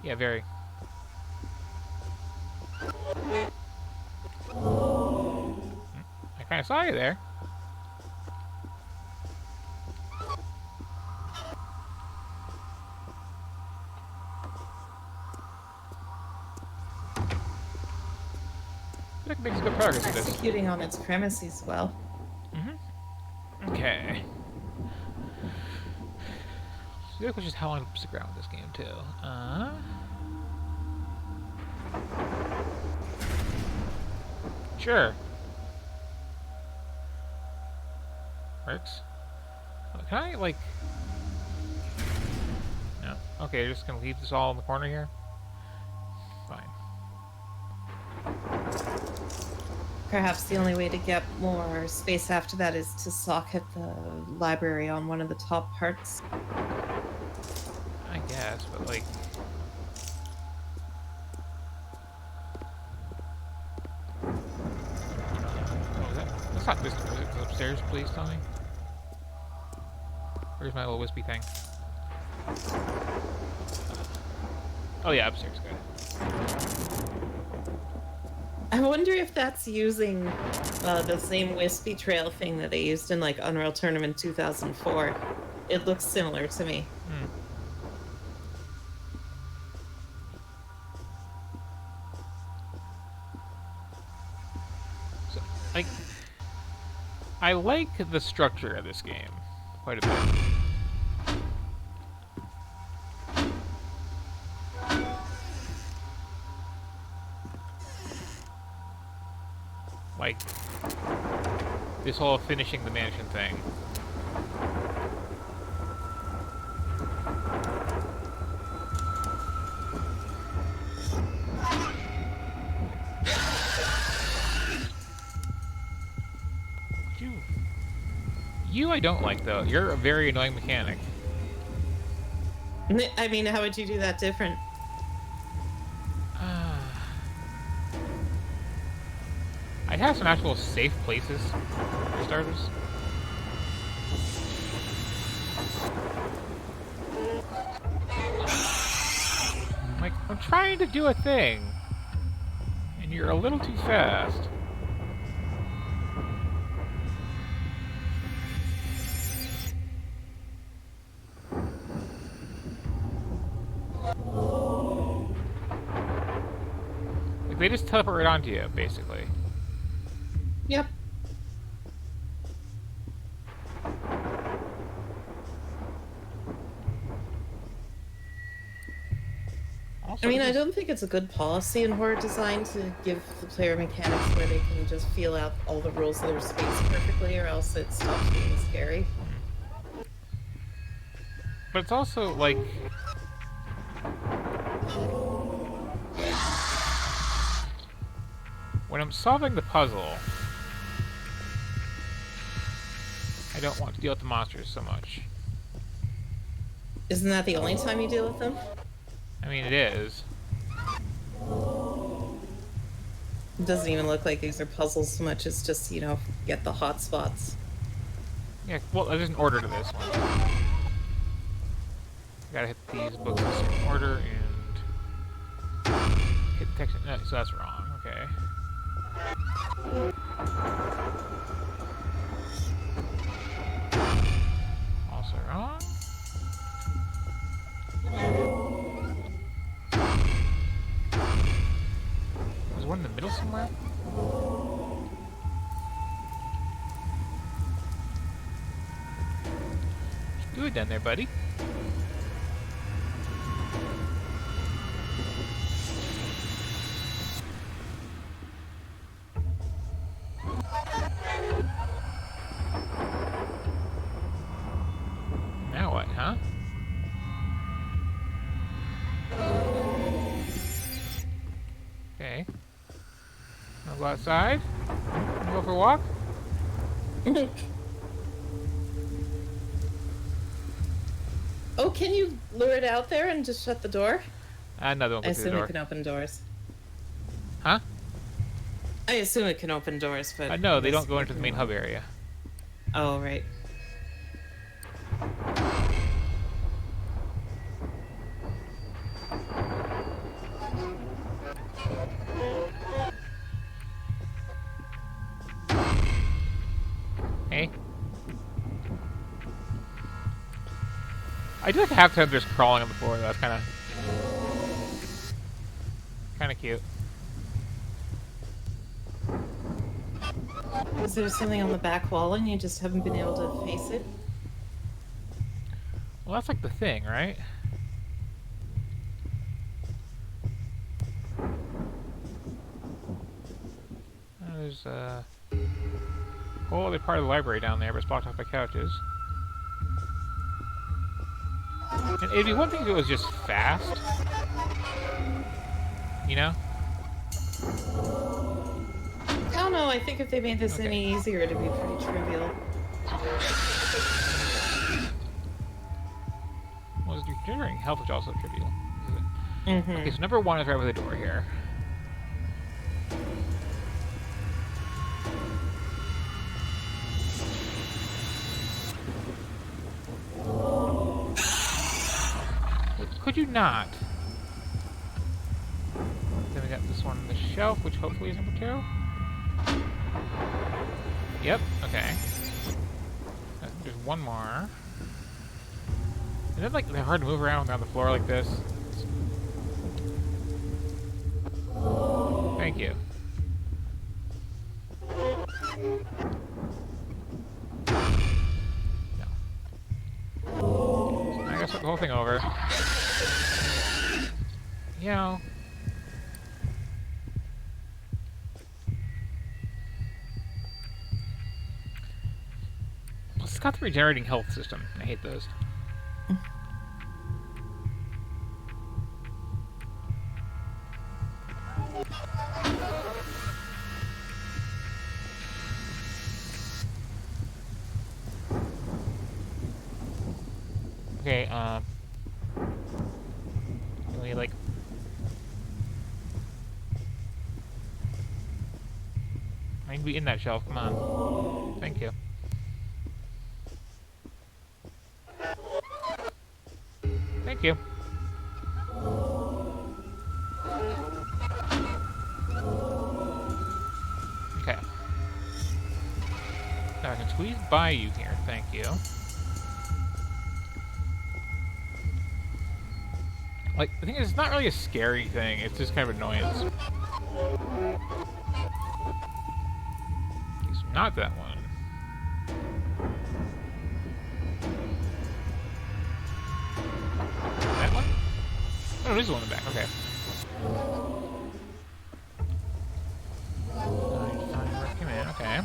Yeah, very. I kind of saw you there. It makes good progress with this. Executing on its premises well. Okay. So the question is how long to stick around with this game too. Sure. Works. Oh, can I like? No. Okay, you're just gonna leave this all in the corner here. Fine. Perhaps the only way to get more space after that is to socket the library on one of the top parts. I guess, but like... That's not this door, is it? Upstairs, please tell me. Where's my little wispy thing? Oh yeah, upstairs, good. I wonder if that's using the same wispy trail thing that they used in like Unreal Tournament 2004. It looks similar to me. So, like, I like the structure of this game quite a bit. Like, this whole finishing the mansion thing. You I don't like, though. You're a very annoying mechanic. I mean, how would you do that different? I'd have some actual safe places, for starters. Like, I'm trying to do a thing, and you're a little too fast. Like, they just teleport right onto you, basically. Yep. I mean, I don't think it's a good policy in horror design to give the player mechanics where they can just feel out all the rules of their space perfectly, or else it stops being scary. But it's also, like... when I'm solving the puzzle, I don't want to deal with the monsters so much. Isn't that the only time you deal with them? I mean, it is. It doesn't even look like these are puzzles so much as just, you know, get the hot spots. Yeah, well, there's an order to this one. Gotta hit these books in a certain order and hit the text. No, so that's wrong. Okay. Also wrong. Was one in the middle somewhere? Do it down there, buddy. Now what, huh? Okay. I'll go outside. Go for a walk. Oh, can you lure it out there and just shut the door? Another one I goes through the assume door. it can open doors. Huh? I assume it can open doors, but... No, they don't go into the main hub area. Oh, right. Hey. I do like to have times just crawling on the floor. That's kind of cute. Is there something on the back wall and you just haven't been able to face it? Well, that's like the thing, right? There's a whole other part of the library down there, but it's blocked off by couches. And it'd be one thing if it was just fast. You know? I don't know, I think if they made this any easier, it'd be pretty trivial. Well, it's generating health, which is also trivial. Mm-hmm. Okay, so number 1 is right with the door here. Could you not? Then we got this one on the shelf, which hopefully is number 2. Yep, okay. There's one more. And then, like, they're hard to move around on the floor like this. Thank you. No. I gotta start the whole thing over. You know. Plus, it's got the regenerating health system. I hate those. Okay, can we, like... I need to be in that shelf, come on. Thank you. Thank you. Okay. Now I can squeeze by you here, thank you. Like, the thing is, it's not really a scary thing, it's just kind of annoyance. It's not that one. That one? Oh, it is the one in the back, okay. Come in, okay.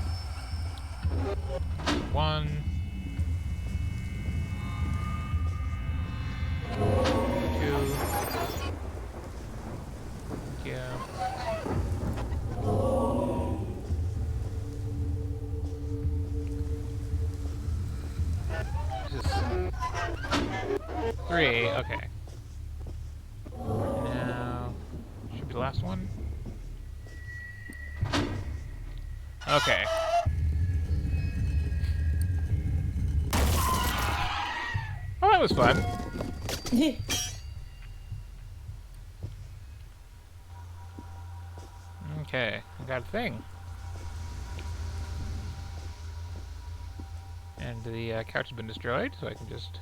1. 2. Yeah. 3, okay. Now, should be the last one. Okay. Well, that was fun. Okay, I got a thing. And the couch has been destroyed, so I can just...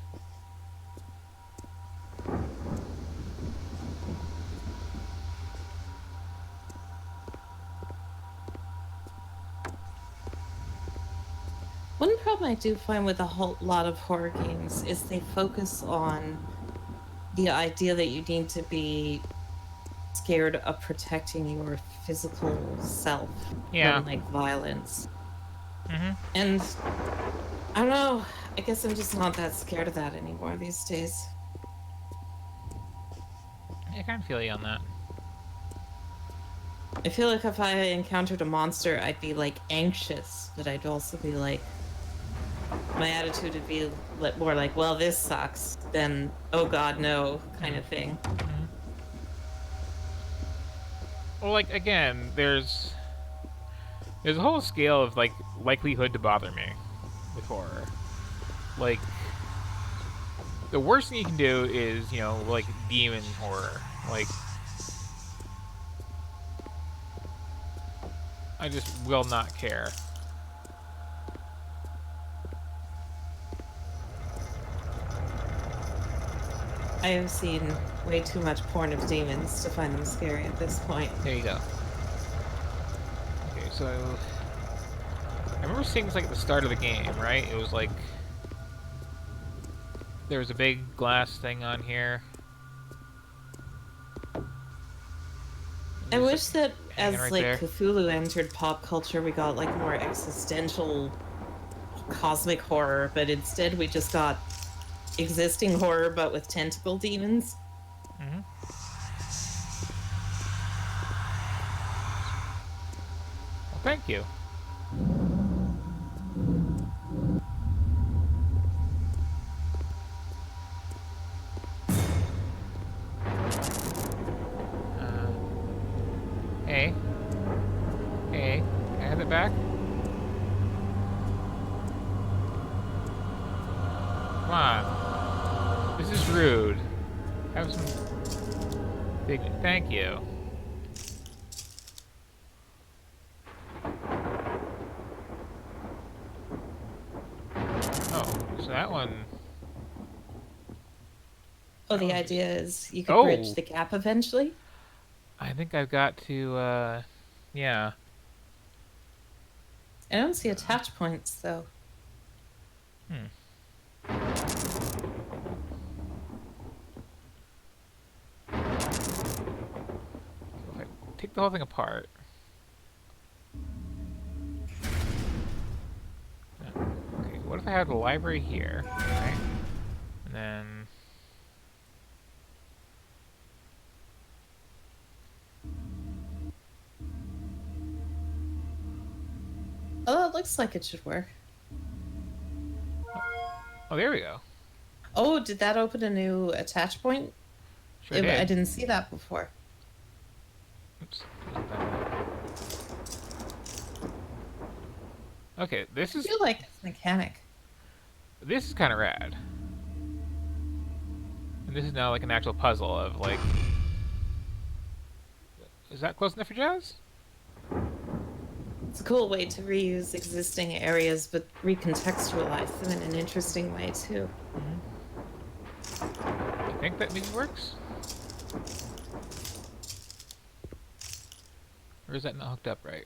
One problem I do find with a whole lot of horror games is they focus on the idea that you need to be scared of protecting your physical self Yeah. than like violence. Mm-hmm. And I don't know, I guess I'm just not that scared of that anymore these days. I kind of feel you on that. I feel like if I encountered a monster, I'd be like anxious, but I'd also be like, my attitude would be more like, well, this sucks, than, oh god, no, kind of thing. Well, like, again, there's a whole scale of, like, likelihood to bother me with horror. Like, the worst thing you can do is, you know, like, demon horror. Like, I just will not care. I have seen way too much porn of demons to find them scary at this point. There you go. Okay, so I remember seeing this like at the start of the game, right? It was like there was a big glass thing on here. I wish that as right like there. Cthulhu entered pop culture, we got like more existential cosmic horror, but instead we just got existing horror but with tentacle demons. Mm-hmm. Well, thank you. Hey. Hey. Can I have it back? Come on. This is rude. Have some big... Thank you. Oh, so that one... Oh, the idea is you could bridge the gap eventually? I think I've got to, yeah. I don't see attach points, though. So if I take the whole thing apart... Okay, what if I had the library here, right? And then... Oh, it looks like it should work. Oh, there we go. Oh, did that open a new attach point? Sure did. I didn't see that before. Oops. Okay, this is... I feel like it's mechanic. This is kind of rad. And this is now like an actual puzzle of like... Is that close enough for Jazz? It's a cool way to reuse existing areas, but recontextualize them in an interesting way, too. I think that maybe works? Or is that not hooked up right?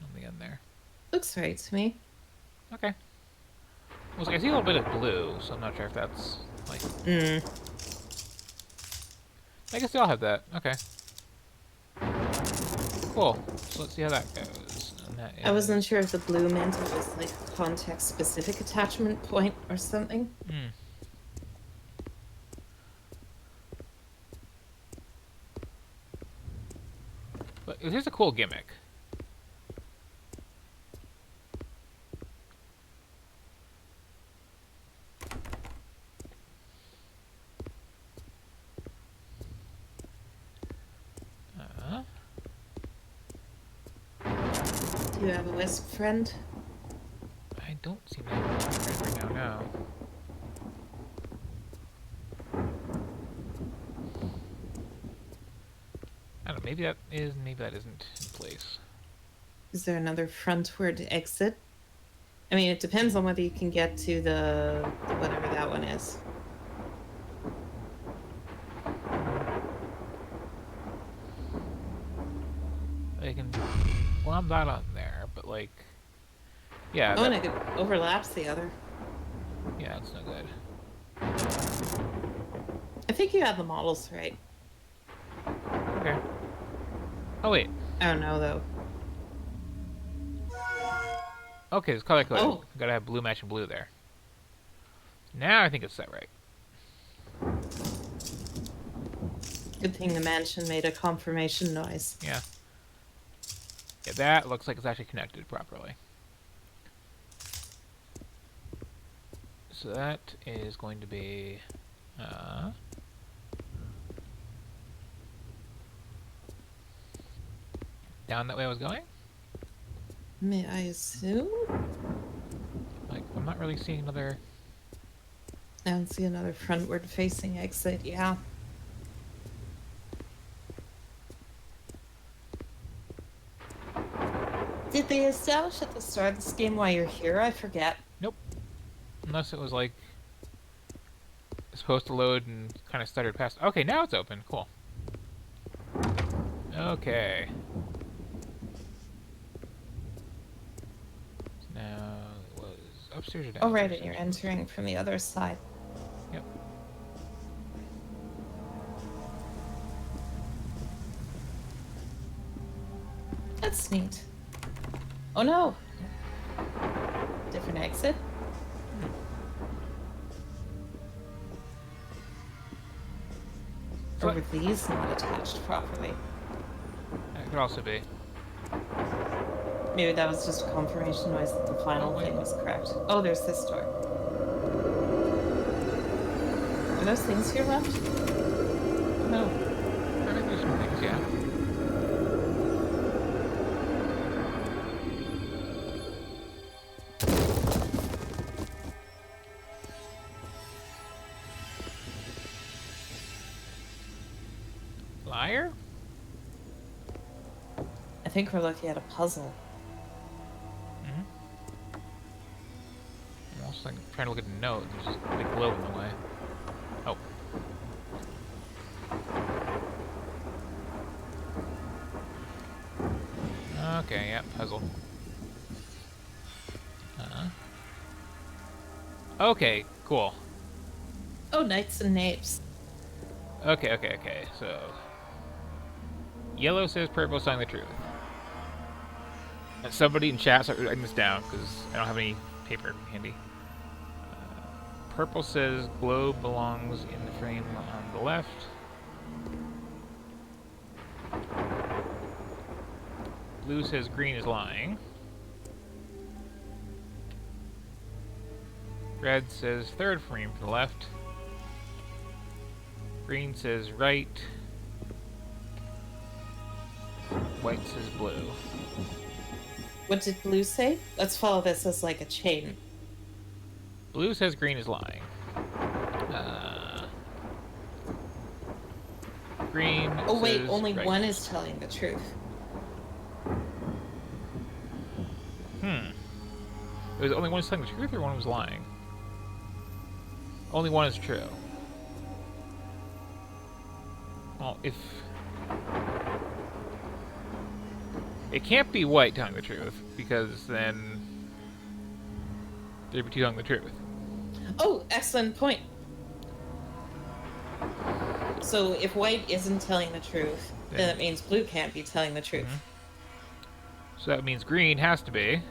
On the end there. Looks right to me. Okay. Well, I see a little bit of blue, so I'm not sure if that's, like... I guess they all have that. Okay. Cool. So let's see how that goes. And that I wasn't sure if the blue meant it was like a context-specific attachment point or something. But here's a cool gimmick. Do you have a wisp friend? I don't seem to have a friend right now, no. I don't know, maybe that is, maybe that isn't in place. Is there another frontward exit? I mean, it depends on whether you can get to the whatever that one is. I can... Well, I'm not on there, but like... Yeah. Oh, and it overlaps the other. Yeah, that's no good. I think you have the models right. Okay. Oh, wait. I don't know, though. Okay, it's color coded. Oh. Gotta have blue matching blue there. Now I think it's set right. Good thing the mansion made a confirmation noise. Yeah. Yeah, that looks like it's actually connected properly. So that is going to be... down that way I was going? May I assume? Like, I'm not really seeing another... I don't see another frontward-facing exit, yeah. Did they establish at the start of this game why you're here? I forget. Nope. Unless it was, like, supposed to load and kind of stuttered past... Okay, now it's open. Cool. Okay. Now, it was upstairs or downstairs? Oh, right, and you're entering from the other side. Yep. That's neat. Oh no! Different exit? Or were these not attached properly? That could also be. Maybe that was just a confirmation noise that the final thing was correct. Oh, there's this door. Are those things here left? No. I think there's some things, yeah. Liar? I think we're looking at a puzzle. Mm-hmm. I'm almost like trying to look at the note. There's just a big globe in the way. Oh. Okay, yeah, puzzle. Okay, cool. Oh, knights and knaves. Okay, so... Yellow says purple telling the truth. And somebody in chat start writing this down, because I don't have any paper handy. Purple says globe belongs in the frame on the left. Blue says green is lying. Red says third frame to the left. Green says right. White says blue. What did blue say? Let's follow this as like a chain. Blue says green is lying. Green Oh wait, says only right. one is telling the truth. It was only one was telling the truth or one was lying? Only one is true. Well, if... It can't be white telling the truth, because then there'd be two telling the truth. Oh, excellent point. So if white isn't telling the truth, then it means blue can't be telling the truth. So that means green has to be.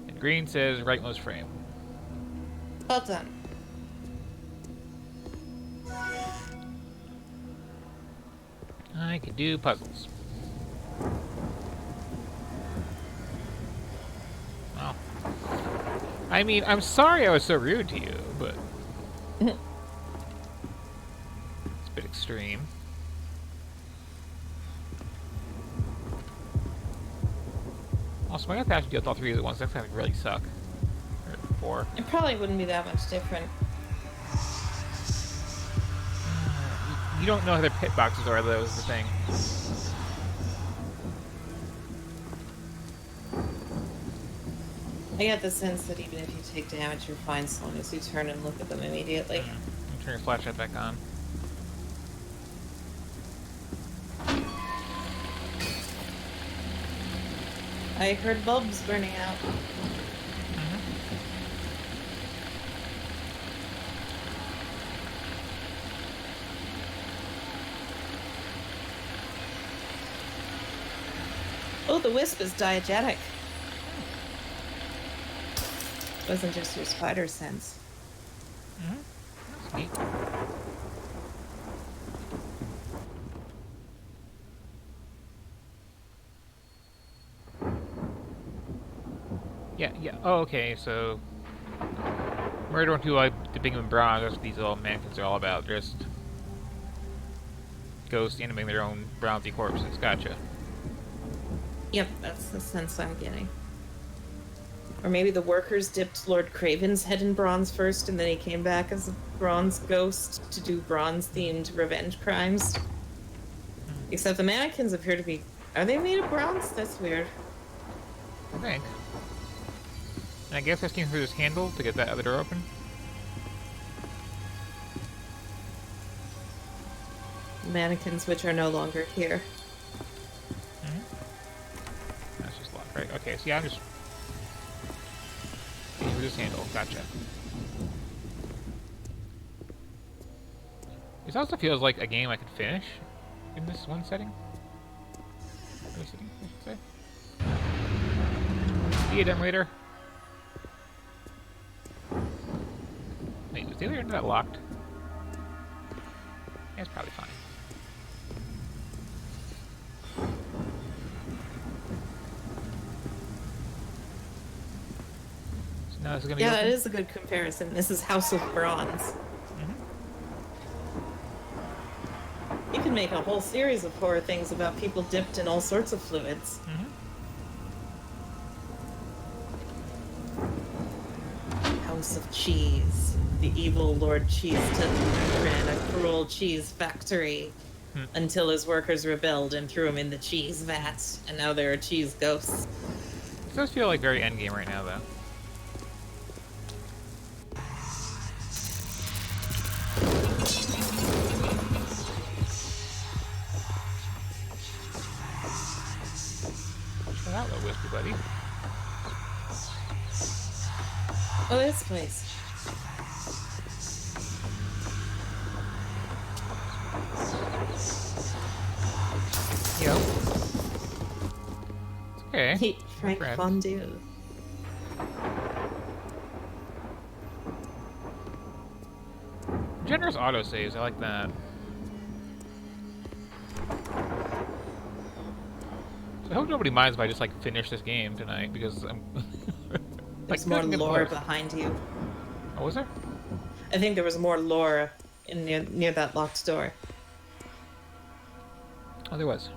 And green says rightmost frame. Well done. I can do puzzles. Well, I mean, I'm sorry I was so rude to you, but it's a bit extreme. Also, I have to actually deal with all three of the ones. That's gonna really suck. Or four. It probably wouldn't be that much different. You don't know how their pit boxes are, though, is the thing. I get the sense that even if you take damage, you're fine as long as you turn and look at them immediately. Turn your flashlight back on. I heard bulbs burning out. Oh, the wisp is diegetic. Wasn't just your spider sense. That's neat. Yeah. Oh, okay, so... Murder on 2 like the Big and Bronze, that's what these little mannequins are all about. Just... ghosts animating their own bronzy corpses. Gotcha. Yep, that's the sense I'm getting. Or maybe the workers dipped Lord Craven's head in bronze first, and then he came back as a bronze ghost to do bronze-themed revenge crimes. Except the mannequins appear to be... Are they made of bronze? That's weird. I think. And I guess I came through this handle to get that other door open. Mannequins which are no longer here. That's just locked, right? Okay, so yeah, I'm just... Came through this handle. Gotcha. This also feels like a game I could finish in this one setting. Other setting, I should say. See you, them later. Wait, was the other end of that locked? Yeah, it's probably fine. So now this is gonna be Yeah, open? it is a good comparison. This is House of Bronze. You can make a whole series of horror things about people dipped in all sorts of fluids. House of Cheese. The evil Lord Cheeseton ran a cruel cheese factory until his workers rebelled and threw him in the cheese vat, and now there are cheese ghosts. It does feel like very endgame right now, though. Chill out, little whiskey buddy. Oh, this place. Yo. It's okay. Eat Frank friends. Fondue. Generous autosaves, I like that. So I hope nobody minds if I just like finish this game tonight because I'm There's like, more getting lore close. behind you. Oh, was there? I think there was more lore in near that locked door. Oh, there was.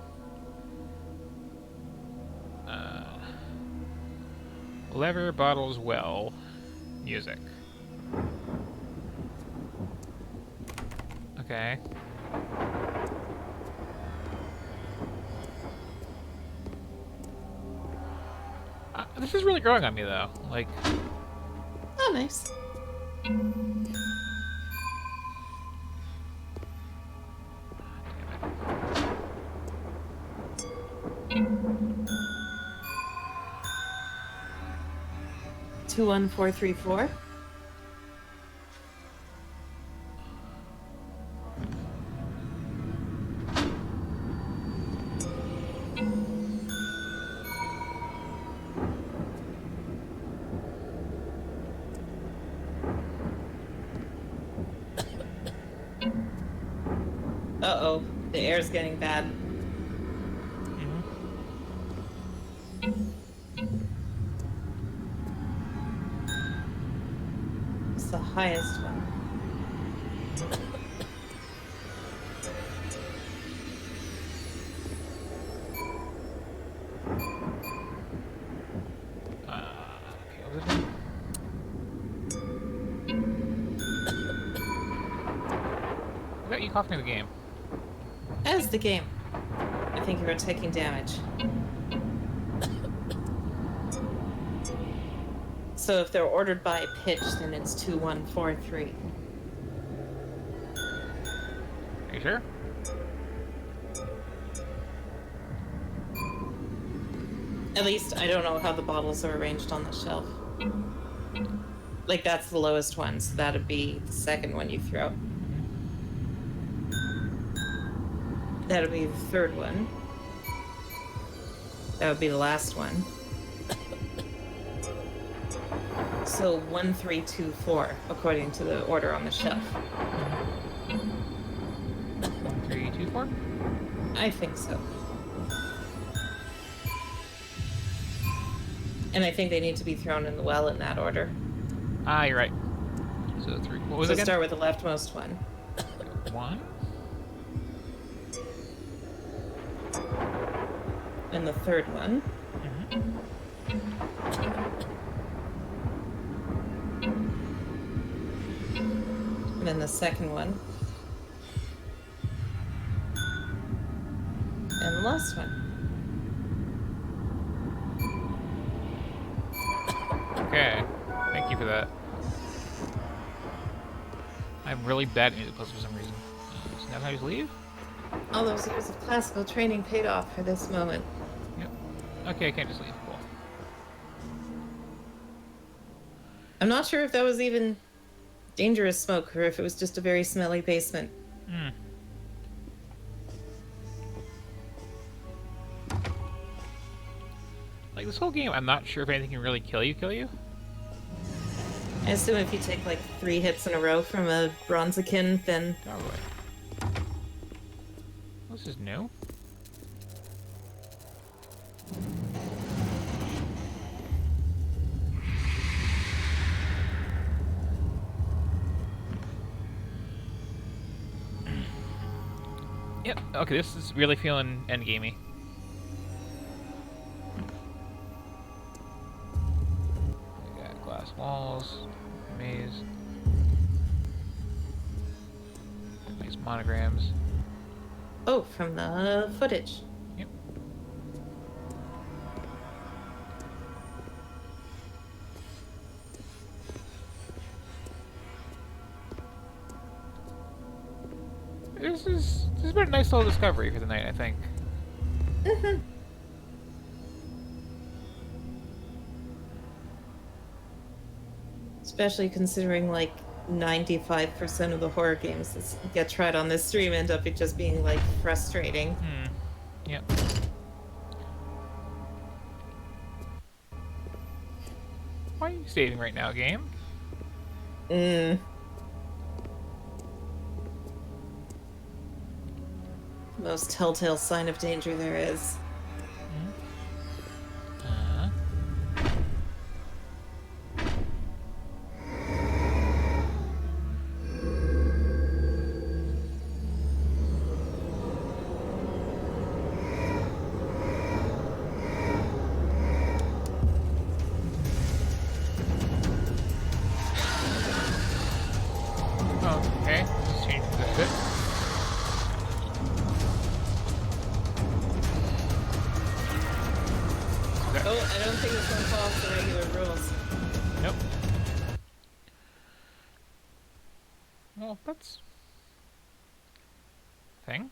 Lever bottles well. Music. Okay. This is really growing on me, though. Like, Oh, nice. Two 1434. Uh-oh, the air's getting bad. It's the highest one. okay, what was it? I got you coughing in the game. As the game. I think you were taking damage. So if they're ordered by pitch, then it's 2143. Are you sure? At least I don't know how the bottles are arranged on the shelf. Like, that's the lowest one, so that'd be the second one you throw. That'd be the third one. That would be the last one. So 1, 3, 2, 4, according to the order on the shelf. 1, 3, 2, 4? I think so. And I think they need to be thrown in the well in that order. Ah, you're right. So 3. What was it again? Start with the leftmost one. 1. And the third one. And then the second one. And the last one. Okay. Thank you for that. I'm really bad at music puzzles for some reason. So now I just leave? All those years of classical training paid off for this moment. Yep. Okay, I can't just leave. Cool. I'm not sure if that was even dangerous smoke or if it was just a very smelly basement. Hmm. Like, this whole game, I'm not sure if anything can really kill you. I assume if you take like 3 hits in a row from a Bronzikin, then... Probably. This is new. Yep, okay, this is really feeling endgamey. We got glass walls, maze, these monograms. Oh, from the footage. Yep. This has been a nice little discovery for the night, I think. Mm-hmm. Especially considering, like, 95% of the horror games that get tried on this stream end up just being, like, frustrating. Yep. Why are you saving right now, game? Most telltale sign of danger there is. Okay, let's change the bit. Oh, I don't think this one follows the regular rules. Nope. Well, that's... thing.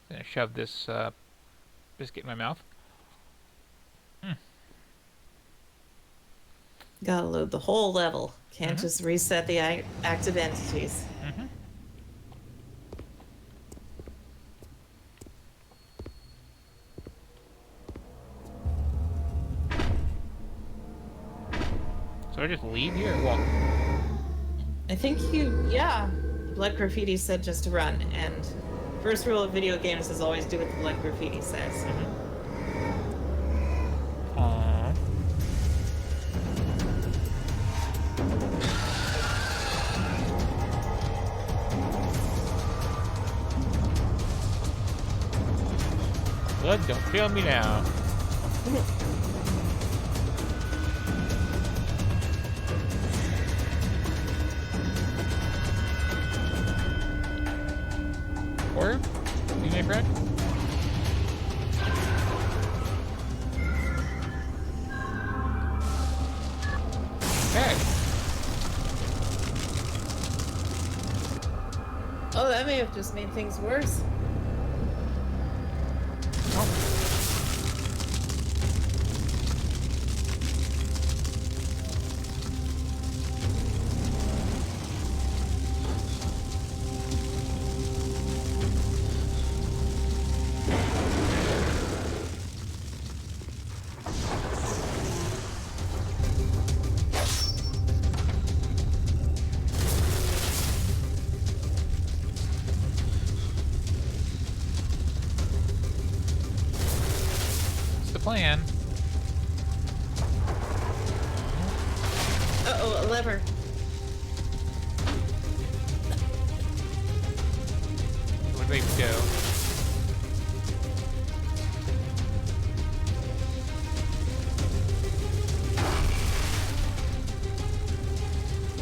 I'm gonna shove this biscuit in my mouth. Gotta load the whole level. Can't just reset the active entities. So I just leave here or walk? I think yeah. Blood Graffiti said just to run, and first rule of video games is always do what the Blood Graffiti says. Blood, don't fail me now. Or, you may bread? Okay. Oh, that may have just made things worse. Oh. plan. Uh-oh, a lever. Where'd they go?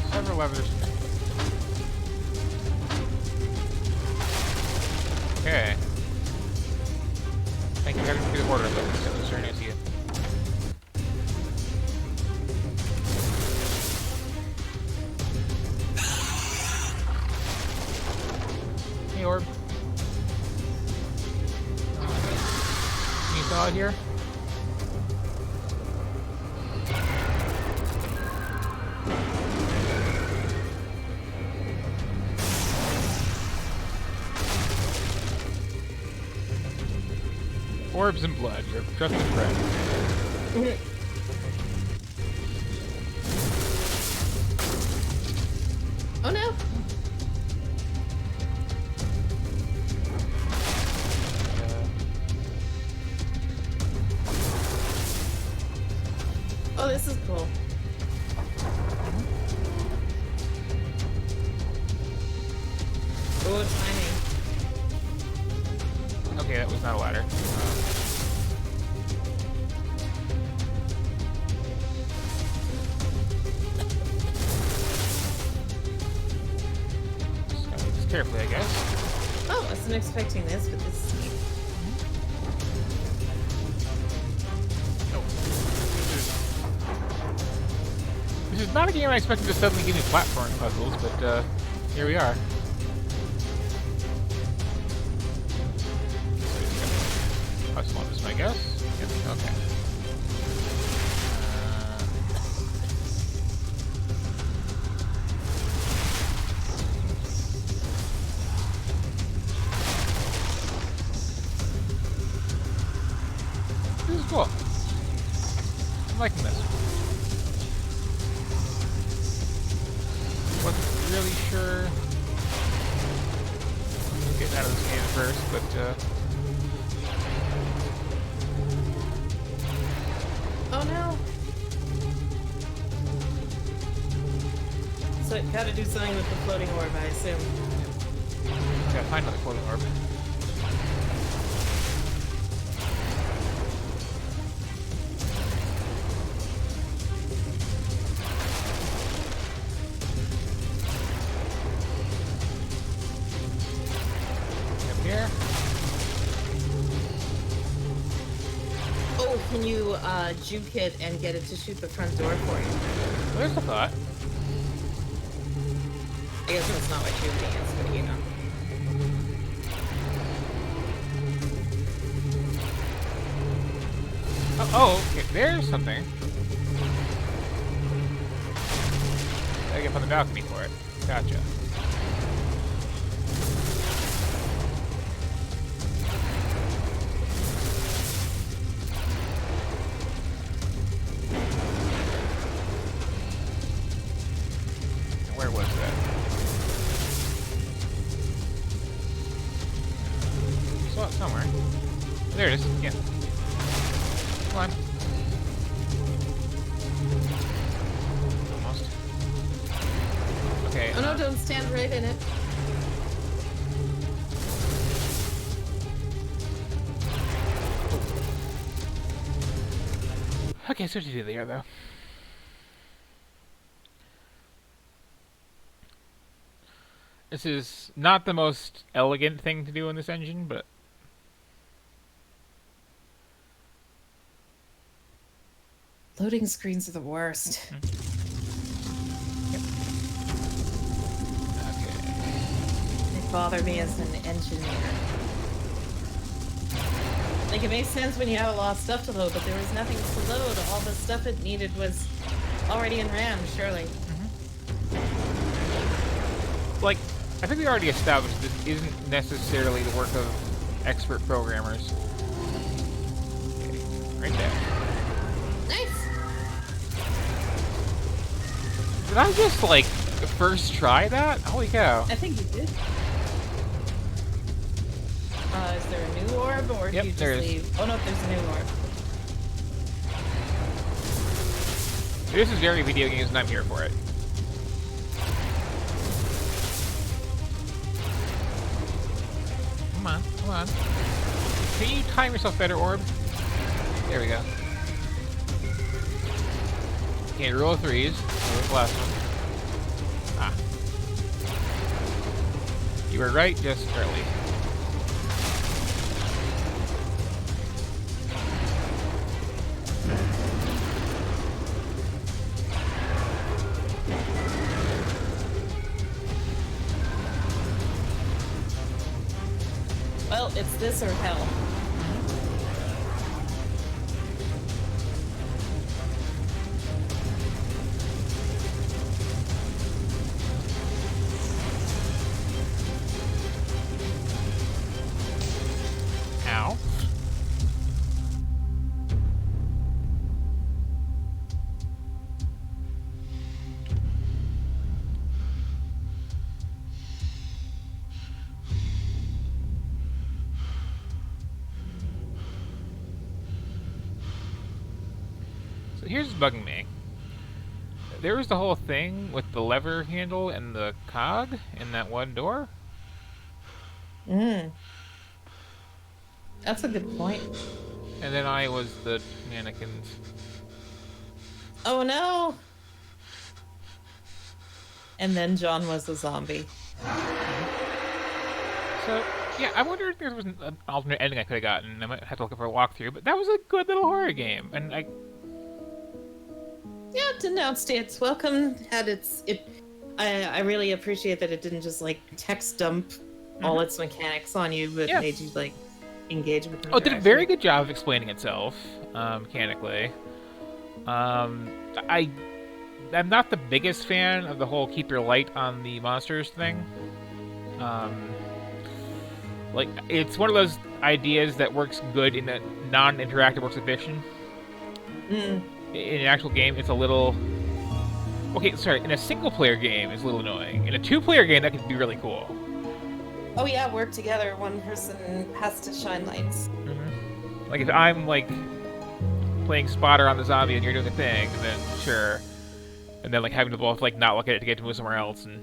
Several levers. Okay. Thank you for having me the order of those. That was very nice of you. Hey, Orb. Any thought here? Orbs and blood, your trusted friend. Oh no! Oh, this is cool. Oh, timing. Okay, that was not a ladder. Just gotta do this carefully, I guess. Oh, I wasn't expecting this, but this is neat. This is not a game I expected to suddenly give me platforming puzzles, but here we are. Puzzle on this, I guess. Yep, okay. This is cool. I'm liking this. Wasn't really sure getting out of this game at first, but Oh no! So it gotta do something with the floating orb, I assume. gotta find another floating orb. Here. Oh, can you juke it and get it to shoot the front door for you? There's a thought. I guess that's not what juking is, but you know. Oh, okay, there's something. Gotta get up on the balcony for it. Gotcha. Where was that? Saw it somewhere. There it is. Yeah. Come on. Almost. Okay. Oh no, don't stand right in it. Okay, so what do you do there, though? This is not the most elegant thing to do in this engine, but... Loading screens are the worst. Yep. Okay. They bother me as an engineer. Like, it makes sense when you have a lot of stuff to load, but there was nothing to load. All the stuff it needed was already in RAM, surely. Like, I think we already established this isn't necessarily the work of expert programmers. Okay, right there. Nice! Did I just, like, first try that? Holy cow. I think you did. Is there a new orb, or do you just leave? Oh no, there's a new orb. This is very video games, and I'm here for it. Come on, come on. Can you time yourself better, Orb? There we go. Okay, rule of threes. There's the last one. Ah. You were right just early. Well, it's this or hell. Ow. So here's what's bugging me. There was the whole thing with the lever handle and the cog in that one door. That's a good point. And then I was the mannequins. Oh no! And then John was a zombie. So, yeah, I wonder if there was an alternate ending I could have gotten. I might have to look for a walkthrough, but that was a good little horror game. And Yeah, it didn't outstay its welcome. I really appreciate that it didn't just like text dump all its mechanics on you, but made you like engage with them. Oh, it did a very good job of explaining itself mechanically. I'm not the biggest fan of the whole keep your light on the monsters thing. Like, it's one of those ideas that works good in a non-interactive works of fiction. In an actual game, it's a little... Okay, sorry, in a single-player game, it's a little annoying. In a two-player game, that could be really cool. Oh yeah, work together. One person has to shine lights. Like, if I'm, like, playing spotter on the zombie and you're doing a thing, then sure. And then, like, having to both, like, not look at it to get to move somewhere else and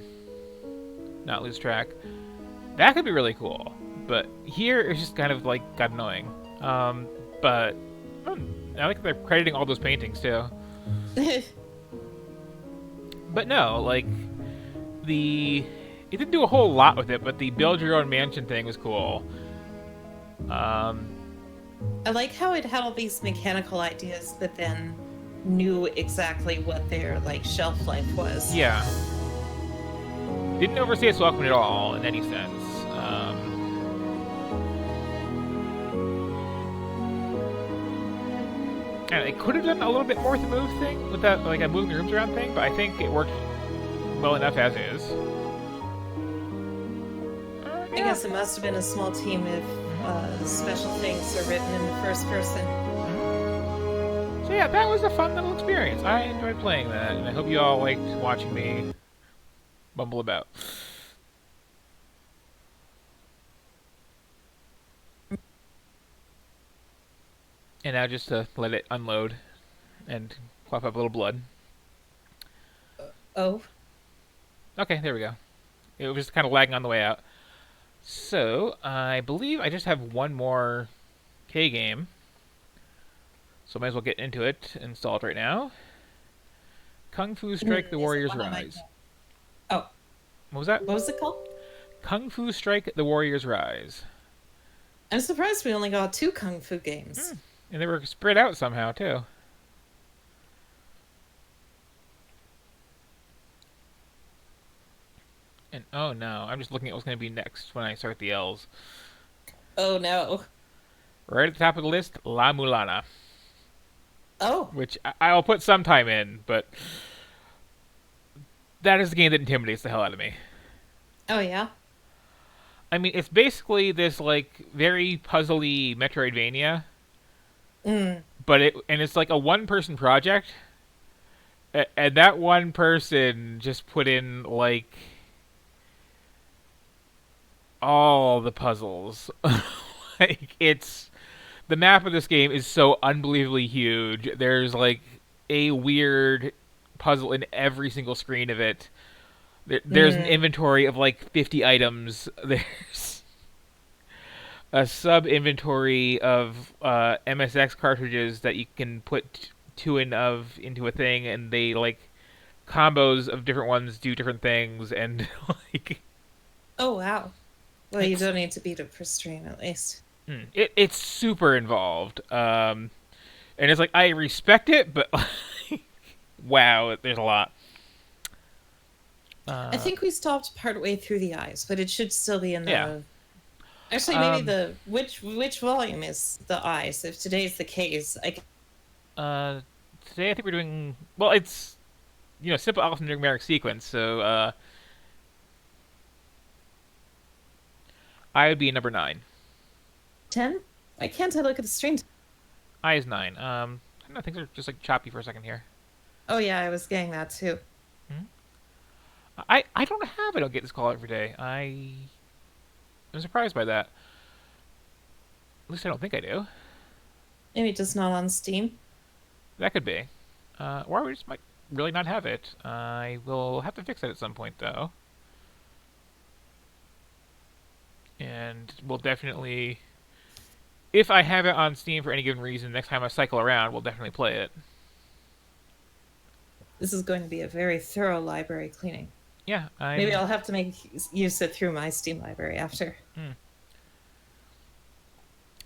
not lose track. That could be really cool. But here, it's just kind of, like, got annoying. But I like they're crediting all those paintings, too. But no, like, it didn't do a whole lot with it, but the build your own mansion thing was cool. I like how it had all these mechanical ideas, but then knew exactly what their like shelf life was. Yeah. Didn't overstay its welcome at all in any sense. And it could have done a little bit more with the move thing, with that like a moving the rooms around thing, but I think it worked well enough as is. I guess it must have been a small team if special things are written in the first person. So yeah, that was a fun little experience. I enjoyed playing that, and I hope you all liked watching me bumble about. And now just to let it unload and cough up a little blood. Oh. Okay, there we go. It was just kind of lagging on the way out. So, I believe I just have one more K game. So might as well get into it. Install it right now. Kung Fu Strike the Warriors Rise. Oh. What was that? What was it called? Kung Fu Strike the Warriors Rise. I'm surprised we only got 2 Kung Fu games. And they were spread out somehow, too. And oh no, I'm just looking at what's going to be next when I start the L's. Oh no. Right at the top of the list, La Mulana. Oh. Which I'll put some time in, but that is the game that intimidates the hell out of me. Oh yeah? I mean, it's basically this, like, very puzzly Metroidvania. But it's like a one-person project. And that one person just put in, like, all the puzzles. Like, the map of this game is so unbelievably huge. There's like a weird puzzle in every single screen of it. There's an inventory of like 50 items. There's a sub-inventory of MSX cartridges that you can put two into a thing, and they like combos of different ones do different things, and like. Oh wow! Well, you don't need to beat it for stream at least. It's super involved, and it's like I respect it, but wow, there's a lot. I think we stopped partway through the eyes, but it should still be in the. Yeah. Actually, maybe the which volume is the eyes? If today's the case, today I think we're doing it's simple alphanumeric sequence, so I would be number 9. 10? Why can't I look at the stream? I is 9. I don't know, things are just like choppy for a second here. Oh yeah, I was getting that too. I don't have I don't get this call every day. I'm surprised by that. At least I don't think I do. Maybe just not on Steam. That could be. Or we just might really not have it. I will have to fix it at some point, though. And we'll definitely... If I have it on Steam for any given reason, next time I cycle around, we'll definitely play it. This is going to be a very thorough library cleaning. Yeah, maybe I'll have to use it through my Steam library after.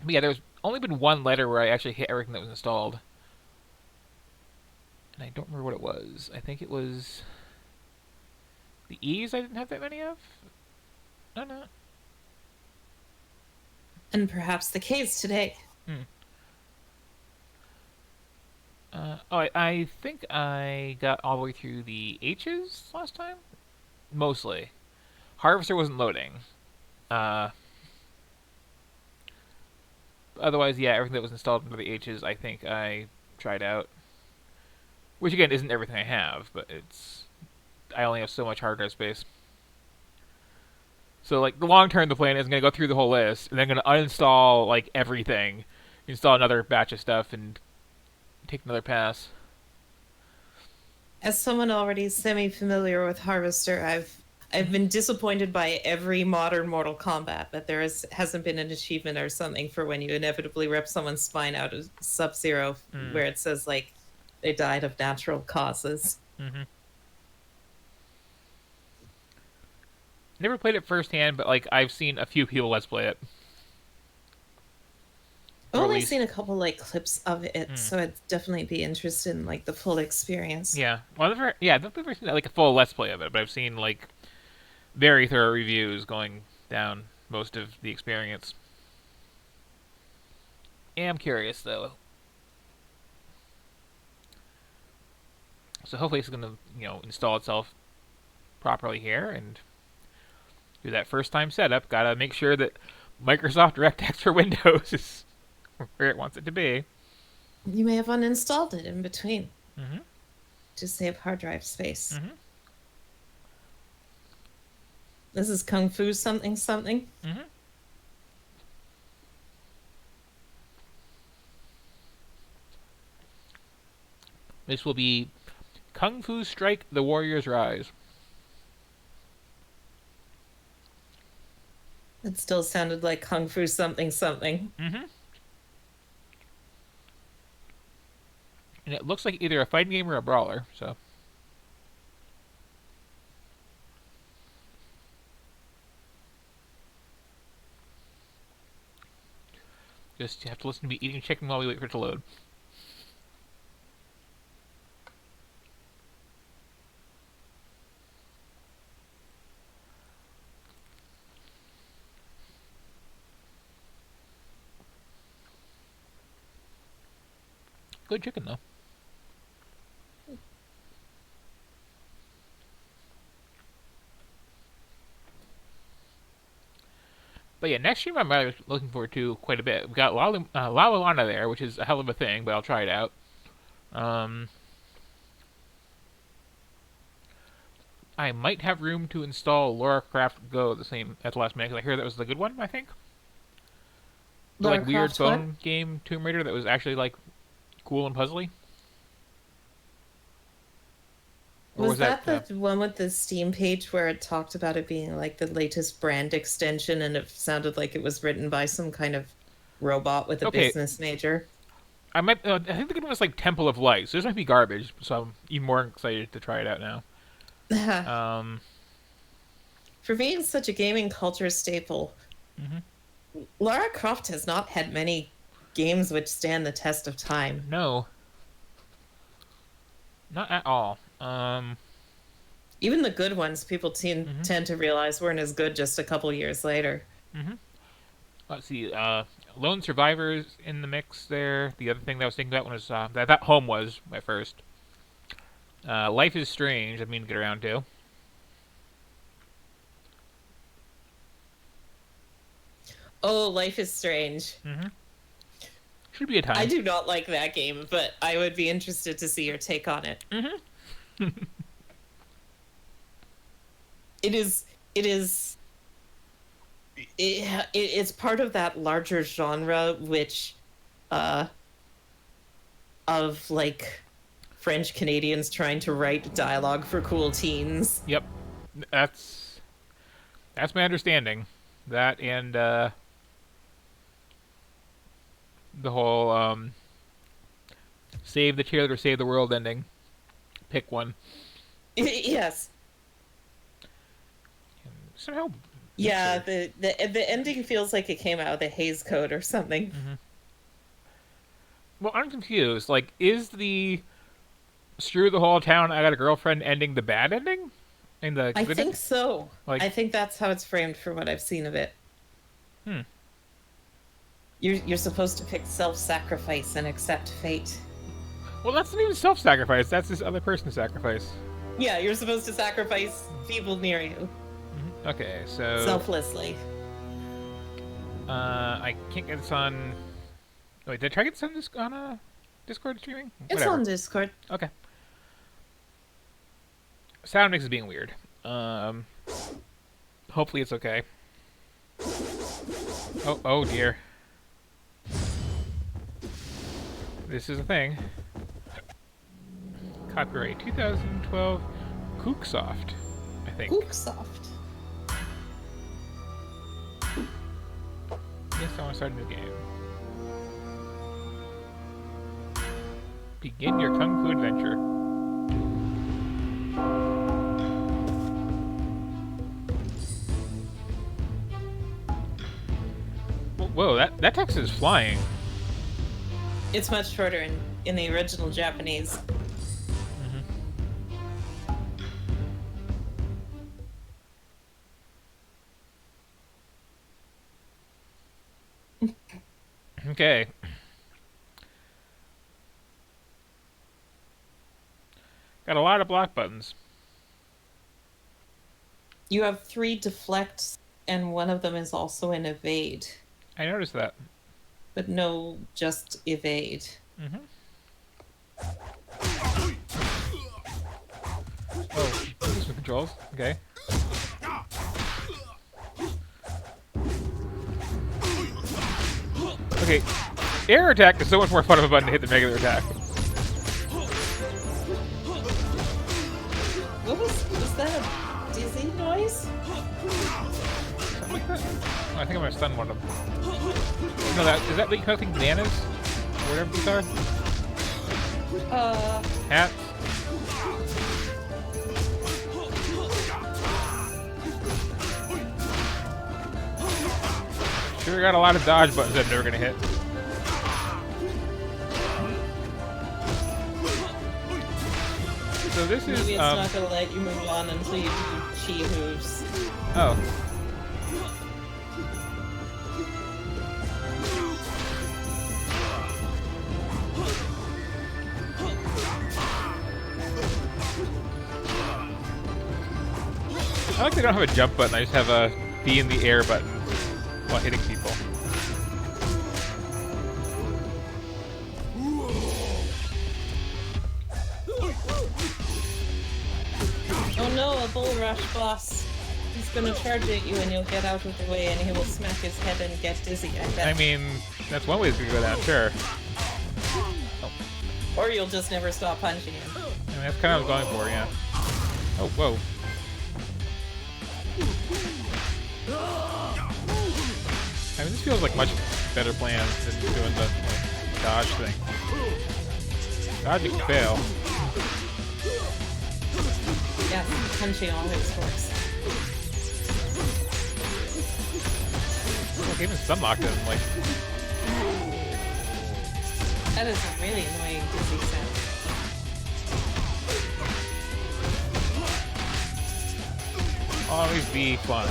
But yeah, there's only been one letter where I actually hit everything that was installed. And I don't remember what it was. I think it was... the E's I didn't have that many of? No. And perhaps the K's today. I think I got all the way through the H's last time? Mostly. Harvester wasn't loading. Otherwise, yeah, everything that was installed into the H's, I think I tried out. Which, again, isn't everything I have, but I only have so much hard drive space. So, like, the long term, the plan is I'm going to go through the whole list, and then I'm going to uninstall, like, everything, install another batch of stuff, and take another pass. As someone already semi-familiar with Harvester, I've been disappointed by every modern Mortal Kombat that there hasn't been an achievement or something for when you inevitably rip someone's spine out of Sub-Zero, where it says, like, they died of natural causes. Never played it firsthand, but, like, I've seen a few people Let's Play it. I've only seen a couple, like, clips of it, so I'd definitely be interested in, like, the full experience. Yeah. Well, I've never seen, like, a full Let's Play of it, but I've seen, like, very thorough reviews going down most of the experience. I'm curious, though. So hopefully it's going to, install itself properly here and do that first time setup. Gotta make sure that Microsoft DirectX for Windows is where it wants it to be. You may have uninstalled it in between to save hard drive space. This is Kung Fu something something. This will be Kung Fu Strike: The Warriors Rise. It still sounded like Kung Fu something something. And it looks like either a fighting game or a brawler, so. Just have to listen to me eating chicken while we wait for it to load. Good chicken, though. But yeah, next stream I'm really looking forward to quite a bit. We've got Lalana there, which is a hell of a thing, but I'll try it out. I might have room to install Lara Croft Go at the last minute, because I hear that was the good one, I think. The like weird phone game Tomb Raider that was actually like cool and puzzly. Was that the one with the Steam page where it talked about it being like the latest brand extension, and it sounded like it was written by some kind of robot with a business major? I think the game was like Temple of Light, so this might be garbage. So I'm even more excited to try it out now. For being such a gaming culture staple, Lara Croft has not had many games which stand the test of time. No. Not at all. Even the good ones, people tend to realize weren't as good just a couple years later. Let's see. Lone Survivor's in the mix there. The other thing that I was thinking about was that Home was my first. Life is Strange. I mean to get around to. Oh, Life is Strange. Should be a time. I do not like that game, but I would be interested to see your take on it. It's part of that larger genre, which, of like French Canadians trying to write dialogue for cool teens. Yep, that's my understanding. That and the whole save the cheerleader, save the world ending. Pick one. Yes. Somehow. Yeah, the ending feels like it came out of the Hays Code or something. Well, I'm confused. Like, is the screw the whole town, I got a girlfriend ending the bad ending? I think so. Like, I think that's how it's framed from what I've seen of it. You're supposed to pick self-sacrifice and accept fate. Well, that's not even self-sacrifice. That's this other person's sacrifice. Yeah, you're supposed to sacrifice people near you. Okay, so... selflessly. I can't get this on... Wait, did I try to get this on Discord streaming? It's on Discord. Okay. Sound mix is being weird. Hopefully it's okay. Oh dear. This is a thing. Copyright 2012 Cooksoft, I think. Cooksoft. Yes, I want to start a new game. Begin your Kung Fu adventure. Whoa, that text is flying. It's much shorter in the original Japanese. Okay. Got a lot of block buttons. You have 3 deflects, and one of them is also an evade. I noticed that. But no, just evade. Oh, these are controls. Okay. Okay, air attack is so much more fun of a button to hit than regular attack. Was that a dizzy noise? Something like that? Oh, I think I'm gonna stun one of them. No, is that what you collecting bananas? Or whatever these are? Hats? Sure got a lot of dodge buttons that I'm never gonna hit. So this is maybe it's not gonna let you move on until you do chi moves. Oh. I like they don't have a jump button, I just have a be in the air button while hitting people. Oh no, a bull rush boss. He's gonna charge at you and you'll get out of the way and he will smack his head and get dizzy, I bet. I mean, that's one way to go down, sure. Or you'll just never stop punching him. I mean, that's kind of what I was going for, yeah. Oh, whoa. I mean, this feels like much better plans than doing the like, dodge thing. Dodging can fail. Yeah, punching always works. Look, even Sunlock doesn't like. That is a really annoying dizzy sound. Always be flying.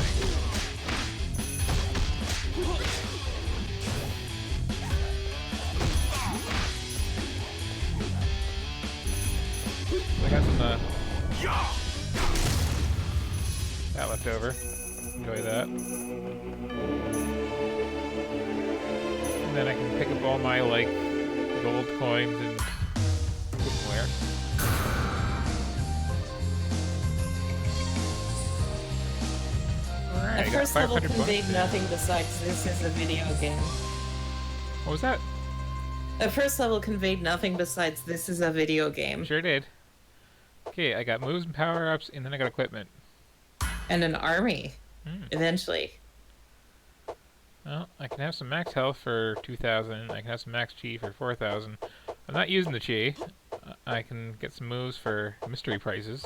I got some that left over. Enjoy that. And then I can pick up all my like gold coins and put them where. The first level conveyed nothing besides this is a video game. What was that? The first level conveyed nothing besides this is a video game. Sure did. Okay, I got moves and power-ups, and then I got equipment. And an army, eventually. Well, I can have some max health for 2,000. I can have some max chi for 4,000. I'm not using the chi. I can get some moves for mystery prices.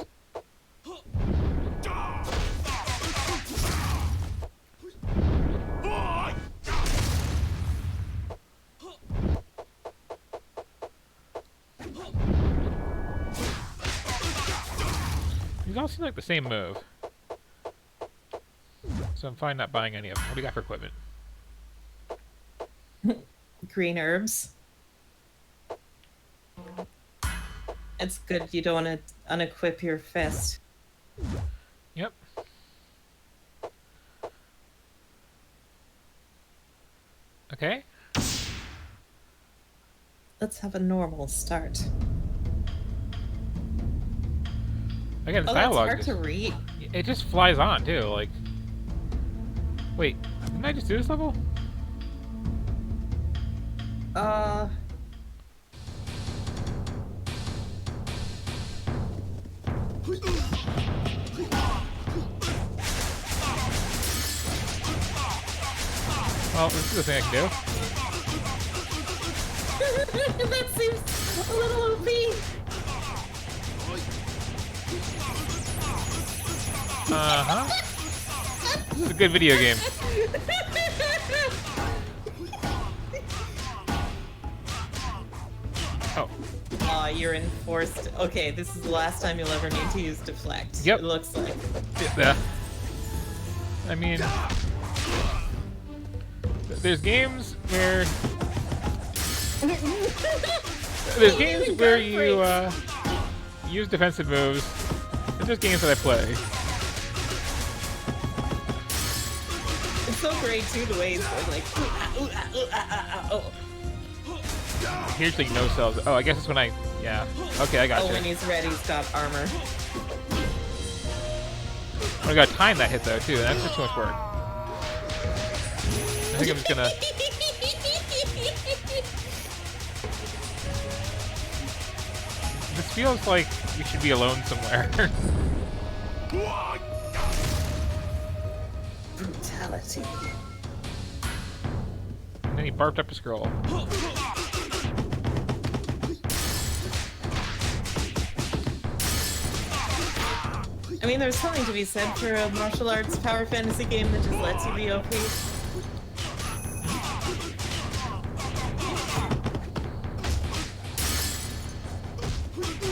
These all seem like the same move. So I'm fine not buying any of them. What do you got for equipment? Green herbs. It's good you don't want to unequip your fist. Yep. Okay. Let's have a normal start. Again, Oh, dialogue. that's hard to read. It just flies on too. Like, wait, didn't I just do this level? Well, this is the thing I can do. That seems a little OP. Uh-huh. This is a good video game. Oh. Aw, you're enforced. Okay, this is the last time you'll ever need to use deflect. Yep. It looks like. Yeah. I mean, there's games where you use defensive moves. And there's games that I play. It's so great too, the way it's like. Here's like no cells. Oh, I guess it's when I. Yeah. Okay, I got Oh, you. when he's ready, he's got armor. I gotta time that hit though too. That's just too much work. I think I'm just gonna. This feels like we should be alone somewhere. Brutality. And then he barfed up a scroll. I mean, there's something to be said for a martial arts power fantasy game that just lets you be OP.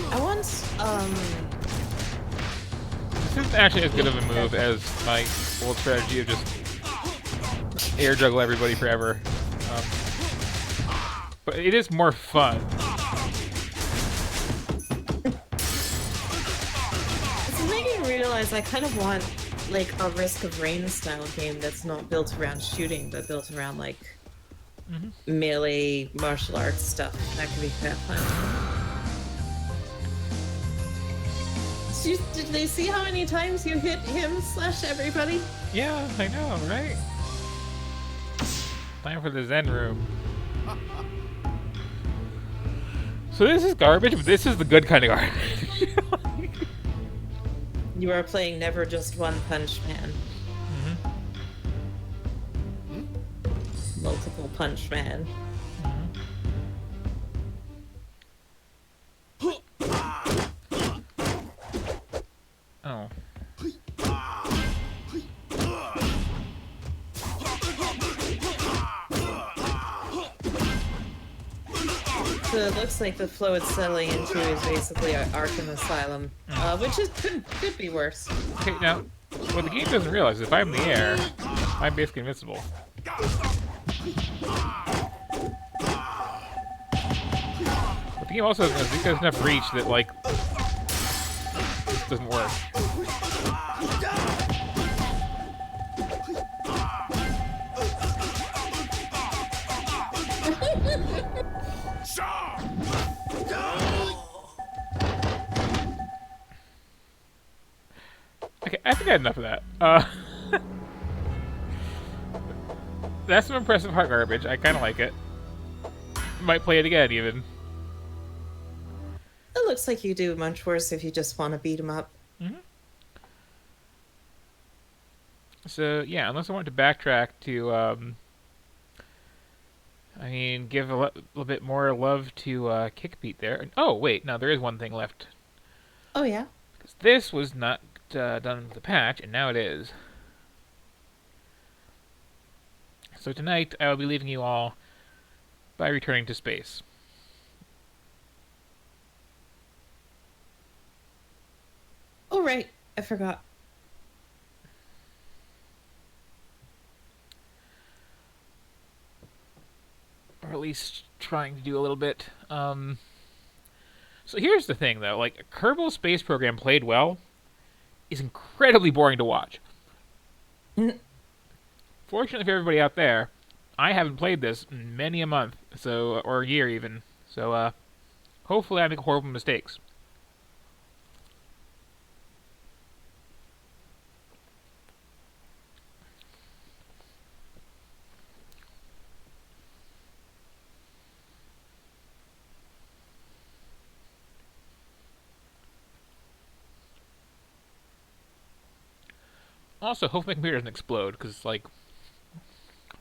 I want, This isn't actually as good of a move as my old strategy of just air juggle everybody forever. But it is more fun. It's making me realize I kind of want, like, a Risk of Rain style game that's not built around shooting, but built around, like, melee martial arts stuff. That could be kind of fun. Did they see how many times you hit him / everybody? Yeah, I know, right? Time for the Zen room. So this is garbage, but this is the good kind of garbage. You are playing Never Just One Punch Man. Multiple Punch Man. Oh. So it looks like the flow it's settling into is basically Arkham Asylum, which is could be worse. Okay, now, what the game doesn't realize is if I'm in the air, I'm basically invincible. But the game also has enough reach that, like, this doesn't work. Okay, I think I had enough of that. That's some impressive heart garbage. I kind of like it. Might play it again, even. It looks like you do much worse if you just want to beat him up. So, yeah, unless I want to backtrack to, I mean, give a little bit more love to Kickbeat there. Oh, wait, no, there is one thing left. Oh, yeah? Because this was not done with the patch, and now it is. So tonight, I will be leaving you all by returning to space. Oh, right. I forgot. Or at least trying to do a little bit. So here's the thing, though. Like, Kerbal Space Program played well is incredibly boring to watch. Fortunately for everybody out there, I haven't played this in many a month, so or a year even. So hopefully I make horrible mistakes. Also, hopefully my computer doesn't explode, because, like,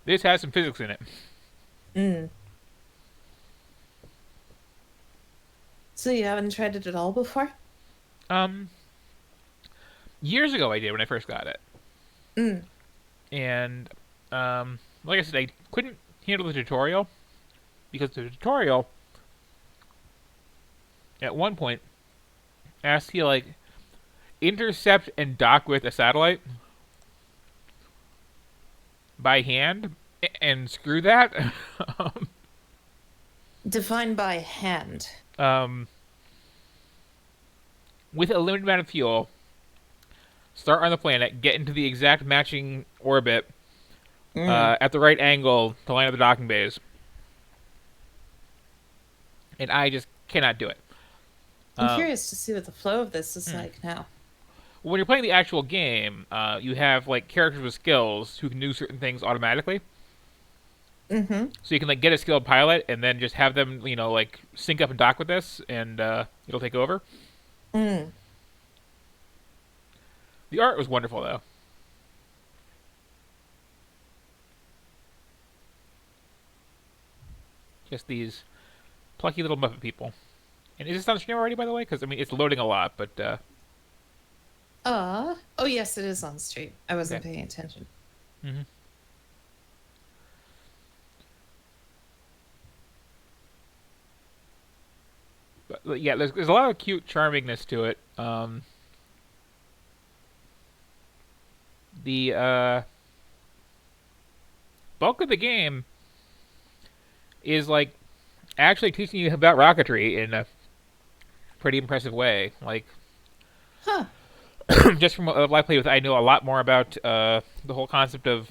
this has some physics in it. So you haven't tried it at all before? Years ago I did when I first got it. And, like I said, I couldn't handle the tutorial, because the tutorial, at one point, asked you, like, intercept and dock with a satellite by hand, and screw that. Define by hand. With a limited amount of fuel, start on the planet, get into the exact matching orbit at the right angle to line up the docking bays. And I just cannot do it. I'm curious to see what the flow of this is like now. When you're playing the actual game, you have, like, characters with skills who can do certain things automatically. So you can, like, get a skilled pilot and then just have them, you know, like, sync up and dock with this, and it'll take over. The art was wonderful, though. Just these plucky little Muppet people. And is this on stream already, by the way? Because, I mean, it's loading a lot, but... oh, yes, it is on stream. I wasn't paying attention. But, yeah, there's a lot of cute charmingness to it. The bulk of the game is, like, actually teaching you about rocketry in a pretty impressive way. Like, just from what I play with, I know a lot more about the whole concept of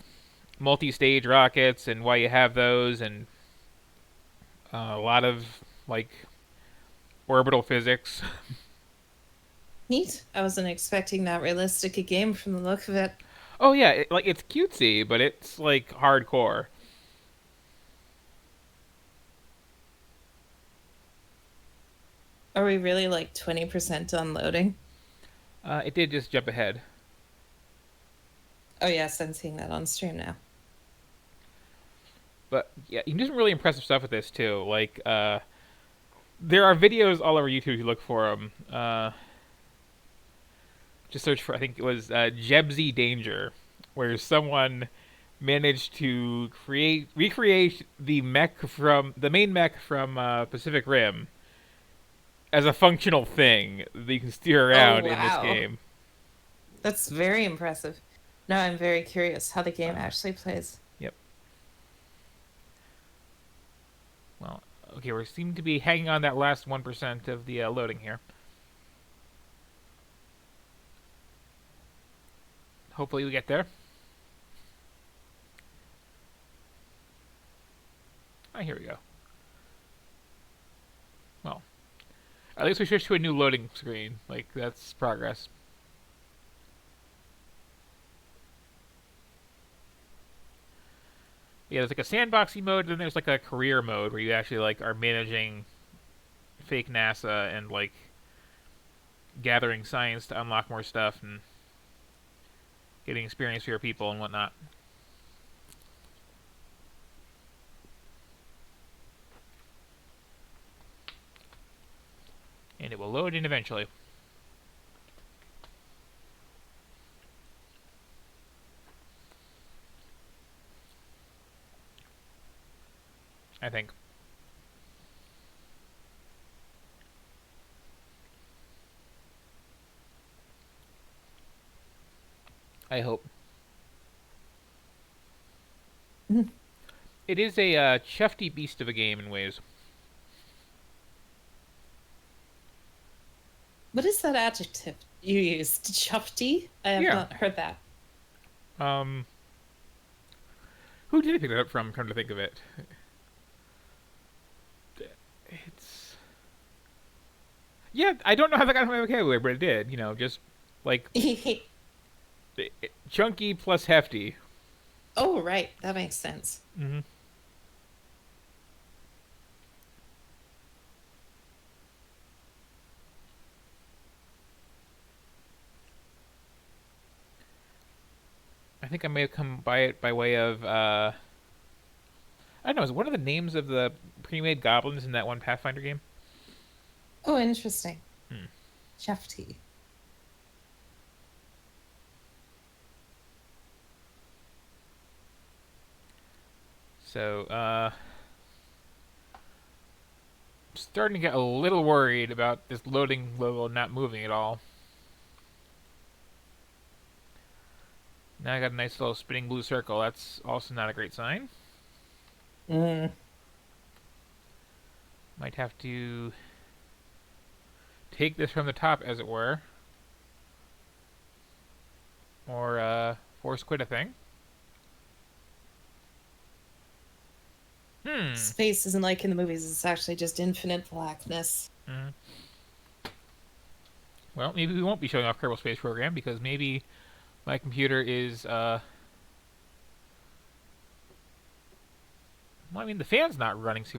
multi-stage rockets and why you have those, and a lot of, like, orbital physics. Neat. I wasn't expecting that realistic a game from the look of it. Oh yeah, it's cutesy, but it's, like, hardcore. Are we really, like, 20% done loading? It did just jump ahead. Oh yes, I'm seeing that on stream now. But yeah, you can do some really impressive stuff with this too. Like, there are videos all over YouTube. If you look for them. Just search for, I think it was Jebsy Danger, where someone managed to recreate the main mech from Pacific Rim as a functional thing that you can steer around in this game. That's very impressive. Now I'm very curious how the game actually plays. Yep. Well, okay, we seem to be hanging on that last 1% of the loading here. Hopefully we get there. Ah, here we go. Well, at least we switched to a new loading screen. Like, that's progress. Yeah, there's like a sandboxy mode, and then there's like a career mode where you actually like are managing fake NASA and like gathering science to unlock more stuff and getting experience for your people and whatnot. And it will load in eventually. I think. I hope. It is a chufty beast of a game in ways. What is that adjective you used? Chufty? I have not heard that. Who did I pick that up from, come to think of it? It's... Yeah, I don't know how that got into my vocabulary, but it did. You know, just, like... chunky plus hefty. Oh, right. That makes sense. Mm-hmm. I think I may have come by it by way of, I don't know, is one of the names of the pre-made goblins in that one Pathfinder game? Oh, interesting. Hmm. Chufty. So, I'm starting to get a little worried about this loading level not moving at all. Now I got a nice little spinning blue circle. That's also not a great sign. Mm. Might have to take this from the top, as it were. Or, force quit a thing. Space isn't like in the movies. It's actually just infinite blackness. Mm. Well, maybe we won't be showing off Kerbal Space Program, because maybe my computer is, well, I mean, the fan's not running super